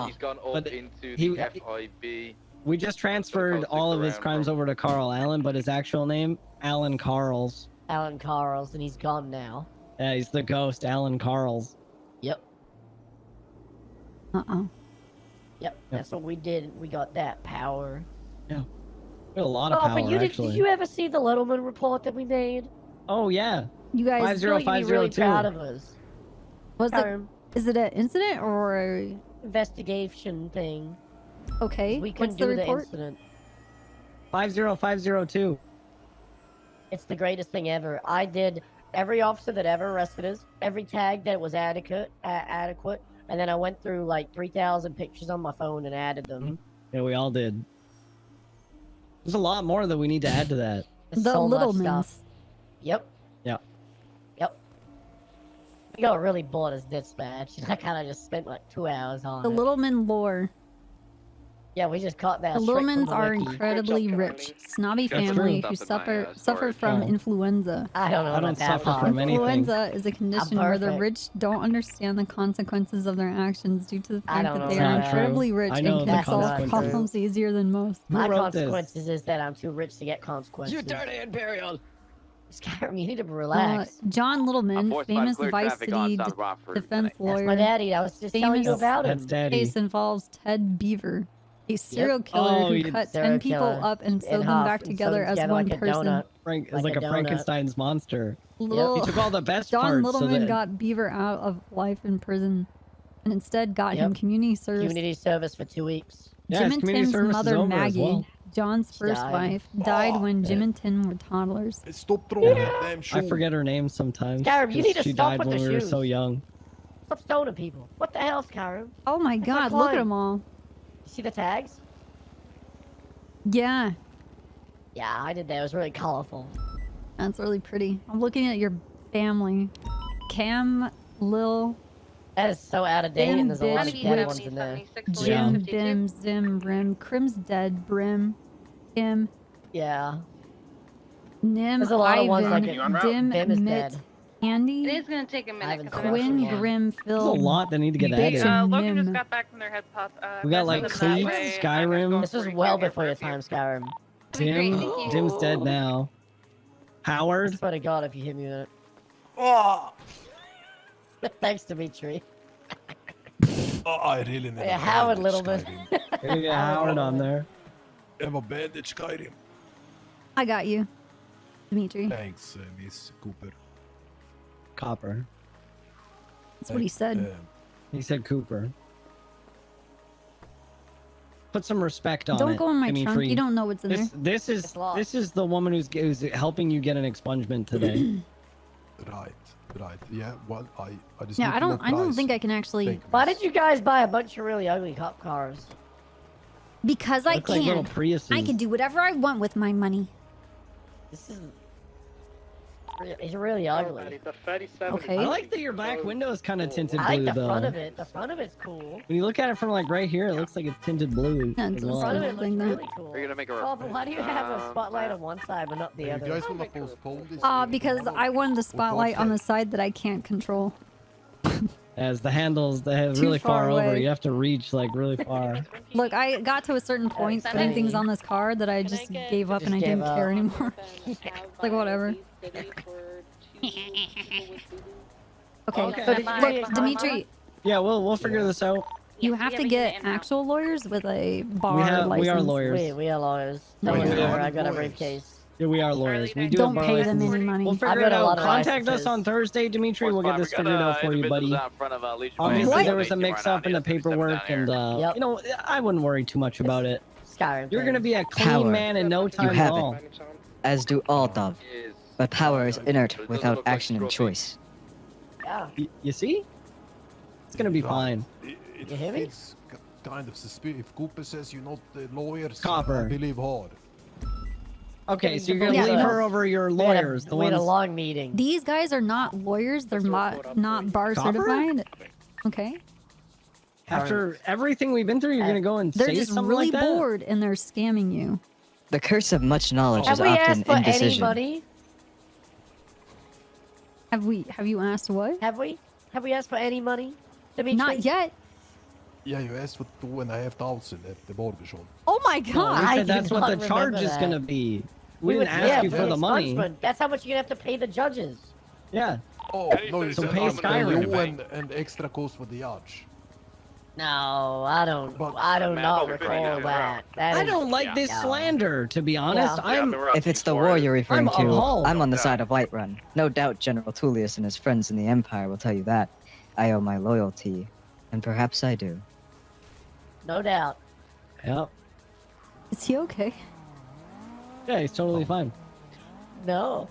[SPEAKER 10] He's gone up
[SPEAKER 21] But
[SPEAKER 10] into
[SPEAKER 21] he-
[SPEAKER 10] the FIB.
[SPEAKER 21] We just transferred all of his crimes over to Carl Allen, but his actual name, Alan Carls.
[SPEAKER 8] Alan Carls, and he's gone now.
[SPEAKER 21] Yeah, he's the ghost, Alan Carls.
[SPEAKER 8] Yep. Yep. That's what we did. We got that power.
[SPEAKER 21] Yeah. We had a lot of
[SPEAKER 8] Oh,
[SPEAKER 21] power,
[SPEAKER 8] but
[SPEAKER 21] actually.
[SPEAKER 8] did you ever see the Littleman report that we made?
[SPEAKER 21] Oh, yeah.
[SPEAKER 1] You guys
[SPEAKER 21] 50502.
[SPEAKER 8] Really proud of us.
[SPEAKER 1] Was it? Is it an incident or a
[SPEAKER 8] investigation thing?
[SPEAKER 1] Okay.
[SPEAKER 8] We
[SPEAKER 1] What's
[SPEAKER 8] couldn't
[SPEAKER 1] the
[SPEAKER 8] do the
[SPEAKER 1] report?
[SPEAKER 8] incident.
[SPEAKER 21] 50502.
[SPEAKER 8] It's the greatest thing ever. I did every officer that ever arrested us, every tag that was adequate, and then I went through like 3,000 pictures on my phone and added them.
[SPEAKER 21] Yeah, we all did. There's a lot more that we need to add to that.
[SPEAKER 8] There's
[SPEAKER 1] The
[SPEAKER 8] so much
[SPEAKER 1] Littlemans.
[SPEAKER 8] stuff. Yep.
[SPEAKER 21] Yeah.
[SPEAKER 8] Yep. We got really bored as dispatch, and I kind of just spent like 2 hours on
[SPEAKER 1] The
[SPEAKER 8] it.
[SPEAKER 1] Littleman lore.
[SPEAKER 8] Yeah, we just caught that.
[SPEAKER 1] The
[SPEAKER 8] straight from
[SPEAKER 1] Littlemans
[SPEAKER 8] the
[SPEAKER 1] are
[SPEAKER 8] wiki.
[SPEAKER 1] incredibly rich, snobby
[SPEAKER 8] That's
[SPEAKER 1] family
[SPEAKER 8] true.
[SPEAKER 1] who
[SPEAKER 8] Stuff in my,
[SPEAKER 1] suffer from
[SPEAKER 21] Oh.
[SPEAKER 1] influenza.
[SPEAKER 8] I don't know
[SPEAKER 21] I don't
[SPEAKER 8] about that
[SPEAKER 21] suffer
[SPEAKER 8] part.
[SPEAKER 21] from anything.
[SPEAKER 1] Influenza is a condition where the
[SPEAKER 8] perfect.
[SPEAKER 1] rich don't understand the consequences of their actions due to the
[SPEAKER 8] I
[SPEAKER 1] fact
[SPEAKER 8] don't
[SPEAKER 1] that
[SPEAKER 8] know
[SPEAKER 1] they
[SPEAKER 8] about
[SPEAKER 1] are
[SPEAKER 8] that.
[SPEAKER 1] incredibly rich
[SPEAKER 21] I know
[SPEAKER 1] and
[SPEAKER 21] the
[SPEAKER 1] can solve
[SPEAKER 21] consequences.
[SPEAKER 1] problems easier than most.
[SPEAKER 8] My
[SPEAKER 21] wrote this?
[SPEAKER 8] consequences is that I'm too rich to get consequences.
[SPEAKER 21] You dirty Imperial.
[SPEAKER 8] Skyrim, you need to relax.
[SPEAKER 1] John Littleman,
[SPEAKER 10] forced by
[SPEAKER 1] famous
[SPEAKER 10] clear
[SPEAKER 1] Vice
[SPEAKER 10] traffic on
[SPEAKER 1] City
[SPEAKER 10] South Rockford
[SPEAKER 1] defense
[SPEAKER 10] tonight.
[SPEAKER 1] lawyer.
[SPEAKER 8] That's my daddy. I was just telling you
[SPEAKER 1] Famous
[SPEAKER 8] about him.
[SPEAKER 21] That's daddy.
[SPEAKER 1] case involves Ted Beaver, a serial killer
[SPEAKER 21] Oh,
[SPEAKER 1] who
[SPEAKER 21] you-
[SPEAKER 1] cut
[SPEAKER 8] serial
[SPEAKER 1] 10 people
[SPEAKER 8] killer
[SPEAKER 1] up and
[SPEAKER 8] in
[SPEAKER 1] sewed them
[SPEAKER 8] half
[SPEAKER 1] back
[SPEAKER 8] and sewed
[SPEAKER 1] together
[SPEAKER 8] them
[SPEAKER 1] as
[SPEAKER 8] together
[SPEAKER 1] one
[SPEAKER 8] like a
[SPEAKER 1] person.
[SPEAKER 8] donut.
[SPEAKER 21] Frank is
[SPEAKER 8] Like
[SPEAKER 21] like
[SPEAKER 8] a
[SPEAKER 21] a
[SPEAKER 8] donut.
[SPEAKER 21] Frankenstein's monster.
[SPEAKER 1] Little,
[SPEAKER 21] He took all the best
[SPEAKER 1] John
[SPEAKER 21] parts.
[SPEAKER 1] Littleman
[SPEAKER 21] so that,
[SPEAKER 1] got Beaver out of life in prison and instead got him
[SPEAKER 8] Yep.
[SPEAKER 1] community service.
[SPEAKER 8] Community service for 2 weeks.
[SPEAKER 21] Yeah,
[SPEAKER 1] Jim
[SPEAKER 21] his
[SPEAKER 1] and
[SPEAKER 21] community
[SPEAKER 1] Tim's
[SPEAKER 21] service is
[SPEAKER 1] mother,
[SPEAKER 21] over as
[SPEAKER 1] Maggie,
[SPEAKER 21] well.
[SPEAKER 1] John's
[SPEAKER 8] She
[SPEAKER 1] first
[SPEAKER 8] died.
[SPEAKER 1] wife, died when Jim and Tim were toddlers.
[SPEAKER 11] Stop throwing that damn shoe.
[SPEAKER 21] I forget her name sometimes.
[SPEAKER 8] Skyrim, you
[SPEAKER 21] 'cause
[SPEAKER 8] need to
[SPEAKER 21] she
[SPEAKER 8] stop
[SPEAKER 21] died
[SPEAKER 8] with
[SPEAKER 21] when
[SPEAKER 8] the
[SPEAKER 21] we were
[SPEAKER 8] shoes.
[SPEAKER 21] so young.
[SPEAKER 8] Stop stoning people. What the hell, Skyrim?
[SPEAKER 1] Oh my
[SPEAKER 8] That's my
[SPEAKER 1] god, look at
[SPEAKER 8] climb.
[SPEAKER 1] them all.
[SPEAKER 8] You see the tags?
[SPEAKER 1] Yeah,
[SPEAKER 8] Yeah, I did that. It was really colorful.
[SPEAKER 1] that's really pretty. I'm looking at your family. Cam, Lil,
[SPEAKER 8] That is so out of date,
[SPEAKER 1] Bim,
[SPEAKER 8] and there's a lot of
[SPEAKER 1] Bitch,
[SPEAKER 8] dead
[SPEAKER 1] Witch,
[SPEAKER 8] ones in there.
[SPEAKER 1] Jim, Bim, Zim, Rim, Crim's dead, Brim, Kim,
[SPEAKER 8] Yeah.
[SPEAKER 1] Nim,
[SPEAKER 8] There's a lot of ones
[SPEAKER 1] Ivan,
[SPEAKER 8] like it.
[SPEAKER 1] Dim,
[SPEAKER 8] Vim is
[SPEAKER 1] Mitt,
[SPEAKER 8] dead.
[SPEAKER 1] Andy,
[SPEAKER 7] It is gonna take a minute.
[SPEAKER 8] Ivan
[SPEAKER 7] 'cause
[SPEAKER 8] Quinn,
[SPEAKER 7] I'm
[SPEAKER 1] Quinn,
[SPEAKER 8] yeah.
[SPEAKER 1] Grim,
[SPEAKER 21] There's a
[SPEAKER 1] Phil,
[SPEAKER 21] lot that need to get
[SPEAKER 1] Bitch,
[SPEAKER 21] added.
[SPEAKER 1] and
[SPEAKER 2] Logan just
[SPEAKER 1] Nim.
[SPEAKER 2] got back from their head pup.
[SPEAKER 21] We got
[SPEAKER 2] I've
[SPEAKER 21] like
[SPEAKER 2] sent them that
[SPEAKER 21] Cleef,
[SPEAKER 2] way.
[SPEAKER 21] Skyrim,
[SPEAKER 8] This is well before your time, Skyrim.
[SPEAKER 21] Dim. Dim's dead now.
[SPEAKER 8] I
[SPEAKER 21] Howard.
[SPEAKER 8] swear to God if you hit me with it.
[SPEAKER 11] Oh,
[SPEAKER 8] Thanks, Dimitri.
[SPEAKER 11] I really need
[SPEAKER 8] Yeah,
[SPEAKER 11] a
[SPEAKER 8] Howard
[SPEAKER 11] bandage,
[SPEAKER 8] Littleman.
[SPEAKER 11] Skyrim.
[SPEAKER 21] We got Howard on there.
[SPEAKER 11] I'm a bandage, Skyrim.
[SPEAKER 1] I got you, Dimitri.
[SPEAKER 11] Thanks, Miss Cooper.
[SPEAKER 21] Copper.
[SPEAKER 1] That's what he said.
[SPEAKER 21] He said Cooper. Put some respect on it.
[SPEAKER 1] Don't go in my
[SPEAKER 21] Dimitri.
[SPEAKER 1] trunk. You don't know what's in there.
[SPEAKER 21] This is the woman who's helping you get an expungement today.
[SPEAKER 11] Right. Yeah, well, I just
[SPEAKER 1] Yeah,
[SPEAKER 11] need
[SPEAKER 1] I
[SPEAKER 11] to know
[SPEAKER 1] don't
[SPEAKER 11] price.
[SPEAKER 1] think I can actually
[SPEAKER 11] Thank you.
[SPEAKER 8] Why did you guys buy a bunch of really ugly cop cars?
[SPEAKER 1] because I
[SPEAKER 21] Look like little
[SPEAKER 1] can.
[SPEAKER 21] Priuses.
[SPEAKER 1] I can do whatever I want with my money.
[SPEAKER 8] This is... It's really ugly.
[SPEAKER 1] Okay.
[SPEAKER 21] I like that your back window is kind of tinted
[SPEAKER 8] I
[SPEAKER 21] blue,
[SPEAKER 8] like the
[SPEAKER 21] though.
[SPEAKER 8] front of it. The front of it's cool.
[SPEAKER 21] When you look at it from like right here, it looks like it's tinted blue.
[SPEAKER 1] Yeah,
[SPEAKER 21] as
[SPEAKER 1] it's
[SPEAKER 8] The
[SPEAKER 21] well.
[SPEAKER 8] front of it
[SPEAKER 1] Like
[SPEAKER 8] looks
[SPEAKER 1] that.
[SPEAKER 8] really cool.
[SPEAKER 10] Are you gonna make a
[SPEAKER 8] Oh, but why do you have a spotlight on one side but not the
[SPEAKER 11] You
[SPEAKER 8] other?
[SPEAKER 11] guys want to postpone this?
[SPEAKER 1] Because I wanted the spotlight on the side that I can't control.
[SPEAKER 21] As the handles, they have
[SPEAKER 1] Too
[SPEAKER 21] really
[SPEAKER 1] far
[SPEAKER 21] far over.
[SPEAKER 1] away.
[SPEAKER 21] You have to reach like really far.
[SPEAKER 1] Look, I got to a certain point
[SPEAKER 8] That's
[SPEAKER 1] putting
[SPEAKER 8] funny.
[SPEAKER 1] things on this car that I just gave up and I didn't care anymore. Like whatever. Okay,
[SPEAKER 21] Okay.
[SPEAKER 1] look, Dimitri,
[SPEAKER 21] Yeah, we'll figure this out.
[SPEAKER 1] you have to get actual lawyers with a bar license.
[SPEAKER 21] We are lawyers.
[SPEAKER 8] We are lawyers.
[SPEAKER 1] No,
[SPEAKER 8] Don't
[SPEAKER 1] you're
[SPEAKER 8] worry,
[SPEAKER 1] not.
[SPEAKER 8] I got a briefcase.
[SPEAKER 21] Yeah, we are lawyers. We do
[SPEAKER 1] Don't
[SPEAKER 21] have bar
[SPEAKER 1] pay them
[SPEAKER 21] licenses.
[SPEAKER 1] any money.
[SPEAKER 21] We'll
[SPEAKER 8] I've
[SPEAKER 21] figure
[SPEAKER 8] got
[SPEAKER 21] it
[SPEAKER 8] a lot
[SPEAKER 21] out.
[SPEAKER 8] of
[SPEAKER 21] Contact us
[SPEAKER 8] licenses.
[SPEAKER 21] on Thursday, Dimitri. We'll get this figured out for you, buddy. Obviously, there was a mix-up in the paperwork, and you know, I wouldn't worry too much about it.
[SPEAKER 8] Skyrim.
[SPEAKER 21] You're gonna be a clean
[SPEAKER 22] Power.
[SPEAKER 21] man in no
[SPEAKER 22] You
[SPEAKER 21] time at
[SPEAKER 22] have
[SPEAKER 21] all.
[SPEAKER 22] it, as do all Dove. But power is inert without action and choice.
[SPEAKER 8] Yeah.
[SPEAKER 21] You see? It's gonna be fine.
[SPEAKER 11] It
[SPEAKER 8] You hear me?
[SPEAKER 11] feels kind of suspicious. If Cooper says you're not lawyers,
[SPEAKER 21] Copper.
[SPEAKER 11] I believe hard.
[SPEAKER 21] Okay, so you're gonna
[SPEAKER 1] Yeah.
[SPEAKER 21] leave her over your lawyers, the
[SPEAKER 8] We had a
[SPEAKER 21] ones.
[SPEAKER 8] long meeting.
[SPEAKER 1] These guys are not lawyers. They're not bar
[SPEAKER 21] Copper?
[SPEAKER 1] certified. Okay.
[SPEAKER 21] After everything we've been through, you're gonna go and
[SPEAKER 1] They're
[SPEAKER 21] say
[SPEAKER 1] just
[SPEAKER 21] something
[SPEAKER 1] really
[SPEAKER 21] like that?
[SPEAKER 1] bored and they're scamming you.
[SPEAKER 22] The curse of much knowledge
[SPEAKER 8] Have
[SPEAKER 22] is
[SPEAKER 8] we
[SPEAKER 22] often
[SPEAKER 8] asked for any
[SPEAKER 22] indecision.
[SPEAKER 8] money?
[SPEAKER 1] Have you asked what?
[SPEAKER 8] Have we? Have we asked for any money? Dimitri?
[SPEAKER 1] Not yet.
[SPEAKER 11] Yeah, you asked for 2,500 at the border shop.
[SPEAKER 1] Oh my
[SPEAKER 21] No,
[SPEAKER 1] god.
[SPEAKER 21] we
[SPEAKER 8] I
[SPEAKER 21] said
[SPEAKER 8] do
[SPEAKER 21] that's what
[SPEAKER 8] not
[SPEAKER 21] the charge
[SPEAKER 8] remember
[SPEAKER 21] is
[SPEAKER 8] that.
[SPEAKER 21] gonna be. We
[SPEAKER 8] would-
[SPEAKER 21] didn't ask you for the money.
[SPEAKER 8] expungement. That's how much you're gonna have to pay the judges.
[SPEAKER 21] Yeah.
[SPEAKER 11] Oh, no, you
[SPEAKER 21] So
[SPEAKER 11] said
[SPEAKER 21] pay
[SPEAKER 11] I'm
[SPEAKER 21] Skyrim.
[SPEAKER 11] you and extra cost for the judge.
[SPEAKER 8] No, I don't.
[SPEAKER 11] But-
[SPEAKER 8] I do not
[SPEAKER 10] Man,
[SPEAKER 8] recall that. That
[SPEAKER 21] I
[SPEAKER 8] is-
[SPEAKER 21] don't like this
[SPEAKER 8] Yeah.
[SPEAKER 21] slander, to be honest.
[SPEAKER 8] Yeah.
[SPEAKER 22] If it's the war you're referring
[SPEAKER 21] I'm
[SPEAKER 22] to,
[SPEAKER 21] appalled.
[SPEAKER 22] I'm on the side of Whiterun. No doubt General Tullius and his friends in the Empire will tell you that. I owe my loyalty, and perhaps I do.
[SPEAKER 8] No doubt.
[SPEAKER 21] Yep.
[SPEAKER 1] Is he okay?
[SPEAKER 21] Yeah, he's totally fine.
[SPEAKER 8] No.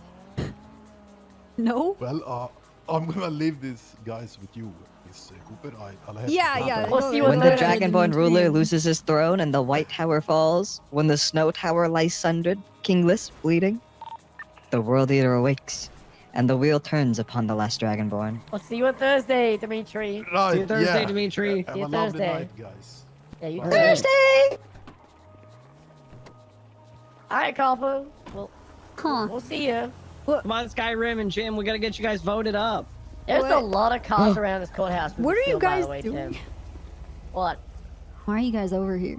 [SPEAKER 1] No?
[SPEAKER 11] Well, I'm gonna leave this guys with you, Miss Cooper. I'll have
[SPEAKER 1] Yeah,
[SPEAKER 11] to
[SPEAKER 1] yeah.
[SPEAKER 8] We'll see you
[SPEAKER 22] When
[SPEAKER 8] later,
[SPEAKER 22] the Dragonborn
[SPEAKER 1] Dimitri.
[SPEAKER 22] ruler loses his throne and the White Tower falls, when the Snow Tower lies sundered, kingless, bleeding, the World Eater awakes, and the wheel turns upon the last Dragonborn.
[SPEAKER 8] I'll see you on Thursday, Dimitri.
[SPEAKER 11] Right,
[SPEAKER 21] See you Thursday,
[SPEAKER 11] yeah.
[SPEAKER 21] Dimitri.
[SPEAKER 11] Have
[SPEAKER 8] See you
[SPEAKER 11] a lovely
[SPEAKER 8] Thursday.
[SPEAKER 11] night, guys.
[SPEAKER 8] Yeah, you
[SPEAKER 21] All
[SPEAKER 8] too.
[SPEAKER 21] right.
[SPEAKER 1] Thursday!
[SPEAKER 8] Alright, Copper.
[SPEAKER 1] Huh.
[SPEAKER 8] We'll see you.
[SPEAKER 21] Come on, Skyrim and Jim. We gotta get you guys voted up.
[SPEAKER 8] There's
[SPEAKER 1] What?
[SPEAKER 8] a lot of cars around this courthouse.
[SPEAKER 1] What are you guys
[SPEAKER 8] doing?
[SPEAKER 1] doing?
[SPEAKER 8] What?
[SPEAKER 1] Why are you guys over here?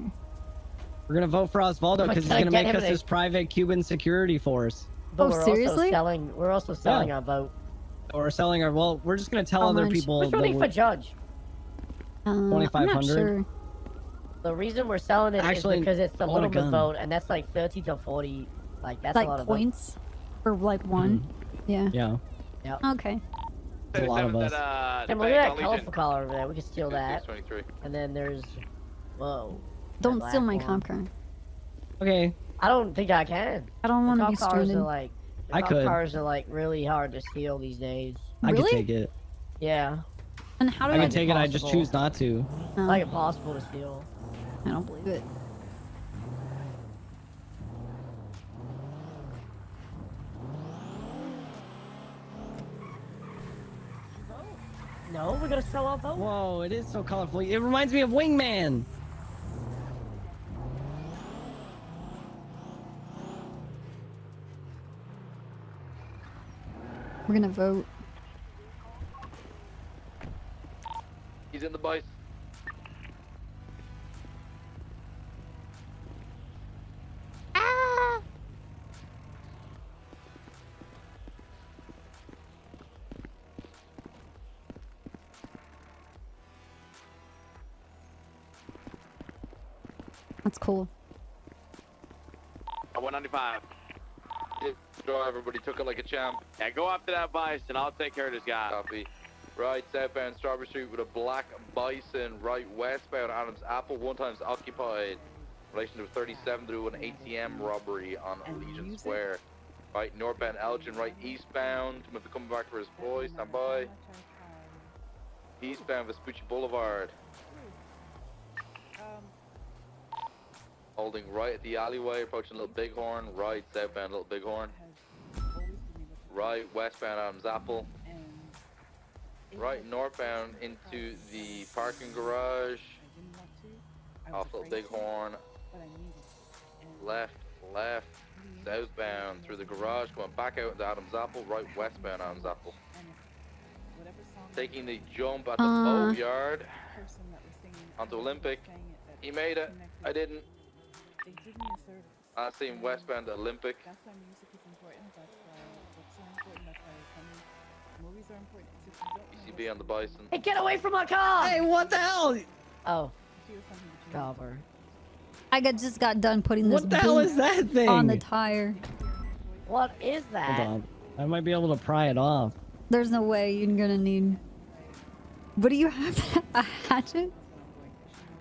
[SPEAKER 21] We're gonna vote for Osvaldo because he's
[SPEAKER 8] Gotta
[SPEAKER 21] gonna
[SPEAKER 8] get
[SPEAKER 21] make
[SPEAKER 8] him
[SPEAKER 21] us
[SPEAKER 8] there.
[SPEAKER 21] his private Cuban security force.
[SPEAKER 8] But
[SPEAKER 1] Oh, seriously?
[SPEAKER 8] We're also selling our vote.
[SPEAKER 21] Or selling our. Well, we're just gonna tell
[SPEAKER 1] How
[SPEAKER 21] other
[SPEAKER 1] much?
[SPEAKER 21] people.
[SPEAKER 8] What's
[SPEAKER 21] that
[SPEAKER 8] running for
[SPEAKER 21] we're-
[SPEAKER 8] judge?
[SPEAKER 1] I'm not
[SPEAKER 21] 2,500?
[SPEAKER 1] sure.
[SPEAKER 8] The reason we're selling it
[SPEAKER 21] Actually,
[SPEAKER 8] is because it's the
[SPEAKER 21] I want a
[SPEAKER 8] Littleman
[SPEAKER 21] gun.
[SPEAKER 8] vote, and that's like 30 to 40. Like that's
[SPEAKER 1] Like
[SPEAKER 8] a lot of
[SPEAKER 1] points for like one. Yeah.
[SPEAKER 21] Yeah.
[SPEAKER 8] Yeah.
[SPEAKER 1] Okay.
[SPEAKER 21] A lot of us.
[SPEAKER 8] And look at that colorful collar over there. We can steal that.
[SPEAKER 10] 23.
[SPEAKER 8] And then there's, whoa.
[SPEAKER 1] Don't
[SPEAKER 8] that
[SPEAKER 1] steal my
[SPEAKER 8] black one.
[SPEAKER 1] cop car.
[SPEAKER 21] Okay.
[SPEAKER 8] I don't think I can.
[SPEAKER 1] I don't want to
[SPEAKER 8] The
[SPEAKER 1] be
[SPEAKER 8] cop cars
[SPEAKER 1] stranded.
[SPEAKER 8] are like.
[SPEAKER 21] I
[SPEAKER 8] Cop
[SPEAKER 21] could.
[SPEAKER 8] cars are like really hard to steal these days.
[SPEAKER 21] I
[SPEAKER 1] Really?
[SPEAKER 21] can take it.
[SPEAKER 8] Yeah.
[SPEAKER 1] And how do
[SPEAKER 21] I
[SPEAKER 1] I
[SPEAKER 21] can take it. I just
[SPEAKER 8] Possible.
[SPEAKER 21] choose not to.
[SPEAKER 1] Oh,
[SPEAKER 8] Like impossible to steal.
[SPEAKER 1] I don't believe it.
[SPEAKER 8] No, we're gonna sell our vote.
[SPEAKER 21] Whoa! It is so colorful. It reminds me of Wingman.
[SPEAKER 1] We're gonna vote.
[SPEAKER 10] He's in the bus.
[SPEAKER 1] That's cool.
[SPEAKER 10] At 195. Draw, everybody took it like a champ. Yeah, go after that bison. I'll take care of this guy. Copy. Right, southbound Strawberry Street with a black bison. Right, westbound Adams Apple. 1 times occupied. Relation to 37 through an ATM robbery on Legion Square. Right, northbound Elgin. Right, eastbound. Might be coming back for his boy. Stand by. Eastbound Vespucci Boulevard. Holding right at the alleyway, approaching Little Bighorn. Right, southbound Little Bighorn. Right, westbound Adams Apple. Right, northbound into the parking garage. Off Little Bighorn. Left, southbound through the garage, going back out into Adams Apple. Right, westbound Adams Apple. Taking the jump at the boatyard onto Olympic. He made it. I didn't. I seen westbound Olympic.
[SPEAKER 13] That's why music is important. That's why books are important. That's why movies are important. So if you don't know
[SPEAKER 10] ECB on the bison.
[SPEAKER 8] Hey, get away from my car!
[SPEAKER 21] Hey, what the hell?
[SPEAKER 8] Oh. Cover.
[SPEAKER 1] Just got done putting this
[SPEAKER 21] What the hell
[SPEAKER 1] boot
[SPEAKER 21] is that thing?
[SPEAKER 1] on the tire.
[SPEAKER 8] What is that?
[SPEAKER 21] Hold on. I might be able to pry it off.
[SPEAKER 1] There's no way you're gonna need. What do you have? A hatchet?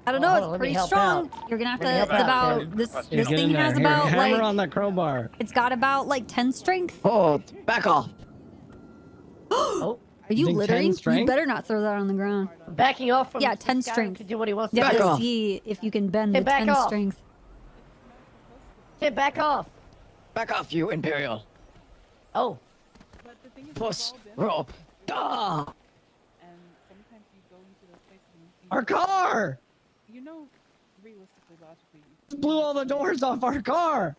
[SPEAKER 1] I don't know.
[SPEAKER 8] hold on,
[SPEAKER 1] It's
[SPEAKER 8] let me
[SPEAKER 1] pretty
[SPEAKER 8] help
[SPEAKER 1] strong.
[SPEAKER 8] out.
[SPEAKER 1] You're gonna have to.
[SPEAKER 8] Let me
[SPEAKER 1] It's
[SPEAKER 8] help out,
[SPEAKER 1] about
[SPEAKER 8] Tim.
[SPEAKER 1] this.
[SPEAKER 21] Here,
[SPEAKER 1] This
[SPEAKER 21] get
[SPEAKER 1] thing
[SPEAKER 21] in there.
[SPEAKER 1] has
[SPEAKER 21] Here,
[SPEAKER 1] about
[SPEAKER 21] hammer
[SPEAKER 1] like.
[SPEAKER 21] on the crowbar.
[SPEAKER 1] It's got about like 10 strength.
[SPEAKER 21] Oh, back off.
[SPEAKER 8] Oh.
[SPEAKER 1] Are you
[SPEAKER 21] think 10
[SPEAKER 1] littering? You
[SPEAKER 21] strength?
[SPEAKER 1] better not throw that on the ground.
[SPEAKER 8] Backing off from.
[SPEAKER 1] Yeah, 10
[SPEAKER 8] Skyrim
[SPEAKER 1] strength.
[SPEAKER 8] to do what he wants
[SPEAKER 1] You
[SPEAKER 8] to
[SPEAKER 1] have
[SPEAKER 8] do.
[SPEAKER 1] to see if you can bend
[SPEAKER 8] Hey,
[SPEAKER 1] the
[SPEAKER 8] back
[SPEAKER 1] 10
[SPEAKER 8] off.
[SPEAKER 1] strength.
[SPEAKER 8] Hey, back off.
[SPEAKER 21] Back off, you Imperial.
[SPEAKER 8] Oh.
[SPEAKER 21] Puss. Roll. Ah!
[SPEAKER 13] And sometimes you go into those places and you think,
[SPEAKER 21] Our car!
[SPEAKER 13] you know, realistically, logically,
[SPEAKER 21] Blew all the doors off our car!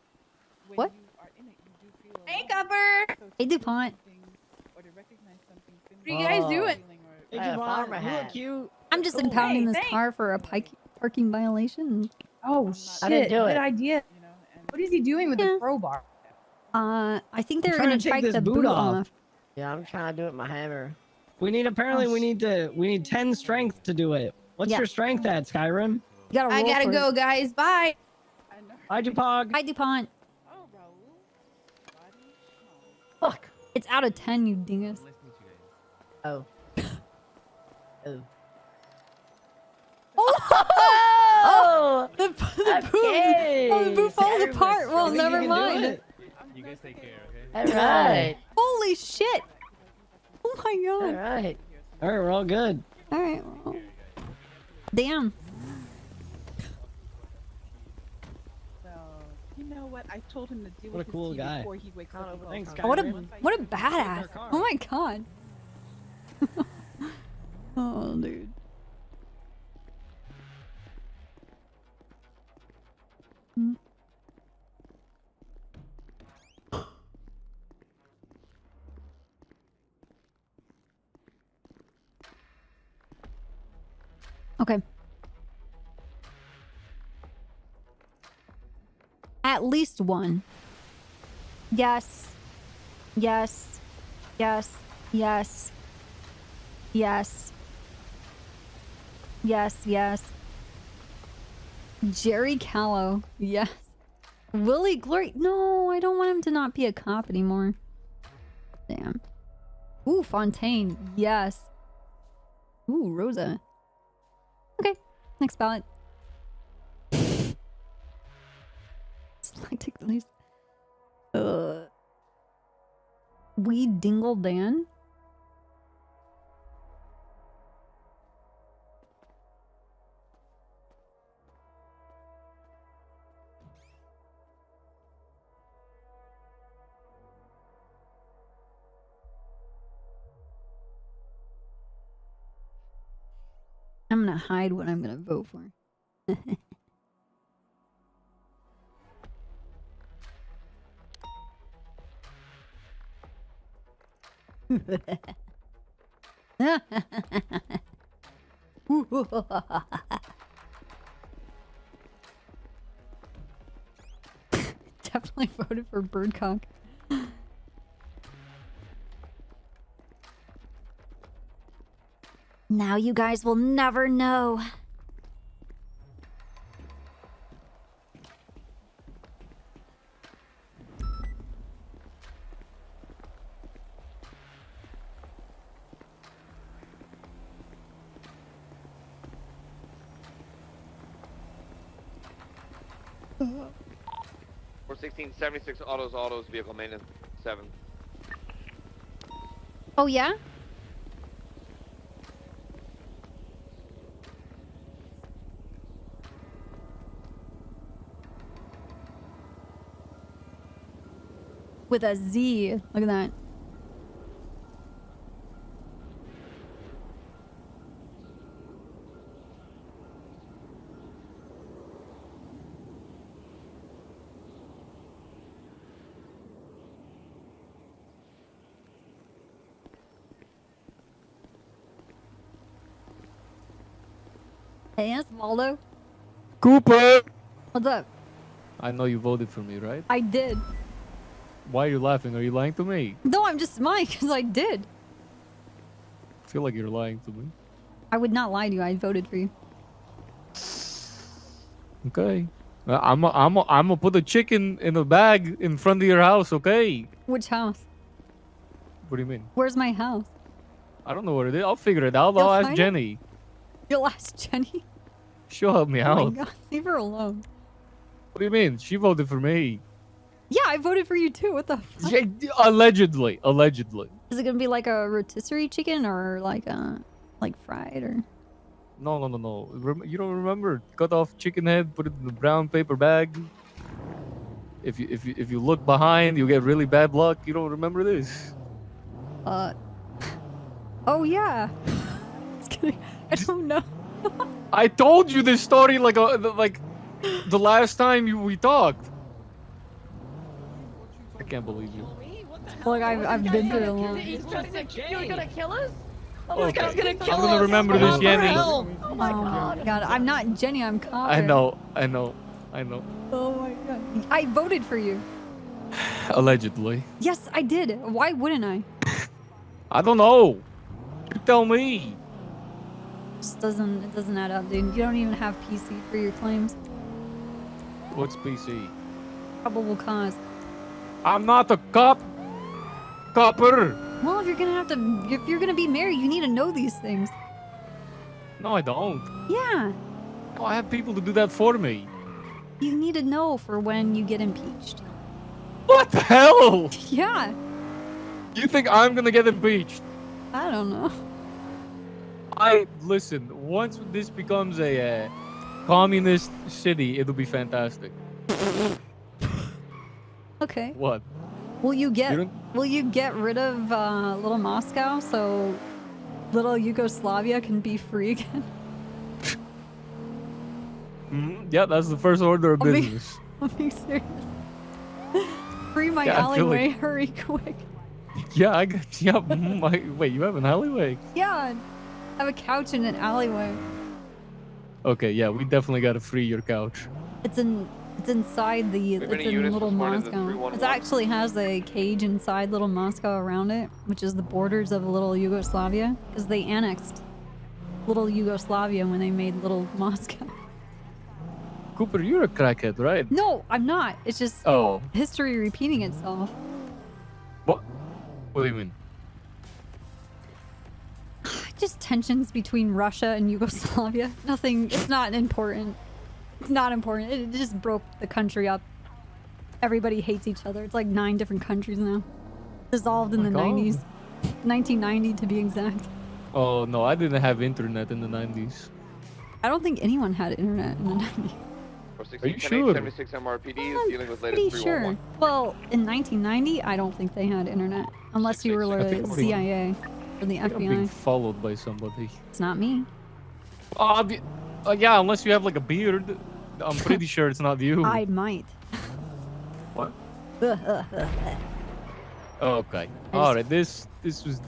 [SPEAKER 13] when
[SPEAKER 1] What?
[SPEAKER 13] you are in it, you do feel
[SPEAKER 1] Hey, Copper! Hey, DuPont.
[SPEAKER 13] or to recognize something similar.
[SPEAKER 1] What are you guys doing?
[SPEAKER 21] Hey,
[SPEAKER 8] I had a
[SPEAKER 21] Javon,
[SPEAKER 8] farmer
[SPEAKER 21] you
[SPEAKER 8] hat.
[SPEAKER 21] look cute.
[SPEAKER 1] I'm just
[SPEAKER 21] Cool.
[SPEAKER 1] impounding
[SPEAKER 18] Hey,
[SPEAKER 1] this
[SPEAKER 18] thanks.
[SPEAKER 1] car for a parking violation.
[SPEAKER 18] Oh shit!
[SPEAKER 8] I didn't do
[SPEAKER 18] Good
[SPEAKER 8] it.
[SPEAKER 18] idea. What is he doing with the crowbar?
[SPEAKER 1] I think they're
[SPEAKER 21] trying
[SPEAKER 1] gonna
[SPEAKER 21] to take
[SPEAKER 1] take
[SPEAKER 21] this
[SPEAKER 1] the
[SPEAKER 21] boot
[SPEAKER 1] boot
[SPEAKER 21] off.
[SPEAKER 1] off.
[SPEAKER 8] Yeah, I'm trying to do it with my hammer.
[SPEAKER 21] We need, apparently, we need 10 strength to do it. What's
[SPEAKER 1] Yeah.
[SPEAKER 21] your strength at, Skyrim?
[SPEAKER 1] You gotta
[SPEAKER 18] I
[SPEAKER 1] roll
[SPEAKER 18] gotta
[SPEAKER 1] for
[SPEAKER 18] go,
[SPEAKER 1] it.
[SPEAKER 18] guys. Bye.
[SPEAKER 21] Hi, Dupog.
[SPEAKER 1] Hi, DuPont.
[SPEAKER 8] Oh, Fuck.
[SPEAKER 1] It's out of 10, you dingus.
[SPEAKER 8] Oh. Oh.
[SPEAKER 1] Oh! The boot!
[SPEAKER 8] Okay.
[SPEAKER 1] Oh, the boot falls
[SPEAKER 8] Skyrim
[SPEAKER 1] apart.
[SPEAKER 8] was
[SPEAKER 1] Well,
[SPEAKER 8] strong.
[SPEAKER 1] never
[SPEAKER 21] You can do
[SPEAKER 1] mind.
[SPEAKER 21] it.
[SPEAKER 20] You guys take care, okay?
[SPEAKER 8] All right.
[SPEAKER 1] Holy shit! Oh my
[SPEAKER 8] All
[SPEAKER 1] god.
[SPEAKER 8] right.
[SPEAKER 21] All right, we're all good.
[SPEAKER 1] Alright, well. Damn.
[SPEAKER 13] Well, he know what? I told him to deal
[SPEAKER 21] What a
[SPEAKER 13] with
[SPEAKER 21] cool
[SPEAKER 13] his
[SPEAKER 21] guy.
[SPEAKER 13] before he wakes up.
[SPEAKER 21] Thanks,
[SPEAKER 1] Oh, what a
[SPEAKER 21] Skyrim.
[SPEAKER 1] what a badass! Oh my god. Oh, dude. Mm. Okay. At least one. Yes. Yes. Yes. Yes. Yes. Yes, yes. Jerry Callow. Yes. Willie Glory. No, I don't want him to not be a cop anymore. Damn. Ooh, Fontaine. Yes. Ooh, Rosa. Okay. Next ballot. Selecting the least. Weed Dingle Dan? I'm gonna hide what I'm gonna vote for. Definitely voted for Birdcock. Now you guys will never know.
[SPEAKER 10] We're 1676 autos, vehicle maintenance 7.
[SPEAKER 1] Oh yeah? With a Z. Look at that. Hey, it's Waldo.
[SPEAKER 3] Cooper!
[SPEAKER 1] What's up?
[SPEAKER 3] I know you voted for me, right?
[SPEAKER 1] I did.
[SPEAKER 3] Why are you laughing? Are you lying to me?
[SPEAKER 1] No, I'm just smiling because I did.
[SPEAKER 3] I feel like you're lying to me.
[SPEAKER 1] I would not lie to you. I voted for you.
[SPEAKER 3] Okay. I'm gonna put a chicken in a bag in front of your house, okay?
[SPEAKER 1] Which house?
[SPEAKER 3] What do you mean?
[SPEAKER 1] Where's my house?
[SPEAKER 3] I don't know what it is. I'll figure it out.
[SPEAKER 1] You'll
[SPEAKER 3] I'll ask
[SPEAKER 1] find it?
[SPEAKER 3] Jenny.
[SPEAKER 1] You'll ask Jenny?
[SPEAKER 3] She'll help me
[SPEAKER 1] Oh
[SPEAKER 3] out.
[SPEAKER 1] my god, leave her alone.
[SPEAKER 3] What do you mean? She voted for me.
[SPEAKER 1] Yeah, I voted for you too. What the fuck?
[SPEAKER 3] Yeah, allegedly. Allegedly.
[SPEAKER 1] Is it gonna be like a rotisserie chicken or like fried or?
[SPEAKER 3] No. You don't remember? Cut off chicken head, put it in the brown paper bag. If you look behind, you get really bad luck. You don't remember this?
[SPEAKER 1] Oh yeah. Just kidding. I don't know.
[SPEAKER 3] I told you this story like the last time we talked. I can't believe you.
[SPEAKER 1] Look, I've been through a lot.
[SPEAKER 8] You're gonna kill us? Oh,
[SPEAKER 3] Okay.
[SPEAKER 8] this guy's gonna kill us!
[SPEAKER 3] I'm gonna remember this, Jenny.
[SPEAKER 8] Oh my god.
[SPEAKER 1] I'm not Jenny. I'm Copper.
[SPEAKER 3] I know.
[SPEAKER 1] Oh my god. I voted for you.
[SPEAKER 3] Allegedly.
[SPEAKER 1] Yes, I did. Why wouldn't I?
[SPEAKER 3] I don't know. You tell me.
[SPEAKER 1] It doesn't add up, dude. You don't even have PC for your claims.
[SPEAKER 3] What's PC?
[SPEAKER 1] Probable cause.
[SPEAKER 3] I'm not a copper.
[SPEAKER 1] Well, if you're gonna be married, you need to know these things.
[SPEAKER 3] No, I don't.
[SPEAKER 1] Yeah.
[SPEAKER 3] No, I have people to do that for me.
[SPEAKER 1] You need to know for when you get impeached.
[SPEAKER 3] What the hell?
[SPEAKER 1] Yeah.
[SPEAKER 3] You think I'm gonna get impeached?
[SPEAKER 1] I don't know.
[SPEAKER 3] Listen, once this becomes a communist city, it'll be fantastic.
[SPEAKER 1] Okay.
[SPEAKER 3] What?
[SPEAKER 1] Will you get
[SPEAKER 3] You
[SPEAKER 1] rid of little Moscow so little Yugoslavia can be free again?
[SPEAKER 3] Yeah, that's the first order of business.
[SPEAKER 1] I'm being serious. Free my
[SPEAKER 3] Yeah, I feel
[SPEAKER 1] alleyway,
[SPEAKER 3] like-
[SPEAKER 1] hurry quick.
[SPEAKER 3] Yeah, I got. Yeah. Wait, you have an alleyway?
[SPEAKER 1] Yeah, I have a couch in an alleyway.
[SPEAKER 3] Okay, yeah, we definitely gotta free your couch.
[SPEAKER 1] It's inside the
[SPEAKER 10] many
[SPEAKER 1] it's in
[SPEAKER 10] units
[SPEAKER 1] Little
[SPEAKER 10] this morning to
[SPEAKER 1] Moscow.
[SPEAKER 10] 311?
[SPEAKER 1] It actually has a cage inside Little Moscow around it, which is the borders of Little Yugoslavia, because they annexed Little Yugoslavia when they made Little Moscow.
[SPEAKER 3] Cooper, you're a crackhead, right?
[SPEAKER 1] No, I'm not. It's just
[SPEAKER 3] Oh.
[SPEAKER 1] history repeating itself.
[SPEAKER 3] What? What do you mean?
[SPEAKER 1] Just tensions between Russia and Yugoslavia. Nothing. It's not important. It's not important. It just broke the country up. Everybody hates each other. It's like 9 different countries now. Dissolved in the 90s. 1990 to be exact.
[SPEAKER 3] Oh no, I didn't have internet in the 90s.
[SPEAKER 1] I don't think anyone had internet in the 90s.
[SPEAKER 3] Are you sure?
[SPEAKER 10] 76 MRPD is dealing with
[SPEAKER 1] Pretty
[SPEAKER 10] latest 311.
[SPEAKER 1] sure. Well, in 1990, I don't think they had internet. Unless you were
[SPEAKER 3] I
[SPEAKER 1] the
[SPEAKER 3] think I'm
[SPEAKER 1] CIA or the
[SPEAKER 3] I'm being
[SPEAKER 1] FBI.
[SPEAKER 3] followed by somebody.
[SPEAKER 1] It's not me.
[SPEAKER 3] Yeah, unless you have like a beard. I'm pretty sure it's not you.
[SPEAKER 1] I might.
[SPEAKER 3] What? Okay. All right. This was.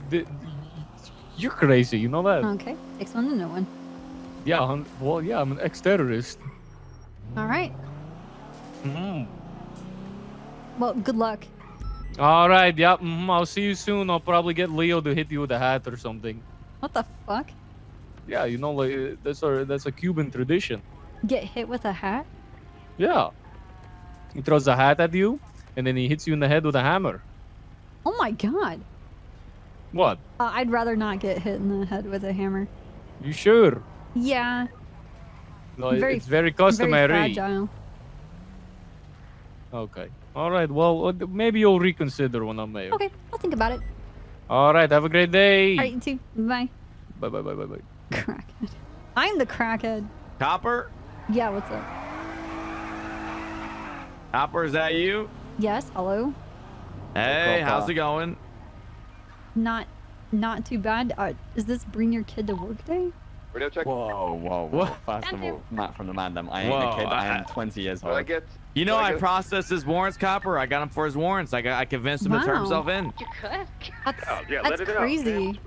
[SPEAKER 3] You're crazy. You know that?
[SPEAKER 1] Okay. Takes one to know one.
[SPEAKER 3] Yeah. Well, yeah. I'm an ex-terrorist.
[SPEAKER 1] All right. Well, good luck.
[SPEAKER 3] All right. Yeah. I'll see you soon. I'll probably get Leo to hit you with a hat or something.
[SPEAKER 1] What the fuck?
[SPEAKER 3] Yeah. You know, like that's a Cuban tradition.
[SPEAKER 1] Get hit with a hat?
[SPEAKER 3] Yeah. He throws a hat at you, and then he hits you in the head with a hammer.
[SPEAKER 1] Oh my god.
[SPEAKER 3] What?
[SPEAKER 1] I'd rather not get hit in the head with a hammer.
[SPEAKER 3] You sure?
[SPEAKER 1] Yeah.
[SPEAKER 3] No, it's very customary.
[SPEAKER 1] Very fragile.
[SPEAKER 3] Okay. All right. Well, maybe you'll reconsider when I'm mayor.
[SPEAKER 1] Okay, I'll think about it.
[SPEAKER 3] All right. Have a great day.
[SPEAKER 1] All right, you too. Bye.
[SPEAKER 3] Bye. Bye. Bye. Bye. Bye.
[SPEAKER 1] Crackhead. I'm the crackhead.
[SPEAKER 16] Copper?
[SPEAKER 1] Yeah, what's up?
[SPEAKER 16] Copper, is that you?
[SPEAKER 1] Yes, hello?
[SPEAKER 16] Hey, how's it going?
[SPEAKER 1] Not too bad. Is this bring your kid to work day?
[SPEAKER 10] Radio check.
[SPEAKER 20] Whoa. First of all, Matt from the Mandem. I ain't a kid. I am 20 years old.
[SPEAKER 16] You know, I processed his warrants, Copper. I got him for his warrants. I convinced him to turn himself in.
[SPEAKER 5] You could.
[SPEAKER 1] That's crazy.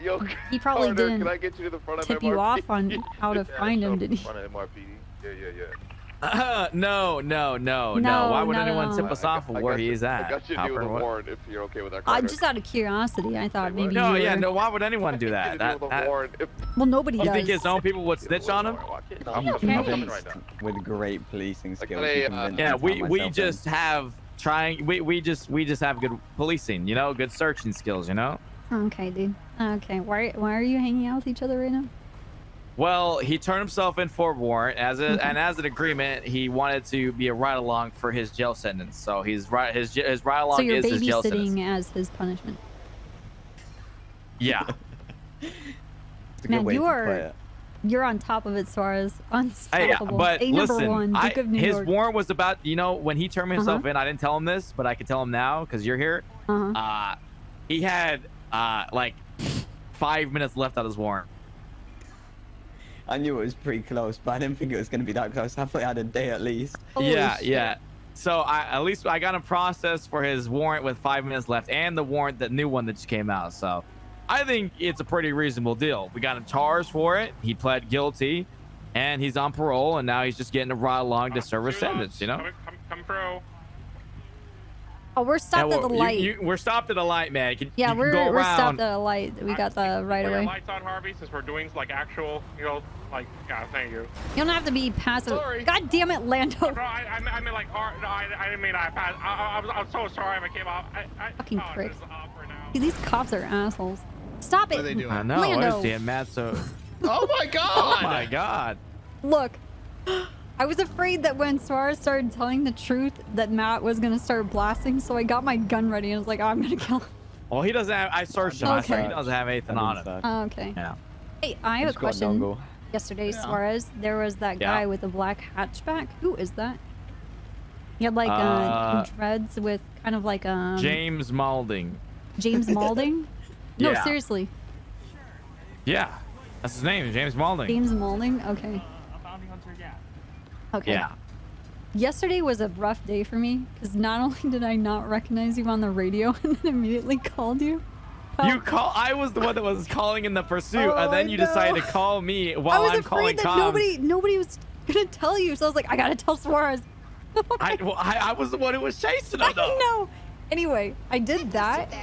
[SPEAKER 10] Yo,
[SPEAKER 1] He probably
[SPEAKER 10] Carter,
[SPEAKER 1] didn't
[SPEAKER 10] can I get you to the front of
[SPEAKER 1] tip
[SPEAKER 10] MRPD?
[SPEAKER 1] you off on how to find him, did he?
[SPEAKER 10] Front of MRPD. Yeah.
[SPEAKER 16] No. Why would anyone tip us off of where he is at?
[SPEAKER 10] I got you to deal with a warrant if you're okay with that.
[SPEAKER 1] Just out of curiosity, I thought maybe
[SPEAKER 16] No,
[SPEAKER 1] you
[SPEAKER 16] yeah,
[SPEAKER 1] were...
[SPEAKER 16] no. Why would anyone do that?
[SPEAKER 1] Well, nobody
[SPEAKER 16] You
[SPEAKER 1] does.
[SPEAKER 16] think his own people would snitch on him?
[SPEAKER 20] I'm convinced with great policing skills.
[SPEAKER 16] Yeah, we just have we just have good policing, you know, good searching skills, you know.
[SPEAKER 1] Okay, dude. Okay, why are you hanging out with each other right now?
[SPEAKER 16] Well, he turned himself in for a warrant and as an agreement, he wanted to be a ride-along for his jail sentence. So his ride-along
[SPEAKER 1] So you're
[SPEAKER 16] is his jail sentence.
[SPEAKER 1] babysitting as his punishment.
[SPEAKER 16] Yeah.
[SPEAKER 1] Man, you're on top of it, Suarez.
[SPEAKER 16] Hey,
[SPEAKER 1] Unstoppable.
[SPEAKER 16] but
[SPEAKER 1] A
[SPEAKER 16] listen,
[SPEAKER 1] #1, Duke of New
[SPEAKER 16] his
[SPEAKER 1] York.
[SPEAKER 16] warrant was about, you know, when he turned himself in, I didn't tell him this, but I can tell him now because you're here. He had like 5 minutes left on his warrant.
[SPEAKER 20] I knew it was pretty close, but I didn't think it was going to be that close. I thought he had a day at least.
[SPEAKER 16] Yeah. So at least I got him processed for his warrant with 5 minutes left and the warrant, the new one that just came out. So I think it's a pretty reasonable deal. We got him charged for it. He pled guilty and he's on parole. And now he's just getting a ride along to serve his sentence, you know?
[SPEAKER 23] Come pro.
[SPEAKER 1] Oh, we're stopped at the light.
[SPEAKER 16] We're stopped at a light, man.
[SPEAKER 1] Yeah,
[SPEAKER 16] we're
[SPEAKER 1] stopped at a light. We got the right
[SPEAKER 23] Put your
[SPEAKER 1] away.
[SPEAKER 23] lights on, Harvey, since we're doing like actual, you know, like, yeah, thank you.
[SPEAKER 1] You don't have to be passive.
[SPEAKER 23] Sorry.
[SPEAKER 1] God damn it, Lando.
[SPEAKER 23] No, I meant like, no, I didn't mean I passed. I'm so sorry if I came off.
[SPEAKER 1] Fucking prick. These cops are assholes. Stop it.
[SPEAKER 16] What are they doing? I know.
[SPEAKER 1] Lando.
[SPEAKER 16] I understand, Matt. So.
[SPEAKER 15] Oh my god.
[SPEAKER 16] Oh my god.
[SPEAKER 1] Look, I was afraid that when Suarez started telling the truth that Matt was going to start blasting, so I got my gun ready and I was like, oh, I'm going to kill him.
[SPEAKER 16] Well, he doesn't have, I searched him. I said he
[SPEAKER 1] Okay.
[SPEAKER 16] doesn't have anything on him.
[SPEAKER 1] Oh, okay.
[SPEAKER 16] Yeah.
[SPEAKER 1] Hey, I have a question. Yesterday, Suarez, there was that guy with the black hatchback. Who is that? He had like dreads with kind of like
[SPEAKER 16] James Malding.
[SPEAKER 1] James Malding? No,
[SPEAKER 16] Yeah.
[SPEAKER 1] seriously.
[SPEAKER 16] Yeah, that's his name, James Malding.
[SPEAKER 1] James Malding? Okay. Okay.
[SPEAKER 16] Yeah.
[SPEAKER 1] Yesterday was a rough day for me because not only did I not recognize you on the radio and then immediately called you.
[SPEAKER 16] I was the one that was calling in the pursuit, and then you decided to call me while I'm calling
[SPEAKER 1] that
[SPEAKER 16] comms.
[SPEAKER 1] nobody was gonna tell you, so I was like, I gotta tell Suarez.
[SPEAKER 16] I was the one who was chasing him, though.
[SPEAKER 1] I know. Anyway, I did that,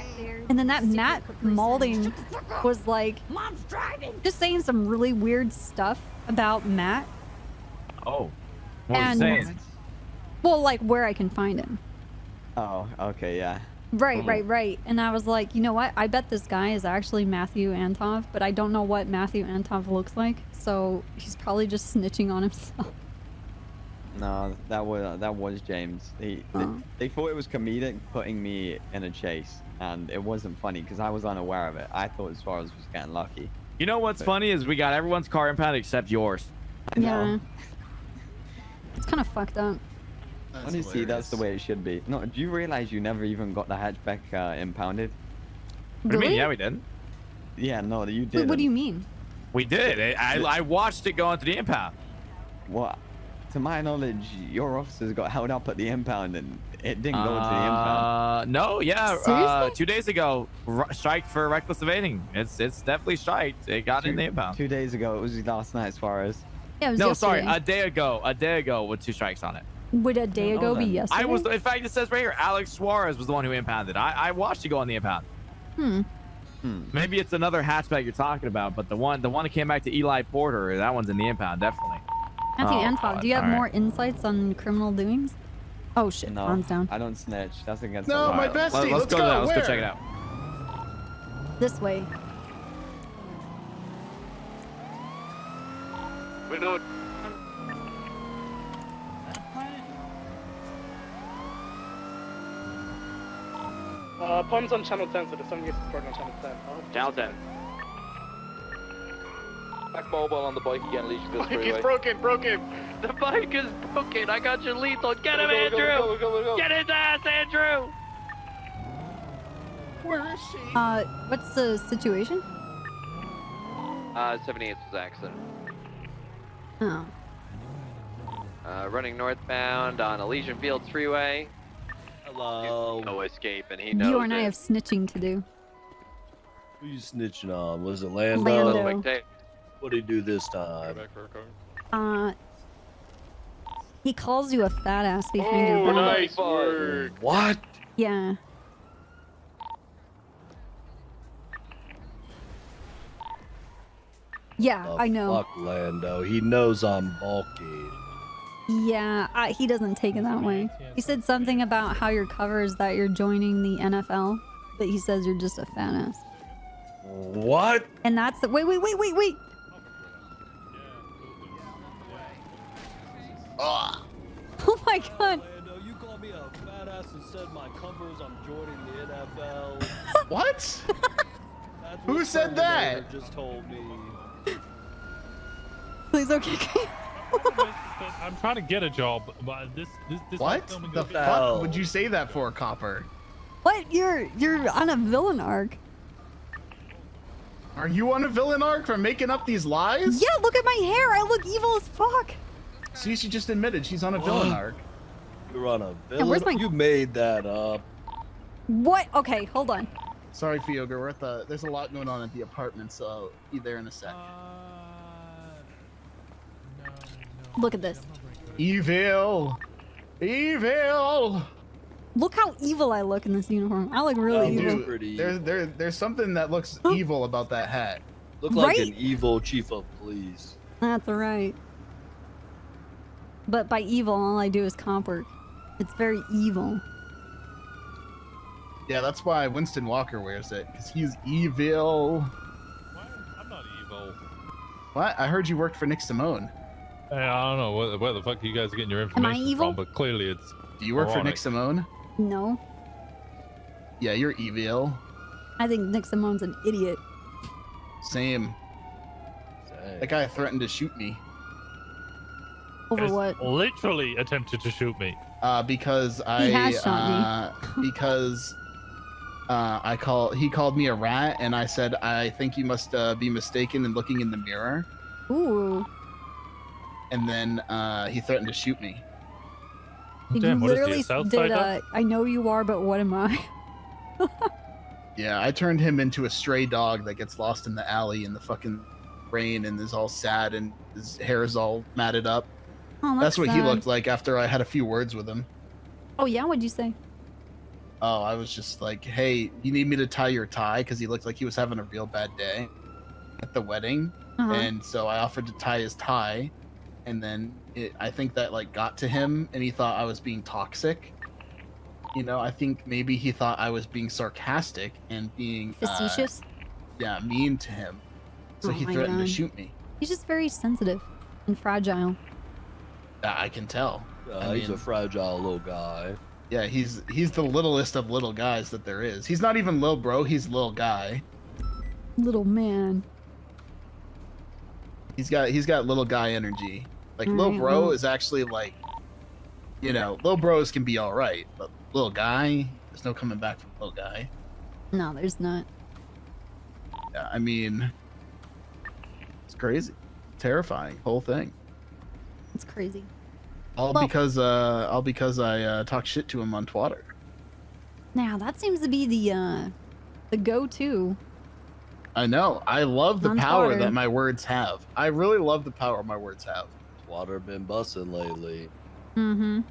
[SPEAKER 1] and then that Matt Malding was like, "Mom's driving," just saying some really weird stuff about Matt.
[SPEAKER 16] Oh, what was he saying?
[SPEAKER 1] Well, like where I can find him.
[SPEAKER 20] Oh, okay, yeah.
[SPEAKER 1] Right. And I was like, you know what? I bet this guy is actually Matthew Antov, but I don't know what Matthew Antov looks like, so he's probably just snitching on himself.
[SPEAKER 20] No, that was James. They thought it was comedic putting me in a chase, and it wasn't funny because I was unaware of it. I thought Suarez was getting lucky.
[SPEAKER 16] You know what's funny is we got everyone's car impounded except yours.
[SPEAKER 20] I know.
[SPEAKER 1] Yeah. It's kind of fucked up.
[SPEAKER 20] Honestly, that's the way it should be. No, do you realize you never even got the hatchback impounded?
[SPEAKER 16] What do you mean? Yeah, we did.
[SPEAKER 20] Yeah, no, you did.
[SPEAKER 1] What do you mean?
[SPEAKER 16] We did. I watched it go into the impound.
[SPEAKER 20] Well, to my knowledge, your officers got held up at the impound and it didn't go into the impound.
[SPEAKER 16] No, yeah. 2 days ago, strike for reckless evading. It's definitely striked. It got in the impound.
[SPEAKER 20] 2 days ago, it was last night, Suarez.
[SPEAKER 1] Yeah, it was
[SPEAKER 16] no,
[SPEAKER 1] yesterday.
[SPEAKER 16] sorry, a day ago with 2 strikes on it.
[SPEAKER 1] Would a day ago be yesterday?
[SPEAKER 16] I was. In fact, it says right here, Alex Suarez was the one who impounded. I watched you go on the impound. Maybe it's another hatchback you're talking about, but the one that came back to Eli Porter, that one's in the impound, definitely.
[SPEAKER 1] Matthew Antov, do you have more insights on criminal doings? Oh shit,
[SPEAKER 20] No,
[SPEAKER 1] Ron's down.
[SPEAKER 20] I don't snitch. That's against
[SPEAKER 15] No,
[SPEAKER 20] the law.
[SPEAKER 15] my bestie. Let's go.
[SPEAKER 16] Let's go check it out.
[SPEAKER 1] This way.
[SPEAKER 10] We know.
[SPEAKER 14] Pum's on channel 10, so there's some gets recording on channel 10.
[SPEAKER 10] Channel 10. Back mobile on the bike again, Leisure Freeway.
[SPEAKER 14] He's broken.
[SPEAKER 10] The bike is broken. I got you lethal. Get him,
[SPEAKER 14] Go,
[SPEAKER 10] Andrew.
[SPEAKER 14] go.
[SPEAKER 10] Get his ass, Andrew.
[SPEAKER 11] Where is she?
[SPEAKER 1] What's the situation?
[SPEAKER 12] 78 was accident.
[SPEAKER 1] Oh.
[SPEAKER 12] Running northbound on Elysian Fields Freeway.
[SPEAKER 4] Hello.
[SPEAKER 12] No escape, and he knows
[SPEAKER 1] You and I
[SPEAKER 12] it.
[SPEAKER 1] have snitching to do.
[SPEAKER 4] Who you snitching on? Was it Lando?
[SPEAKER 1] Lando.
[SPEAKER 4] What did he do this time?
[SPEAKER 1] He calls you a fat ass behind your back.
[SPEAKER 14] Nice work.
[SPEAKER 4] What?
[SPEAKER 1] Yeah. Yeah, I know.
[SPEAKER 4] Fuck Lando. He knows I'm bulky.
[SPEAKER 1] Yeah, he doesn't take it that way. He said something about how your cover is that you're joining the NFL, but he says you're just a fat ass.
[SPEAKER 4] What?
[SPEAKER 1] And that's the wait. Oh my god.
[SPEAKER 4] Lando, you called me a fat ass and said my covers I'm joining the NFL.
[SPEAKER 15] What?
[SPEAKER 4] That's
[SPEAKER 15] Who
[SPEAKER 4] what
[SPEAKER 15] said
[SPEAKER 4] Terminator
[SPEAKER 15] that?
[SPEAKER 4] just told me.
[SPEAKER 1] Please, okay.
[SPEAKER 23] I'm trying to get a job, but this
[SPEAKER 15] What the fuck would you say that for, Copper?
[SPEAKER 1] What? You're on a villain arc.
[SPEAKER 15] Are you on a villain arc for making up these lies?
[SPEAKER 1] Yeah, look at my hair. I look evil as fuck.
[SPEAKER 15] See, she just admitted she's on a villain arc.
[SPEAKER 4] You're on a
[SPEAKER 1] And where's
[SPEAKER 4] villain.
[SPEAKER 1] my-
[SPEAKER 4] You made that up.
[SPEAKER 1] What? Okay, hold on.
[SPEAKER 15] Sorry, Fioga, we're at the. There's a lot going on at the apartment, so I'll be there in a sec.
[SPEAKER 1] Look at this.
[SPEAKER 15] Evil.
[SPEAKER 1] Look how evil I look in this uniform. I look really evil.
[SPEAKER 15] There's something that looks evil about that hat.
[SPEAKER 4] Look like
[SPEAKER 1] Right?
[SPEAKER 4] an evil chief of police.
[SPEAKER 1] That's right. But by evil, all I do is comp work. It's very evil.
[SPEAKER 15] Yeah, that's why Winston Walker wears it, because he's evil.
[SPEAKER 23] I'm not evil.
[SPEAKER 15] What? I heard you worked for Nick Simone.
[SPEAKER 23] Hey, I don't know where the fuck you guys are getting your
[SPEAKER 1] I
[SPEAKER 23] information
[SPEAKER 1] evil?
[SPEAKER 23] from, but clearly it's.
[SPEAKER 15] Do you work for
[SPEAKER 23] moronic.
[SPEAKER 15] Nick Simone?
[SPEAKER 1] No.
[SPEAKER 15] Yeah, you're evil.
[SPEAKER 1] I think Nick Simone's an idiot.
[SPEAKER 15] Same. That guy threatened to shoot me.
[SPEAKER 1] Over
[SPEAKER 23] has
[SPEAKER 1] what?
[SPEAKER 23] Literally attempted to shoot me.
[SPEAKER 15] Because
[SPEAKER 1] He has shot
[SPEAKER 15] because he called me a rat, and I said, I think you must be mistaken in looking in the mirror.
[SPEAKER 1] Ooh.
[SPEAKER 15] And then he threatened to shoot me.
[SPEAKER 1] You
[SPEAKER 23] Damn, what is he, a
[SPEAKER 1] literally
[SPEAKER 23] South
[SPEAKER 1] did
[SPEAKER 23] Sider?
[SPEAKER 1] I know you are, but what am I?
[SPEAKER 15] Yeah, I turned him into a stray dog that gets lost in the alley in the fucking rain and is all sad and his hair is all matted up.
[SPEAKER 1] Oh,
[SPEAKER 15] That's what he
[SPEAKER 1] sad.
[SPEAKER 15] looked like after I had a few words with him.
[SPEAKER 1] Oh yeah, what'd you say?
[SPEAKER 15] Oh, I was just like, hey, you need me to tie your tie? Because he looked like he was having a real bad day at the wedding.
[SPEAKER 1] Uh-huh.
[SPEAKER 15] And so I offered to tie his tie. And then I think that like got to him and he thought I was being toxic. You know, I think maybe he thought I was being sarcastic and being
[SPEAKER 1] Facetious?
[SPEAKER 15] Yeah, mean to him. So
[SPEAKER 1] Oh
[SPEAKER 15] he
[SPEAKER 1] my
[SPEAKER 15] threatened to
[SPEAKER 1] God.
[SPEAKER 15] shoot me.
[SPEAKER 1] He's just very sensitive and fragile.
[SPEAKER 15] I can tell.
[SPEAKER 4] He's a fragile little guy.
[SPEAKER 15] Yeah, he's the littlest of little guys that there is. He's not even little bro, he's little guy.
[SPEAKER 1] Little man.
[SPEAKER 15] He's got little guy energy. Like little
[SPEAKER 1] Alright,
[SPEAKER 15] bro
[SPEAKER 1] well-
[SPEAKER 15] is actually like, you know, little bros can be all right, but little guy, there's no coming back from little guy.
[SPEAKER 1] No, there's not.
[SPEAKER 15] Yeah, I mean, it's crazy, terrifying, whole thing.
[SPEAKER 1] It's crazy.
[SPEAKER 15] All
[SPEAKER 1] Well-
[SPEAKER 15] because I talked shit to him on Twitter.
[SPEAKER 1] Now that seems to be the go-to.
[SPEAKER 15] I know. I love the
[SPEAKER 1] On
[SPEAKER 15] power
[SPEAKER 1] Twitter.
[SPEAKER 15] that my words have. I really love the power my words have.
[SPEAKER 4] Water been busting lately.
[SPEAKER 1] Mm-hmm.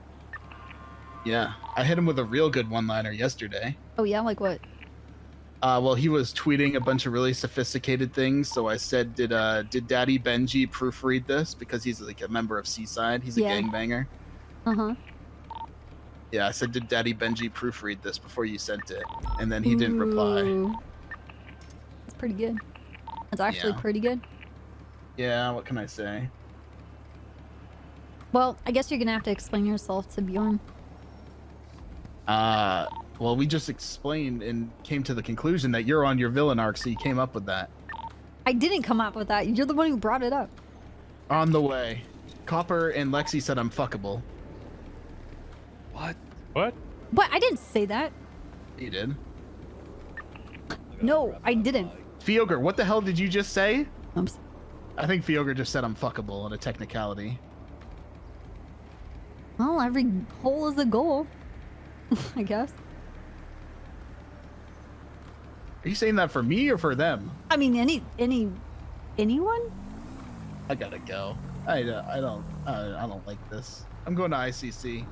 [SPEAKER 15] Yeah, I hit him with a real good one-liner yesterday.
[SPEAKER 1] Oh yeah, like what?
[SPEAKER 15] Well, he was tweeting a bunch of really sophisticated things. So I said, "Did Daddy Benji proofread this? Because he's like a member of Seaside. He's a
[SPEAKER 1] Yeah.
[SPEAKER 15] gangbanger."
[SPEAKER 1] Uh-huh.
[SPEAKER 15] Yeah, I said, "Did Daddy Benji proofread this before you sent it?" And then he didn't reply.
[SPEAKER 1] Ooh. That's pretty good. That's actually
[SPEAKER 15] Yeah.
[SPEAKER 1] pretty good.
[SPEAKER 15] Yeah, what can I say?
[SPEAKER 1] Well, I guess you're gonna have to explain yourself to Bjorn.
[SPEAKER 15] Well, we just explained and came to the conclusion that you're on your villain arc, so you came up with that.
[SPEAKER 1] I didn't come up with that. You're the one who brought it up.
[SPEAKER 15] On the way. Copper and Lexi said I'm fuckable.
[SPEAKER 4] What?
[SPEAKER 23] What?
[SPEAKER 1] But I didn't say that.
[SPEAKER 15] You did.
[SPEAKER 1] No, I didn't.
[SPEAKER 15] Fioger, what the hell did you just say?
[SPEAKER 1] Oops.
[SPEAKER 15] I think Fioger just said I'm fuckable on a technicality.
[SPEAKER 1] Well, every hole is a goal. I guess.
[SPEAKER 15] Are you saying that for me or for them?
[SPEAKER 1] I mean, anyone?
[SPEAKER 15] I gotta go. I don't like this. I'm going to ICC.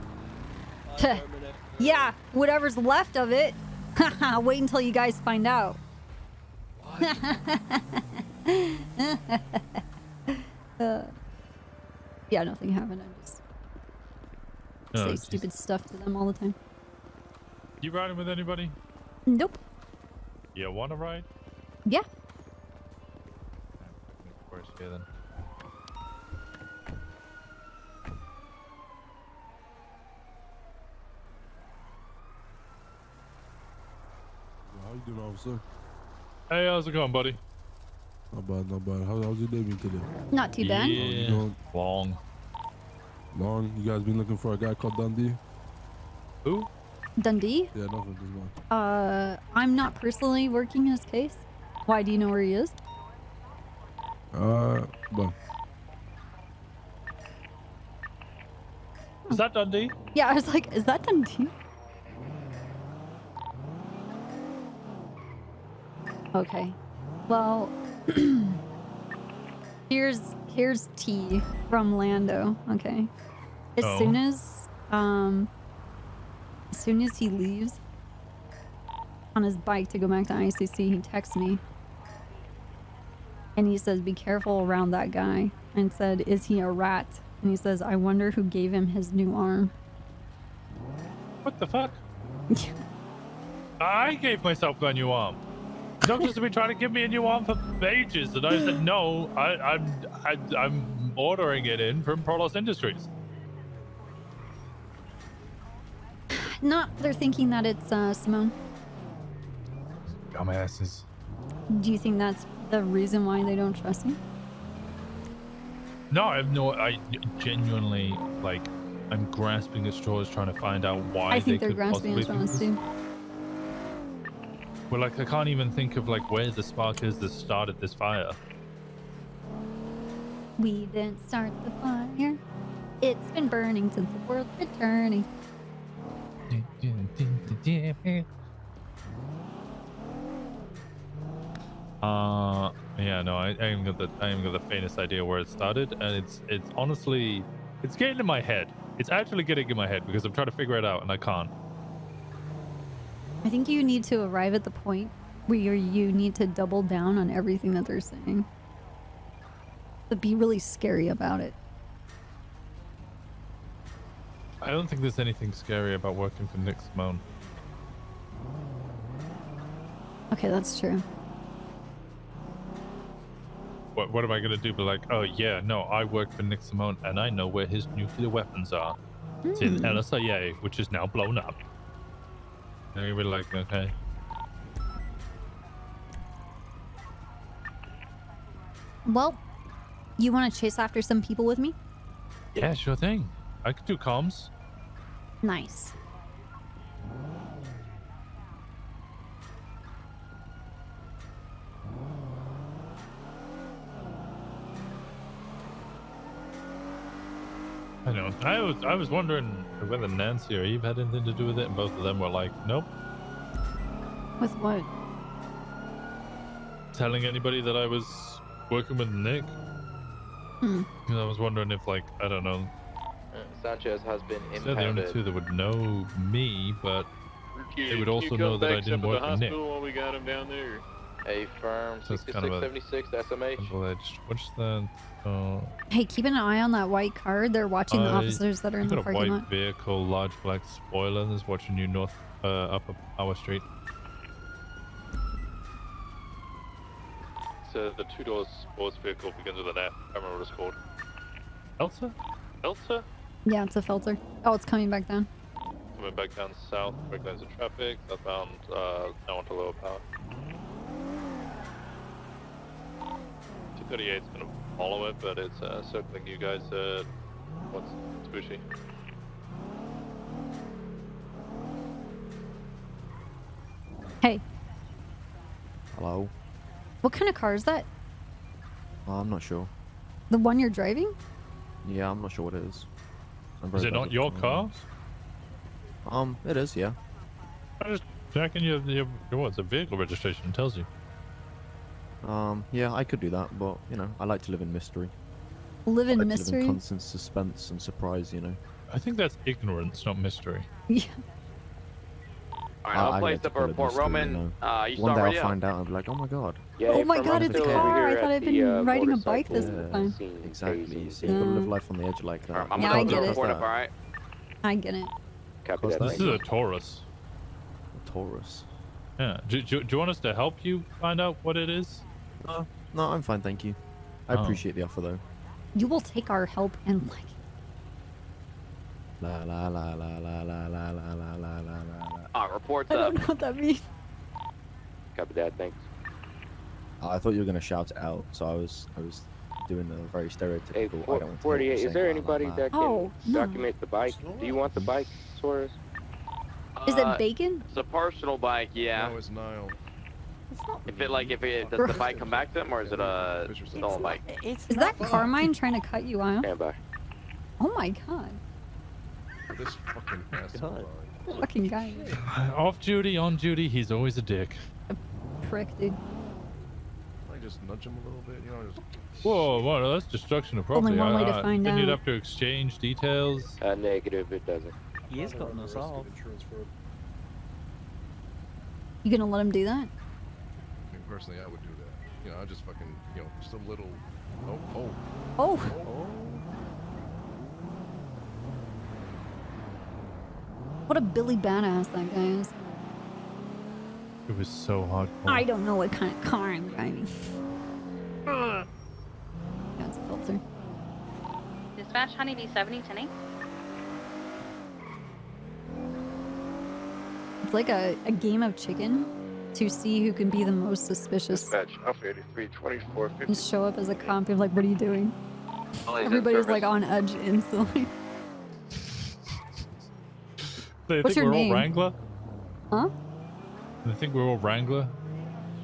[SPEAKER 1] Yeah, whatever's left of it. Wait until you guys find out. Yeah, nothing happened. I just say
[SPEAKER 23] jeez.
[SPEAKER 1] stupid stuff to them all the time.
[SPEAKER 23] You riding with anybody?
[SPEAKER 1] Nope.
[SPEAKER 23] You want to ride?
[SPEAKER 1] Yeah.
[SPEAKER 23] Of course, yeah then.
[SPEAKER 11] How you doing, officer?
[SPEAKER 23] Hey, how's it going, buddy?
[SPEAKER 11] Not bad, not bad. How's your day been today?
[SPEAKER 1] Not too bad.
[SPEAKER 11] How you
[SPEAKER 23] Yeah.
[SPEAKER 11] doing?
[SPEAKER 23] Long.
[SPEAKER 11] Long? You guys been looking for a guy called Dundee?
[SPEAKER 23] Who?
[SPEAKER 1] Dundee?
[SPEAKER 11] Yeah, nothing, just one.
[SPEAKER 1] I'm not personally working his case. Why do you know where he is?
[SPEAKER 11] Well,
[SPEAKER 23] Is that Dundee?
[SPEAKER 1] Yeah, I was like, is that Dundee? Okay. Well, here's tea from Lando. Okay. As
[SPEAKER 23] Oh.
[SPEAKER 1] soon as he leaves on his bike to go back to ICC, he texts me. And he says, be careful around that guy. And said, is he a rat? And he says, I wonder who gave him his new arm.
[SPEAKER 23] What the fuck? I gave myself a new arm. Doctors have been trying to give me a new arm for ages, and I said no. I'm ordering it in from Prolos Industries.
[SPEAKER 1] Not, they're thinking that it's Simone.
[SPEAKER 23] Dumbasses.
[SPEAKER 1] Do you think that's the reason why they don't trust you?
[SPEAKER 23] No, I have no. I genuinely like. I'm grasping at straws, trying to find out why
[SPEAKER 1] I think
[SPEAKER 23] they
[SPEAKER 1] they're
[SPEAKER 23] could
[SPEAKER 1] grasping
[SPEAKER 23] possibly
[SPEAKER 1] at
[SPEAKER 23] do
[SPEAKER 1] straws
[SPEAKER 23] this.
[SPEAKER 1] too.
[SPEAKER 23] Well, like I can't even think of like where the spark is that started this fire.
[SPEAKER 1] We didn't start the fire. It's been burning since the world's been turning.
[SPEAKER 23] Yeah, no, I ain't got the faintest idea where it started, and it's honestly, it's getting in my head. It's actually getting in my head because I'm trying to figure it out and I can't.
[SPEAKER 1] I think you need to arrive at the point where you need to double down on everything that they're saying. But be really scary about it.
[SPEAKER 23] I don't think there's anything scary about working for Nick Simone.
[SPEAKER 1] Okay, that's true.
[SPEAKER 23] What am I gonna do? Be like, oh yeah, no, I work for Nick Simone and I know where his nuclear weapons are. It's in LSIA, which is now blown up. And you'll be like, okay.
[SPEAKER 1] Well, you want to chase after some people with me?
[SPEAKER 23] Yeah, sure thing. I could do comms.
[SPEAKER 1] Nice.
[SPEAKER 23] I know. I was wondering whether Nancy or Eve had anything to do with it, and both of them were like, nope.
[SPEAKER 1] With what?
[SPEAKER 23] Telling anybody that I was working with Nick. And I was wondering if, like, I don't know.
[SPEAKER 10] Sanchez has been
[SPEAKER 23] They're the only two that would know me, but they would also know that I didn't work with Nick.
[SPEAKER 17] While we got him down there.
[SPEAKER 10] A firm
[SPEAKER 23] So it's kind of a
[SPEAKER 10] 6676 SMH.
[SPEAKER 23] double-edged. What's that?
[SPEAKER 1] Hey, keep an eye on that white car. They're watching the officers that are in the parking
[SPEAKER 23] got a white
[SPEAKER 1] lot.
[SPEAKER 23] vehicle, large black spoiler that's watching you north, up Power Street.
[SPEAKER 17] So the two-door sports vehicle begins with an F. I remember what it's called.
[SPEAKER 23] Elsa?
[SPEAKER 17] Elsa?
[SPEAKER 1] Yeah, it's a filter. Oh, it's coming back down.
[SPEAKER 17] Coming back down south, break lanes of traffic, southbound, now onto lower power. 238 is going to follow it, but it's circling you guys at what's Squishy.
[SPEAKER 1] Hey,
[SPEAKER 6] Hello.
[SPEAKER 1] what kind of car is that?
[SPEAKER 6] I'm not sure.
[SPEAKER 1] The one you're driving?
[SPEAKER 6] Yeah, I'm not sure what it is.
[SPEAKER 23] Is it not your car?
[SPEAKER 6] It is, yeah.
[SPEAKER 23] I just checking your what's the vehicle registration tells you.
[SPEAKER 6] Yeah, I could do that, but you know, I like to live in mystery.
[SPEAKER 1] Live in
[SPEAKER 6] I like to
[SPEAKER 1] mystery?
[SPEAKER 6] live in constant suspense and surprise, you know.
[SPEAKER 23] I think that's ignorance, not mystery.
[SPEAKER 1] Yeah.
[SPEAKER 16] Alright, I'll
[SPEAKER 6] I
[SPEAKER 16] place
[SPEAKER 6] like to
[SPEAKER 16] up a
[SPEAKER 6] call it
[SPEAKER 16] report.
[SPEAKER 6] mystery,
[SPEAKER 16] Roman,
[SPEAKER 6] you know.
[SPEAKER 16] you
[SPEAKER 6] One
[SPEAKER 16] start
[SPEAKER 6] day
[SPEAKER 16] ready
[SPEAKER 6] I'll
[SPEAKER 16] up.
[SPEAKER 6] find out and be like, oh my god.
[SPEAKER 1] Oh my god, it's a car. I thought I'd been riding a bike this whole time.
[SPEAKER 6] Exactly. You see, you gotta live life on the edge like that.
[SPEAKER 16] I'm
[SPEAKER 1] Yeah,
[SPEAKER 16] gonna
[SPEAKER 1] I
[SPEAKER 16] put
[SPEAKER 1] get
[SPEAKER 16] the
[SPEAKER 1] it.
[SPEAKER 16] report up, alright?
[SPEAKER 1] I get it.
[SPEAKER 10] Copy that.
[SPEAKER 23] This is a Taurus.
[SPEAKER 6] A Taurus.
[SPEAKER 23] Yeah. Do you want us to help you find out what it is?
[SPEAKER 6] No, I'm fine, thank you. I
[SPEAKER 23] Oh.
[SPEAKER 6] appreciate the offer though.
[SPEAKER 1] You will take our help and like.
[SPEAKER 6] La la la la la la la la la la la la.
[SPEAKER 16] Reports
[SPEAKER 1] I
[SPEAKER 16] up.
[SPEAKER 1] don't know what that means.
[SPEAKER 10] Copy that, thanks.
[SPEAKER 6] I thought you were gonna shout it out, so I was doing the very stereotypical.
[SPEAKER 10] Hey,
[SPEAKER 6] I don't want to hear
[SPEAKER 10] 48,
[SPEAKER 6] you
[SPEAKER 10] is
[SPEAKER 6] saying
[SPEAKER 10] there
[SPEAKER 6] la, la,
[SPEAKER 10] anybody
[SPEAKER 6] la.
[SPEAKER 10] that can
[SPEAKER 1] Oh, no.
[SPEAKER 10] document the bike? Do you want the bike, Suarez?
[SPEAKER 1] Is it bacon?
[SPEAKER 16] It's a personal bike, yeah.
[SPEAKER 11] No, it's Niall.
[SPEAKER 16] If it does the bike come back to him, or is it a stolen bike?
[SPEAKER 1] Is that Carmine trying to cut you out?
[SPEAKER 10] Stand by.
[SPEAKER 1] Oh my god.
[SPEAKER 11] This fucking asshole.
[SPEAKER 1] Fucking guy.
[SPEAKER 23] Off duty, on duty, he's always a dick.
[SPEAKER 1] Prick, dude.
[SPEAKER 11] I just nudge him a little bit, you know, just...
[SPEAKER 23] Whoa, that's destruction of
[SPEAKER 1] Only
[SPEAKER 23] property.
[SPEAKER 1] one way to find
[SPEAKER 23] then you'd
[SPEAKER 1] out.
[SPEAKER 23] have to exchange details.
[SPEAKER 10] Negative, it doesn't.
[SPEAKER 21] He is cutting us off.
[SPEAKER 1] You gonna let him do that?
[SPEAKER 11] I mean, personally, I would do that. You know, I just fucking, you know, just a little...
[SPEAKER 1] Oh. What a Billy Badass that guy is.
[SPEAKER 23] It was so hard.
[SPEAKER 1] I don't know what kind of car I'm driving. That's a filter.
[SPEAKER 7] Dispatch Honeybee 70 10
[SPEAKER 1] It's like a game of chicken to see who can be the most suspicious
[SPEAKER 10] Dispatch, Alpha 83, 24, 50.
[SPEAKER 1] and show up as a cop. You're like, what are you doing? Everybody's like on edge instantly.
[SPEAKER 23] They
[SPEAKER 1] What's
[SPEAKER 23] think
[SPEAKER 1] your
[SPEAKER 23] we're
[SPEAKER 1] name?
[SPEAKER 23] all Wrangler?
[SPEAKER 1] Huh?
[SPEAKER 23] They think we're all Wrangler?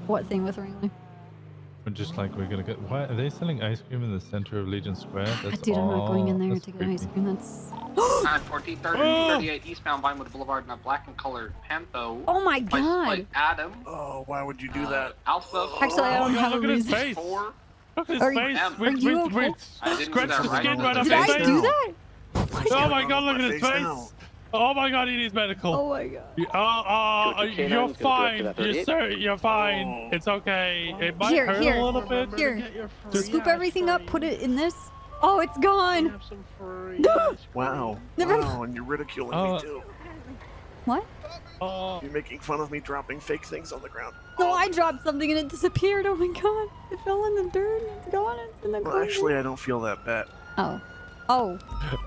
[SPEAKER 1] What thing with Wrangler?
[SPEAKER 23] We're just like, we're gonna get. Why are they selling ice cream in the center of Legion Square? That's
[SPEAKER 1] Dude, I'm not going in there
[SPEAKER 23] that's
[SPEAKER 1] to get
[SPEAKER 23] creepy.
[SPEAKER 1] ice cream. That's.
[SPEAKER 2] 1438 eastbound Vinewood Boulevard in a black and colored Pantho.
[SPEAKER 1] Oh my
[SPEAKER 2] License
[SPEAKER 1] god!
[SPEAKER 2] plate Adam.
[SPEAKER 11] Oh, why would you do that?
[SPEAKER 2] Alpha.
[SPEAKER 1] Actually, I don't have a
[SPEAKER 23] Look at his
[SPEAKER 1] reason.
[SPEAKER 23] face.
[SPEAKER 2] Four.
[SPEAKER 23] Look at his
[SPEAKER 1] Are you-
[SPEAKER 23] face.
[SPEAKER 1] are you okay?
[SPEAKER 2] I didn't
[SPEAKER 23] Scratch
[SPEAKER 2] do that
[SPEAKER 23] the
[SPEAKER 2] right.
[SPEAKER 23] skin right off
[SPEAKER 1] Did
[SPEAKER 23] his
[SPEAKER 1] I
[SPEAKER 23] face.
[SPEAKER 1] do that?
[SPEAKER 23] Oh my god, look at his face.
[SPEAKER 11] now.
[SPEAKER 23] Oh my god, he needs medical.
[SPEAKER 1] Oh my god.
[SPEAKER 23] You're fine. You're fine. It's okay. It might
[SPEAKER 1] Here,
[SPEAKER 23] hurt
[SPEAKER 1] here,
[SPEAKER 23] a little bit.
[SPEAKER 1] here. Scoop everything up, put it in this. Oh, it's gone.
[SPEAKER 11] Wow.
[SPEAKER 1] Never
[SPEAKER 11] Wow, and you're ridiculing me too.
[SPEAKER 1] What?
[SPEAKER 11] You're making fun of me dropping fake things on the ground.
[SPEAKER 1] No, I dropped something and it disappeared. Oh my god. It fell in the dirt. It's gone. It's in the
[SPEAKER 11] Well,
[SPEAKER 1] corner.
[SPEAKER 11] actually, I don't feel that bad.
[SPEAKER 1] Oh. Oh.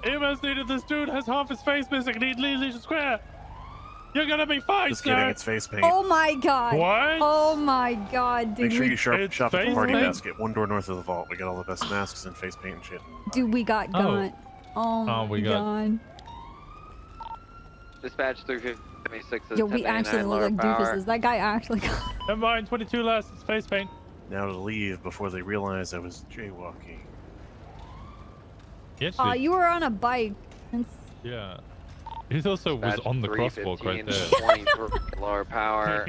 [SPEAKER 23] EMS needed this dude has half his face missing. Need Legion Square. You're gonna be fine,
[SPEAKER 11] Just
[SPEAKER 23] sir.
[SPEAKER 11] kidding, it's face paint.
[SPEAKER 1] Oh my god.
[SPEAKER 23] What?
[SPEAKER 1] Oh my god, dude.
[SPEAKER 11] Make sure you shop at the
[SPEAKER 23] face
[SPEAKER 11] party
[SPEAKER 23] paint?
[SPEAKER 11] basket, one door north of the vault. We got all the best masks and face paint and shit.
[SPEAKER 1] Dude, we got got. Oh, my
[SPEAKER 23] we got-
[SPEAKER 1] god.
[SPEAKER 12] Dispatch 356 is
[SPEAKER 1] Yo, we actually look like doofuses. That guy actually got.
[SPEAKER 23] Never mind, 22 less. It's face paint.
[SPEAKER 11] Now to leave before they realize I was jaywalking.
[SPEAKER 23] Yes.
[SPEAKER 1] You were on a bike. It's...
[SPEAKER 23] Yeah. He also was on the crosswalk right there.
[SPEAKER 12] 23, lower power.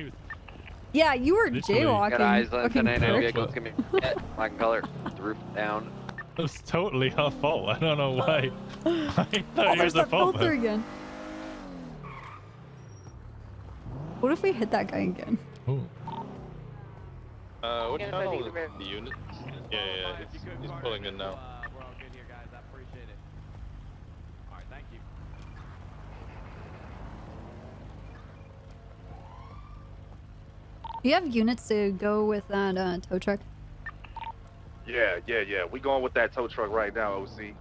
[SPEAKER 1] Yeah, you were
[SPEAKER 23] Literally.
[SPEAKER 1] jaywalking.
[SPEAKER 12] Got eyes on
[SPEAKER 1] fucking
[SPEAKER 12] 1099
[SPEAKER 1] prick.
[SPEAKER 12] vehicles. Give me black and color. The roof down.
[SPEAKER 23] It was totally her fault. I don't know why. I thought
[SPEAKER 1] Oh,
[SPEAKER 23] it
[SPEAKER 1] there's
[SPEAKER 23] was the
[SPEAKER 1] that
[SPEAKER 23] fault.
[SPEAKER 1] filter again. What if we hit that guy again?
[SPEAKER 23] Ooh.
[SPEAKER 17] What
[SPEAKER 5] Yeah,
[SPEAKER 17] channel
[SPEAKER 5] I
[SPEAKER 17] is
[SPEAKER 5] think
[SPEAKER 17] the unit? Yeah, he's pulling in now.
[SPEAKER 16] We're all good here, guys. I appreciate it. All right, thank you.
[SPEAKER 1] Do you have units to go with that tow truck?
[SPEAKER 9] Yeah. We going with that tow truck right now, OC.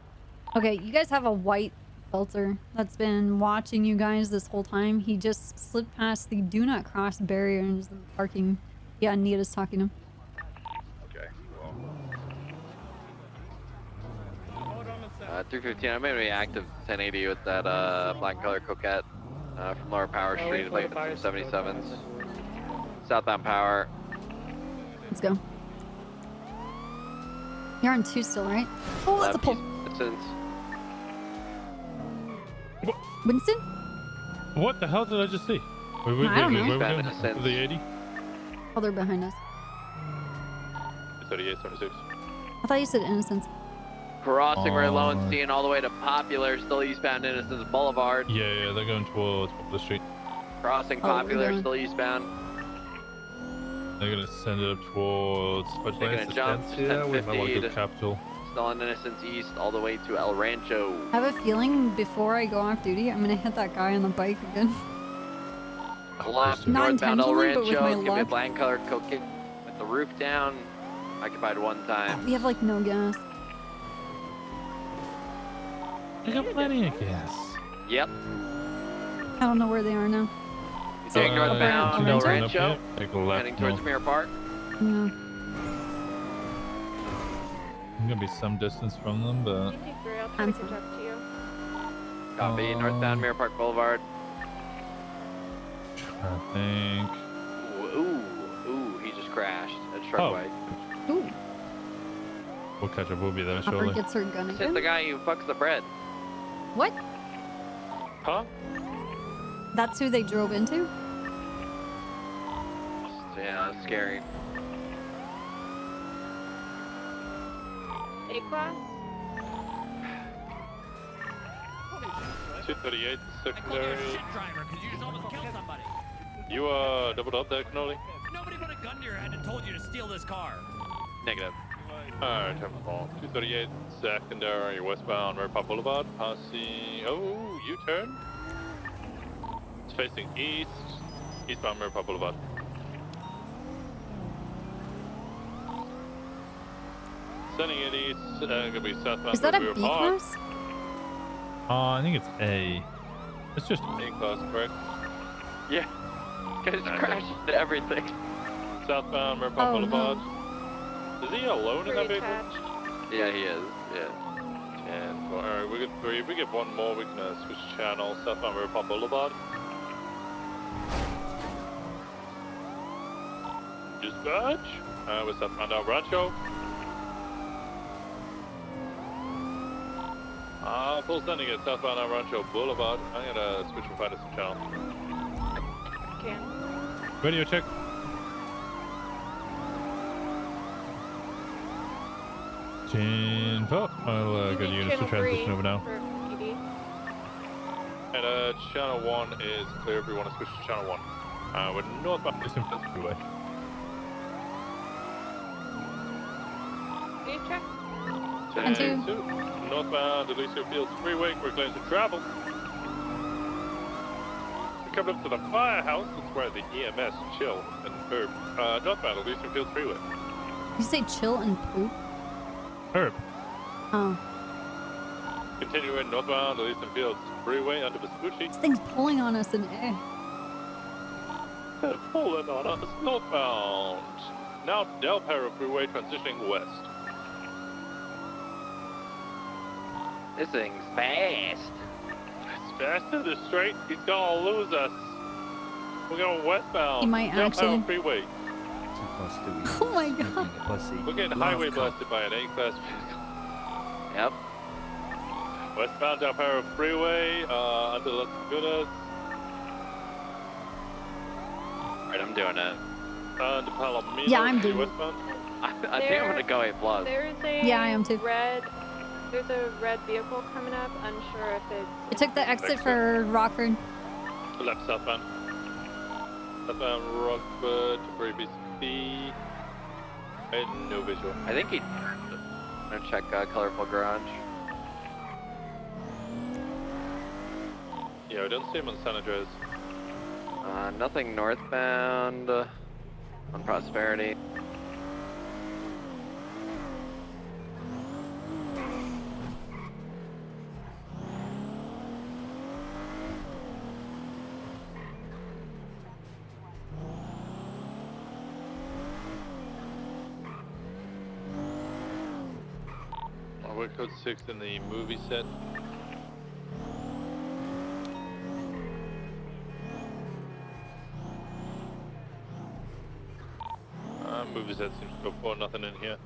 [SPEAKER 1] Okay, you guys have a white filter that's been watching you guys this whole time. He just slipped past the do not cross barrier and is in the parking. Yeah, Nita's talking to him.
[SPEAKER 9] Okay.
[SPEAKER 12] 315, I'm going to be active 1080 with that black color coquette from Lower Power Street, like the 277s. Southbound Power.
[SPEAKER 1] Let's go. You're on 2 still, right? Oh, that's a pull. Winston?
[SPEAKER 23] What the hell did I just see?
[SPEAKER 1] I don't know.
[SPEAKER 23] Where we going? To the 80?
[SPEAKER 1] Oh, they're behind us.
[SPEAKER 17] 38, 76.
[SPEAKER 1] I thought you said Innocence.
[SPEAKER 12] Crossing right low and seeing all the way to Popular, still eastbound Innocence Boulevard.
[SPEAKER 23] Yeah, they're going towards Popular Street.
[SPEAKER 12] Crossing
[SPEAKER 1] Oh,
[SPEAKER 12] Popular,
[SPEAKER 1] we're
[SPEAKER 12] still eastbound.
[SPEAKER 23] They're gonna send it up towards
[SPEAKER 12] Taking a jump,
[SPEAKER 23] Yeah, we might want to
[SPEAKER 12] 1050
[SPEAKER 23] go Capital.
[SPEAKER 12] Still on Innocence East, all the way to El Rancho.
[SPEAKER 1] I have a feeling before I go off duty, I'm gonna hit that guy on the bike again.
[SPEAKER 12] Left
[SPEAKER 1] Not
[SPEAKER 12] northbound El
[SPEAKER 1] intentionally, but with
[SPEAKER 12] Rancho.
[SPEAKER 1] my
[SPEAKER 12] Give me a
[SPEAKER 1] luck.
[SPEAKER 12] black colored coquette with the roof down. Occupied one time.
[SPEAKER 1] We have like no gas.
[SPEAKER 23] I got plenty of gas.
[SPEAKER 12] Yep.
[SPEAKER 1] I don't know where they are now.
[SPEAKER 12] Taking northbound El Rancho.
[SPEAKER 23] Take a left
[SPEAKER 12] Heading towards
[SPEAKER 23] north.
[SPEAKER 12] Mirror Park.
[SPEAKER 1] Yeah.
[SPEAKER 23] I'm gonna be some distance from them, but
[SPEAKER 5] I'll try to catch up to you.
[SPEAKER 12] Copy. Northbound Mirror Park Boulevard.
[SPEAKER 23] I think.
[SPEAKER 12] Ooh, he just crashed at Shark White.
[SPEAKER 1] Ooh.
[SPEAKER 23] We'll catch up. We'll be there
[SPEAKER 1] Hopper
[SPEAKER 23] shortly.
[SPEAKER 1] gets her gun
[SPEAKER 12] Hit
[SPEAKER 1] again.
[SPEAKER 12] the guy who fucks the bread.
[SPEAKER 1] What?
[SPEAKER 17] Huh?
[SPEAKER 1] That's who they drove into?
[SPEAKER 12] Yeah, that's scary.
[SPEAKER 5] A-class?
[SPEAKER 17] 238 secondary.
[SPEAKER 16] Driver, because you just almost killed somebody.
[SPEAKER 17] You doubled up there, Cannoli?
[SPEAKER 16] Nobody put a gun to your head and told you to steal this car.
[SPEAKER 12] Negative.
[SPEAKER 17] Alright, time to fall. 238 secondary westbound Mirror Park Boulevard. Passing. Oh, U-turn. It's facing east. Eastbound Mirror Park Boulevard. Sending it east. Gonna be southbound.
[SPEAKER 1] Is that a
[SPEAKER 17] Mirror
[SPEAKER 1] B
[SPEAKER 17] Park.
[SPEAKER 1] class?
[SPEAKER 23] I think it's A. It's just
[SPEAKER 17] A class, correct?
[SPEAKER 12] Yeah. Guys crashed into everything.
[SPEAKER 17] Southbound Mirror Park
[SPEAKER 1] Oh,
[SPEAKER 17] Boulevard. Is he alone in that vehicle?
[SPEAKER 12] Yeah, he is. Yeah.
[SPEAKER 17] 10, 4. Alright, we get 3. If we get one more, we can switch channel. Southbound River Park Boulevard. Dispatch. We're southbound El Rancho. Full standing at southbound El Rancho Boulevard. I'm gonna switch and find us some channel.
[SPEAKER 5] Okay.
[SPEAKER 17] Radio check. Info. I'll get units to transition over now. And channel 1 is clear if we want to switch to channel 1. We're northbound Eastern Fields Freeway.
[SPEAKER 5] Check.
[SPEAKER 17] 10-2. Northbound Elysian Fields Freeway. We're clear to travel. We're coming up to the firehouse. That's where the EMS chill and herb. Northbound Elysian Fields Freeway.
[SPEAKER 1] You say chill and poop?
[SPEAKER 17] Herb.
[SPEAKER 1] Oh.
[SPEAKER 17] Continuing northbound Elysian Fields Freeway under Vespucci.
[SPEAKER 1] This thing's pulling on us in air.
[SPEAKER 17] They're pulling on us northbound. Now Del Perro Freeway transitioning west.
[SPEAKER 12] This thing's fast.
[SPEAKER 17] It's fast to the straight. He's gonna lose us. We're going westbound.
[SPEAKER 1] He might
[SPEAKER 17] Del
[SPEAKER 1] actually.
[SPEAKER 17] Perro Freeway.
[SPEAKER 1] Oh my god.
[SPEAKER 17] We're getting highway blasted by an A-class vehicle.
[SPEAKER 12] Yep.
[SPEAKER 17] Westbound Del Perro Freeway, under Las Lagunas.
[SPEAKER 12] Alright, I'm doing it.
[SPEAKER 17] Under Palomino.
[SPEAKER 1] Yeah, I'm doing it.
[SPEAKER 17] Westbound.
[SPEAKER 12] I think I'm gonna go A+.
[SPEAKER 5] There's a
[SPEAKER 1] Yeah, I am too.
[SPEAKER 5] There's a red vehicle coming up. Unsure if it's.
[SPEAKER 1] It took the exit for Rockford.
[SPEAKER 17] Left southbound. Southbound Rockford to Brady BCP. And no visual.
[SPEAKER 12] I think he. I'm gonna check Colorful Garage.
[SPEAKER 17] Yeah, we don't see him on San Andreas.
[SPEAKER 12] Nothing northbound on Prosperity.
[SPEAKER 17] We're code 6 in the movie set. Movie set seems to go for nothing in here.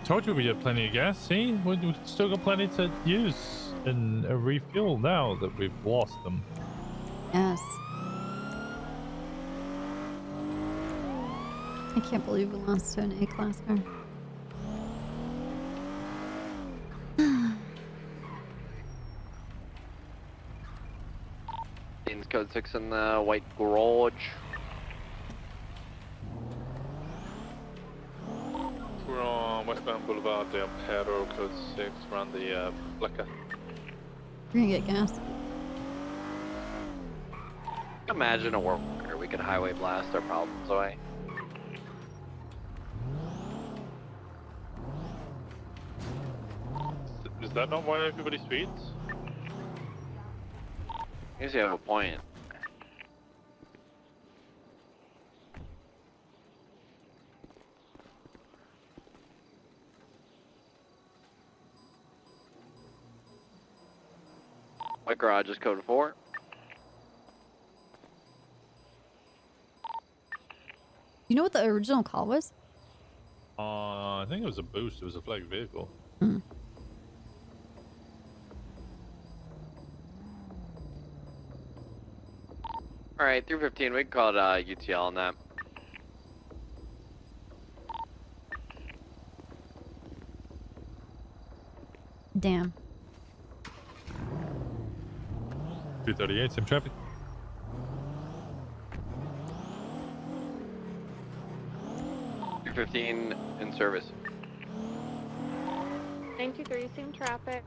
[SPEAKER 17] Told you we had plenty of gas. See, we've still got plenty to use and refuel now that we've lost them.
[SPEAKER 1] Yes. I can't believe we lost to an A-class car.
[SPEAKER 12] Dean's code 6 in the white garage.
[SPEAKER 17] We're on westbound Boulevard, Del Perro, code 6, around the Flecker.
[SPEAKER 1] We're gonna get gas.
[SPEAKER 12] Imagine a world where we could highway blast our problems away.
[SPEAKER 17] Is that not why everybody speeds?
[SPEAKER 12] I guess you have a point. White garage is code 4.
[SPEAKER 1] You know what the original call was?
[SPEAKER 17] I think it was a boost. It was a flag vehicle.
[SPEAKER 1] Hmm.
[SPEAKER 12] Alright, 315, we can call it UTL on that.
[SPEAKER 1] Damn.
[SPEAKER 17] 238, same traffic.
[SPEAKER 12] .315 in service.
[SPEAKER 5] 923, same traffic.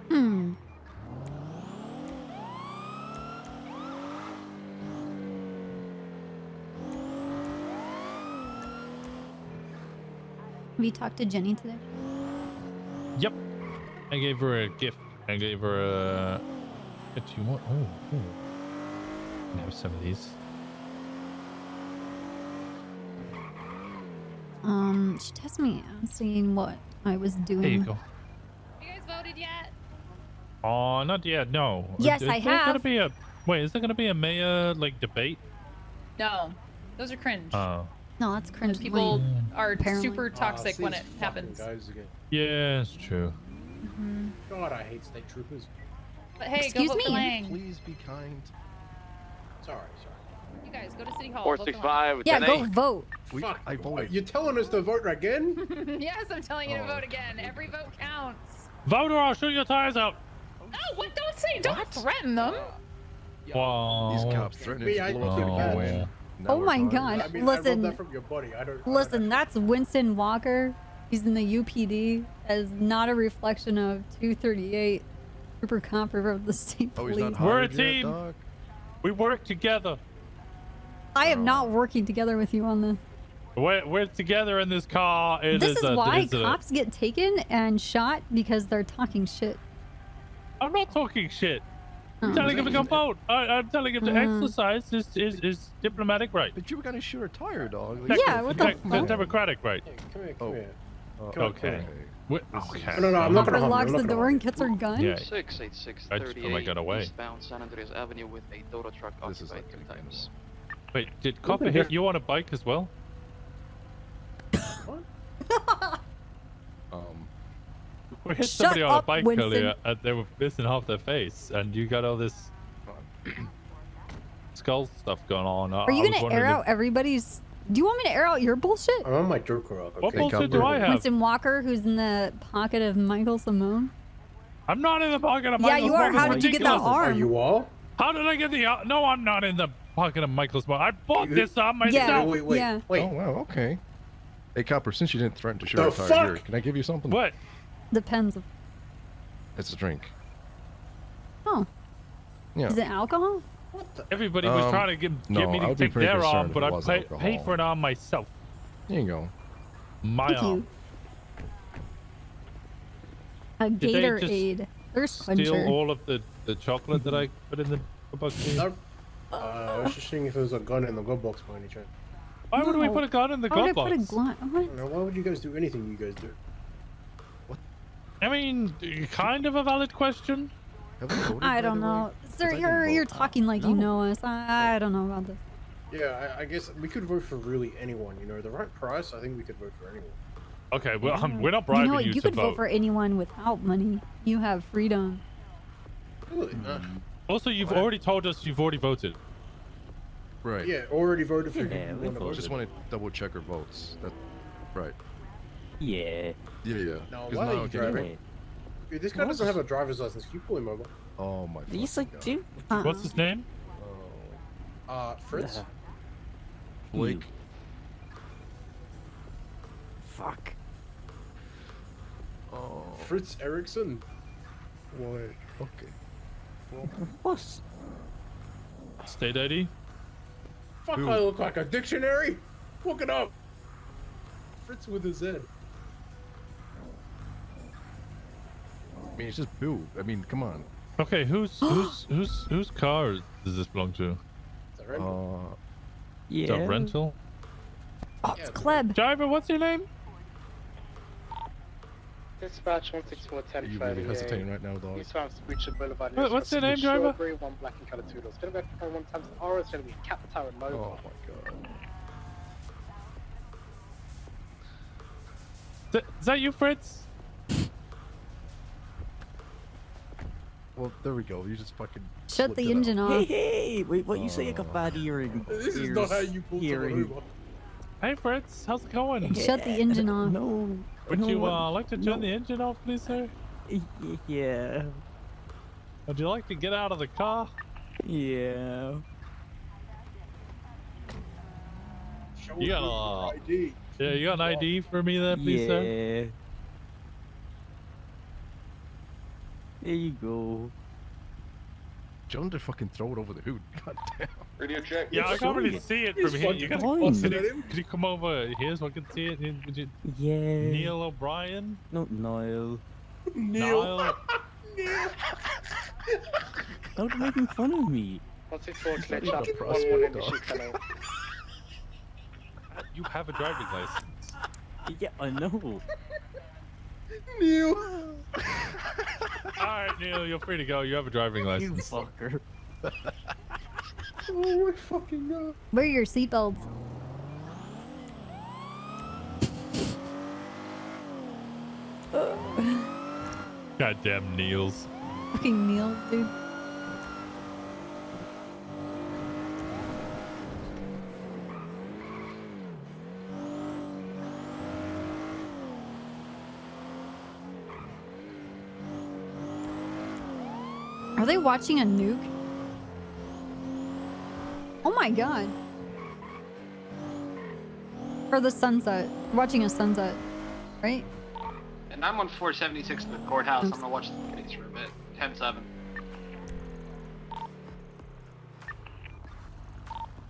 [SPEAKER 1] Hmm. Have you talked to Jenny today?
[SPEAKER 17] Yep. I gave her a gift.
[SPEAKER 23] I gave her a. Do you want? Oh, can have some of these.
[SPEAKER 1] She tested me asking what I was doing.
[SPEAKER 23] There you go.
[SPEAKER 13] You guys voted yet?
[SPEAKER 23] Oh, not yet. No.
[SPEAKER 1] Yes,
[SPEAKER 23] is
[SPEAKER 1] I
[SPEAKER 23] there
[SPEAKER 1] have.
[SPEAKER 23] Gonna be a, wait, is there gonna be a mayor like debate?
[SPEAKER 13] No, those are cringe.
[SPEAKER 23] Oh.
[SPEAKER 1] No, that's cringe.
[SPEAKER 13] People are
[SPEAKER 1] apparently.
[SPEAKER 13] super toxic when it happens.
[SPEAKER 18] Guys again.
[SPEAKER 23] Yeah, it's true.
[SPEAKER 18] God, I hate state troopers.
[SPEAKER 13] But hey,
[SPEAKER 1] Excuse
[SPEAKER 13] go vote for
[SPEAKER 1] me?
[SPEAKER 13] Lang.
[SPEAKER 11] Please be kind.
[SPEAKER 18] Sorry.
[SPEAKER 13] You guys go to City Hall.
[SPEAKER 10] 465.
[SPEAKER 1] Yeah, go vote.
[SPEAKER 18] Fuck,
[SPEAKER 11] I voted.
[SPEAKER 18] You're telling us to vote again?
[SPEAKER 13] Yes, I'm telling you to vote again. Every vote counts.
[SPEAKER 23] Vote or I'll shoot your tires out.
[SPEAKER 13] Oh, what? Don't threaten them.
[SPEAKER 23] Wow.
[SPEAKER 11] These cops threatening
[SPEAKER 18] Me,
[SPEAKER 11] to
[SPEAKER 18] I
[SPEAKER 11] blow up
[SPEAKER 18] took
[SPEAKER 11] the
[SPEAKER 18] that.
[SPEAKER 11] wall. Now
[SPEAKER 1] Oh
[SPEAKER 11] we're
[SPEAKER 1] my
[SPEAKER 11] fine.
[SPEAKER 1] god.
[SPEAKER 18] I mean, I
[SPEAKER 1] Listen.
[SPEAKER 18] wrote that from your body. I don't.
[SPEAKER 1] Listen, that's Winston Walker. He's in the UPD. As not a reflection of 238 Trooper Copper of the state
[SPEAKER 11] Oh, he's
[SPEAKER 1] police.
[SPEAKER 11] not
[SPEAKER 23] We're a
[SPEAKER 11] hired yet,
[SPEAKER 23] team.
[SPEAKER 11] dog?
[SPEAKER 23] We work together.
[SPEAKER 1] I am not working together with you on this.
[SPEAKER 23] We're together in this car.
[SPEAKER 1] This is why cops get taken and shot because they're talking shit.
[SPEAKER 23] I'm not talking shit. I'm
[SPEAKER 1] Oh.
[SPEAKER 23] telling him to go vote. I'm telling him to
[SPEAKER 1] Mm.
[SPEAKER 23] exercise his diplomatic right.
[SPEAKER 11] But you were gonna shoot a tire, dog.
[SPEAKER 1] Yeah, what the fuck?
[SPEAKER 23] Democratic right.
[SPEAKER 18] Come here, come here.
[SPEAKER 23] Okay. Okay.
[SPEAKER 18] No, I'm not
[SPEAKER 1] Copper
[SPEAKER 18] gonna harm you,
[SPEAKER 1] locks
[SPEAKER 18] I'm
[SPEAKER 1] the
[SPEAKER 18] not gonna
[SPEAKER 1] door
[SPEAKER 18] harm
[SPEAKER 1] and gets her gun.
[SPEAKER 23] Yeah.
[SPEAKER 2] 68638
[SPEAKER 23] I just feel like I got away.
[SPEAKER 2] eastbound San Andreas Avenue with a Toyota truck occupied 2 times.
[SPEAKER 23] Wait, did Copper hit you on a bike as well? We hit
[SPEAKER 1] Shut
[SPEAKER 23] somebody on a
[SPEAKER 1] up,
[SPEAKER 23] bike
[SPEAKER 1] Winston.
[SPEAKER 23] earlier and they were missing half their face and you got all this skull stuff going on.
[SPEAKER 1] Are you gonna air out everybody's? Do you want me to air out your bullshit?
[SPEAKER 18] I'm on my Joker rock.
[SPEAKER 23] What bullshit do I have?
[SPEAKER 1] Winston Walker, who's in the pocket of Michael Simone.
[SPEAKER 23] I'm not in the pocket of
[SPEAKER 1] Yeah,
[SPEAKER 23] Michael
[SPEAKER 1] you are.
[SPEAKER 23] Simone.
[SPEAKER 1] How did you get that
[SPEAKER 23] Ridiculous.
[SPEAKER 1] arm?
[SPEAKER 18] Are you all?
[SPEAKER 23] How did I get the arm? No, I'm not in the pocket of Michael Simone. I bought this arm myself.
[SPEAKER 1] Yeah,
[SPEAKER 18] Wait.
[SPEAKER 1] yeah.
[SPEAKER 11] Oh wow, okay. Hey Copper, since you didn't threaten to shoot
[SPEAKER 18] The
[SPEAKER 11] a tire
[SPEAKER 18] fuck?
[SPEAKER 11] here, can I give you something?
[SPEAKER 23] What?
[SPEAKER 1] Depends.
[SPEAKER 11] It's a drink.
[SPEAKER 1] Oh,
[SPEAKER 11] Yeah.
[SPEAKER 1] is it alcohol?
[SPEAKER 23] Everybody was trying to get
[SPEAKER 11] no,
[SPEAKER 23] me
[SPEAKER 11] I
[SPEAKER 23] to
[SPEAKER 11] would be
[SPEAKER 23] take
[SPEAKER 11] pretty
[SPEAKER 23] their
[SPEAKER 11] concerned
[SPEAKER 23] arm,
[SPEAKER 11] if
[SPEAKER 23] but
[SPEAKER 11] it
[SPEAKER 23] I
[SPEAKER 11] was
[SPEAKER 23] paid
[SPEAKER 11] alcohol.
[SPEAKER 23] for an arm myself.
[SPEAKER 11] Here you go.
[SPEAKER 23] My
[SPEAKER 1] Thank
[SPEAKER 23] arm.
[SPEAKER 1] you. A
[SPEAKER 23] Did they just
[SPEAKER 1] Gatorade. Thirst
[SPEAKER 23] Steal
[SPEAKER 1] quencher.
[SPEAKER 23] all of the chocolate that I put in the box.
[SPEAKER 18] No. I was just seeing if there was a gun in the glove box by any chance.
[SPEAKER 23] Why would we
[SPEAKER 1] No.
[SPEAKER 23] put a gun in the
[SPEAKER 1] Why would
[SPEAKER 23] glove
[SPEAKER 1] I put a
[SPEAKER 23] box?
[SPEAKER 1] what?
[SPEAKER 18] Now, why would you guys do anything you guys do?
[SPEAKER 23] I mean, kind of a valid question.
[SPEAKER 1] I don't know. Sir, you're talking like you know us. I don't know about this.
[SPEAKER 18] Yeah, I guess we could vote for really anyone. You know, the right price. I think we could vote for anyone.
[SPEAKER 23] Okay, well, we're not
[SPEAKER 1] You
[SPEAKER 23] bribing
[SPEAKER 1] know what?
[SPEAKER 23] you
[SPEAKER 1] You
[SPEAKER 23] to
[SPEAKER 1] could vote for anyone without money. You have freedom.
[SPEAKER 18] Really?
[SPEAKER 23] Also, you've already told us you've already voted.
[SPEAKER 11] Right.
[SPEAKER 18] Yeah, already voted for
[SPEAKER 11] Yeah,
[SPEAKER 18] you.
[SPEAKER 11] we just want to double check our votes. That, right.
[SPEAKER 20] Yeah.
[SPEAKER 11] Yeah.
[SPEAKER 18] No,
[SPEAKER 11] 'Cause
[SPEAKER 18] why
[SPEAKER 11] now
[SPEAKER 18] are you
[SPEAKER 11] I can-
[SPEAKER 18] driving? Dude, this guy doesn't have a driver's license. Can you pull him over?
[SPEAKER 11] Oh my.
[SPEAKER 20] Yes, I do.
[SPEAKER 23] What's his name?
[SPEAKER 18] Fritz.
[SPEAKER 11] Blake.
[SPEAKER 20] Fuck.
[SPEAKER 11] Oh.
[SPEAKER 18] Fritz Erickson. Why?
[SPEAKER 11] Okay.
[SPEAKER 20] What?
[SPEAKER 23] State ID?
[SPEAKER 18] Fuck,
[SPEAKER 11] Who?
[SPEAKER 18] I look like a dictionary? Look it up. Fritz with a Z.
[SPEAKER 11] I mean, it's just boo. I mean, come on.
[SPEAKER 23] Okay, whose car does this belong to?
[SPEAKER 20] Yeah.
[SPEAKER 23] Is that rental?
[SPEAKER 1] Oh, it's Kleb.
[SPEAKER 23] Driver, what's your name?
[SPEAKER 14] Dispatch 16410.
[SPEAKER 11] Are you really hesitating right now, dog?
[SPEAKER 14] East Farm Spreacher Boulevard.
[SPEAKER 23] What's your name, driver?
[SPEAKER 14] Strawberry, 1 black and colored 2 doors. It's going to be 1 times the R. It's going to be a Kappa Tower Nova.
[SPEAKER 11] Oh my god.
[SPEAKER 23] Is that you, Fritz?
[SPEAKER 11] Well, there we go. You just fucking
[SPEAKER 1] Shut the engine off.
[SPEAKER 20] Hey, wait, what you say? I got bad hearing.
[SPEAKER 18] This is not how you pull someone over.
[SPEAKER 23] Hey, Fritz, how's it going?
[SPEAKER 1] Shut the engine off.
[SPEAKER 20] No.
[SPEAKER 23] Would
[SPEAKER 20] no,
[SPEAKER 23] you
[SPEAKER 20] what?
[SPEAKER 23] like to turn the engine off, please, sir?
[SPEAKER 20] Yeah.
[SPEAKER 23] Would you like to get out of the car?
[SPEAKER 20] Yeah.
[SPEAKER 23] You got a
[SPEAKER 18] ID.
[SPEAKER 23] Yeah, you got an ID for me there, please, sir?
[SPEAKER 20] Yeah. There you go.
[SPEAKER 11] John to fucking throw it over the hood. God damn.
[SPEAKER 9] Radio check.
[SPEAKER 23] Yeah, I can't really see it from here. You gotta could you come over here so I can see it? Would you,
[SPEAKER 20] Yeah.
[SPEAKER 23] Neil O'Brien?
[SPEAKER 20] No, Niall.
[SPEAKER 18] Neil.
[SPEAKER 23] Niall?
[SPEAKER 8] Stop making fun of me.
[SPEAKER 14] What's it for? Can
[SPEAKER 23] You're
[SPEAKER 14] I
[SPEAKER 23] the
[SPEAKER 14] chat
[SPEAKER 23] prospect
[SPEAKER 14] one in the
[SPEAKER 23] dog.
[SPEAKER 14] shit channel?
[SPEAKER 23] You have a driving license.
[SPEAKER 8] Yeah, I know.
[SPEAKER 11] Neil.
[SPEAKER 23] Alright, Neil, you're free to go. You have a driving
[SPEAKER 8] You
[SPEAKER 23] license.
[SPEAKER 8] fucker.
[SPEAKER 18] Oh my fucking god.
[SPEAKER 1] Wear your seatbelts.
[SPEAKER 23] Goddamn Neils.
[SPEAKER 1] Fucking meals, dude. Are they watching a nuke? Oh my god. Or the sunset. Watching a sunset, right?
[SPEAKER 2] And I'm on 476 in the courthouse. I'm gonna watch the case for a bit. 10-7.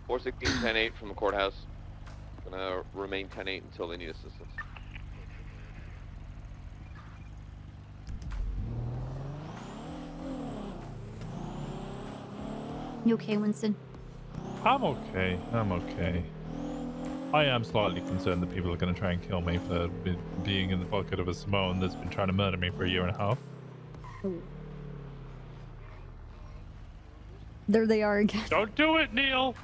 [SPEAKER 12] 416, 10-8 from the courthouse. Gonna remain 10-8 until they need assistance.
[SPEAKER 1] You okay, Winston?
[SPEAKER 23] I'm okay. I'm okay. I am slightly concerned that people are going to try and kill me for being in the pocket of a Simone that's been trying to murder me for a year and a half.
[SPEAKER 1] There they are again.
[SPEAKER 23] Don't do it, Neil!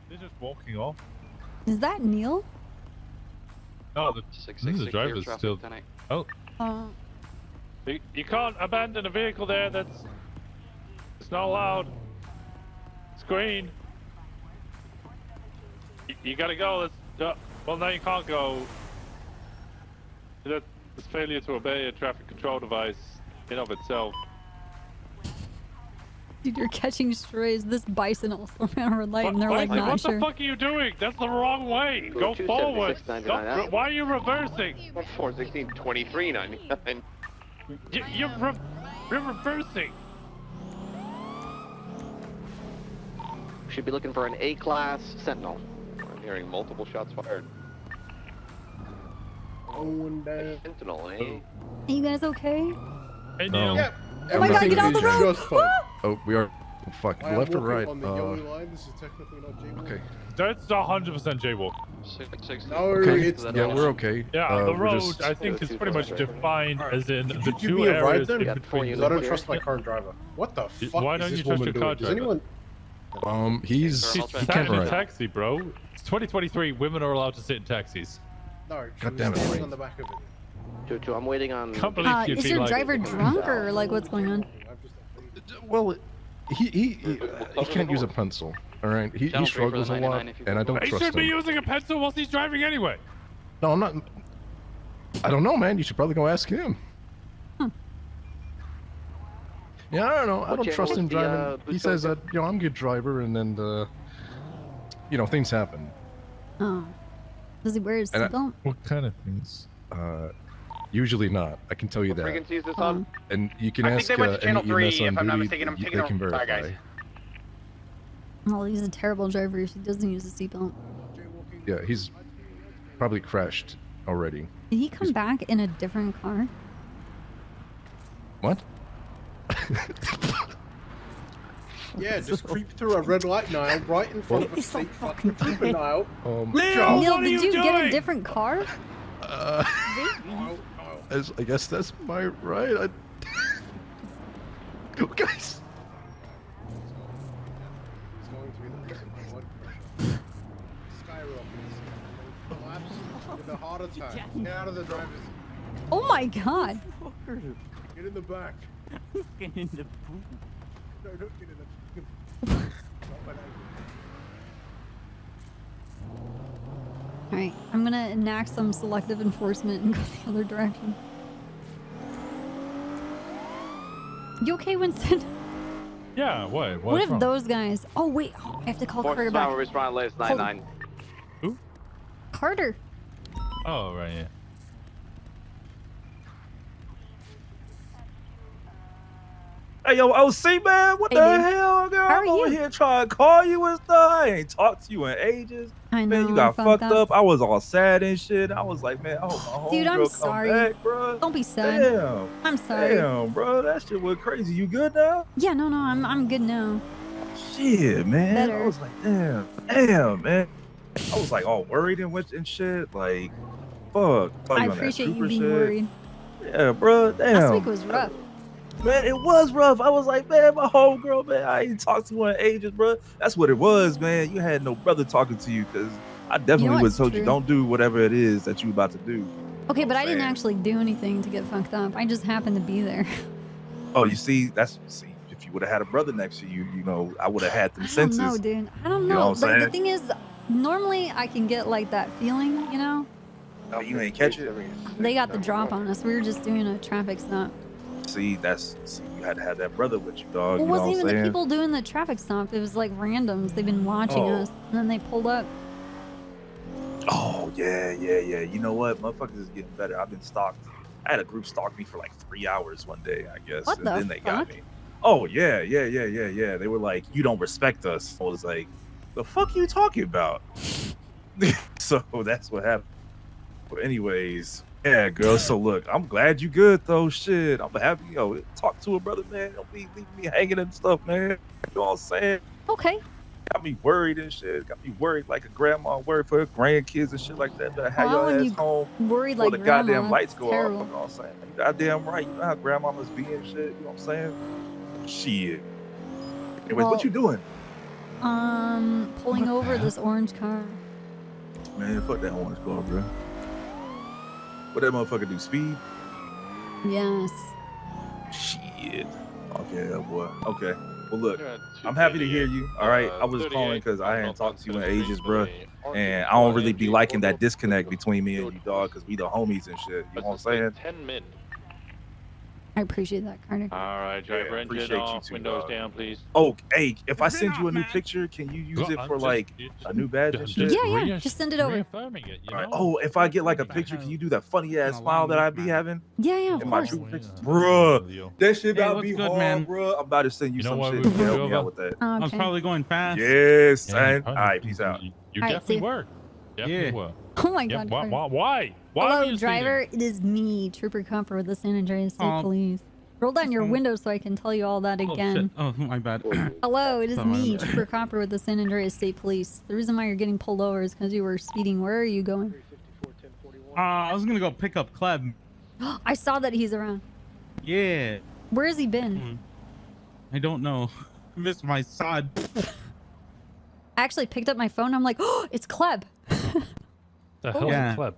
[SPEAKER 23] They're just walking off.
[SPEAKER 1] Is that Neil?
[SPEAKER 23] No, the driver's
[SPEAKER 12] traffic,
[SPEAKER 23] still.
[SPEAKER 12] 10-8.
[SPEAKER 23] Oh. You can't abandon a vehicle there. It's not allowed. It's green. You gotta go. Well, no, you can't go. That's failure to obey a traffic control device in of itself.
[SPEAKER 1] Dude, you're catching strays. This bison also ran a red light, and they're like not
[SPEAKER 23] what
[SPEAKER 1] sure.
[SPEAKER 23] the fuck are you doing? That's the wrong way. Go forward. Why are you reversing?
[SPEAKER 12] 416, 23.99.
[SPEAKER 23] You're reversing.
[SPEAKER 2] Should be looking for an A-class Sentinel.
[SPEAKER 12] I'm hearing multiple shots fired.
[SPEAKER 18] Going down.
[SPEAKER 12] Sentinel, eh?
[SPEAKER 1] Are you guys okay?
[SPEAKER 23] Hey, Neil.
[SPEAKER 18] Yep.
[SPEAKER 1] Oh my god, get off the road!
[SPEAKER 11] Oh, we are. Fuck,
[SPEAKER 18] I am
[SPEAKER 11] left or
[SPEAKER 18] walking
[SPEAKER 11] right?
[SPEAKER 18] on the yellow line. This is technically not jaywalking.
[SPEAKER 11] Okay.
[SPEAKER 23] That's 100% jaywalk.
[SPEAKER 18] No,
[SPEAKER 11] Okay.
[SPEAKER 18] it's
[SPEAKER 11] Yeah, we're okay.
[SPEAKER 23] Yeah, the
[SPEAKER 11] we're
[SPEAKER 23] road,
[SPEAKER 11] just-
[SPEAKER 23] I think, is pretty much defined as in the
[SPEAKER 18] Give
[SPEAKER 23] two
[SPEAKER 18] me a ride
[SPEAKER 23] areas
[SPEAKER 18] then?
[SPEAKER 23] in between.
[SPEAKER 18] Because I don't trust my car driver. What the fuck
[SPEAKER 23] Why
[SPEAKER 18] is
[SPEAKER 23] don't
[SPEAKER 18] this
[SPEAKER 23] you trust
[SPEAKER 18] woman
[SPEAKER 23] your car
[SPEAKER 18] doing? Does
[SPEAKER 23] driver?
[SPEAKER 18] anyone...
[SPEAKER 11] He's
[SPEAKER 23] She
[SPEAKER 11] he
[SPEAKER 23] sat
[SPEAKER 11] can't
[SPEAKER 23] in a
[SPEAKER 11] ride.
[SPEAKER 23] taxi, bro. It's 2023. Women are allowed to sit in taxis.
[SPEAKER 18] No, she
[SPEAKER 11] God
[SPEAKER 18] was
[SPEAKER 11] damn it,
[SPEAKER 18] standing
[SPEAKER 11] Wayne.
[SPEAKER 18] on the back of it.
[SPEAKER 2] Tutu, I'm waiting on...
[SPEAKER 23] Can't believe you'd
[SPEAKER 1] Is
[SPEAKER 23] be
[SPEAKER 1] your
[SPEAKER 23] like-
[SPEAKER 1] driver drunk or like what's going on?
[SPEAKER 11] Well, he can't use a pencil. All right, he struggles a lot, and I don't
[SPEAKER 23] He
[SPEAKER 11] trust
[SPEAKER 23] should be
[SPEAKER 11] him.
[SPEAKER 23] using a pencil whilst he's driving anyway.
[SPEAKER 11] No, I'm not. I don't know, man. You should probably go ask him. Yeah, I don't know. I don't trust him driving. He says that I'm a good driver, and then things happen.
[SPEAKER 1] Oh. Does he wear his
[SPEAKER 11] And I-
[SPEAKER 1] seatbelt?
[SPEAKER 23] What kind of things?
[SPEAKER 11] Usually not. I can tell you that.
[SPEAKER 2] frequency is this on?
[SPEAKER 11] And you can
[SPEAKER 2] I
[SPEAKER 11] ask
[SPEAKER 2] think they went to Channel
[SPEAKER 11] any
[SPEAKER 2] 3,
[SPEAKER 11] EMS on
[SPEAKER 2] if I'm not
[SPEAKER 11] duty.
[SPEAKER 2] mistaken. I'm
[SPEAKER 11] They
[SPEAKER 2] taking
[SPEAKER 11] can
[SPEAKER 2] over. Sorry,
[SPEAKER 11] verify.
[SPEAKER 2] guys.
[SPEAKER 1] Well, he's a terrible driver if he doesn't use a seatbelt.
[SPEAKER 11] Yeah, he's probably crashed already.
[SPEAKER 1] Did he come back in a different car?
[SPEAKER 11] What?
[SPEAKER 18] Yeah, just creep through a red light now, right in front of a state fucking trooper now.
[SPEAKER 1] Neil, did you get a different car?
[SPEAKER 11] I guess that's my right. Guys.
[SPEAKER 18] It's going to be the reason my blood pressure skyrockets. Collapses with a heart attack. Get out of the driver's seat.
[SPEAKER 1] Oh my god.
[SPEAKER 18] Get in the back.
[SPEAKER 8] Get in the boot.
[SPEAKER 18] No, don't get in the
[SPEAKER 1] Alright, I'm gonna enact some selective enforcement and go the other direction. You okay, Winston?
[SPEAKER 23] Yeah, what?
[SPEAKER 1] What if those guys... Oh, wait. Oh, I have to call Carter back.
[SPEAKER 12] Respond latest
[SPEAKER 1] Hold
[SPEAKER 12] 99.
[SPEAKER 23] Who?
[SPEAKER 1] Carter.
[SPEAKER 23] Oh, right, yeah.
[SPEAKER 3] Hey, yo, OC, man, what
[SPEAKER 1] Hey,
[SPEAKER 3] the
[SPEAKER 1] dude.
[SPEAKER 3] hell, girl?
[SPEAKER 1] How are
[SPEAKER 3] I'm over
[SPEAKER 1] you?
[SPEAKER 3] here trying to call you and stuff. I ain't talked to you in ages.
[SPEAKER 1] I know.
[SPEAKER 3] Man, you
[SPEAKER 1] I'm
[SPEAKER 3] got fucked
[SPEAKER 1] up.
[SPEAKER 3] up. I was all sad and shit. I was like, man, I hope my
[SPEAKER 1] Dude, I'm
[SPEAKER 3] homegirl come
[SPEAKER 1] sorry.
[SPEAKER 3] back, bro.
[SPEAKER 1] Don't be sad.
[SPEAKER 3] Damn.
[SPEAKER 1] I'm sorry.
[SPEAKER 3] Damn, bro. That shit was crazy. You good now?
[SPEAKER 1] Yeah, no, I'm good now.
[SPEAKER 3] Shit, man.
[SPEAKER 1] Better.
[SPEAKER 3] I was like, damn, man. I was like all worried and shit. Like, fuck.
[SPEAKER 1] I appreciate you being worried.
[SPEAKER 3] Yeah, bro. Damn.
[SPEAKER 1] Last week was rough.
[SPEAKER 3] Man, it was rough. I was like, man, my homegirl, man, I ain't talked to her in ages, bro. That's what it was, man. You had no brother talking to you because I definitely would have told you, don't do whatever it is that you about to do.
[SPEAKER 1] Okay, but I didn't actually do anything to get fucked up. I just happened to be there.
[SPEAKER 3] Oh, you see, if you would have had a brother next to you, you know, I would have had them
[SPEAKER 1] I don't
[SPEAKER 3] senses.
[SPEAKER 1] know, dude. I don't
[SPEAKER 3] You
[SPEAKER 1] know.
[SPEAKER 3] know what I'm
[SPEAKER 1] Like, the
[SPEAKER 3] saying?
[SPEAKER 1] thing is, normally I can get like that feeling, you know?
[SPEAKER 3] Oh, you ain't catch it?
[SPEAKER 1] They got the drop on us. We were just doing a traffic stop.
[SPEAKER 3] See, you had to have that brother with you, dog.
[SPEAKER 1] It
[SPEAKER 3] You know
[SPEAKER 1] wasn't
[SPEAKER 3] what
[SPEAKER 1] even
[SPEAKER 3] I'm
[SPEAKER 1] the
[SPEAKER 3] saying?
[SPEAKER 1] people doing the traffic stop. It was like randoms. They've been watching
[SPEAKER 3] Oh.
[SPEAKER 1] us, and then they pulled up.
[SPEAKER 3] Oh, yeah. You know what? Motherfuckers is getting better. I've been stalked. I had a group stalk me for like 3 hours one day, I guess.
[SPEAKER 1] What
[SPEAKER 3] and
[SPEAKER 1] the
[SPEAKER 3] then they got
[SPEAKER 1] fuck?
[SPEAKER 3] me. Oh, yeah. They were like, you don't respect us. I was like, the fuck you talking about? So that's what happened. But anyways, yeah, girl. So look, I'm glad you good though. Shit, I'm happy. Yo, talk to a brother, man. Don't be leaving me hanging and stuff, man. You know what I'm saying?
[SPEAKER 1] Okay.
[SPEAKER 3] Got me worried and shit. Got me worried like a grandma worried for her grandkids and shit like that. Better have
[SPEAKER 1] Well,
[SPEAKER 3] your
[SPEAKER 1] when
[SPEAKER 3] ass
[SPEAKER 1] you
[SPEAKER 3] home
[SPEAKER 1] worried
[SPEAKER 3] before
[SPEAKER 1] like
[SPEAKER 3] the
[SPEAKER 1] grandma,
[SPEAKER 3] goddamn lights
[SPEAKER 1] it's
[SPEAKER 3] go
[SPEAKER 1] terrible.
[SPEAKER 3] off. You know what I'm saying? You goddamn right. You know how grandmamas be and shit. You know what I'm saying? Shit. Anyways, what you doing?
[SPEAKER 1] Pulling over this orange car.
[SPEAKER 3] Man, fuck that orange car, bro. What that motherfucker do? Speed?
[SPEAKER 1] Yes.
[SPEAKER 3] Shit. Okay, boy. Okay. Well, look, I'm happy to hear you. All right. I was calling because I hadn't talked to you in ages, bro. And I don't really be liking that disconnect between me and you, dog, because we the homies and shit. You know what I'm saying?
[SPEAKER 17] 10 min.
[SPEAKER 1] I appreciate that, Carter.
[SPEAKER 17] All right, driver engine
[SPEAKER 3] appreciate you
[SPEAKER 17] off,
[SPEAKER 3] too,
[SPEAKER 17] windows
[SPEAKER 3] dog.
[SPEAKER 17] down, please.
[SPEAKER 3] Oh, hey, if I send you a new picture, can you use it for like a new badge and shit?
[SPEAKER 1] Yeah, just send it over.
[SPEAKER 23] Reaffirming it, you
[SPEAKER 3] All right.
[SPEAKER 23] know?
[SPEAKER 3] Oh, if I get like a picture, can you do that funny ass smile that I be having?
[SPEAKER 1] Yeah, of
[SPEAKER 3] In my
[SPEAKER 1] course.
[SPEAKER 3] true pictures? Bruh, that shit about to
[SPEAKER 19] what's
[SPEAKER 3] be
[SPEAKER 19] good,
[SPEAKER 3] hard,
[SPEAKER 19] man?
[SPEAKER 3] bruh. I'm about to send you,
[SPEAKER 23] You know
[SPEAKER 3] some
[SPEAKER 23] why
[SPEAKER 3] shit
[SPEAKER 23] we
[SPEAKER 3] to help
[SPEAKER 23] pulled
[SPEAKER 3] me out
[SPEAKER 23] over?
[SPEAKER 3] with that.
[SPEAKER 19] I was probably going fast.
[SPEAKER 3] Yes, son.
[SPEAKER 23] Yeah,
[SPEAKER 3] All right, peace out.
[SPEAKER 23] You
[SPEAKER 1] All right,
[SPEAKER 23] definitely
[SPEAKER 1] see.
[SPEAKER 23] were. Definitely were.
[SPEAKER 1] Oh my
[SPEAKER 23] Yeah,
[SPEAKER 1] god.
[SPEAKER 23] why?
[SPEAKER 1] Carter.
[SPEAKER 23] Why were
[SPEAKER 1] Hello,
[SPEAKER 23] you
[SPEAKER 1] driver. It is me, Trooper Comfort with the San Andreas State
[SPEAKER 19] Oh.
[SPEAKER 1] Police. Roll down your window so I can tell you all that
[SPEAKER 19] Oh,
[SPEAKER 1] again.
[SPEAKER 19] shit. Oh, my bad.
[SPEAKER 1] Hello, it is
[SPEAKER 19] Sorry.
[SPEAKER 1] me, Trooper Copper with the San Andreas State Police. The reason why you're getting pulled over is because you were speeding. Where are you going?
[SPEAKER 19] I was gonna go pick up Cleb.
[SPEAKER 1] I saw that he's around.
[SPEAKER 19] Yeah.
[SPEAKER 1] Where has he been?
[SPEAKER 19] I don't know. Missed my sod.
[SPEAKER 1] I actually picked up my phone. I'm like, oh, it's Kleb.
[SPEAKER 23] The hell is a club?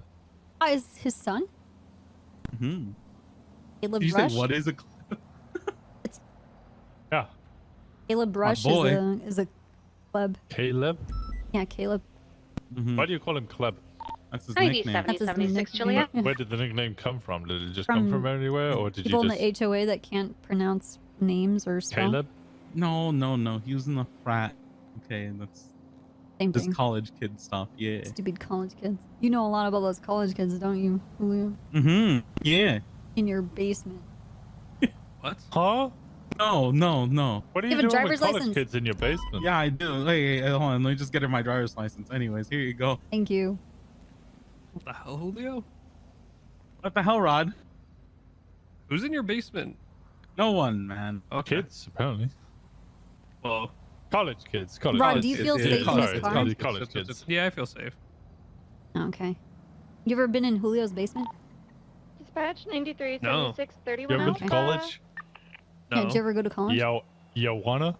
[SPEAKER 1] Is his son?
[SPEAKER 19] Hmm.
[SPEAKER 1] Caleb
[SPEAKER 19] Did you
[SPEAKER 1] Rush?
[SPEAKER 19] say what is a?
[SPEAKER 23] Yeah.
[SPEAKER 1] Caleb Rush
[SPEAKER 23] boy.
[SPEAKER 1] is a Kleb.
[SPEAKER 23] Caleb?
[SPEAKER 1] Yeah, Caleb.
[SPEAKER 23] Why do you call him Club?
[SPEAKER 19] That's his
[SPEAKER 5] ID
[SPEAKER 19] nickname.
[SPEAKER 5] 7076, Julia.
[SPEAKER 23] Where did the nickname come from? Did it just
[SPEAKER 1] From
[SPEAKER 23] come from anywhere, or did
[SPEAKER 1] People
[SPEAKER 23] you
[SPEAKER 1] in
[SPEAKER 23] just
[SPEAKER 1] the HOA that can't pronounce names or spell.
[SPEAKER 23] Caleb?
[SPEAKER 19] No. He was in the frat. Okay, that's
[SPEAKER 1] Same
[SPEAKER 19] just
[SPEAKER 1] thing.
[SPEAKER 19] college kid stuff. Yeah.
[SPEAKER 1] Stupid college kids. You know a lot about those college kids, don't you, Julio?
[SPEAKER 19] Mm-hmm. Yeah.
[SPEAKER 1] In your basement.
[SPEAKER 19] What?
[SPEAKER 23] Huh?
[SPEAKER 19] No.
[SPEAKER 23] What are
[SPEAKER 1] You
[SPEAKER 23] you
[SPEAKER 1] have a
[SPEAKER 23] doing
[SPEAKER 1] driver's
[SPEAKER 23] with college
[SPEAKER 1] license.
[SPEAKER 23] kids in your basement?
[SPEAKER 19] Yeah, I do. Hey, hold on. Let me just get her my driver's license. Anyways, here you go.
[SPEAKER 1] Thank you.
[SPEAKER 22] What the hell, Julio?
[SPEAKER 19] What the hell, Rod?
[SPEAKER 22] Who's in your basement?
[SPEAKER 19] No one, man.
[SPEAKER 23] Okay. Kids, apparently.
[SPEAKER 22] Well,
[SPEAKER 23] college kids. College
[SPEAKER 1] Rod,
[SPEAKER 23] kids.
[SPEAKER 1] do you feel
[SPEAKER 23] Yeah,
[SPEAKER 1] safe in
[SPEAKER 23] sorry,
[SPEAKER 1] this
[SPEAKER 23] it's
[SPEAKER 1] car?
[SPEAKER 23] college kids.
[SPEAKER 22] Yeah, I feel safe.
[SPEAKER 1] Okay. You ever been in Julio's basement?
[SPEAKER 5] Dispatch 93,
[SPEAKER 22] No.
[SPEAKER 5] 76,
[SPEAKER 23] You
[SPEAKER 5] 31
[SPEAKER 23] ever been to
[SPEAKER 5] Alpha.
[SPEAKER 23] college?
[SPEAKER 1] Yeah, did you ever go to college?
[SPEAKER 23] You wanna?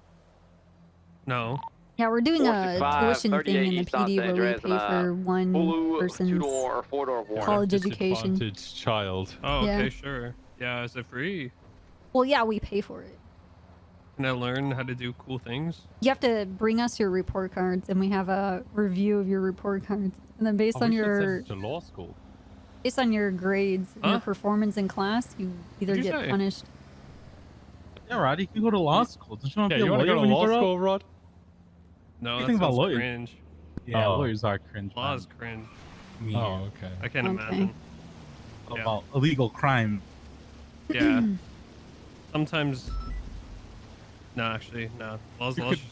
[SPEAKER 22] No.
[SPEAKER 1] Yeah, we're doing a
[SPEAKER 10] 465,
[SPEAKER 1] tuition thing
[SPEAKER 10] 38
[SPEAKER 1] in the
[SPEAKER 10] East Los
[SPEAKER 1] PD where we
[SPEAKER 10] Angeles,
[SPEAKER 1] pay for one
[SPEAKER 10] Hulu
[SPEAKER 1] person's
[SPEAKER 10] two-door or four-door warrant.
[SPEAKER 1] college education.
[SPEAKER 23] Disadvantaged child.
[SPEAKER 22] Oh,
[SPEAKER 1] Yeah.
[SPEAKER 22] okay, sure. Yeah, is it free?
[SPEAKER 1] Well, yeah, we pay for it.
[SPEAKER 22] Can I learn how to do cool things?
[SPEAKER 1] You have to bring us your report cards, and we have a review of your report cards. And then based on
[SPEAKER 23] we should
[SPEAKER 1] your
[SPEAKER 23] send you to law school.
[SPEAKER 1] based on your grades and your performance in class, you either
[SPEAKER 19] What'd you
[SPEAKER 1] get
[SPEAKER 19] say?
[SPEAKER 1] punished.
[SPEAKER 19] Yeah, Rod, you can go to law school. Don't you want to
[SPEAKER 23] Yeah,
[SPEAKER 19] be a
[SPEAKER 23] you wanna
[SPEAKER 19] lawyer
[SPEAKER 23] go to
[SPEAKER 19] when you
[SPEAKER 23] law
[SPEAKER 19] grow up?
[SPEAKER 23] school, Rod?
[SPEAKER 22] No,
[SPEAKER 19] What do you
[SPEAKER 22] that
[SPEAKER 19] think about
[SPEAKER 22] sounds
[SPEAKER 19] lawyers?
[SPEAKER 22] cringe.
[SPEAKER 19] Yeah,
[SPEAKER 23] Oh.
[SPEAKER 19] lawyers are cringe.
[SPEAKER 22] Law's cringe.
[SPEAKER 19] Yeah.
[SPEAKER 23] Oh, okay.
[SPEAKER 22] I can't
[SPEAKER 1] Okay.
[SPEAKER 22] imagine.
[SPEAKER 19] About illegal crime.
[SPEAKER 22] Yeah. Sometimes No, actually, no.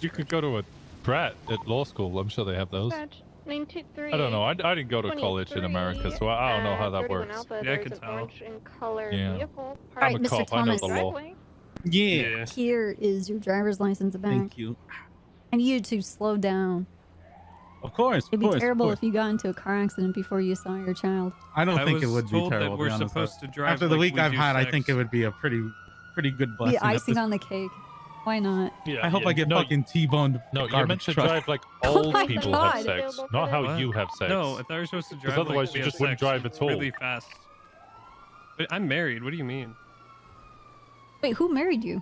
[SPEAKER 23] You could go to a brat at law school. I'm sure they have those.
[SPEAKER 5] Dispatch 923.
[SPEAKER 23] I don't know. I didn't go to college in America, so I don't know how that
[SPEAKER 5] 31
[SPEAKER 23] works.
[SPEAKER 5] Alpha,
[SPEAKER 22] Yeah, I
[SPEAKER 5] there's
[SPEAKER 22] could
[SPEAKER 5] an
[SPEAKER 22] tell.
[SPEAKER 5] orange in color
[SPEAKER 23] Yeah.
[SPEAKER 5] vehicle.
[SPEAKER 1] All right,
[SPEAKER 23] I'm a
[SPEAKER 1] Mr.
[SPEAKER 23] cop. I know
[SPEAKER 1] Thomas.
[SPEAKER 23] the law.
[SPEAKER 19] Yeah.
[SPEAKER 1] Here is your driver's license back.
[SPEAKER 19] Thank you.
[SPEAKER 1] I need you to slow down.
[SPEAKER 19] Of course.
[SPEAKER 1] It'd
[SPEAKER 19] Of
[SPEAKER 1] be
[SPEAKER 19] course.
[SPEAKER 1] terrible
[SPEAKER 19] of
[SPEAKER 1] if you got into a car accident before you saw your child.
[SPEAKER 19] I don't
[SPEAKER 22] I
[SPEAKER 19] think it
[SPEAKER 22] was
[SPEAKER 19] would be
[SPEAKER 22] told that
[SPEAKER 19] terrible.
[SPEAKER 22] we're
[SPEAKER 19] to be honest.
[SPEAKER 22] supposed to drive
[SPEAKER 19] After the
[SPEAKER 22] like
[SPEAKER 19] week
[SPEAKER 22] we
[SPEAKER 19] I've
[SPEAKER 22] do
[SPEAKER 19] had, I
[SPEAKER 22] sex.
[SPEAKER 19] think it would be a pretty good blessing.
[SPEAKER 1] The
[SPEAKER 19] at
[SPEAKER 1] icing
[SPEAKER 19] this-
[SPEAKER 1] on the cake. Why not?
[SPEAKER 23] Yeah,
[SPEAKER 19] I hope
[SPEAKER 23] yeah,
[SPEAKER 19] I get
[SPEAKER 23] no,
[SPEAKER 19] fucking T-boned.
[SPEAKER 23] No, you're
[SPEAKER 19] garbage
[SPEAKER 23] meant to
[SPEAKER 19] truck.
[SPEAKER 23] drive like
[SPEAKER 1] Oh
[SPEAKER 23] old
[SPEAKER 1] my
[SPEAKER 23] people
[SPEAKER 1] God.
[SPEAKER 23] have sex, not how
[SPEAKER 22] What?
[SPEAKER 23] you have sex.
[SPEAKER 22] No, I thought you were supposed to drive.
[SPEAKER 23] otherwise
[SPEAKER 22] like
[SPEAKER 23] you
[SPEAKER 22] we
[SPEAKER 23] just
[SPEAKER 22] have
[SPEAKER 23] wouldn't
[SPEAKER 22] sex
[SPEAKER 23] drive at all.
[SPEAKER 22] Really fast. But I'm married. What do you mean?
[SPEAKER 1] Wait, who married you?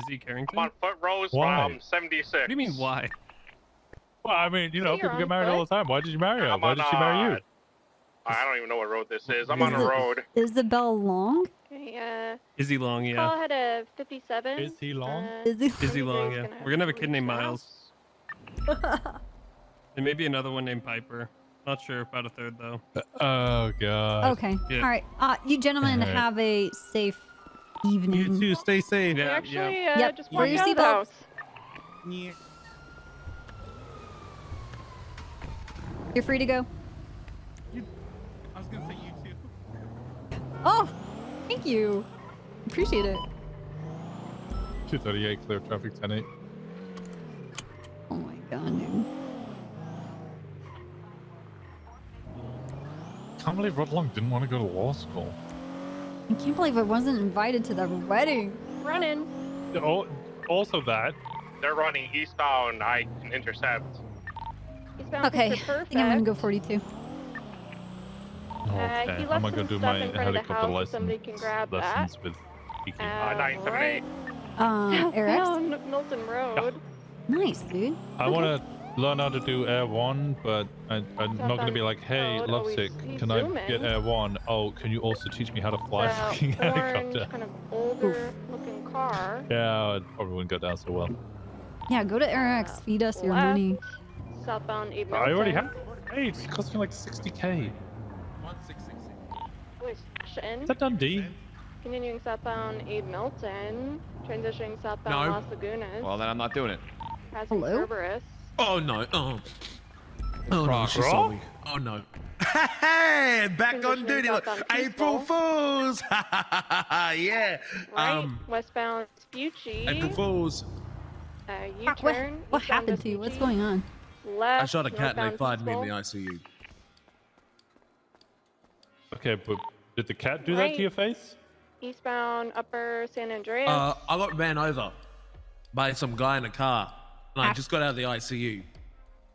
[SPEAKER 22] Is he Carrington?
[SPEAKER 9] I'm on foot rows
[SPEAKER 23] Why?
[SPEAKER 9] from 76.
[SPEAKER 22] What do you mean why?
[SPEAKER 23] Well, I mean, you know,
[SPEAKER 5] You're
[SPEAKER 23] people
[SPEAKER 5] on
[SPEAKER 23] get married all the time. Why did you marry her? Why did she marry you?
[SPEAKER 9] I don't even know what road this is. I'm on a road.
[SPEAKER 1] Isabel Long?
[SPEAKER 5] Okay,
[SPEAKER 22] Is he long? Yeah.
[SPEAKER 5] call ahead of 57.
[SPEAKER 23] Is he long?
[SPEAKER 1] Is he?
[SPEAKER 22] Is he long? Yeah. We're gonna have a kid named
[SPEAKER 5] reach out.
[SPEAKER 22] Miles. And maybe another one named Piper. Not sure about a third though.
[SPEAKER 23] Oh god.
[SPEAKER 1] Okay.
[SPEAKER 22] Yeah.
[SPEAKER 1] All right. You gentlemen
[SPEAKER 23] All right.
[SPEAKER 1] have a safe evening.
[SPEAKER 19] You too. Stay safe.
[SPEAKER 22] Yeah.
[SPEAKER 5] Actually,
[SPEAKER 22] yeah.
[SPEAKER 1] Yep.
[SPEAKER 5] just
[SPEAKER 1] Wear
[SPEAKER 5] walk
[SPEAKER 1] your
[SPEAKER 5] out of the
[SPEAKER 1] seatbelts.
[SPEAKER 5] house.
[SPEAKER 19] Yeah.
[SPEAKER 1] You're free to go.
[SPEAKER 19] I was gonna say you too.
[SPEAKER 1] Oh, thank you. Appreciate it.
[SPEAKER 23] 238 clear traffic 10-8.
[SPEAKER 1] Oh my god, dude.
[SPEAKER 23] Can't believe Rod Long didn't want to go to law school.
[SPEAKER 1] I can't believe I wasn't invited to the wedding.
[SPEAKER 5] Running.
[SPEAKER 23] Oh, also that.
[SPEAKER 9] They're running eastbound. I can intercept.
[SPEAKER 5] Eastbound
[SPEAKER 1] Okay, I
[SPEAKER 5] Picture
[SPEAKER 1] think I'm gonna go
[SPEAKER 5] Perfect.
[SPEAKER 1] 42.
[SPEAKER 23] Okay,
[SPEAKER 5] he
[SPEAKER 23] I'm
[SPEAKER 5] left
[SPEAKER 23] gonna go
[SPEAKER 5] some
[SPEAKER 23] do
[SPEAKER 5] stuff
[SPEAKER 23] my
[SPEAKER 5] in front of the
[SPEAKER 23] helicopter
[SPEAKER 5] house, so somebody
[SPEAKER 23] license
[SPEAKER 5] can grab
[SPEAKER 23] lessons
[SPEAKER 5] that.
[SPEAKER 23] with Kiki.
[SPEAKER 9] 978.
[SPEAKER 1] Eric?
[SPEAKER 5] Southbound Milton Road.
[SPEAKER 1] Nice, dude.
[SPEAKER 23] I want to learn how to do Air 1, but I'm not going to be like, hey,
[SPEAKER 5] Road,
[SPEAKER 23] Lovesick,
[SPEAKER 5] he's
[SPEAKER 23] can I
[SPEAKER 5] zooming.
[SPEAKER 23] get Air 1? Oh, can you also teach me how to fly a fucking
[SPEAKER 5] Orange,
[SPEAKER 23] helicopter?
[SPEAKER 5] kind of older looking car.
[SPEAKER 23] Yeah, it probably wouldn't go down so well.
[SPEAKER 1] Yeah, go to Eric's. Feed us your
[SPEAKER 5] Left.
[SPEAKER 1] money.
[SPEAKER 5] Southbound Abe
[SPEAKER 23] I already
[SPEAKER 5] Milton.
[SPEAKER 23] have. Hey, it cost me like 60k.
[SPEAKER 5] Wait,
[SPEAKER 23] Is that Dundee?
[SPEAKER 5] Continuing southbound Abe Milton. Transitioning southbound
[SPEAKER 4] No.
[SPEAKER 5] Las Lagunas.
[SPEAKER 4] Well, then I'm not doing it.
[SPEAKER 5] Passing
[SPEAKER 1] Hello?
[SPEAKER 5] Cerberus.
[SPEAKER 4] Oh no. Oh. Oh no, she
[SPEAKER 23] Croc.
[SPEAKER 4] saw me. Oh no. Hey, back on
[SPEAKER 5] Transitioning
[SPEAKER 4] duty. Look,
[SPEAKER 5] southbound
[SPEAKER 4] April
[SPEAKER 5] Peaceful.
[SPEAKER 4] Fools. Yeah.
[SPEAKER 5] Right, westbound
[SPEAKER 4] April
[SPEAKER 5] Spucci.
[SPEAKER 4] Fools.
[SPEAKER 5] U-turn.
[SPEAKER 1] What
[SPEAKER 5] eastbound
[SPEAKER 1] happened to you? What's
[SPEAKER 5] Vespucci.
[SPEAKER 1] going on?
[SPEAKER 5] Left.
[SPEAKER 4] I shot a cat and they
[SPEAKER 5] northbound
[SPEAKER 4] fired me in the
[SPEAKER 5] Peaceful.
[SPEAKER 4] ICU.
[SPEAKER 23] Okay, but did the cat do that
[SPEAKER 5] Right.
[SPEAKER 23] to your face?
[SPEAKER 5] Eastbound Upper San Andreas.
[SPEAKER 4] I got ran over by some guy in a car, and I just got out of the ICU.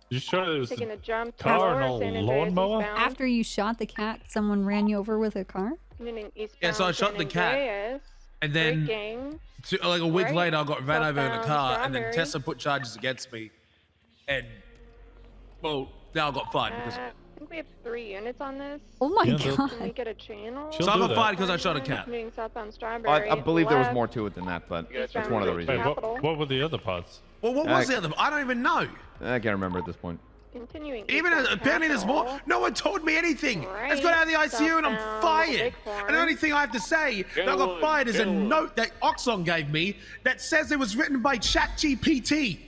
[SPEAKER 23] You sure it was
[SPEAKER 5] Taking a jump to
[SPEAKER 23] car
[SPEAKER 5] lower
[SPEAKER 23] and a
[SPEAKER 5] San Andreas
[SPEAKER 23] lawnmower?
[SPEAKER 5] eastbound.
[SPEAKER 1] After you shot the cat, someone ran you over with a car?
[SPEAKER 5] Continuing eastbound
[SPEAKER 4] Yeah, so I shot
[SPEAKER 5] San
[SPEAKER 4] the cat,
[SPEAKER 5] Andreas.
[SPEAKER 4] and then
[SPEAKER 5] Braking.
[SPEAKER 4] like a week
[SPEAKER 5] Right.
[SPEAKER 4] later, I got ran over in a
[SPEAKER 5] Southbound
[SPEAKER 4] car, and then
[SPEAKER 5] Strawberry.
[SPEAKER 4] Tessa put charges against me, and well, now I got fired because.
[SPEAKER 5] I think we have 3 units on this.
[SPEAKER 1] Oh my
[SPEAKER 23] Yeah, they'll-
[SPEAKER 1] god.
[SPEAKER 5] Can we get a channel?
[SPEAKER 4] So I got fired because I shot a cat.
[SPEAKER 5] Continuing southbound
[SPEAKER 10] I
[SPEAKER 5] Strawberry.
[SPEAKER 10] believe there was
[SPEAKER 5] left.
[SPEAKER 10] more to it than that, but that's
[SPEAKER 5] Eastbound
[SPEAKER 10] one of the
[SPEAKER 5] Ridge
[SPEAKER 10] reasons.
[SPEAKER 23] Wait,
[SPEAKER 5] Capital.
[SPEAKER 23] what were the other parts?
[SPEAKER 4] Well, what was the other? I don't even know.
[SPEAKER 10] I can't remember at this point.
[SPEAKER 5] Continuing
[SPEAKER 4] Even
[SPEAKER 5] eastbound
[SPEAKER 4] apparently there's more.
[SPEAKER 5] Capital.
[SPEAKER 4] No one told me anything. I just
[SPEAKER 5] Right.
[SPEAKER 4] got out of the ICU and I'm
[SPEAKER 5] Southbound
[SPEAKER 4] fired.
[SPEAKER 5] Bighorn.
[SPEAKER 4] And the only thing I have to say that I got fired is a note that Oxon gave me that says it was written by ChatGPT.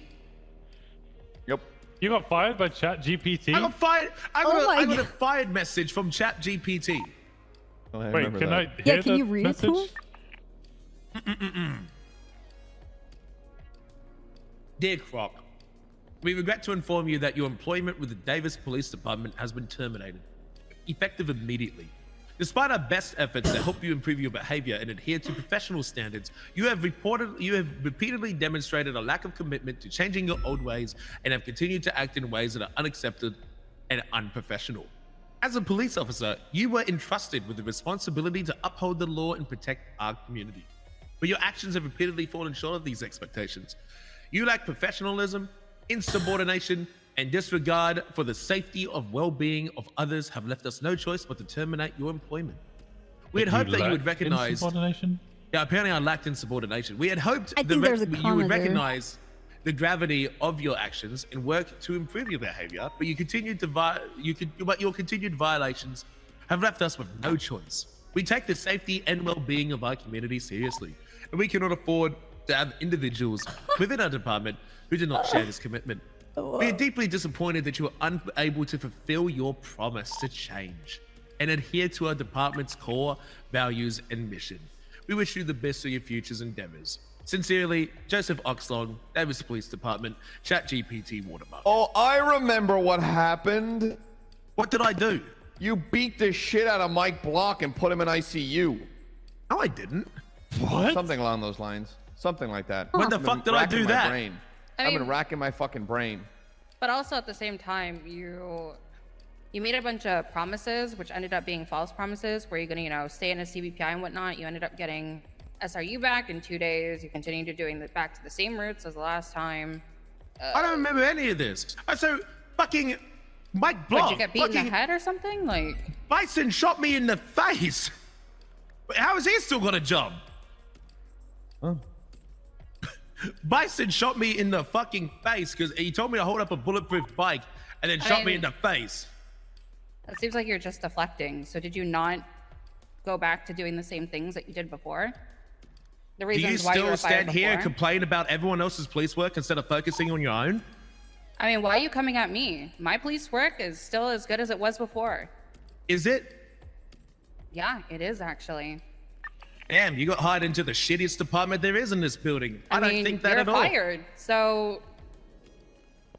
[SPEAKER 10] Yep.
[SPEAKER 23] You got fired by ChatGPT?
[SPEAKER 4] I got fired. I
[SPEAKER 1] Oh my
[SPEAKER 4] got a
[SPEAKER 1] God.
[SPEAKER 4] fired message from ChatGPT.
[SPEAKER 10] Oh, I
[SPEAKER 23] Wait,
[SPEAKER 10] remember
[SPEAKER 23] can
[SPEAKER 10] that.
[SPEAKER 23] I
[SPEAKER 1] Yeah,
[SPEAKER 23] hear
[SPEAKER 1] can you
[SPEAKER 23] that
[SPEAKER 1] read it to
[SPEAKER 23] message?
[SPEAKER 1] him?
[SPEAKER 4] Dear Croc, we regret to inform you that your employment with the Davis Police Department has been terminated, effective immediately. Despite our best efforts to help you improve your behavior and adhere to professional standards, you have repeatedly demonstrated a lack of commitment to changing your old ways and have continued to act in ways that are unaccepted and unprofessional. As a police officer, you were entrusted with the responsibility to uphold the law and protect our community. But your actions have repeatedly fallen short of these expectations. You lack professionalism, insubordination, and disregard for the safety of well-being of others have left us no choice but to terminate your employment. We had hoped that you would recognize.
[SPEAKER 23] Insubordination?
[SPEAKER 4] Yeah, apparently I lacked insubordination. We had hoped
[SPEAKER 1] I think there's a
[SPEAKER 4] you
[SPEAKER 1] comma
[SPEAKER 4] would
[SPEAKER 1] there.
[SPEAKER 4] recognize the gravity of your actions and work to improve your behavior, but your continued violations have left us with no choice. We take the safety and well-being of our community seriously, and we cannot afford to have individuals within our department who do not share this commitment. We are deeply disappointed that you are unable to fulfill your promise to change and adhere to our department's core values and mission. We wish you the best for your future's endeavors. Sincerely, Joseph Oxlong, Davis Police Department, ChatGPT Watermark.
[SPEAKER 6] Oh, I remember what happened.
[SPEAKER 4] What did I do?
[SPEAKER 6] You beat the shit out of Mike Block and put him in ICU.
[SPEAKER 4] No, I didn't.
[SPEAKER 6] What? Something along those lines. Something like that.
[SPEAKER 4] When the fuck did I do that?
[SPEAKER 6] I've been racking my fucking brain.
[SPEAKER 15] But also at the same time, you made a bunch of promises, which ended up being false promises, where you're gonna, you know, stay in a CBPI and whatnot. You ended up getting SRU back in 2 days. You continued to doing back to the same routes as the last time.
[SPEAKER 4] I don't remember any of this. So fucking Mike Block.
[SPEAKER 15] Did you get beat in the head or something? Like
[SPEAKER 4] Bison shot me in the face. How has he still got a job?
[SPEAKER 6] Huh?
[SPEAKER 4] Bison shot me in the fucking face because he told me to hold up a bulletproof bike and then shot me in the face.
[SPEAKER 15] It seems like you're just deflecting. So did you not go back to doing the same things that you did before? The
[SPEAKER 4] Do you
[SPEAKER 15] reasons why you
[SPEAKER 4] still
[SPEAKER 15] were fired
[SPEAKER 4] stand here and
[SPEAKER 15] before?
[SPEAKER 4] complain about everyone else's police work instead of focusing on your own?
[SPEAKER 15] I mean, why are you coming at me? My police work is still as good as it was before.
[SPEAKER 4] Is it?
[SPEAKER 15] Yeah, it is actually.
[SPEAKER 4] Damn, you got hired into the shittiest department there is in this building. I don't
[SPEAKER 15] mean,
[SPEAKER 4] think that
[SPEAKER 15] you're
[SPEAKER 4] at all.
[SPEAKER 15] fired, so...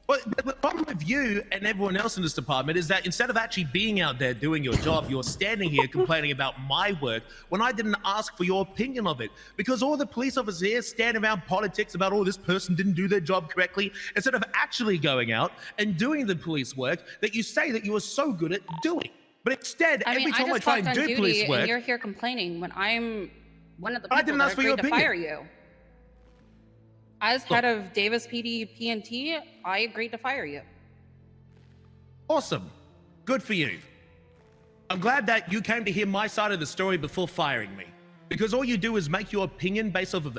[SPEAKER 4] Well, the problem with you and everyone else in this department is that instead of actually being out there doing your job, you're standing here complaining about my work when I didn't ask for your opinion of it. Because all the police officers here stand around politics about, oh, this person didn't do their job correctly, instead of actually going out and doing the police work that you say that you are so good at doing. But instead, every time I try and do police work...
[SPEAKER 15] and you're here complaining when I'm one of the people
[SPEAKER 4] I didn't ask for your
[SPEAKER 15] that agreed to
[SPEAKER 4] opinion.
[SPEAKER 15] fire you. As head of Davis PD PNT, I agreed to fire you.
[SPEAKER 4] Awesome. Good for you. I'm glad that you came to hear my side of the story before firing me. Because all you do is make your opinion based off of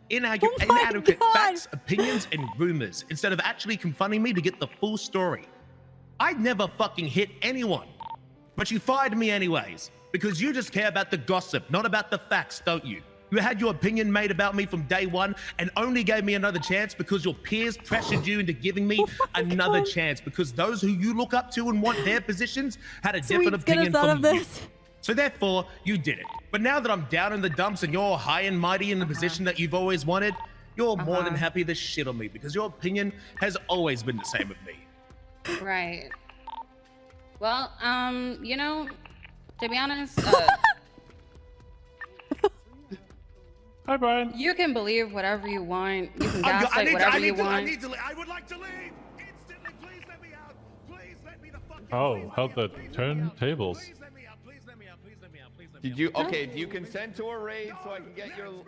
[SPEAKER 4] inadequate facts, opinions, and rumors, instead of actually confronting me to get the full story. I'd never fucking hit anyone. But you fired me anyways. Because you just care about the gossip, not about the facts, don't you? You had your opinion made about me from day one and only gave me another chance because your peers pressured you into giving me another chance because those who you look up to and want their positions had a different opinion from you. So therefore, you did it. But now that I'm down in the dumps and you're high and mighty in the position that you've always wanted, you're more than happy to shit on me because your opinion has always been the same with me.
[SPEAKER 15] Right. Well, you know, to be honest,
[SPEAKER 23] Hi, Brian.
[SPEAKER 15] you can believe whatever you want. You can gaslight whatever you want.
[SPEAKER 4] I would like to leave. Instantly, please let me out. Please let me the fuck out.
[SPEAKER 23] Oh, how the turntables.
[SPEAKER 6] Did you? Okay. Do you consent to a raid so I can get your? Okay.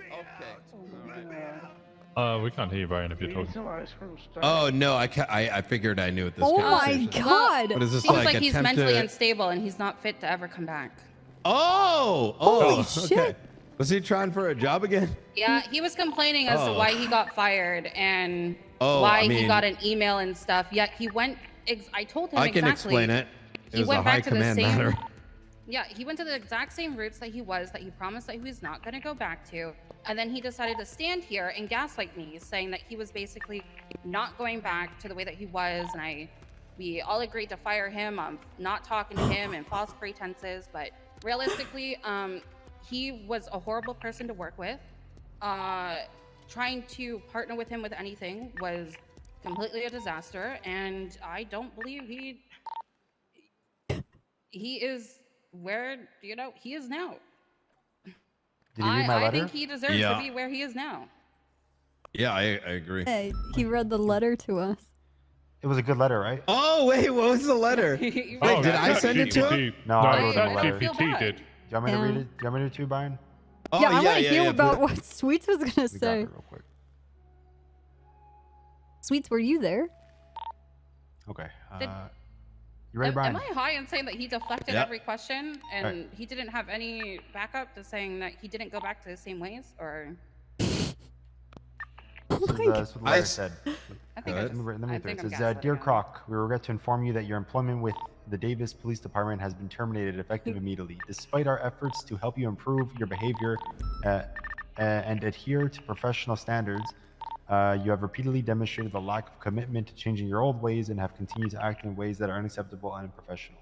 [SPEAKER 23] We can't hear you, Brian, if you're talking.
[SPEAKER 21] Oh no, I figured I knew what this.
[SPEAKER 1] Oh my
[SPEAKER 21] conversation was.
[SPEAKER 1] God!
[SPEAKER 21] What is this
[SPEAKER 15] Seems
[SPEAKER 21] like?
[SPEAKER 15] like he's
[SPEAKER 21] attempt
[SPEAKER 15] mentally
[SPEAKER 21] to...
[SPEAKER 15] unstable and he's not fit to ever come back.
[SPEAKER 21] Oh.
[SPEAKER 1] Holy shit.
[SPEAKER 21] Okay. Was he trying for a job again?
[SPEAKER 15] Yeah, he was complaining as to why he got fired and
[SPEAKER 21] Oh,
[SPEAKER 15] why
[SPEAKER 21] I
[SPEAKER 15] he
[SPEAKER 21] mean-
[SPEAKER 15] got an email and stuff. Yet he went. I told him
[SPEAKER 21] I
[SPEAKER 15] exactly.
[SPEAKER 21] can explain it. It
[SPEAKER 15] He
[SPEAKER 21] was
[SPEAKER 15] went
[SPEAKER 21] a
[SPEAKER 15] back
[SPEAKER 21] high
[SPEAKER 15] to the
[SPEAKER 21] command
[SPEAKER 15] same.
[SPEAKER 21] matter.
[SPEAKER 15] Yeah, he went to the exact same routes that he promised that he was not going to go back to. And then he decided to stand here and gaslight me, saying that he was basically not going back to the way that he was. And we all agreed to fire him. Not talking to him and false pretenses. But realistically, he was a horrible person to work with. Trying to partner with him with anything was completely a disaster. And I don't believe he is where, you know, he is now.
[SPEAKER 24] Did you read my
[SPEAKER 15] I
[SPEAKER 24] letter?
[SPEAKER 15] think he deserves to be where he is now.
[SPEAKER 21] Yeah, I agree.
[SPEAKER 1] Hey, he read the letter to us.
[SPEAKER 24] It was a good letter, right?
[SPEAKER 21] Oh wait, what was the letter? Wait, did I send it to him?
[SPEAKER 24] No, I wrote him a letter.
[SPEAKER 23] GPT did.
[SPEAKER 24] Do you want me to read it? Do you want me to read it to you, Brian?
[SPEAKER 21] Oh,
[SPEAKER 1] yeah, I want to hear
[SPEAKER 21] yeah,
[SPEAKER 1] about
[SPEAKER 21] put
[SPEAKER 1] what Sweets was gonna
[SPEAKER 24] We got
[SPEAKER 1] say.
[SPEAKER 24] it real quick.
[SPEAKER 1] Sweets, were you there?
[SPEAKER 24] Okay.
[SPEAKER 15] Did-
[SPEAKER 24] You ready, Brian?
[SPEAKER 15] Am I high in saying that he deflected
[SPEAKER 24] Yeah.
[SPEAKER 15] every question and
[SPEAKER 24] Right.
[SPEAKER 15] he didn't have any backup to saying that he didn't go back to the same ways? Or
[SPEAKER 24] This is what the letter said.
[SPEAKER 15] I think
[SPEAKER 24] Let me read
[SPEAKER 15] I
[SPEAKER 24] it through.
[SPEAKER 15] think
[SPEAKER 24] It
[SPEAKER 15] I'm
[SPEAKER 24] says,
[SPEAKER 15] gaslighting
[SPEAKER 24] Dear
[SPEAKER 15] him.
[SPEAKER 24] Croc, we regret to inform you that your employment with the Davis Police Department has been terminated effective immediately. Despite our efforts to help you improve your behavior and adhere to professional standards. You have repeatedly demonstrated the lack of commitment to changing your old ways and have continued to act in ways that are unacceptable and unprofessional.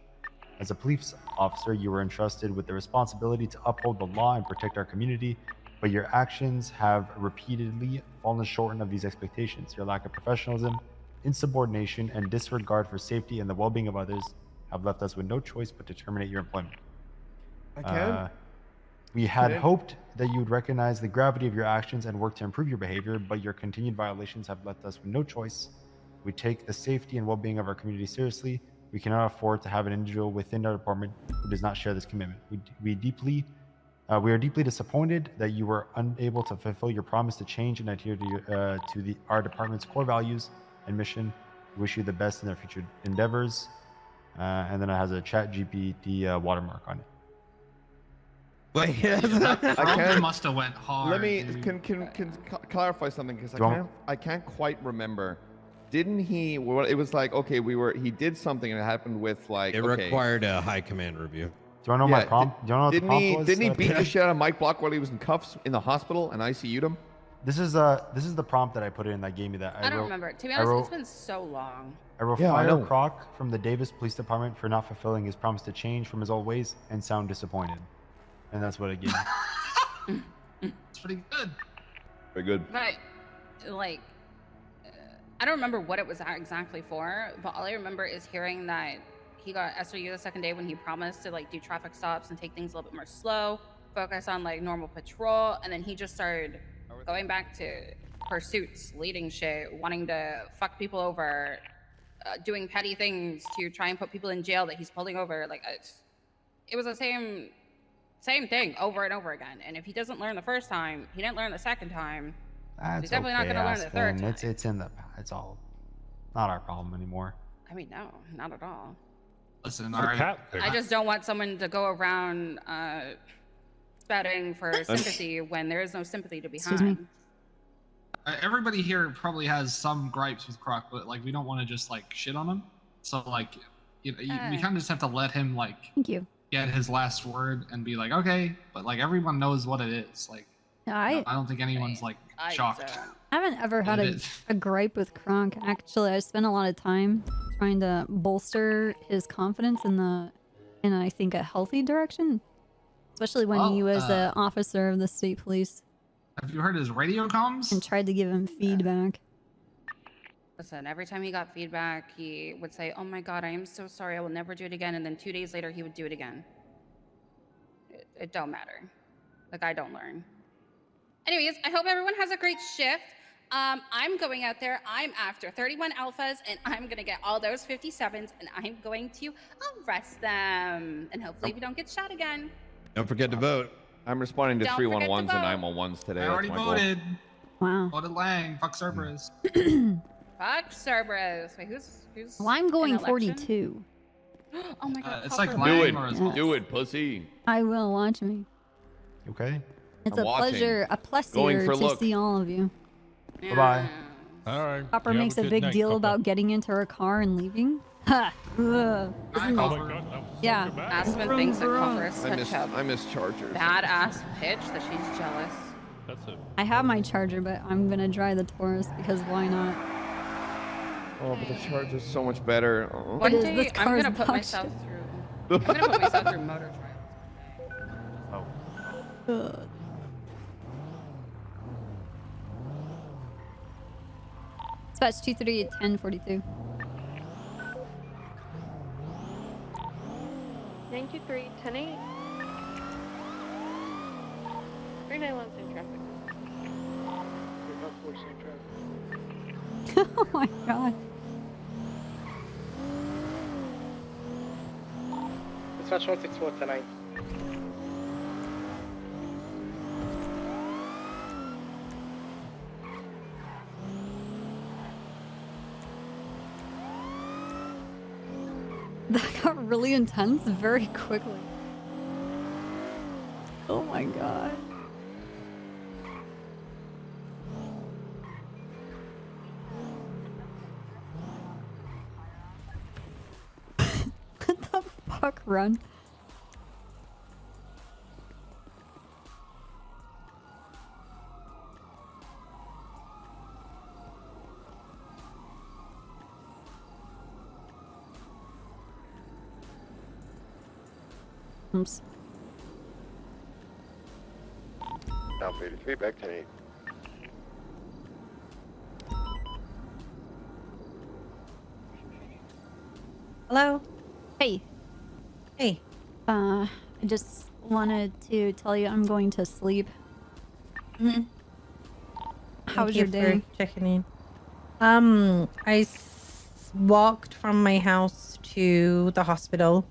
[SPEAKER 24] As a police officer, you were entrusted with the responsibility to uphold the law and protect our community, but your actions have repeatedly fallen short of these expectations. Your lack of professionalism, insubordination, and disregard for safety and the well-being of others have left us with no choice but to terminate your employment. We had hoped that you would recognize the gravity of your actions and work to improve your behavior, but your continued violations have left us with no choice. We take the safety and well-being of our community seriously. We cannot afford to have an individual within our department who does not share this commitment. We are deeply disappointed that you were unable to fulfill your promise to change and adhere to our department's core values and mission. We wish you the best in our future endeavors. And then it has a ChatGPT watermark on it.
[SPEAKER 6] Wait,
[SPEAKER 2] I must have went hard.
[SPEAKER 6] Let me
[SPEAKER 2] dude.
[SPEAKER 6] can clarify something because
[SPEAKER 24] Do
[SPEAKER 6] I can't quite remember. Didn't he? Well, it was like okay, he did something and it happened with like
[SPEAKER 7] it required a high command review.
[SPEAKER 24] Do you want to know my prompt? Do you want to know what the prompt was?
[SPEAKER 6] Didn't he beat the shit out of Mike Block while he was in cuffs in the hospital and ICU'd him?
[SPEAKER 24] This is the prompt that I put in that gave me that.
[SPEAKER 15] I don't remember. To be honest, it's been so long.
[SPEAKER 24] I wrote fire Croc from the Davis Police Department for not fulfilling his promise to change from his old ways and sound disappointed. And that's what it gave me.
[SPEAKER 2] It's pretty good.
[SPEAKER 6] Very good.
[SPEAKER 15] But, like, I don't remember what it was exactly for, but all I remember is hearing that he got SRU the second day when he promised to, like, do traffic stops and take things a little bit more slow, focus on, like, normal patrol, and then he just started going back to pursuits, leading shit, wanting to fuck people over, doing petty things to try and put people in jail that he's pulling over. Like, it was the same thing over and over again. And if he doesn't learn the first time, he didn't learn the second time. He's definitely not going to learn the third time.
[SPEAKER 24] It's all not our problem anymore.
[SPEAKER 15] I mean, no, not at all.
[SPEAKER 2] Listen,
[SPEAKER 15] I just don't want someone to go around spouting for sympathy when there is no sympathy to be had.
[SPEAKER 2] Everybody here probably has some gripes with Croc, but like we don't want to just like shit on him. So like, we kind of just have to let him like.
[SPEAKER 1] Thank you.
[SPEAKER 2] Get his last word and be like, okay, but like everyone knows what it is. Like, I don't think anyone's like shocked.
[SPEAKER 1] I haven't ever had a gripe with Kronk. Actually, I spent a lot of time trying to bolster his confidence in I think a healthy direction, especially when he was an officer of the state police.
[SPEAKER 2] Have you heard his radio comms?
[SPEAKER 1] And tried to give him feedback.
[SPEAKER 15] Listen, every time he got feedback, he would say, "Oh my God, I am so sorry. I will never do it again." And then 2 days later, he would do it again. It don't matter. Like, I don't learn. Anyways, I hope everyone has a great shift. I'm going out there. I'm after 31 alphas, and I'm going to get all those 57s, and I'm going to arrest them. And hopefully we don't get shot again.
[SPEAKER 7] Don't forget to vote.
[SPEAKER 6] I'm responding to
[SPEAKER 15] Don't
[SPEAKER 6] 311s
[SPEAKER 15] forget
[SPEAKER 6] and
[SPEAKER 15] to
[SPEAKER 6] 911s today.
[SPEAKER 2] I already
[SPEAKER 6] That's my goal.
[SPEAKER 2] voted.
[SPEAKER 1] Wow.
[SPEAKER 2] Voted Lang. Fuck Cerberus.
[SPEAKER 15] Fuck Cerberus. Wait, who's
[SPEAKER 1] Well, I'm going
[SPEAKER 15] in election?
[SPEAKER 1] 42.
[SPEAKER 15] Oh my God.
[SPEAKER 2] It's like
[SPEAKER 6] Do
[SPEAKER 2] Lang
[SPEAKER 6] it.
[SPEAKER 2] or his
[SPEAKER 6] Do it, pussy.
[SPEAKER 1] I will watch me.
[SPEAKER 24] Okay.
[SPEAKER 1] It's
[SPEAKER 6] I'm
[SPEAKER 1] a
[SPEAKER 6] watching.
[SPEAKER 1] pleasure
[SPEAKER 6] Going
[SPEAKER 1] to
[SPEAKER 6] for a look.
[SPEAKER 1] see all of you.
[SPEAKER 24] Bye-bye.
[SPEAKER 23] All right.
[SPEAKER 1] Copper makes a big deal about getting into her car and leaving. Ha! Ugh.
[SPEAKER 23] Oh my
[SPEAKER 1] Isn't it?
[SPEAKER 23] God, that was
[SPEAKER 1] Yeah.
[SPEAKER 23] so bad.
[SPEAKER 15] Aspen thinks that Copper is
[SPEAKER 6] I
[SPEAKER 15] such a
[SPEAKER 6] miss Chargers.
[SPEAKER 15] badass bitch that she's jealous.
[SPEAKER 23] That's it.
[SPEAKER 1] I have my Charger, but I'm gonna drive the Taurus because why not?
[SPEAKER 6] Oh, but the Charger's so much better. Oh.
[SPEAKER 15] One
[SPEAKER 1] is,
[SPEAKER 15] day,
[SPEAKER 1] this
[SPEAKER 15] I'm
[SPEAKER 1] car's
[SPEAKER 15] gonna put
[SPEAKER 1] dog
[SPEAKER 15] myself
[SPEAKER 1] shit.
[SPEAKER 15] through. I'm gonna put myself through motor trials.
[SPEAKER 1] Ugh. Dispatch 238 1042.
[SPEAKER 5] 923 10-8. 391 same traffic.
[SPEAKER 1] Oh my god.
[SPEAKER 14] Dispatch 164 tonight.
[SPEAKER 1] That got really intense very quickly. Oh my god. What the fuck, run? Oops.
[SPEAKER 9] Alpha 83, back 10-8.
[SPEAKER 11] Hello?
[SPEAKER 1] Hey.
[SPEAKER 11] Hey.
[SPEAKER 1] I just wanted to tell you I'm going to sleep.
[SPEAKER 11] Mm-hmm.
[SPEAKER 1] How was your day?
[SPEAKER 11] Checking in. I walked from my house to the hospital.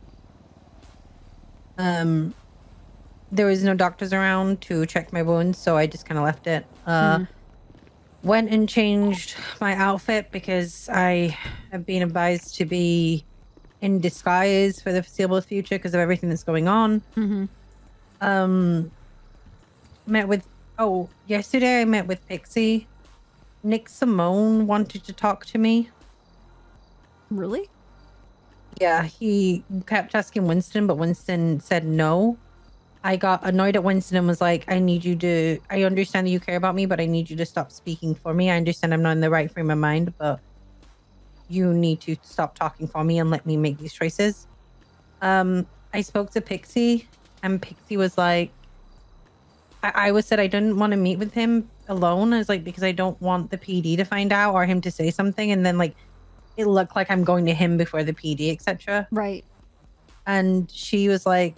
[SPEAKER 11] There was no doctors around to check my wounds, so I just kind of left it. Went and changed my outfit because I have been advised to be in disguise for the foreseeable future because of everything that's going on. Met with yesterday I met with Pixie. Nick Simone wanted to talk to me.
[SPEAKER 1] Really?
[SPEAKER 11] Yeah, he kept asking Winston, but Winston said no. I got annoyed at Winston and was like, I understand that you care about me, but I need you to stop speaking for me. I understand I'm not in the right frame of mind, but you need to stop talking for me and let me make these choices. I spoke to Pixie and Pixie was like, I said I didn't want to meet with him alone. I was like, because I don't want the PD to find out or him to say something. And then like, it looked like I'm going to him before the PD, etc.
[SPEAKER 1] Right.
[SPEAKER 11] And she was like,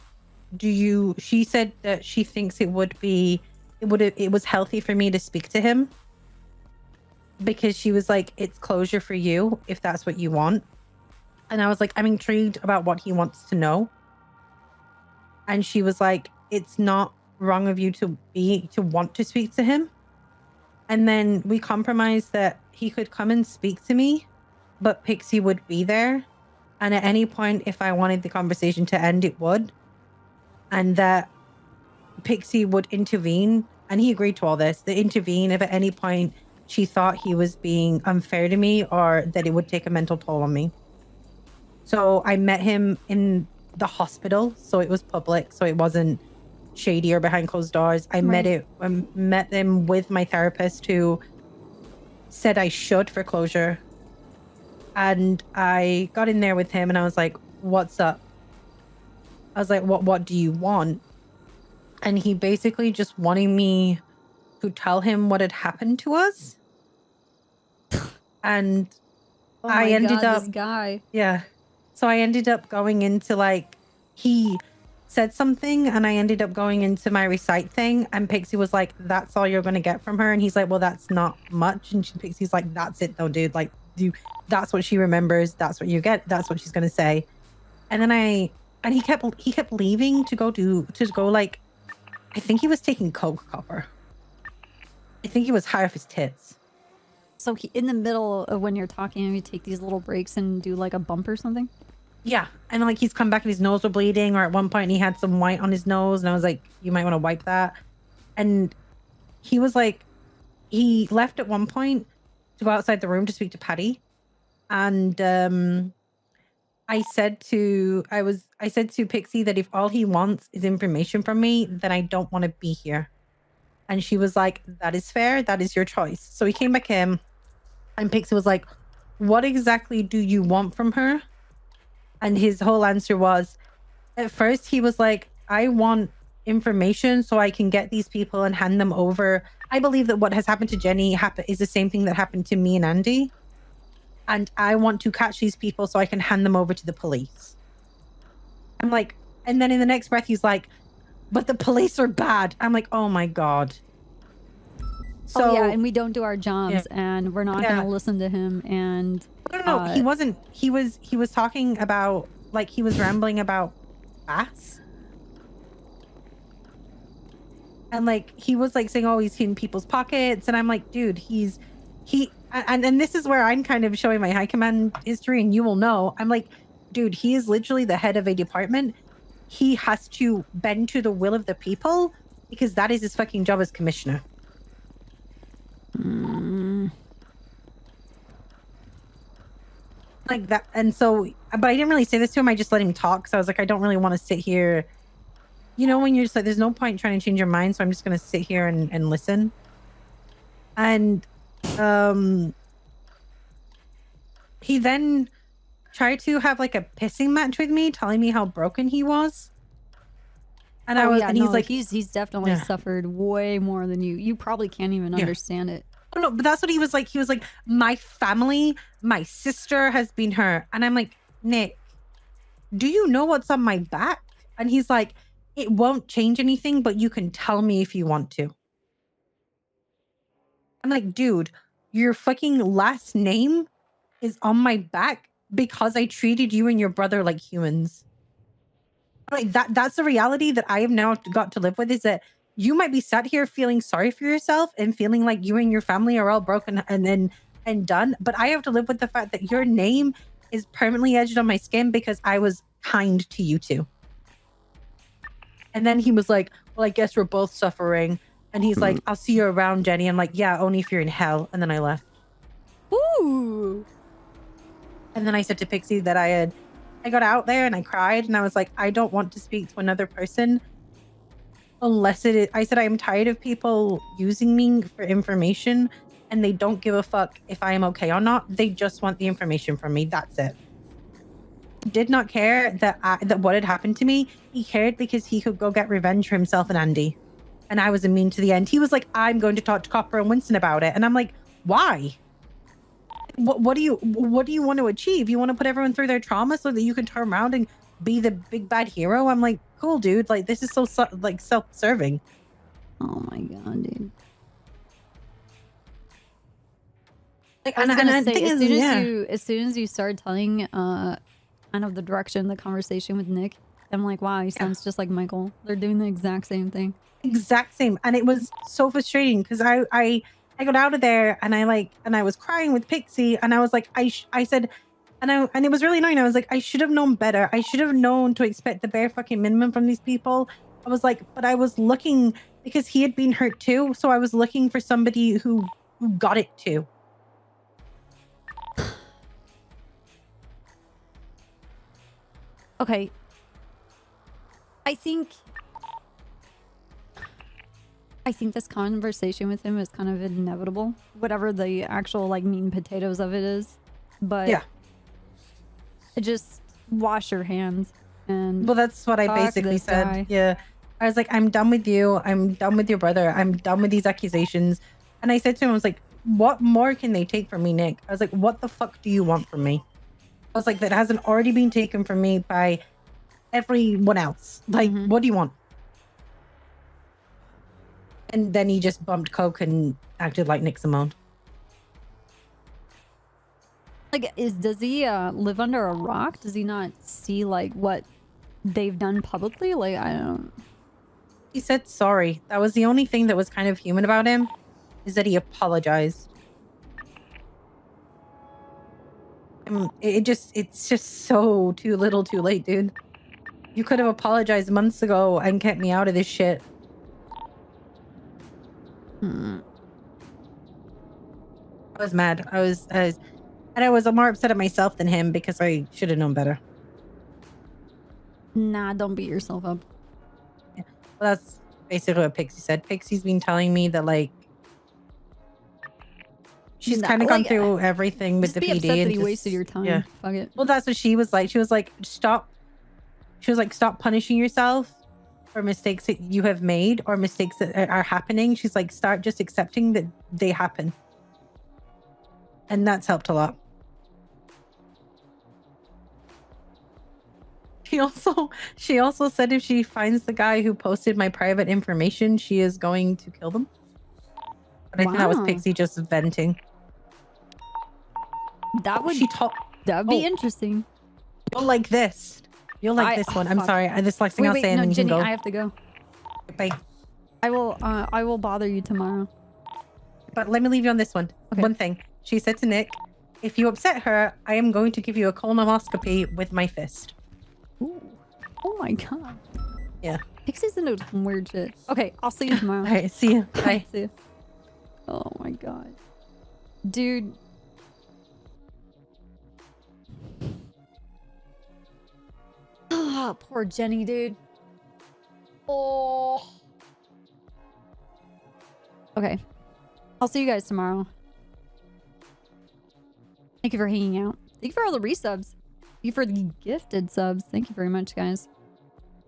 [SPEAKER 11] she said that she thinks it was healthy for me to speak to him because she was like, it's closure for you if that's what you want. And I was like, I'm intrigued about what he wants to know. And she was like, it's not wrong of you to want to speak to him. And then we compromised that he could come and speak to me, but Pixie would be there. And at any point, if I wanted the conversation to end, it would. And that Pixie would intervene. And he agreed to all this. They intervene if at any point she thought he was being unfair to me or that it would take a mental toll on me. So I met him in the hospital. So it was public. So it wasn't shady or behind closed doors. I met them with my therapist who said I should for closure. And I got in there with him and I was like, what's up? I was like, what do you want? And he basically just wanted me to tell him what had happened to us. And I ended up,
[SPEAKER 1] this guy.
[SPEAKER 11] yeah. So I ended up going into like, he said something and I ended up going into my recite thing and Pixie was like, that's all you're going to get from her. And he's like, well, that's not much. And Pixie's like, that's it though, dude. Like that's what she remembers. That's what you get. That's what she's going to say. And then he kept leaving to go like, I think he was taking coke, Copper. I think he was high off his tits.
[SPEAKER 1] So in the middle of when you're talking, you take these little breaks and do like a bump or something?
[SPEAKER 11] Yeah. And like he's come back and his nose was bleeding, or at one point he had some white on his nose and I was like, you might want to wipe that. And he was like, he left at one point to go outside the room to speak to Patty. And I said to Pixie that if all he wants is information from me, then I don't want to be here. And she was like, that is fair. That is your choice. So he came back in and Pixie was like, what exactly do you want from her? And his whole answer was, at first he was like, I want information so I can get these people and hand them over. I believe that what has happened to Jenny is the same thing that happened to me and Andy. And I want to catch these people so I can hand them over to the police. I'm like, and then in the next breath, he's like, but the police are bad. I'm like, oh my God. So,
[SPEAKER 1] yeah, and we don't do our jobs and we're not going to listen to him. And
[SPEAKER 11] no, he wasn't. He was talking about, like, he was rambling about bass. And like, he was like saying, oh, he's in people's pockets. And I'm like, dude, and this is where I'm kind of showing my high command history and you will know. I'm like, dude, he is literally the head of a department. He has to bend to the will of the people because that is his fucking job as commissioner. Like that. And so, but I didn't really say this to him. I just let him talk. So I was like, I don't really want to sit here. You know, when you're just like, there's no point trying to change your mind. So I'm just going to sit here and listen. And he then tried to have like a pissing match with me, telling me how broken he was. And I was, and he's like,
[SPEAKER 1] he's definitely suffered way more than you. You probably can't even understand it.
[SPEAKER 11] Oh, no, but that's what he was like. He was like, my family, my sister has been hurt. And I'm like, Nick, do you know what's on my back? And he's like, it won't change anything, but you can tell me if you want to. I'm like, dude, your fucking last name is on my back because I treated you and your brother like humans. Like that's the reality that I have now got to live with, is that you might be sat here feeling sorry for yourself and feeling like you and your family are all broken and done. But I have to live with the fact that your name is permanently etched on my skin because I was kind to you two. And then he was like, well, I guess we're both suffering. And he's like, I'll see you around, Jenny. I'm like, yeah, only if you're in hell. And then I left.
[SPEAKER 1] Ooh.
[SPEAKER 11] And then I said to Pixie that I got out there and I cried and I was like, I don't want to speak to another person unless it is. I said, I'm tired of people using me for information and they don't give a fuck if I am okay or not. They just want the information from me. That's it. He did not care that what had happened to me. He cared because he could go get revenge for himself and Andy. And I was immune to the end. He was like, I'm going to talk to Copper and Winston about it. And I'm like, why? What do you want to achieve? You want to put everyone through their trauma so that you can turn around and be the big bad hero? I'm like, cool, dude. Like, this is so like self-serving.
[SPEAKER 1] Oh my god, dude.
[SPEAKER 11] Like,
[SPEAKER 1] I was gonna say, as soon as you start telling kind of the direction the conversation with Nick, I'm like, wow, he sounds just like Michael. They're doing the exact same thing.
[SPEAKER 11] Exact same. And it was so frustrating because I got out of there and I was crying with Pixie and I was like, I said, and it was really annoying. I was like, I should have known better. I should have known to expect the bare fucking minimum from these people. I was like, but I was looking because he had been hurt too. So I was looking for somebody who got it too.
[SPEAKER 1] Okay. I think this conversation with him is kind of inevitable, whatever the actual like meat and potatoes of it is. But yeah, just wash your hands. And
[SPEAKER 11] well, that's what I basically said.
[SPEAKER 1] Guy.
[SPEAKER 11] Yeah, I was like, I'm done with you. I'm done with your brother. I'm done with these accusations. And I said to him, I was like, what more can they take from me, Nick? I was like, what the fuck do you want from me? I was like, that hasn't already been taken from me by everyone else. Like, what do you want? And then he just bumped coke and acted like Nick Simone.
[SPEAKER 1] Like, does he live under a rock? Does he not see like what they've done publicly? Like, I don't.
[SPEAKER 11] He said sorry. That was the only thing that was kind of human about him, is that he apologized. It's just so too little, too late, dude. You could have apologized months ago and kept me out of this shit. I was mad. I was more upset at myself than him because I should have known better.
[SPEAKER 1] Nah, don't beat yourself up.
[SPEAKER 11] Yeah. Well, that's basically what Pixie said. Pixie's been telling me that like she's kind of gone through everything with the PD.
[SPEAKER 1] Upset that
[SPEAKER 11] and
[SPEAKER 1] he wasted your time.
[SPEAKER 11] Yeah.
[SPEAKER 1] Fuck it.
[SPEAKER 11] Well, that's what she was like. She was like, stop. She was like, stop punishing yourself for mistakes that you have made or mistakes that are happening. She's like, start just accepting that they happen. And that's helped a lot. She also said if she finds the guy who posted my private information, she is going to kill them. But I think that was Pixie just venting.
[SPEAKER 1] That would be interesting.
[SPEAKER 11] You'll like this. You'll like this one. I'm sorry. This last thing I'll say, and then you
[SPEAKER 1] Jenny,
[SPEAKER 11] can go.
[SPEAKER 1] I have to go.
[SPEAKER 11] Bye.
[SPEAKER 1] I will bother you tomorrow.
[SPEAKER 11] But let me leave you on this one. Okay. One thing. She said to Nick, if you upset her, I am going to give you a colonoscopy with my fist.
[SPEAKER 1] Ooh. Oh my god.
[SPEAKER 11] Yeah.
[SPEAKER 1] Pixie's into some weird shit. Okay, I'll see you tomorrow.
[SPEAKER 11] All right, see you. Bye.
[SPEAKER 1] See you. Oh my god. Dude. Ah, poor Jenny, dude. Oh. Okay. I'll see you guys tomorrow. Thank you for hanging out. Thank you for all the resubs. Thank you for the gifted subs. Thank you very much, guys.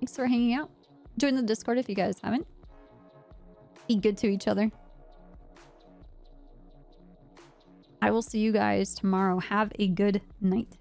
[SPEAKER 1] Thanks for hanging out. Join the Discord if you guys haven't. Be good to each other. I will see you guys tomorrow. Have a good night.